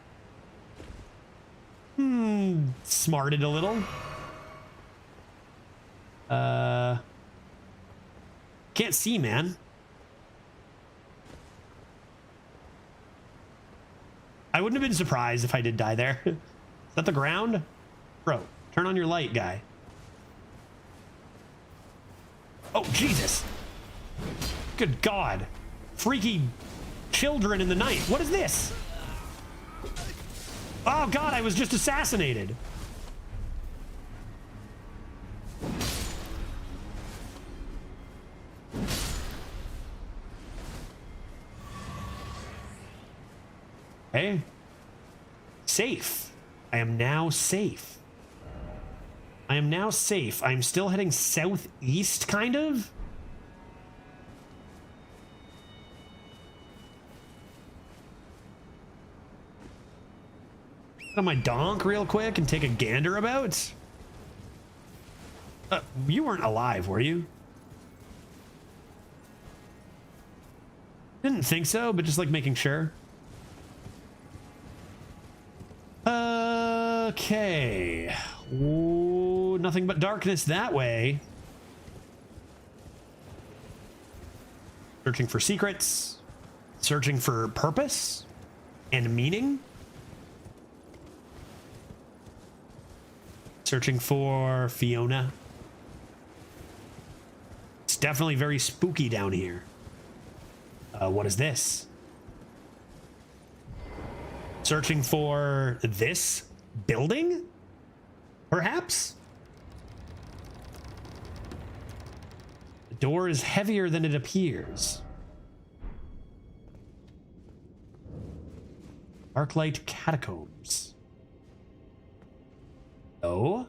Smarted a little. Can't see, man. I wouldn't have been surprised if I did die there. Is that the ground? Bro, turn on your light, guy. Oh, Jesus. Good God. Freaky children in the night. What is this? Oh, God, I was just assassinated. Hey. Safe. I am now safe. I am now safe. I'm still heading southeast, kind of? On my donk real quick and take a gander about? You weren't alive, were you? Didn't think so, but just like making sure. Okay. Ooh, nothing but darkness that way. Searching for secrets. Searching for purpose and meaning. Searching for Fiona. It's definitely very spooky down here. What is this? Searching for this building? Perhaps? The door is heavier than it appears. Arclight catacombs. Oh?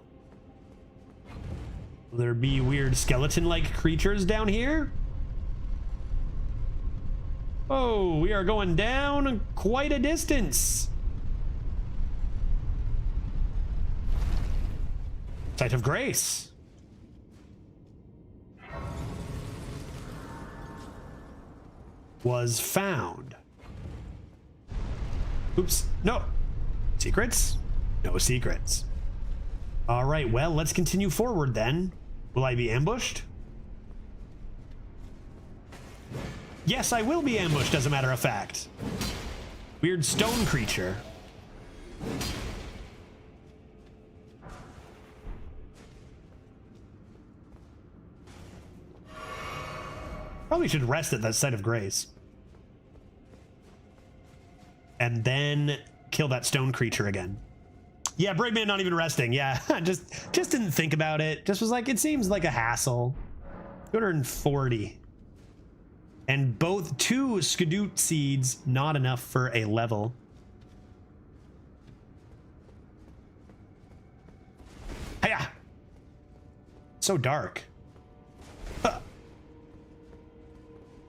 Will there be weird skeleton-like creatures down here? Oh, we are going down quite a distance. Site of Grace. Was found. Oops. No. Secrets? No secrets. All right, well, let's continue forward then. Will I be ambushed? Yes, I will be ambushed, as a matter of fact. Weird stone creature. Probably should rest at that site of grace. And then kill that stone creature again. Yeah, Brave Man not even resting. Yeah, just didn't think about it. Just was like, it seems like a hassle. 240. And both 2 Skadoot seeds, not enough for a level. Hiya! So dark. Huh.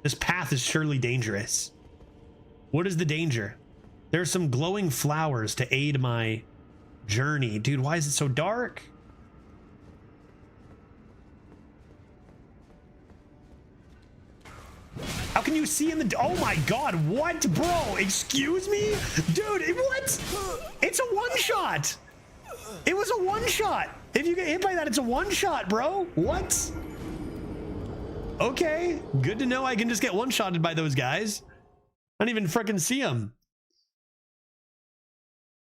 This path is surely dangerous. What is the danger? There's some glowing flowers to aid my journey. Dude, why is it so dark? How can you see in the... Oh my god, what, bro? Excuse me? Dude, what? It's a one-shot. It was a one-shot. If you get hit by that, it's a one-shot, bro. What? Okay, good to know I can just get one-shotted by those guys. I don't even freaking see them.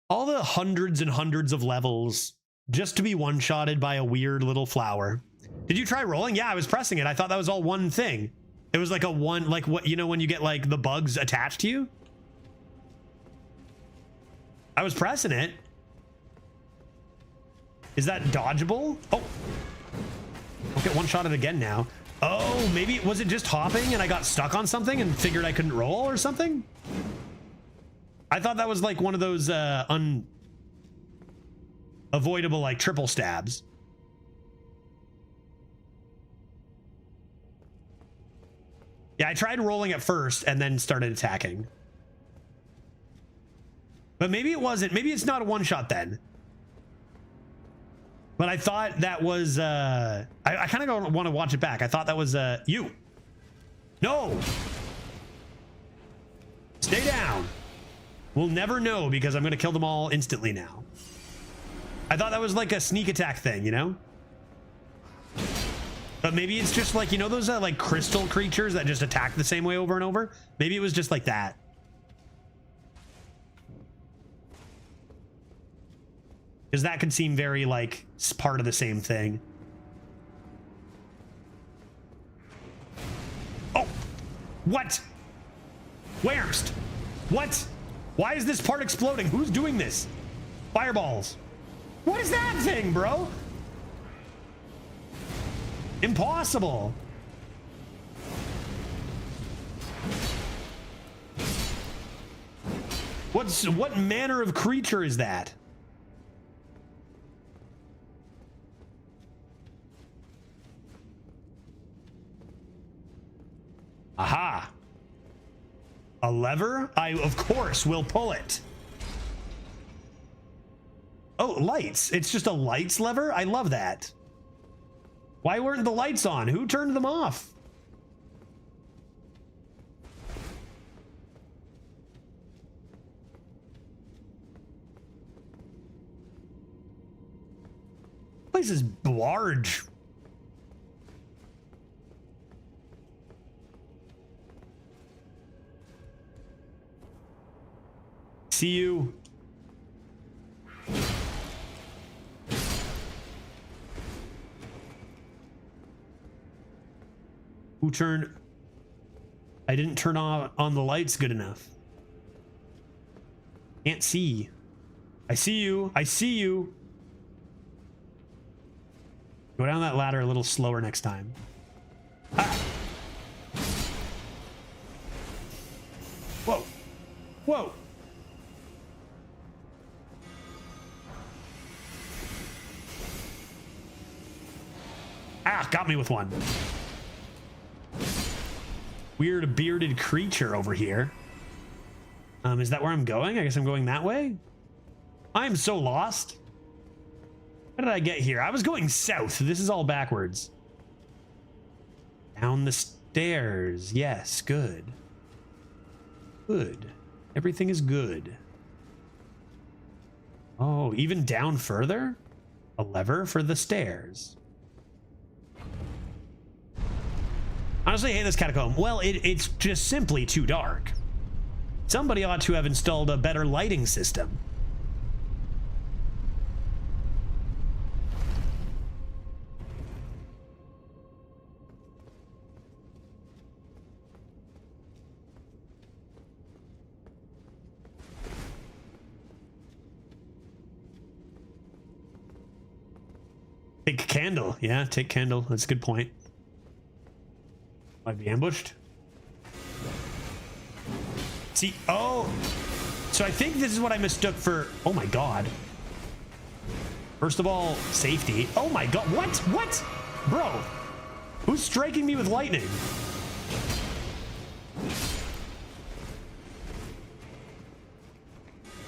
All the hundreds and hundreds of levels just to be one-shotted by a weird little flower. Did you try rolling? Yeah, I was pressing it. I thought that was all one thing. It was like a one, like what, you know, when you get like the bugs attached to you? I was pressing it. Is that dodgeable? Oh, I'll get one-shotted again now. Oh, maybe, was it just hopping and I got stuck on something and figured I couldn't roll or something? I thought that was like one of those unavoidable like triple stabs. Yeah, I tried rolling at first and then started attacking. But maybe it wasn't. Maybe it's not a one-shot then. But I thought that was... I kind of want to watch it back. I thought that was you. No! Stay down. We'll never know because I'm going to kill them all instantly now. I thought that was like a sneak attack thing, you know? But maybe it's just like, you know, those like crystal creatures that just attack the same way over and over? Maybe it was just like that. Because that could seem very like part of the same thing. Oh, what? Where's? What? Why is this part exploding? Who's doing this? Fireballs. What is that thing, bro? Impossible. What manner of creature is that? Aha. A lever? I, of course, will pull it. Oh, lights. It's just a lights lever? I love that. Why weren't the lights on? Who turned them off? This place is large. See you. Who turned? I didn't turn on the lights good enough. Can't see. I see you. I see you. Go down that ladder a little slower next time. Ah. Whoa. Whoa. Ah, got me with one. Weird bearded creature over here. Is that where I'm going? I guess I'm going that way. I'm so lost. How did I get here? I was going south. This is all backwards. Down the stairs. Yes, good. Good. Everything is good. Oh, even down further? A lever for the stairs. I Honestly, hate this catacomb. Well, it's just simply too dark. Somebody ought to have installed a better lighting system. Take candle. Yeah, take candle. That's a good point. Might be ambushed. See, oh. So I think this is what I mistook for. Oh my god. First of all, safety. Oh my god. What? What? Bro. Who's striking me with lightning?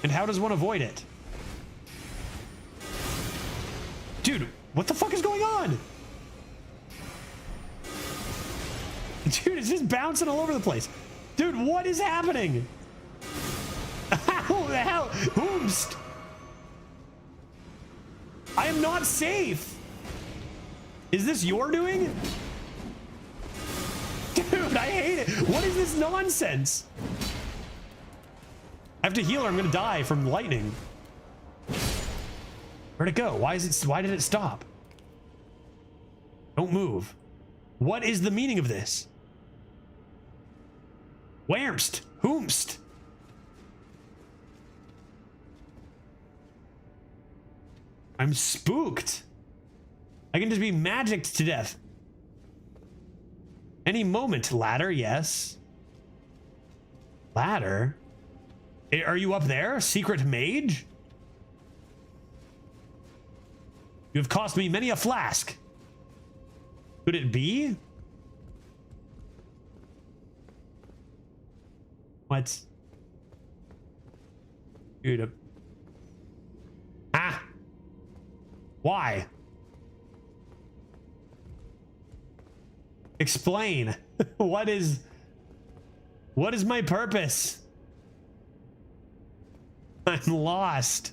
And how does one avoid it? Dude, what the fuck is going on? Dude, it's just bouncing all over the place. Dude, what is happening? How the hell? Whoomst. I am not safe. Is this your doing? Dude, I hate it. What is this nonsense? I have to heal or I'm gonna die from lightning. Where'd it go? Why did it stop? Don't move. What is the meaning of this? Whamst. Whomst. I'm spooked. I can just be magicked to death. Any moment. Ladder, yes. Ladder? Are you up there? Secret mage? You have cost me many a flask. Could it be? What? Dude. Ah. Why? Explain. What is my purpose? I'm lost.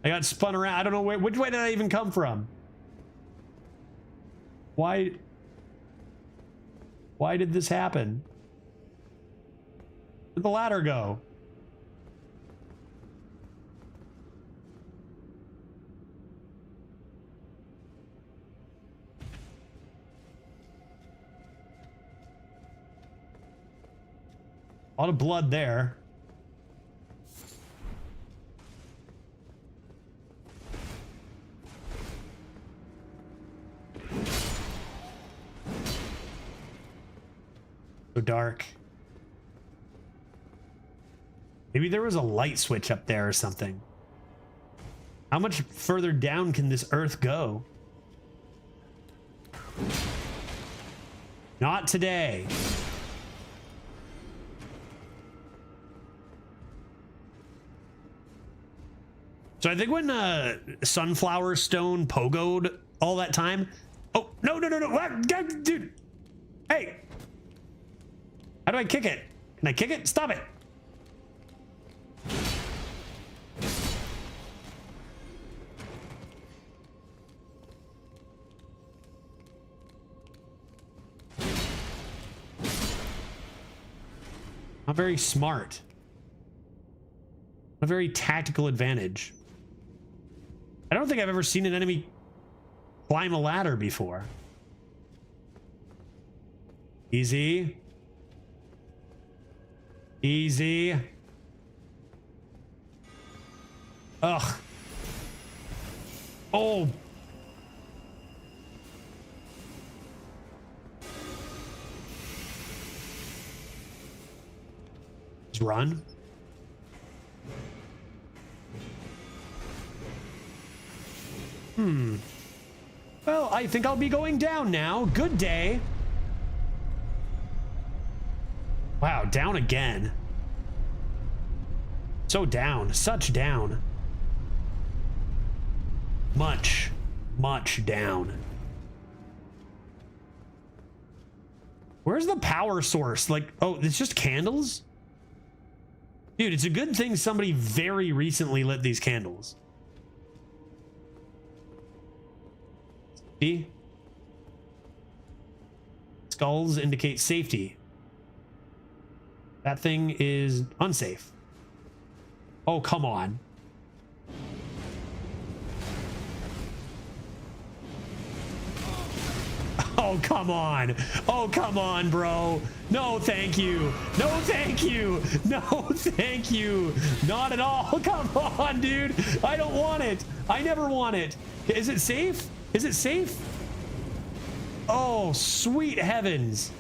I got spun around. I don't know which way did I even come from? Why did this happen? Where'd the ladder go? A lot of blood there. So dark. Maybe there was a light switch up there or something. How much further down can this earth go? Not today. So I think when Sunflower Stone pogoed all that time. Oh, no. What? Dude. Hey. How do I kick it? Can I kick it? Stop it. Not very smart. A very tactical advantage. I don't think I've ever seen an enemy climb a ladder before. Easy. Easy. Ugh. Oh. Just run. Well, I think I'll be going down now. Good day. Wow, down again. So down. Such down. Much down. Where's the power source? Like, oh, it's just candles? Dude, it's a good thing somebody very recently lit these candles. See? Let's Skulls indicate safety. That thing is unsafe. Oh, come on. Oh, come on. Oh, come on, bro. No, thank you. No, thank you. No, thank you. Not at all. Come on, dude. I don't want it. I never want it. Is it safe? Is it safe? Oh, sweet heavens.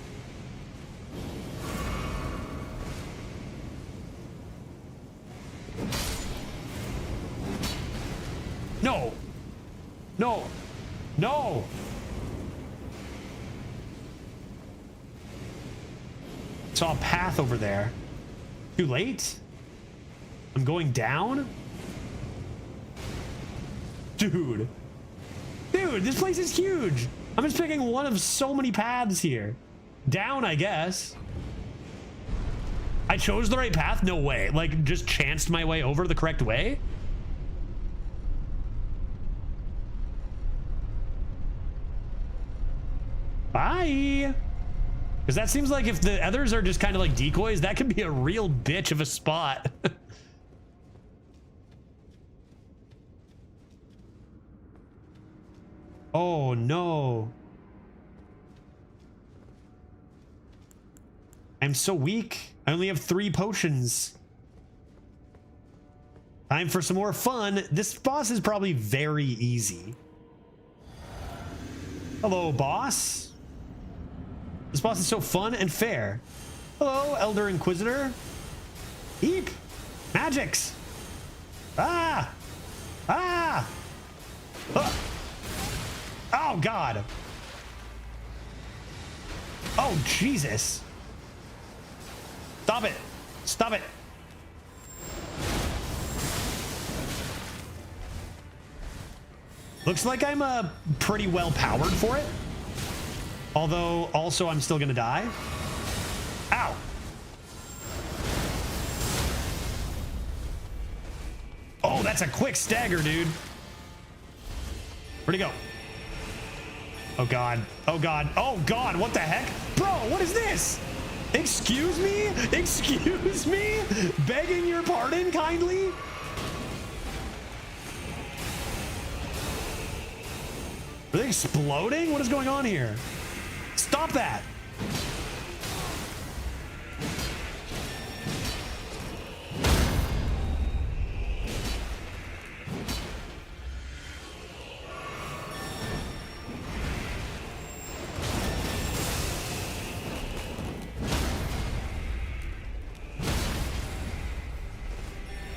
No. No. No. Saw a path over there. Too late? I'm going down? Dude. Dude, this place is huge. I'm just picking one of so many paths here. Down, I guess. I chose the right path? No way. Like, just chanced my way over the correct way? Bye. Because that seems like if the others are just kind of like decoys, that could be a real bitch of a spot. Oh, no. I'm so weak. I only have 3 potions. Time for some more fun. This boss is probably very easy. Hello, boss. This boss is so fun and fair. Hello, Elder Inquisitor. Eep. Magics. Ah. Ah. Oh, God. Oh, Jesus. Stop it. Stop it. Looks like I'm pretty well powered for it. Although, also, I'm still gonna die. Ow. Oh, that's a quick stagger, dude. Where'd he go? Oh, God. Oh, God. Oh, God. What the heck? Bro, what is this? Excuse me? Excuse me? Begging your pardon, kindly? Are they exploding? What is going on here? Stop that.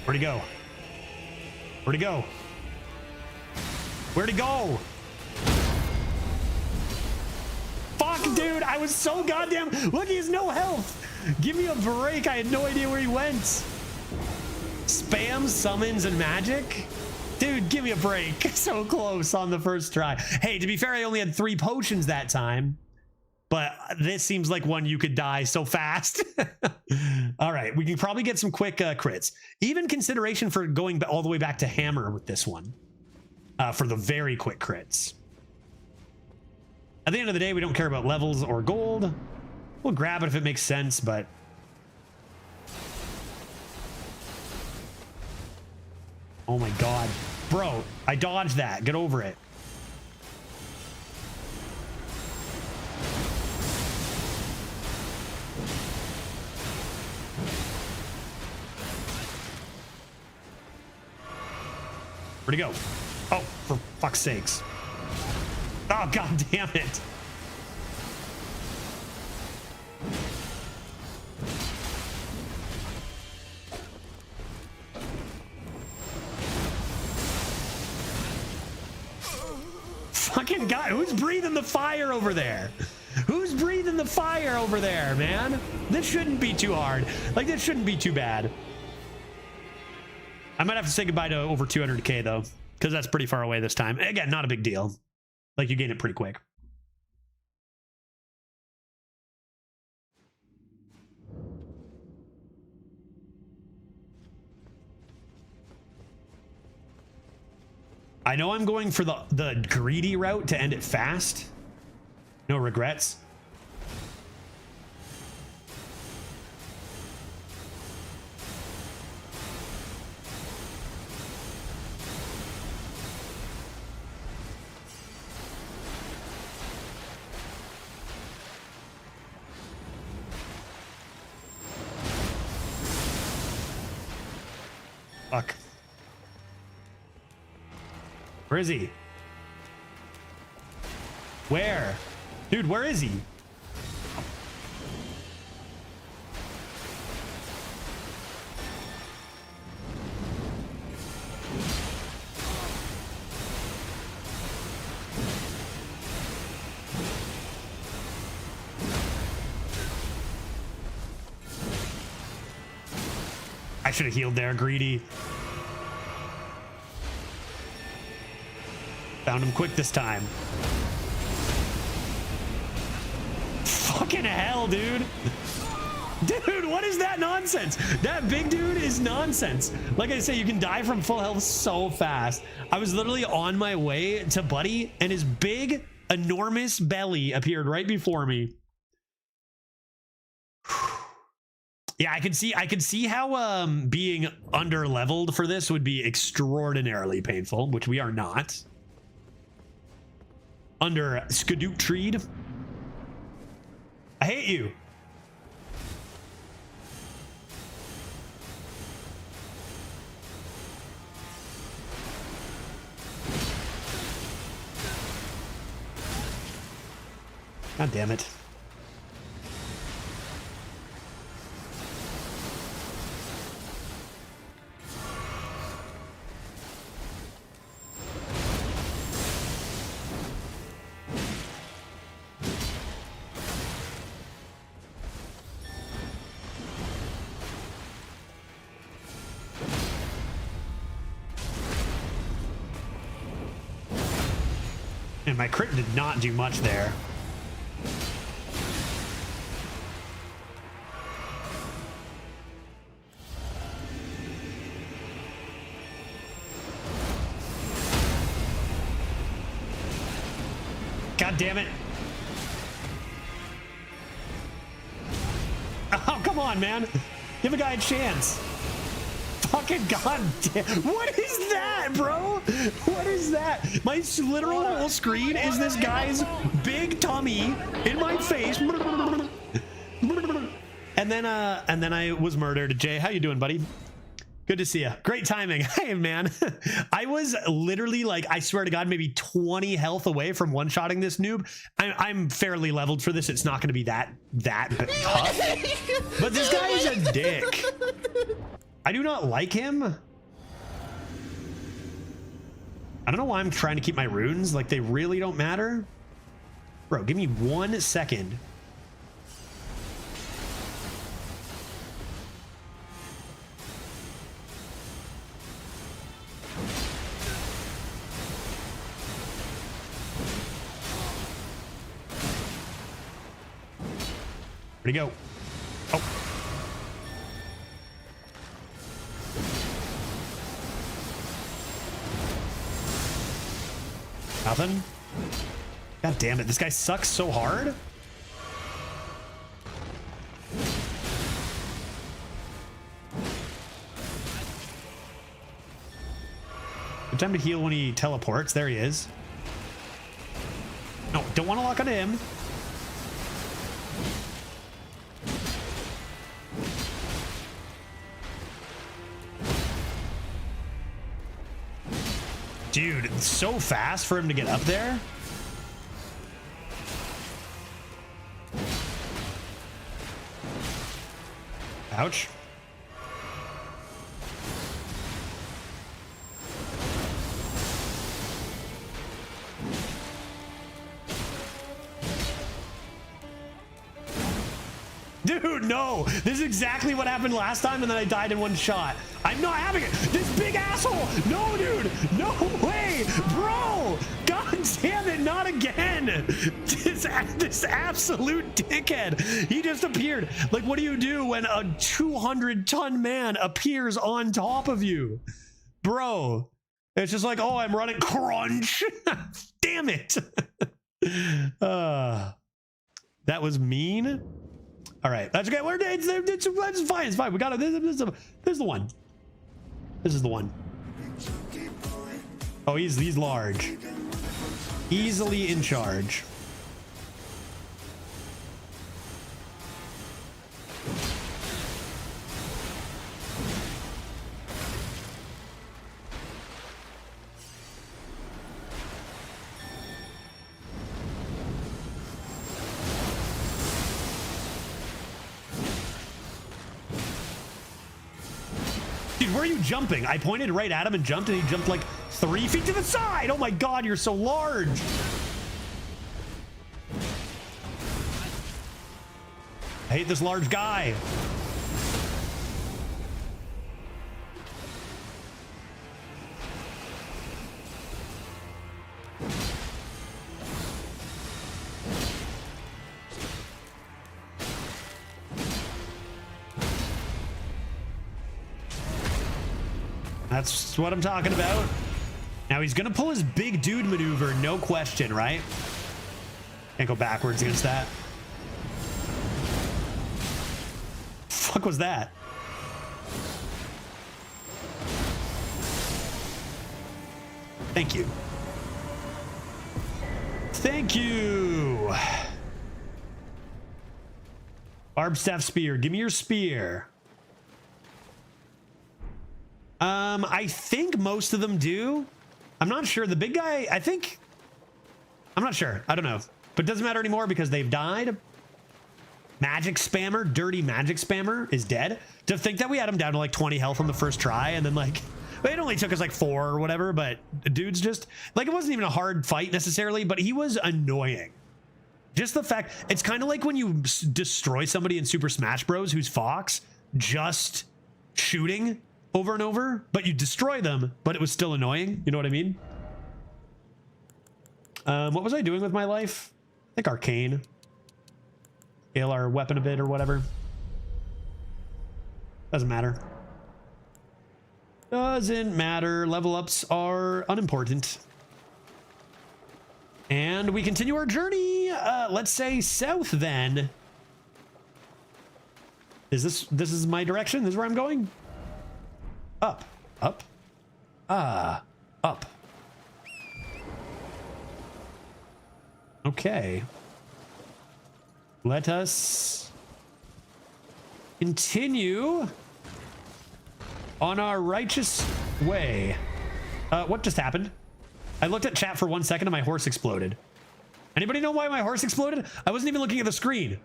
Where'd he go? Where'd he go? Where'd he go? Fuck, dude, I was so goddamn... Look, he has no health. Give me a break. I had no idea where he went. Spam, summons, and magic? Dude, give me a break. So close on the first try. Hey, to be fair, I only had 3 potions that time. But this seems like one you could die so fast. All right, we can probably get some quick crits. Even consideration for going all the way back to hammer with this one. For the very quick crits. At the end of the day, we don't care about levels or gold. We'll grab it if it makes sense, but... Oh my God. Bro, I dodged that. Get over it. Where'd he go? Oh, for fuck's sakes. Oh, God damn it. Fucking guy, who's breathing the fire over there? Who's breathing the fire over there, man? This shouldn't be too hard. Like, this shouldn't be too bad. I might have to say goodbye to over 200k though, because that's pretty far away this time. Again, not a big deal. Like, you gain it pretty quick. I know I'm going for the greedy route to end it fast. No regrets. Fuck. Where is he? Where? Dude, where is he? I should have healed there, greedy. Found him quick this time. Fucking hell, dude. Dude, what is that nonsense? That big dude is nonsense. Like I say, you can die from full health so fast. I was literally on my way to Buddy, and his big, enormous belly appeared right before me. Yeah, I could see how being under leveled for this would be extraordinarily painful, which we are not. Under Skadook Treed. I hate you. God damn it. And my crit did not do much there. God damn it. Oh, come on, man. Give a guy a chance. Fucking goddamn. What is that, bro? What is that? My literal whole screen is this guy's big tummy in my face. And then I was murdered. Jay, how you doing, buddy? Good to see you. Great timing. Hey, man. I was literally like, I swear to God, maybe 20 health away from one-shotting this noob. I'm fairly leveled for this. It's not going to be that tough. But this guy is a dick. I do not like him. I don't know why I'm trying to keep my runes. Like, they really don't matter. Bro, give me 1 second. Where'd he go? Oh. Nothing? God damn it, this guy sucks so hard. Good time to heal when he teleports. There he is. No, don't want to lock onto him. Dude, it's so fast for him to get up there. Ouch. Dude, no. This is exactly what happened last time, and then I died in one shot. I'm not having it. This big asshole. No, dude. No way. Bro. God damn it. Not again. This absolute dickhead. He just appeared. Like, what do you do when a 200-ton man appears on top of you? Bro. It's just like, oh, I'm running crunch. Damn it. That was mean. All right, that's okay. It's fine. It's fine. We got it. This is the one. This is the one. Oh, he's large. Easily in charge. Dude, where are you jumping? I pointed right at him and jumped, and he jumped like 3 feet to the side. Oh my God, you're so large. I hate this large guy. That's what I'm talking about. Now he's gonna pull his big dude maneuver, no question, right? Can't go backwards against that. Fuck was that? Thank you. Thank you. Barb staff spear. Give me your spear. I think most of them do. I'm not sure. The big guy, I think. I'm not sure. I don't know. But it doesn't matter anymore because they've died. Magic spammer, dirty magic spammer is dead. To think that we had him down to like 20 health on the first try, and then like it only took us like 4 or whatever, but the dude's just like, it wasn't even a hard fight necessarily, but he was annoying. Just the fact, it's kind of like when you destroy somebody in Super Smash Bros. Who's Fox, just shooting over and over, but you destroy them, but it was still annoying. You know what I mean? What was I doing with my life? I think arcane. Scale our weapon a bit or whatever. Doesn't matter. Doesn't matter. Level ups are unimportant. And we continue our journey. Let's say south then. This is my direction? This is where I'm going? Up. Up. Up. Okay. Let us continue on our righteous way. What just happened? I looked at chat for 1 second and my horse exploded. Anybody know why my horse exploded? I wasn't even looking at the screen.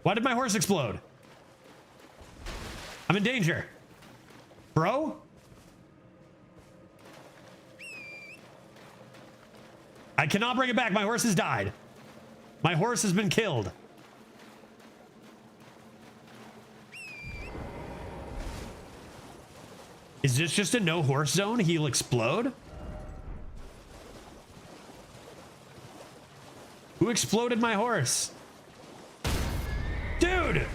Why did my horse explode? I'm in danger. Bro? I cannot bring it back. My horse has died. My horse has been killed. Is this just a no horse zone? He'll explode? Who exploded my horse? Dude!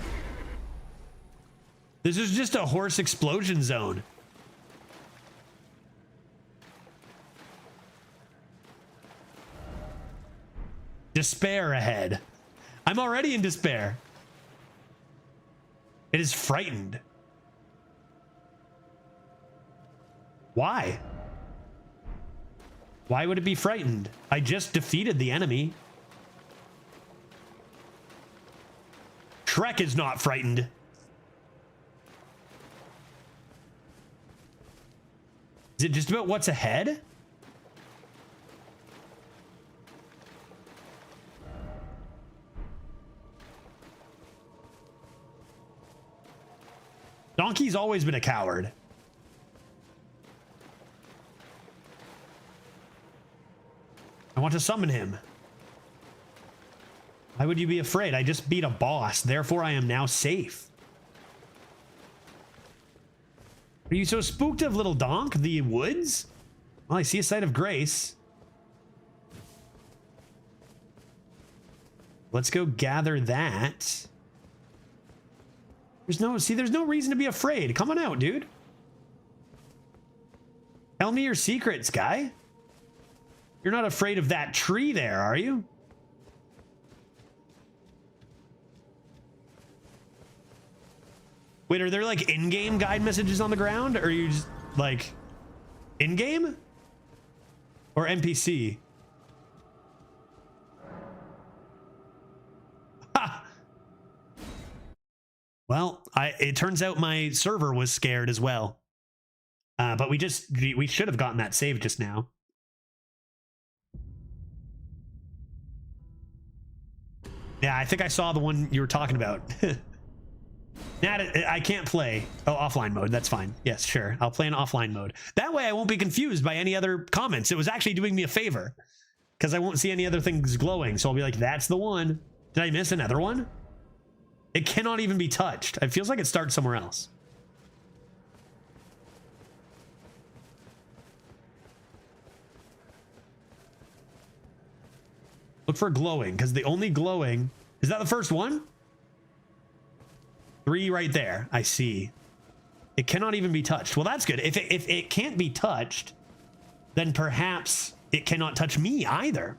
This is just a horse explosion zone. Despair ahead. I'm already in despair. It is frightened. Why? Why would it be frightened? I just defeated the enemy. Shrek is not frightened. Is it just about what's ahead? Donkey's always been a coward. I want to summon him. Why would you be afraid? I just beat a boss, therefore I am now safe. Are you so spooked of, little donk? The woods? Well, I see a sight of grace. Let's go gather that. There's no reason to be afraid. Come on out, dude. Tell me your secrets, guy. You're not afraid of that tree there, are you? Wait, are there like in-game guide messages on the ground? Or are you just like in-game? Or NPC? Ha! Well, it turns out my server was scared as well. But we should have gotten that save just now. Yeah, I think I saw the one you were talking about. I can't play. Oh, offline mode. That's fine. Yes, sure. I'll play in offline mode. That way I won't be confused by any other comments. It was actually doing me a favor because I won't see any other things glowing. So I'll be like, that's the one. Did I miss another one? It cannot even be touched. It feels like it starts somewhere else. Look for glowing because the only glowing... Is that the first one? 3 right there. I see. It cannot even be touched. Well, that's good. If it can't be touched, then perhaps it cannot touch me either.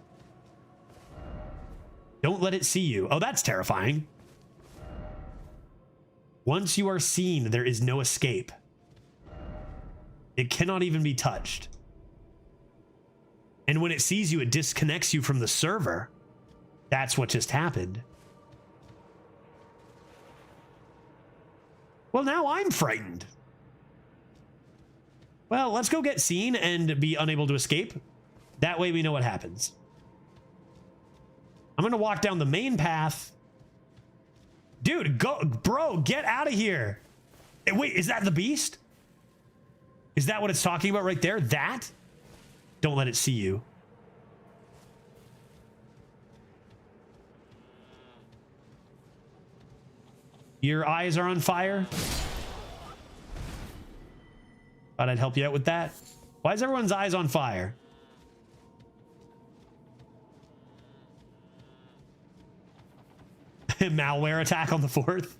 Don't let it see you. Oh, that's terrifying. Once you are seen, there is no escape. It cannot even be touched. And when it sees you, it disconnects you from the server. That's what just happened. Well, now I'm frightened. Well, let's go get seen and be unable to escape. That way we know what happens. I'm going to walk down the main path. Dude, go, bro, get out of here. Wait, is that the beast? Is that what it's talking about right there? That? Don't let it see you. Your eyes are on fire. Thought I'd help you out with that. Why is everyone's eyes on fire? Malware attack on the 4th.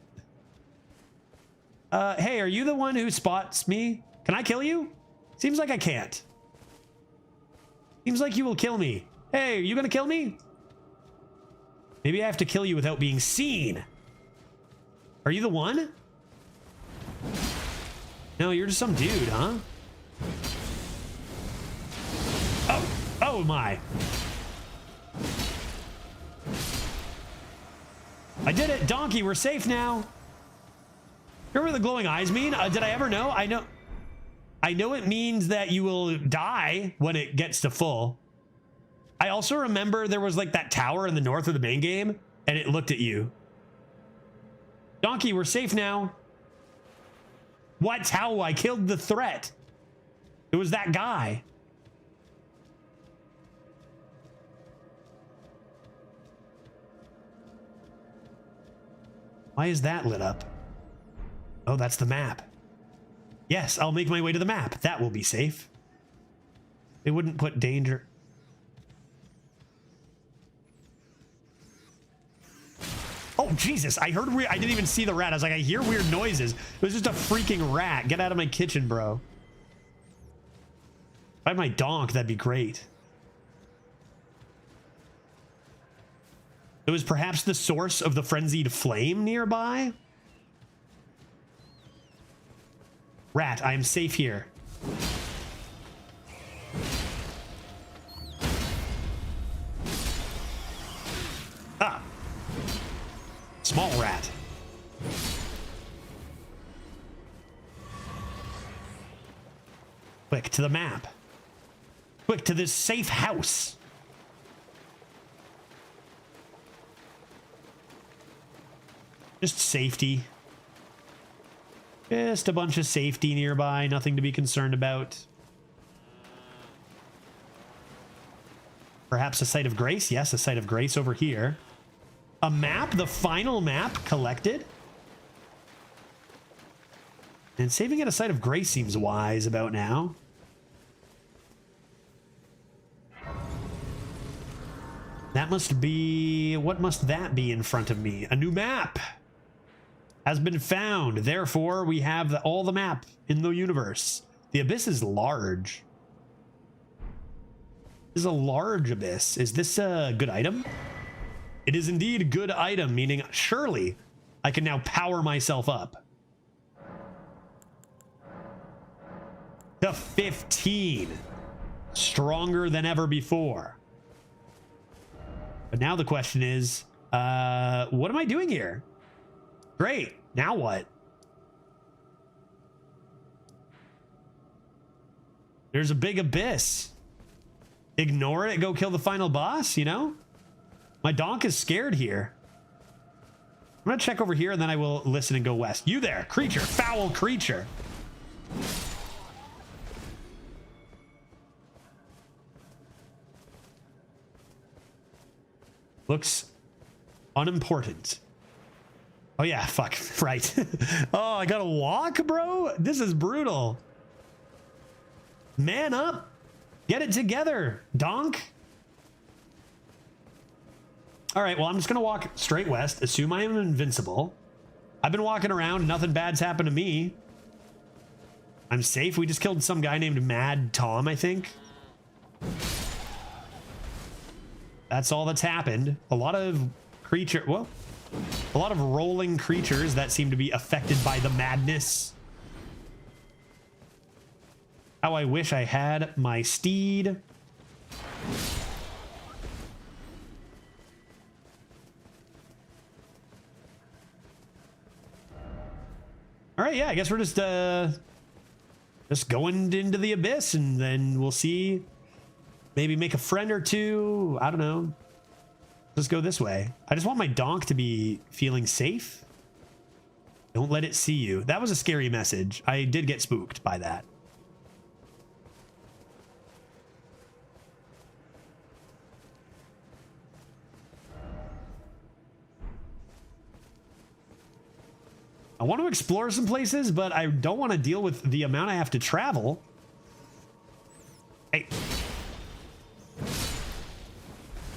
Hey, are you the one who spots me? Can I kill you? Seems like I can't. Seems like you will kill me. Hey, are you gonna kill me? Maybe I have to kill you without being seen. Are you the one? No, you're just some dude, huh? Oh my. I did it, donkey, we're safe now. Remember what the glowing eyes mean? Did I ever know? I know it means that you will die when it gets to full. I also remember there was like that tower in the north of the main game and it looked at you. Donkey, we're safe now. What? How? I killed the threat. It was that guy. Why is that lit up? Oh, that's the map. Yes, I'll make my way to the map. That will be safe. It wouldn't put danger. Oh, Jesus. I heard weird. I didn't even see the rat. I was like, I hear weird noises. It was just a freaking rat. Get out of my kitchen, bro. If I had my donk, that'd be great. It was perhaps the source of the frenzied flame nearby. Rat, I am safe here. Ah. Small rat. Quick to the map. Quick to this safe house. Just safety. Just a bunch of safety nearby. Nothing to be concerned about. Perhaps a site of grace? Yes, a site of grace over here. A map? The final map collected? And saving at a site of grace seems wise about now. That must be... What must that be in front of me? A new map has been found. Therefore, we have all the map in the universe. The abyss is large. This is a large abyss. Is this a good item? It is indeed a good item, meaning surely I can now power myself up. To 15. Stronger than ever before. But now the question is, what am I doing here? Great. Now what? There's a big abyss. Ignore it. Go kill the final boss, you know? My donk is scared here. I'm gonna check over here and then I will listen and go west. You there, creature, foul creature. Looks unimportant. Oh yeah, fuck, right. Oh, I gotta walk, bro? This is brutal. Man up. Get it together, donk. All right, well, I'm just gonna walk straight west, assume I am invincible. I've been walking around, nothing bad's happened to me. I'm safe. We just killed some guy named Mad Tom, I think. That's all that's happened. A lot of a lot of rolling creatures that seem to be affected by the madness. How I wish I had my steed. All right, yeah, I guess we're just going into the abyss, and then we'll see. Maybe make a friend or two. I don't know. Let's go this way. I just want my donk to be feeling safe. Don't let it see you. That was a scary message. I did get spooked by that. I want to explore some places, but I don't want to deal with the amount I have to travel. Hey.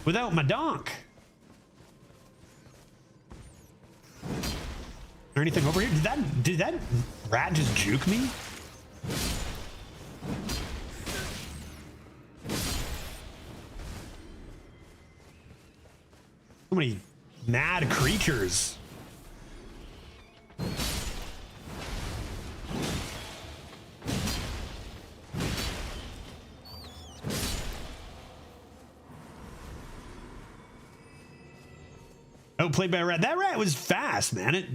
Without my donk. Is there anything over here? Did that rat just juke me? So many mad creatures. Oh, played by a rat. That rat was fast, man. It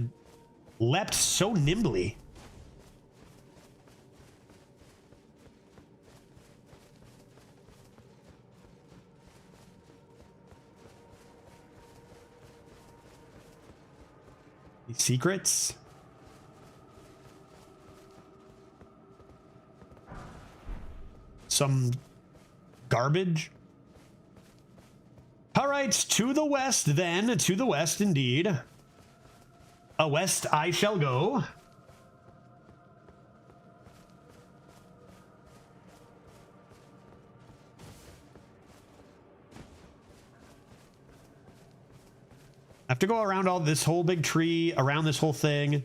leapt so nimbly. These secrets. Some garbage. All right, to the west then. To the west indeed. West I shall go. I have to go around all this whole big tree, around this whole thing,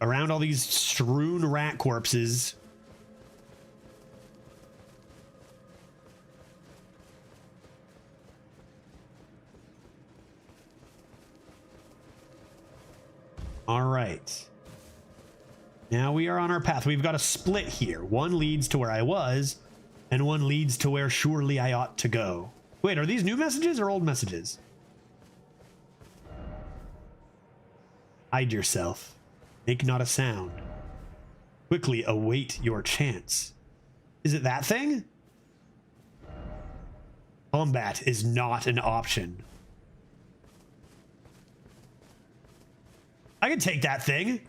around all these strewn rat corpses. All right. Now we are on our path. We've got a split here. One leads to where I was, and one leads to where surely I ought to go. Wait, are these new messages or old messages? Hide yourself. Make not a sound. Quickly await your chance. Is it that thing? Combat is not an option. I can take that thing.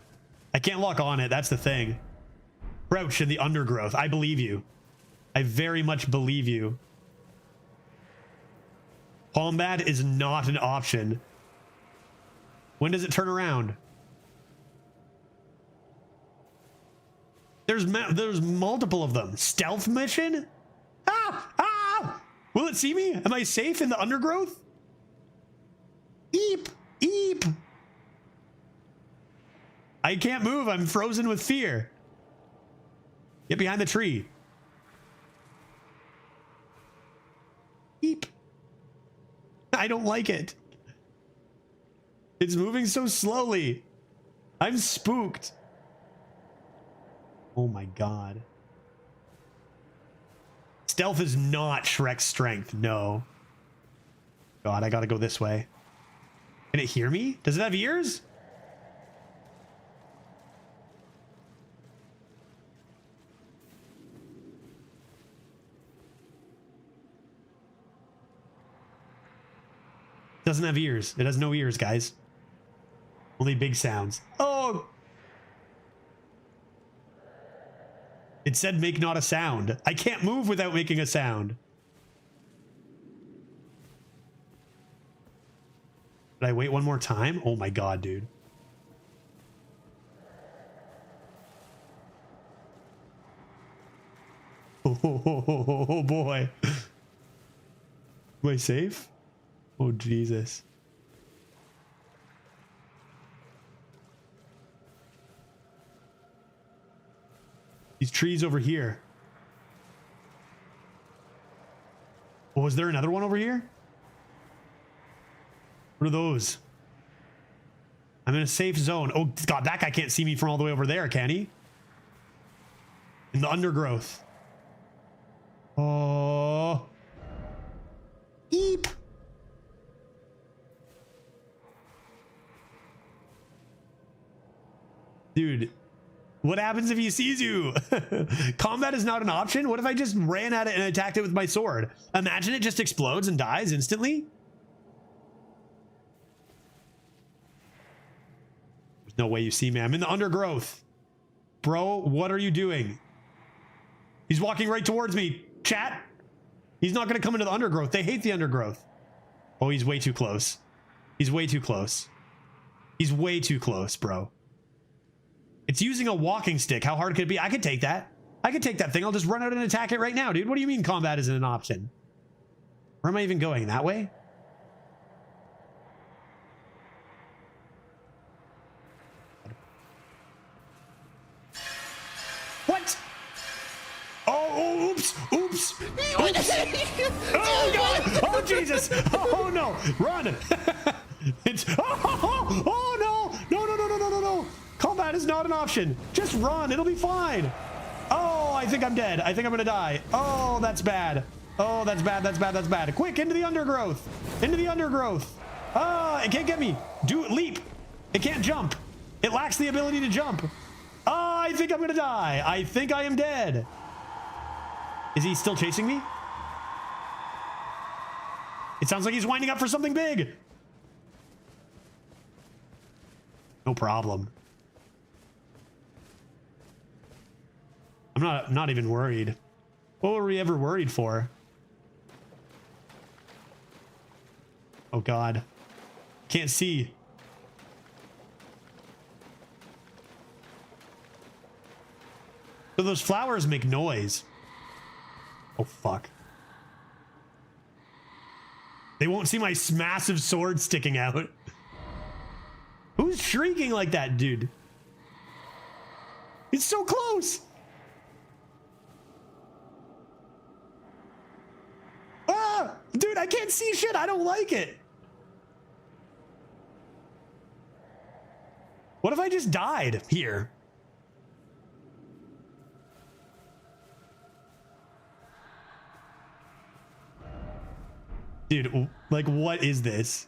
I can't lock on it. That's the thing. Crouch in the undergrowth. I believe you. I very much believe you. Combat is not an option. When does it turn around? There's multiple of them. Stealth mission? Ah! Ah! Will it see me? Am I safe in the undergrowth? Eep! Eep! I can't move. I'm frozen with fear. Get behind the tree. Eep. I don't like it. It's moving so slowly. I'm spooked. Oh my god. Stealth is not Shrek's strength. No. God, I gotta go this way. Can it hear me? Does it have ears? doesn't have ears. It has no ears, guys. Only big sounds. Oh! It said make not a sound. I can't move without making a sound. Did I wait one more time? Oh my god, dude. Oh boy. Am I safe? Oh Jesus. These trees over here. Oh, was there another one over here? What are those? I'm in a safe zone. Oh god, that guy can't see me from all the way over there, can he? In the undergrowth. Oh. Eep. Dude, what happens if he sees you? Combat is not an option. What if I just ran at it and attacked it with my sword? Imagine it just explodes and dies instantly. There's no way you see me. I'm in the undergrowth. Bro, what are you doing? He's walking right towards me. Chat. He's not going to come into the undergrowth. They hate the undergrowth. Oh, he's way too close. He's way too close. He's way too close, bro. It's using a walking stick. How hard could it be? I could take that. I could take that thing. I'll just run out and attack it right now, dude. What do you mean combat isn't an option? Where am I even going? That way? What? Oh, oops, oops, oops. Oh, God. Oh, Jesus. Oh, no. Run. It's, oh, no. No, no, no, no, no, no, no. Combat is not an option. Just run. It'll be fine. Oh, I think I'm dead. I think I'm going to die. Oh, that's bad. Oh, that's bad. That's bad. That's bad. Quick, into the undergrowth. Into the undergrowth. Ah, it can't get me. Do it. Leap. It can't jump. It lacks the ability to jump. Ah, I think I'm going to die. I think I am dead. Is he still chasing me? It sounds like he's winding up for something big. No problem. I'm not even worried. What were we ever worried for? Oh God. Can't see. So those flowers make noise. Oh fuck. They won't see my massive sword sticking out. Who's shrieking like that, dude? It's so close. Ah, dude, I can't see shit. I don't like it. What if I just died here? Dude, like, what is this?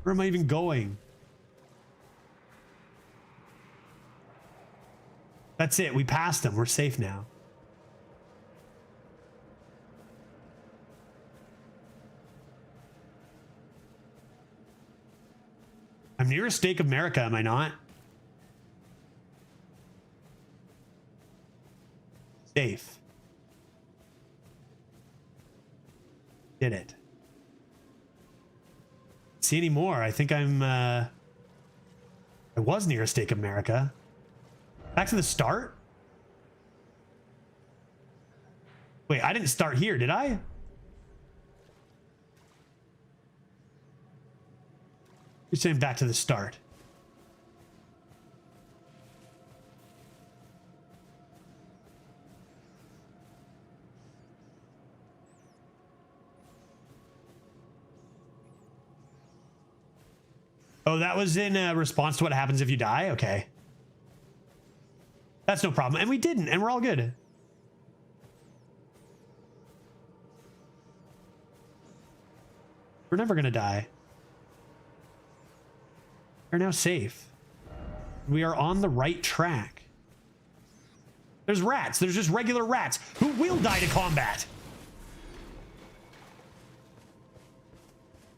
Where am I even going? That's it. We passed them. We're safe now. I'm near a Stake of America, am I not? Safe. Did it. See any more? I think I'm I was near a Stake of America. Back to the start? Wait, I didn't start here, did I? You're saying back to the start. Oh, that was in response to what happens if you die? Okay. That's no problem. And we didn't, and we're all good. We're never gonna die. We're now safe. We are on the right track. There's rats. There's just regular rats who will die to combat.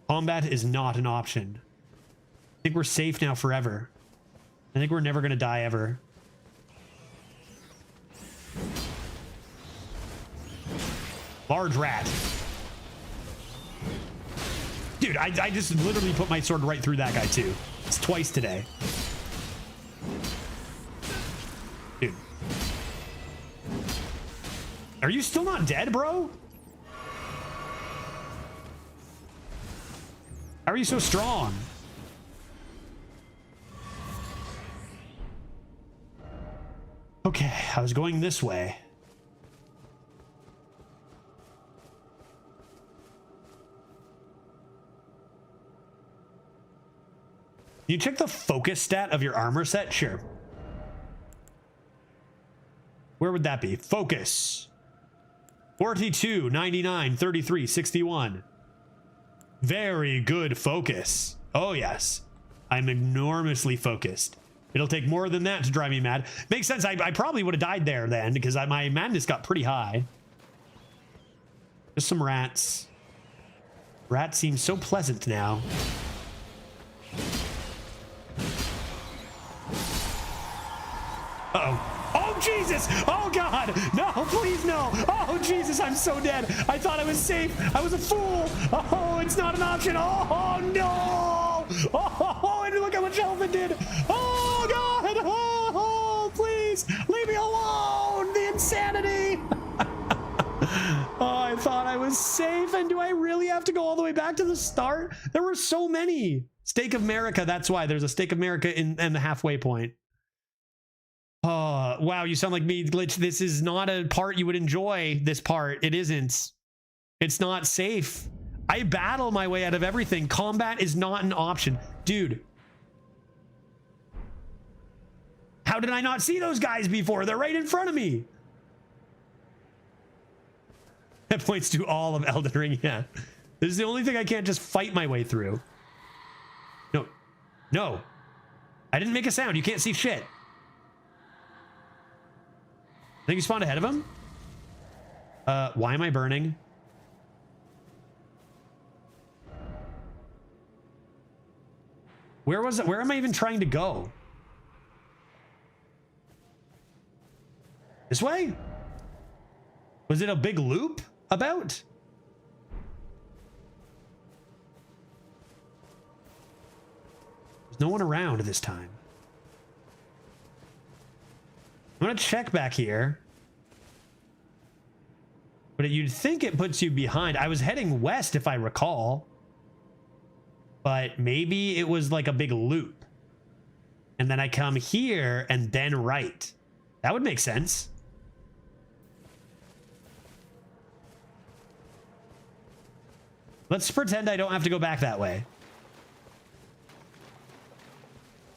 Combat is not an option. I think we're safe now forever. I think we're never gonna die ever. Large rat. Dude, I just literally put my sword right through that guy too. It's twice today. Dude. Are you still not dead, bro? How are you so strong? Okay, I was going this way. You check the focus stat of your armor set? Sure. Where would that be? Focus. 42, 99, 33, 61. Very good focus. Oh, yes. I'm enormously focused. It'll take more than that to drive me mad. Makes sense. I probably would have died there then because my madness got pretty high. Just some rats. Rats seem so pleasant now. Uh-oh. Oh, Jesus! Oh, God! No, please, no! Oh, Jesus, I'm so dead! I thought I was safe! I was a fool! Oh, it's not an option! Oh, no! Oh, and look how much health it did! Oh, God! Oh, please! Leave me alone! The insanity! Oh, I thought I was safe, and do I really have to go all the way back to the start? There were so many! Stake of America, that's why. There's a Stake of America in the halfway point. Oh, wow, you sound like me, Glitch. This is not a part you would enjoy, this part. It isn't. It's not safe. I battle my way out of everything. Combat is not an option. Dude. How did I not see those guys before? They're right in front of me. That points to all of Elden Ring, yeah. This is the only thing I can't just fight my way through. No. No. I didn't make a sound. You can't see shit. I think you spawned ahead of him. Why am I burning? Where was it? Where am I even trying to go? This way? Was it a big loop about? There's no one around this time. I'm gonna check back here. But you'd think it puts you behind. I was heading west if I recall. But maybe it was like a big loop. And then I come here and then right. That would make sense. Let's pretend I don't have to go back that way.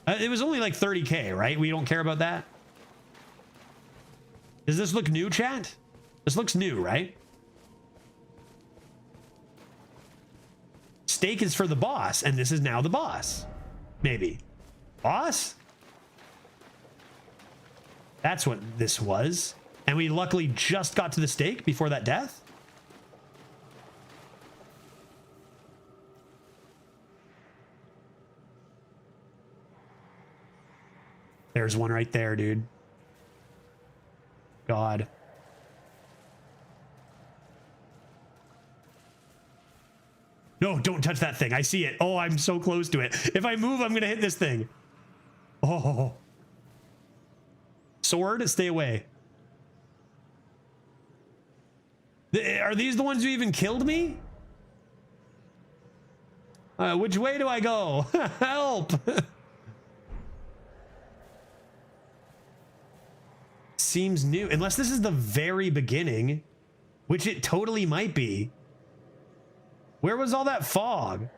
It was only like 30K, right? We don't care about that. Does this look new, chat? This looks new, right? Stake is for the boss, and this is now the boss. Maybe. Boss? That's what this was. And we luckily just got to the stake before that death. There's one right there, dude. God. No, don't touch that thing. I see it. Oh, I'm so close to it. If I move, I'm going to hit this thing. Oh. Sword, stay away. Are these the ones who even killed me? Which way do I go? Help. Seems new. Unless this is the very beginning, which it totally might be. Where was all that fog?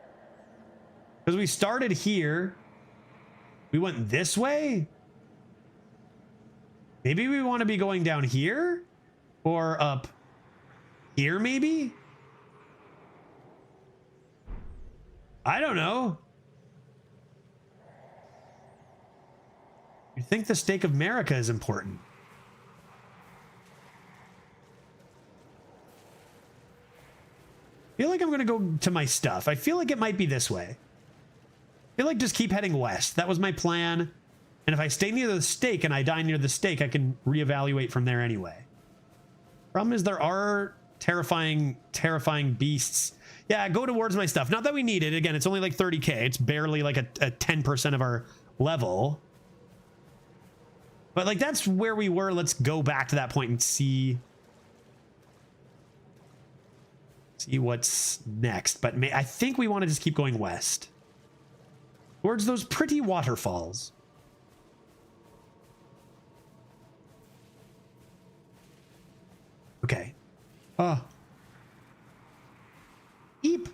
Because we started here. We went this way? Maybe we want to be going down here? Or up here, maybe? I don't know. You think the stake of America is important? I feel like I'm gonna go to my stuff. I feel like it might be this way. I feel like just keep heading west. That was my plan. And if I stay near the stake and I die near the stake, I can reevaluate from there anyway. Problem is there are terrifying beasts. Yeah, go towards my stuff. Not that we need it. Again, it's only like 30k. It's barely like a 10% of our level. But like that's where we were. Let's go back to that point and see what's next. But I think we want to just keep going west towards those pretty waterfalls. Okay. Eep.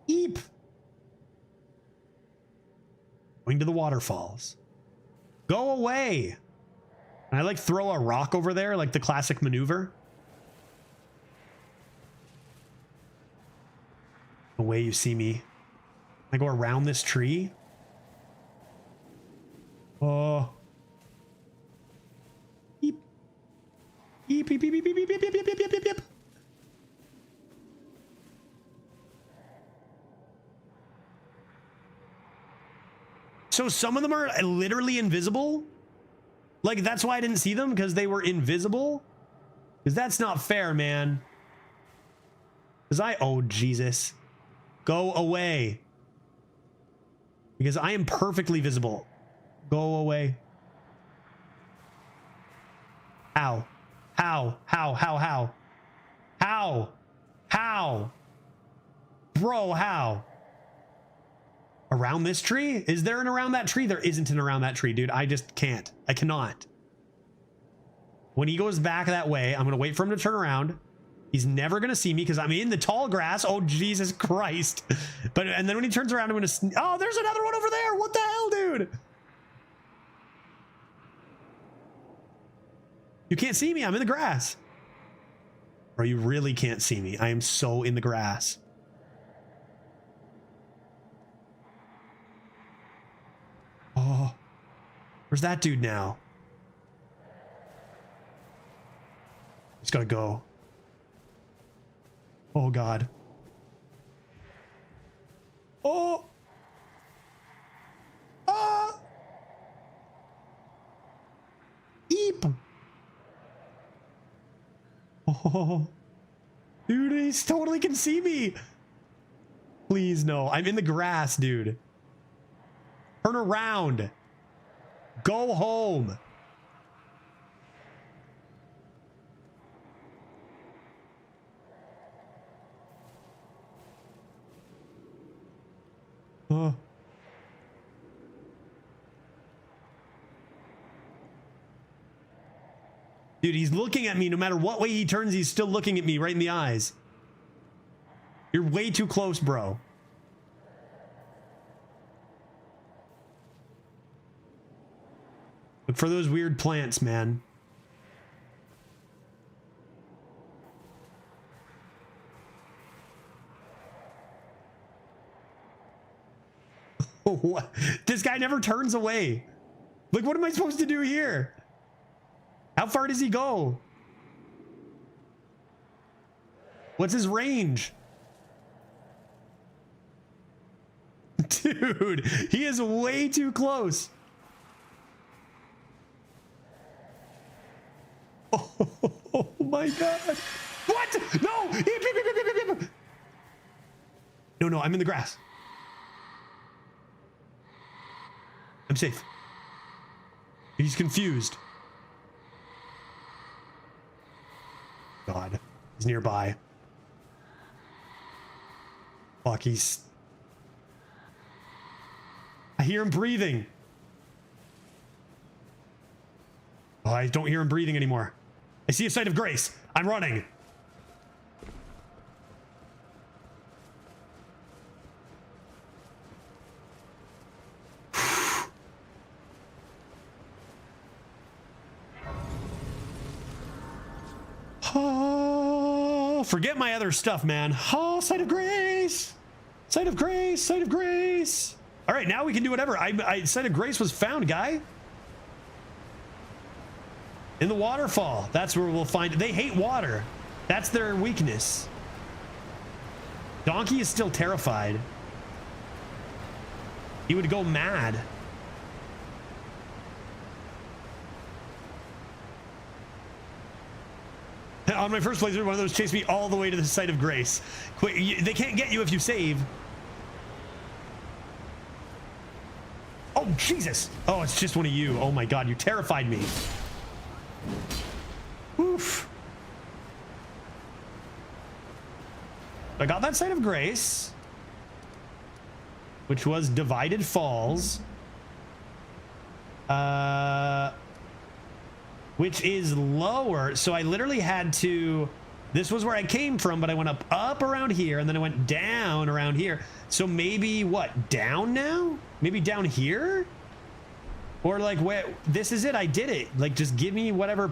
Eep. Going to the waterfalls. Go away. Can I like throw a rock over there like the classic maneuver? The way you see me. I go around this tree. Oh. Eep. Eep, eep, eep, eep, eep, eep, eep, eep, eep, eep, eep. So some of them are literally invisible? Like, that's why I didn't see them, because they were invisible? Because that's not fair, man. Because oh, Jesus. Go away. Because I am perfectly visible. Go away. How? How? How? How? How? How? How? Bro, how? Around this tree? Is there an around that tree? There isn't an around that tree, dude. I just can't. I cannot. When he goes back that way, I'm going to wait for him to turn around. He's never going to see me because I'm in the tall grass. Oh, Jesus Christ. And then when he turns around, I'm going to... Oh, there's another one over there. What the hell, dude? You can't see me. I'm in the grass. Or you really can't see me. I am so in the grass. Oh, where's that dude now? Just gotta go. Oh, God. Oh. Ah. Eep. Oh. Dude, he totally can see me. Please, no. I'm in the grass, dude. Turn around. Go home. Dude, he's looking at me. No matter what way he turns, he's still looking at me right in the eyes. You're way too close, bro. Look for those weird plants, man. What? This guy never turns away. Like, what am I supposed to do here? How far does he go? What's his range? Dude, he is way too close. Oh my God. What? No! No, I'm in the grass. I'm safe. He's confused. God, he's nearby. Fuck, I hear him breathing. Oh, I don't hear him breathing anymore. I see a sight of grace. I'm running. Oh, forget my other stuff, man. Oh, Sight of Grace. Sight of Grace. Sight of Grace. All right, now we can do whatever. Sight of Grace was found, guy. In the waterfall. That's where we'll find it. They hate water. That's their weakness. Donkey is still terrified. He would go mad. On my first playthrough, one of those chased me all the way to the Sight of Grace. They can't get you if you save. Oh, Jesus. Oh, it's just one of you. Oh my God, you terrified me. Oof. I got that Sight of Grace, which was Divided Falls. Which is lower. So I literally had to, this was where I came from, but I went up around here, and then I went down around here. So maybe what, down now? Maybe down here? Or like, where, this is it, I did it. Like, just give me whatever,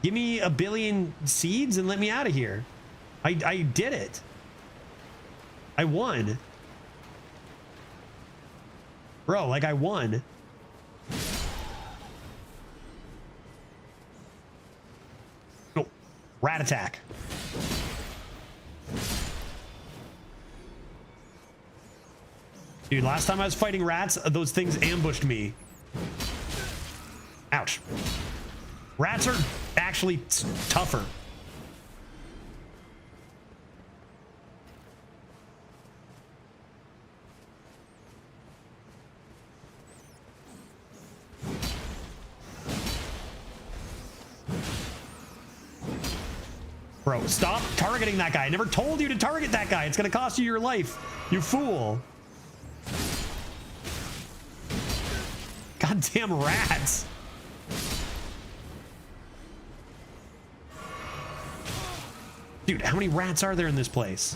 give me a billion seeds and let me out of here. I did it. I won. Bro, like I won. Rat attack. Dude, last time I was fighting rats, those things ambushed me. Ouch. Rats are actually tougher. Bro, stop targeting that guy. I never told you to target that guy. It's gonna cost you your life, you fool. Goddamn rats. Dude, how many rats are there in this place?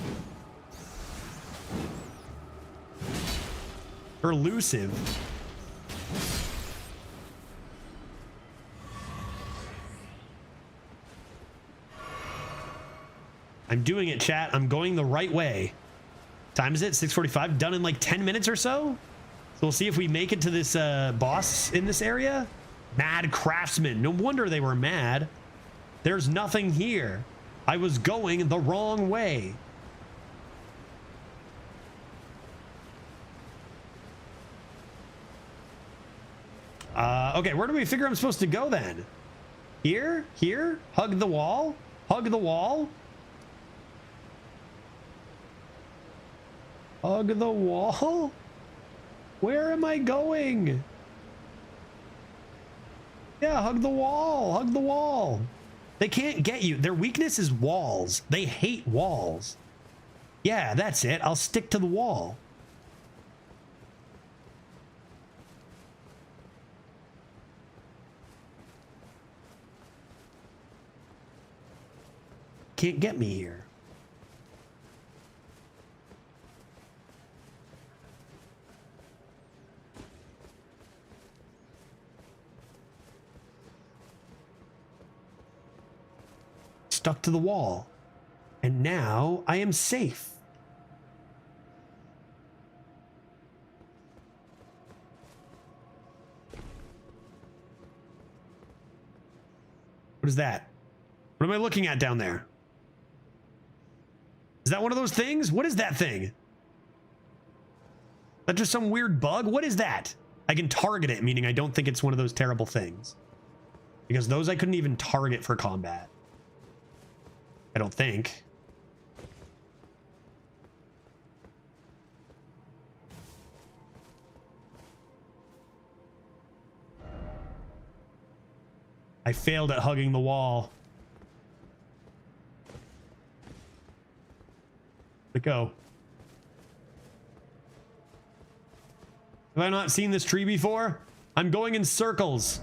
They're elusive. I'm doing it, chat. I'm going the right way. Time is it? 6:45. Done in like 10 minutes or so. So we'll see if we make it to this boss in this area. Mad craftsman. No wonder they were mad. There's nothing here. I was going the wrong way. Okay, where do we figure I'm supposed to go then? Here? Here? Hug the wall? Hug the wall? Hug the wall? Where am I going? Yeah, hug the wall. Hug the wall. They can't get you. Their weakness is walls. They hate walls. Yeah, that's it. I'll stick to the wall. Can't get me here. Stuck to the wall, and now I am safe. What is that? What am I looking at down there? Is that one of those things? What is that thing? Is that just some weird bug? What is that? I can target it, meaning I don't think it's one of those terrible things. Because those I couldn't even target for combat. I don't think. I failed at hugging the wall. Where'd it go? Have I not seen this tree before? I'm going in circles.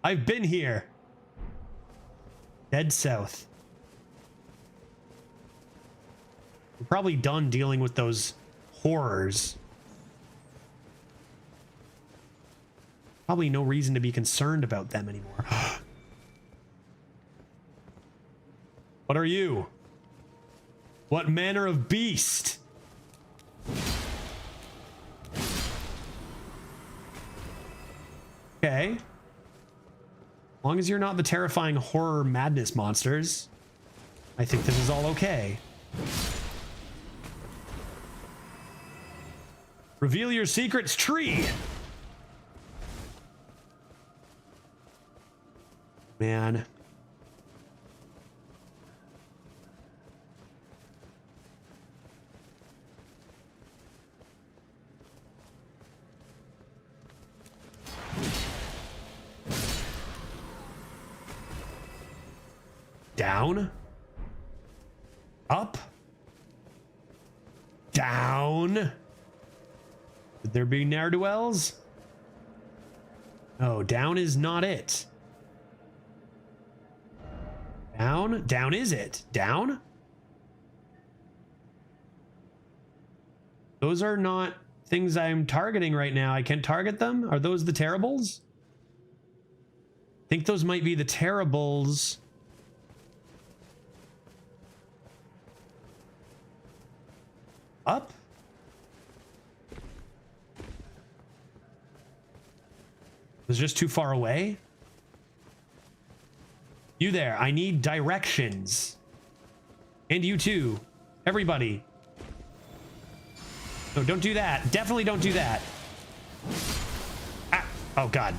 I've been here. Dead south. We're probably done dealing with those horrors. Probably no reason to be concerned about them anymore. What are you? What manner of beast? Okay. As long as you're not the terrifying horror madness monsters, I think this is all okay. Reveal your secrets, tree. Man. Down. Up. Down. Could there be ne'er-do-wells? Oh, down is not it. Down? Down is it? Down? Those are not things I'm targeting right now. I can't target them? Are those the terribles? I think those might be the terribles. Up? It was just too far away? You there, I need directions. And you too. Everybody. No, don't do that. Definitely don't do that. Ah. Oh, God.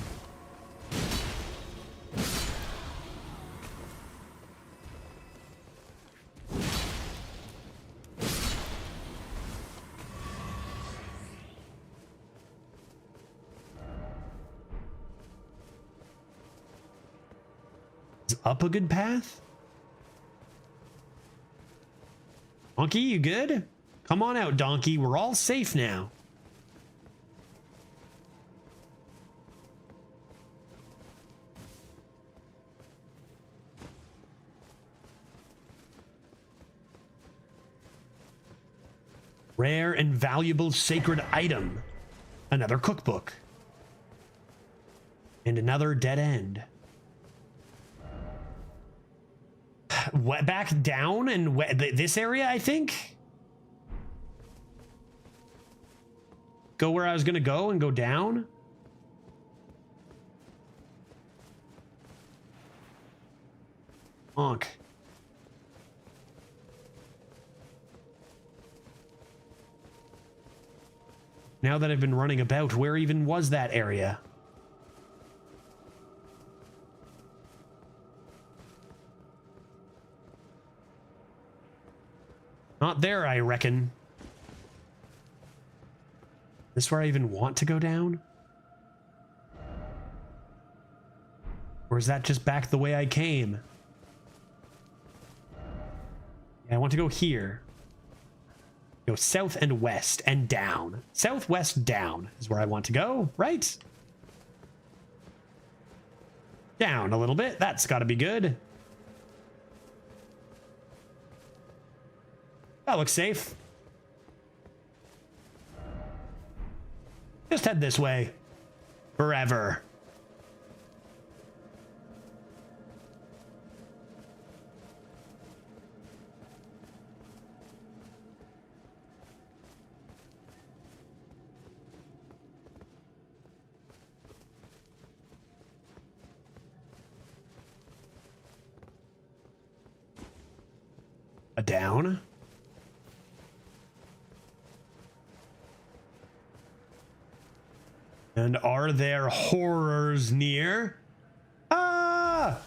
Is up a good path? Donkey, you good? Come on out, Donkey. We're all safe now. Rare and valuable sacred item. Another cookbook. And another dead end. Back down and this area, I think. Go where I was gonna go and go down. Honk. Now that I've been running about, where even was that area? Not there, I reckon. This where I even want to go down? Or is that just back the way I came? Yeah, I want to go here. Go south and west and down. Southwest down is where I want to go, right? Down a little bit. That's got to be good. That looks safe. Just head this way. Forever. A down. And are there horrors near? Ah!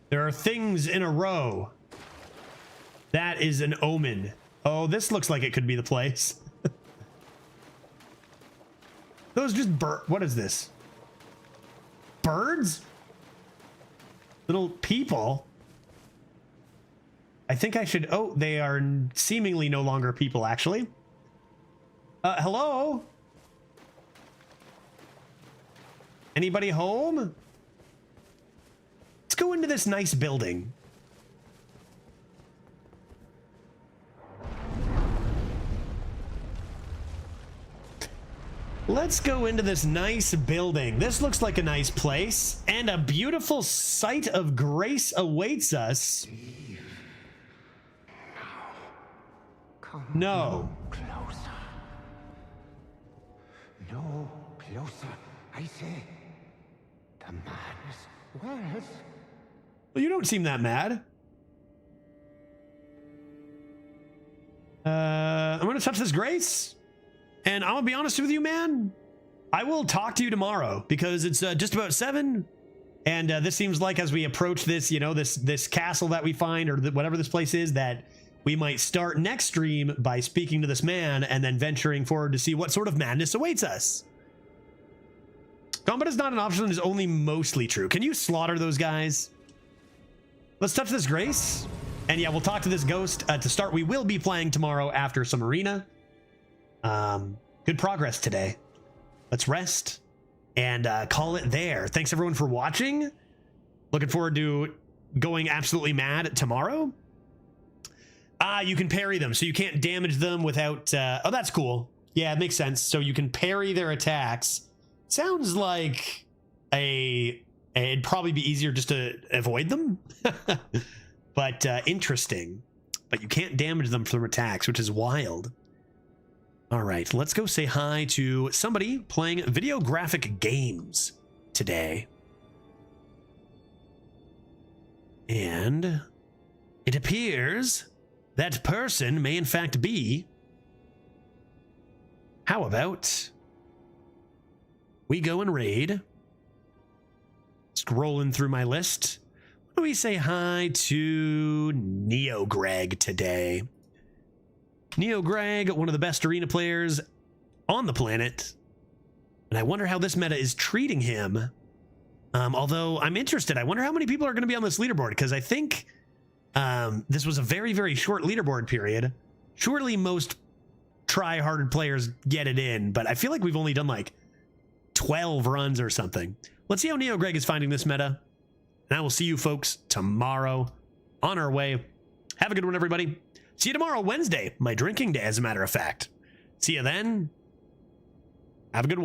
There are things in a row. That is an omen. Oh, this looks like it could be the place. Those just what is this? Birds? Little people? I think I should... Oh, they are seemingly no longer people, actually. Hello? Anybody home? Let's go into this nice building. Let's go into this nice building. This looks like a nice place, and a beautiful sight of grace awaits us. No. Closer. No closer, I say. The madness wears. Well, you don't seem that mad. I'm gonna touch this grace. And I'm gonna be honest with you, man. I will talk to you tomorrow because it's just about 7, and this seems like as we approach this, you know, this castle that we find, or whatever this place is, that we might start next stream by speaking to this man and then venturing forward to see what sort of madness awaits us. Combat is not an option is only mostly true. Can you slaughter those guys? Let's touch this grace, and yeah, we'll talk to this ghost to start. We will be playing tomorrow after some arena. Good progress today. Let's rest and call it there. Thanks everyone for watching. Looking forward to going absolutely mad tomorrow. You can parry them, so you can't damage them without oh, that's cool. Yeah, it makes sense. So you can parry their attacks. Sounds like it'd probably be easier just to avoid them. But interesting. But you can't damage them from attacks, which is wild. All right, let's go say hi to somebody playing video graphic games today. And it appears that person may in fact be... How about we go and raid? Scrolling through my list. Why don't we say hi to Neo Greg today? Neo Greg, one of the best arena players on the planet. And I wonder how this meta is treating him. Although I'm interested. I wonder how many people are going to be on this leaderboard, because I think this was a very, very short leaderboard period. Surely most try-hard players get it in, but I feel like we've only done like 12 runs or something. Let's see how Neo Greg is finding this meta. And I will see you folks tomorrow on our way. Have a good one, everybody. See you tomorrow, Wednesday, my drinking day, as a matter of fact. See you then. Have a good one.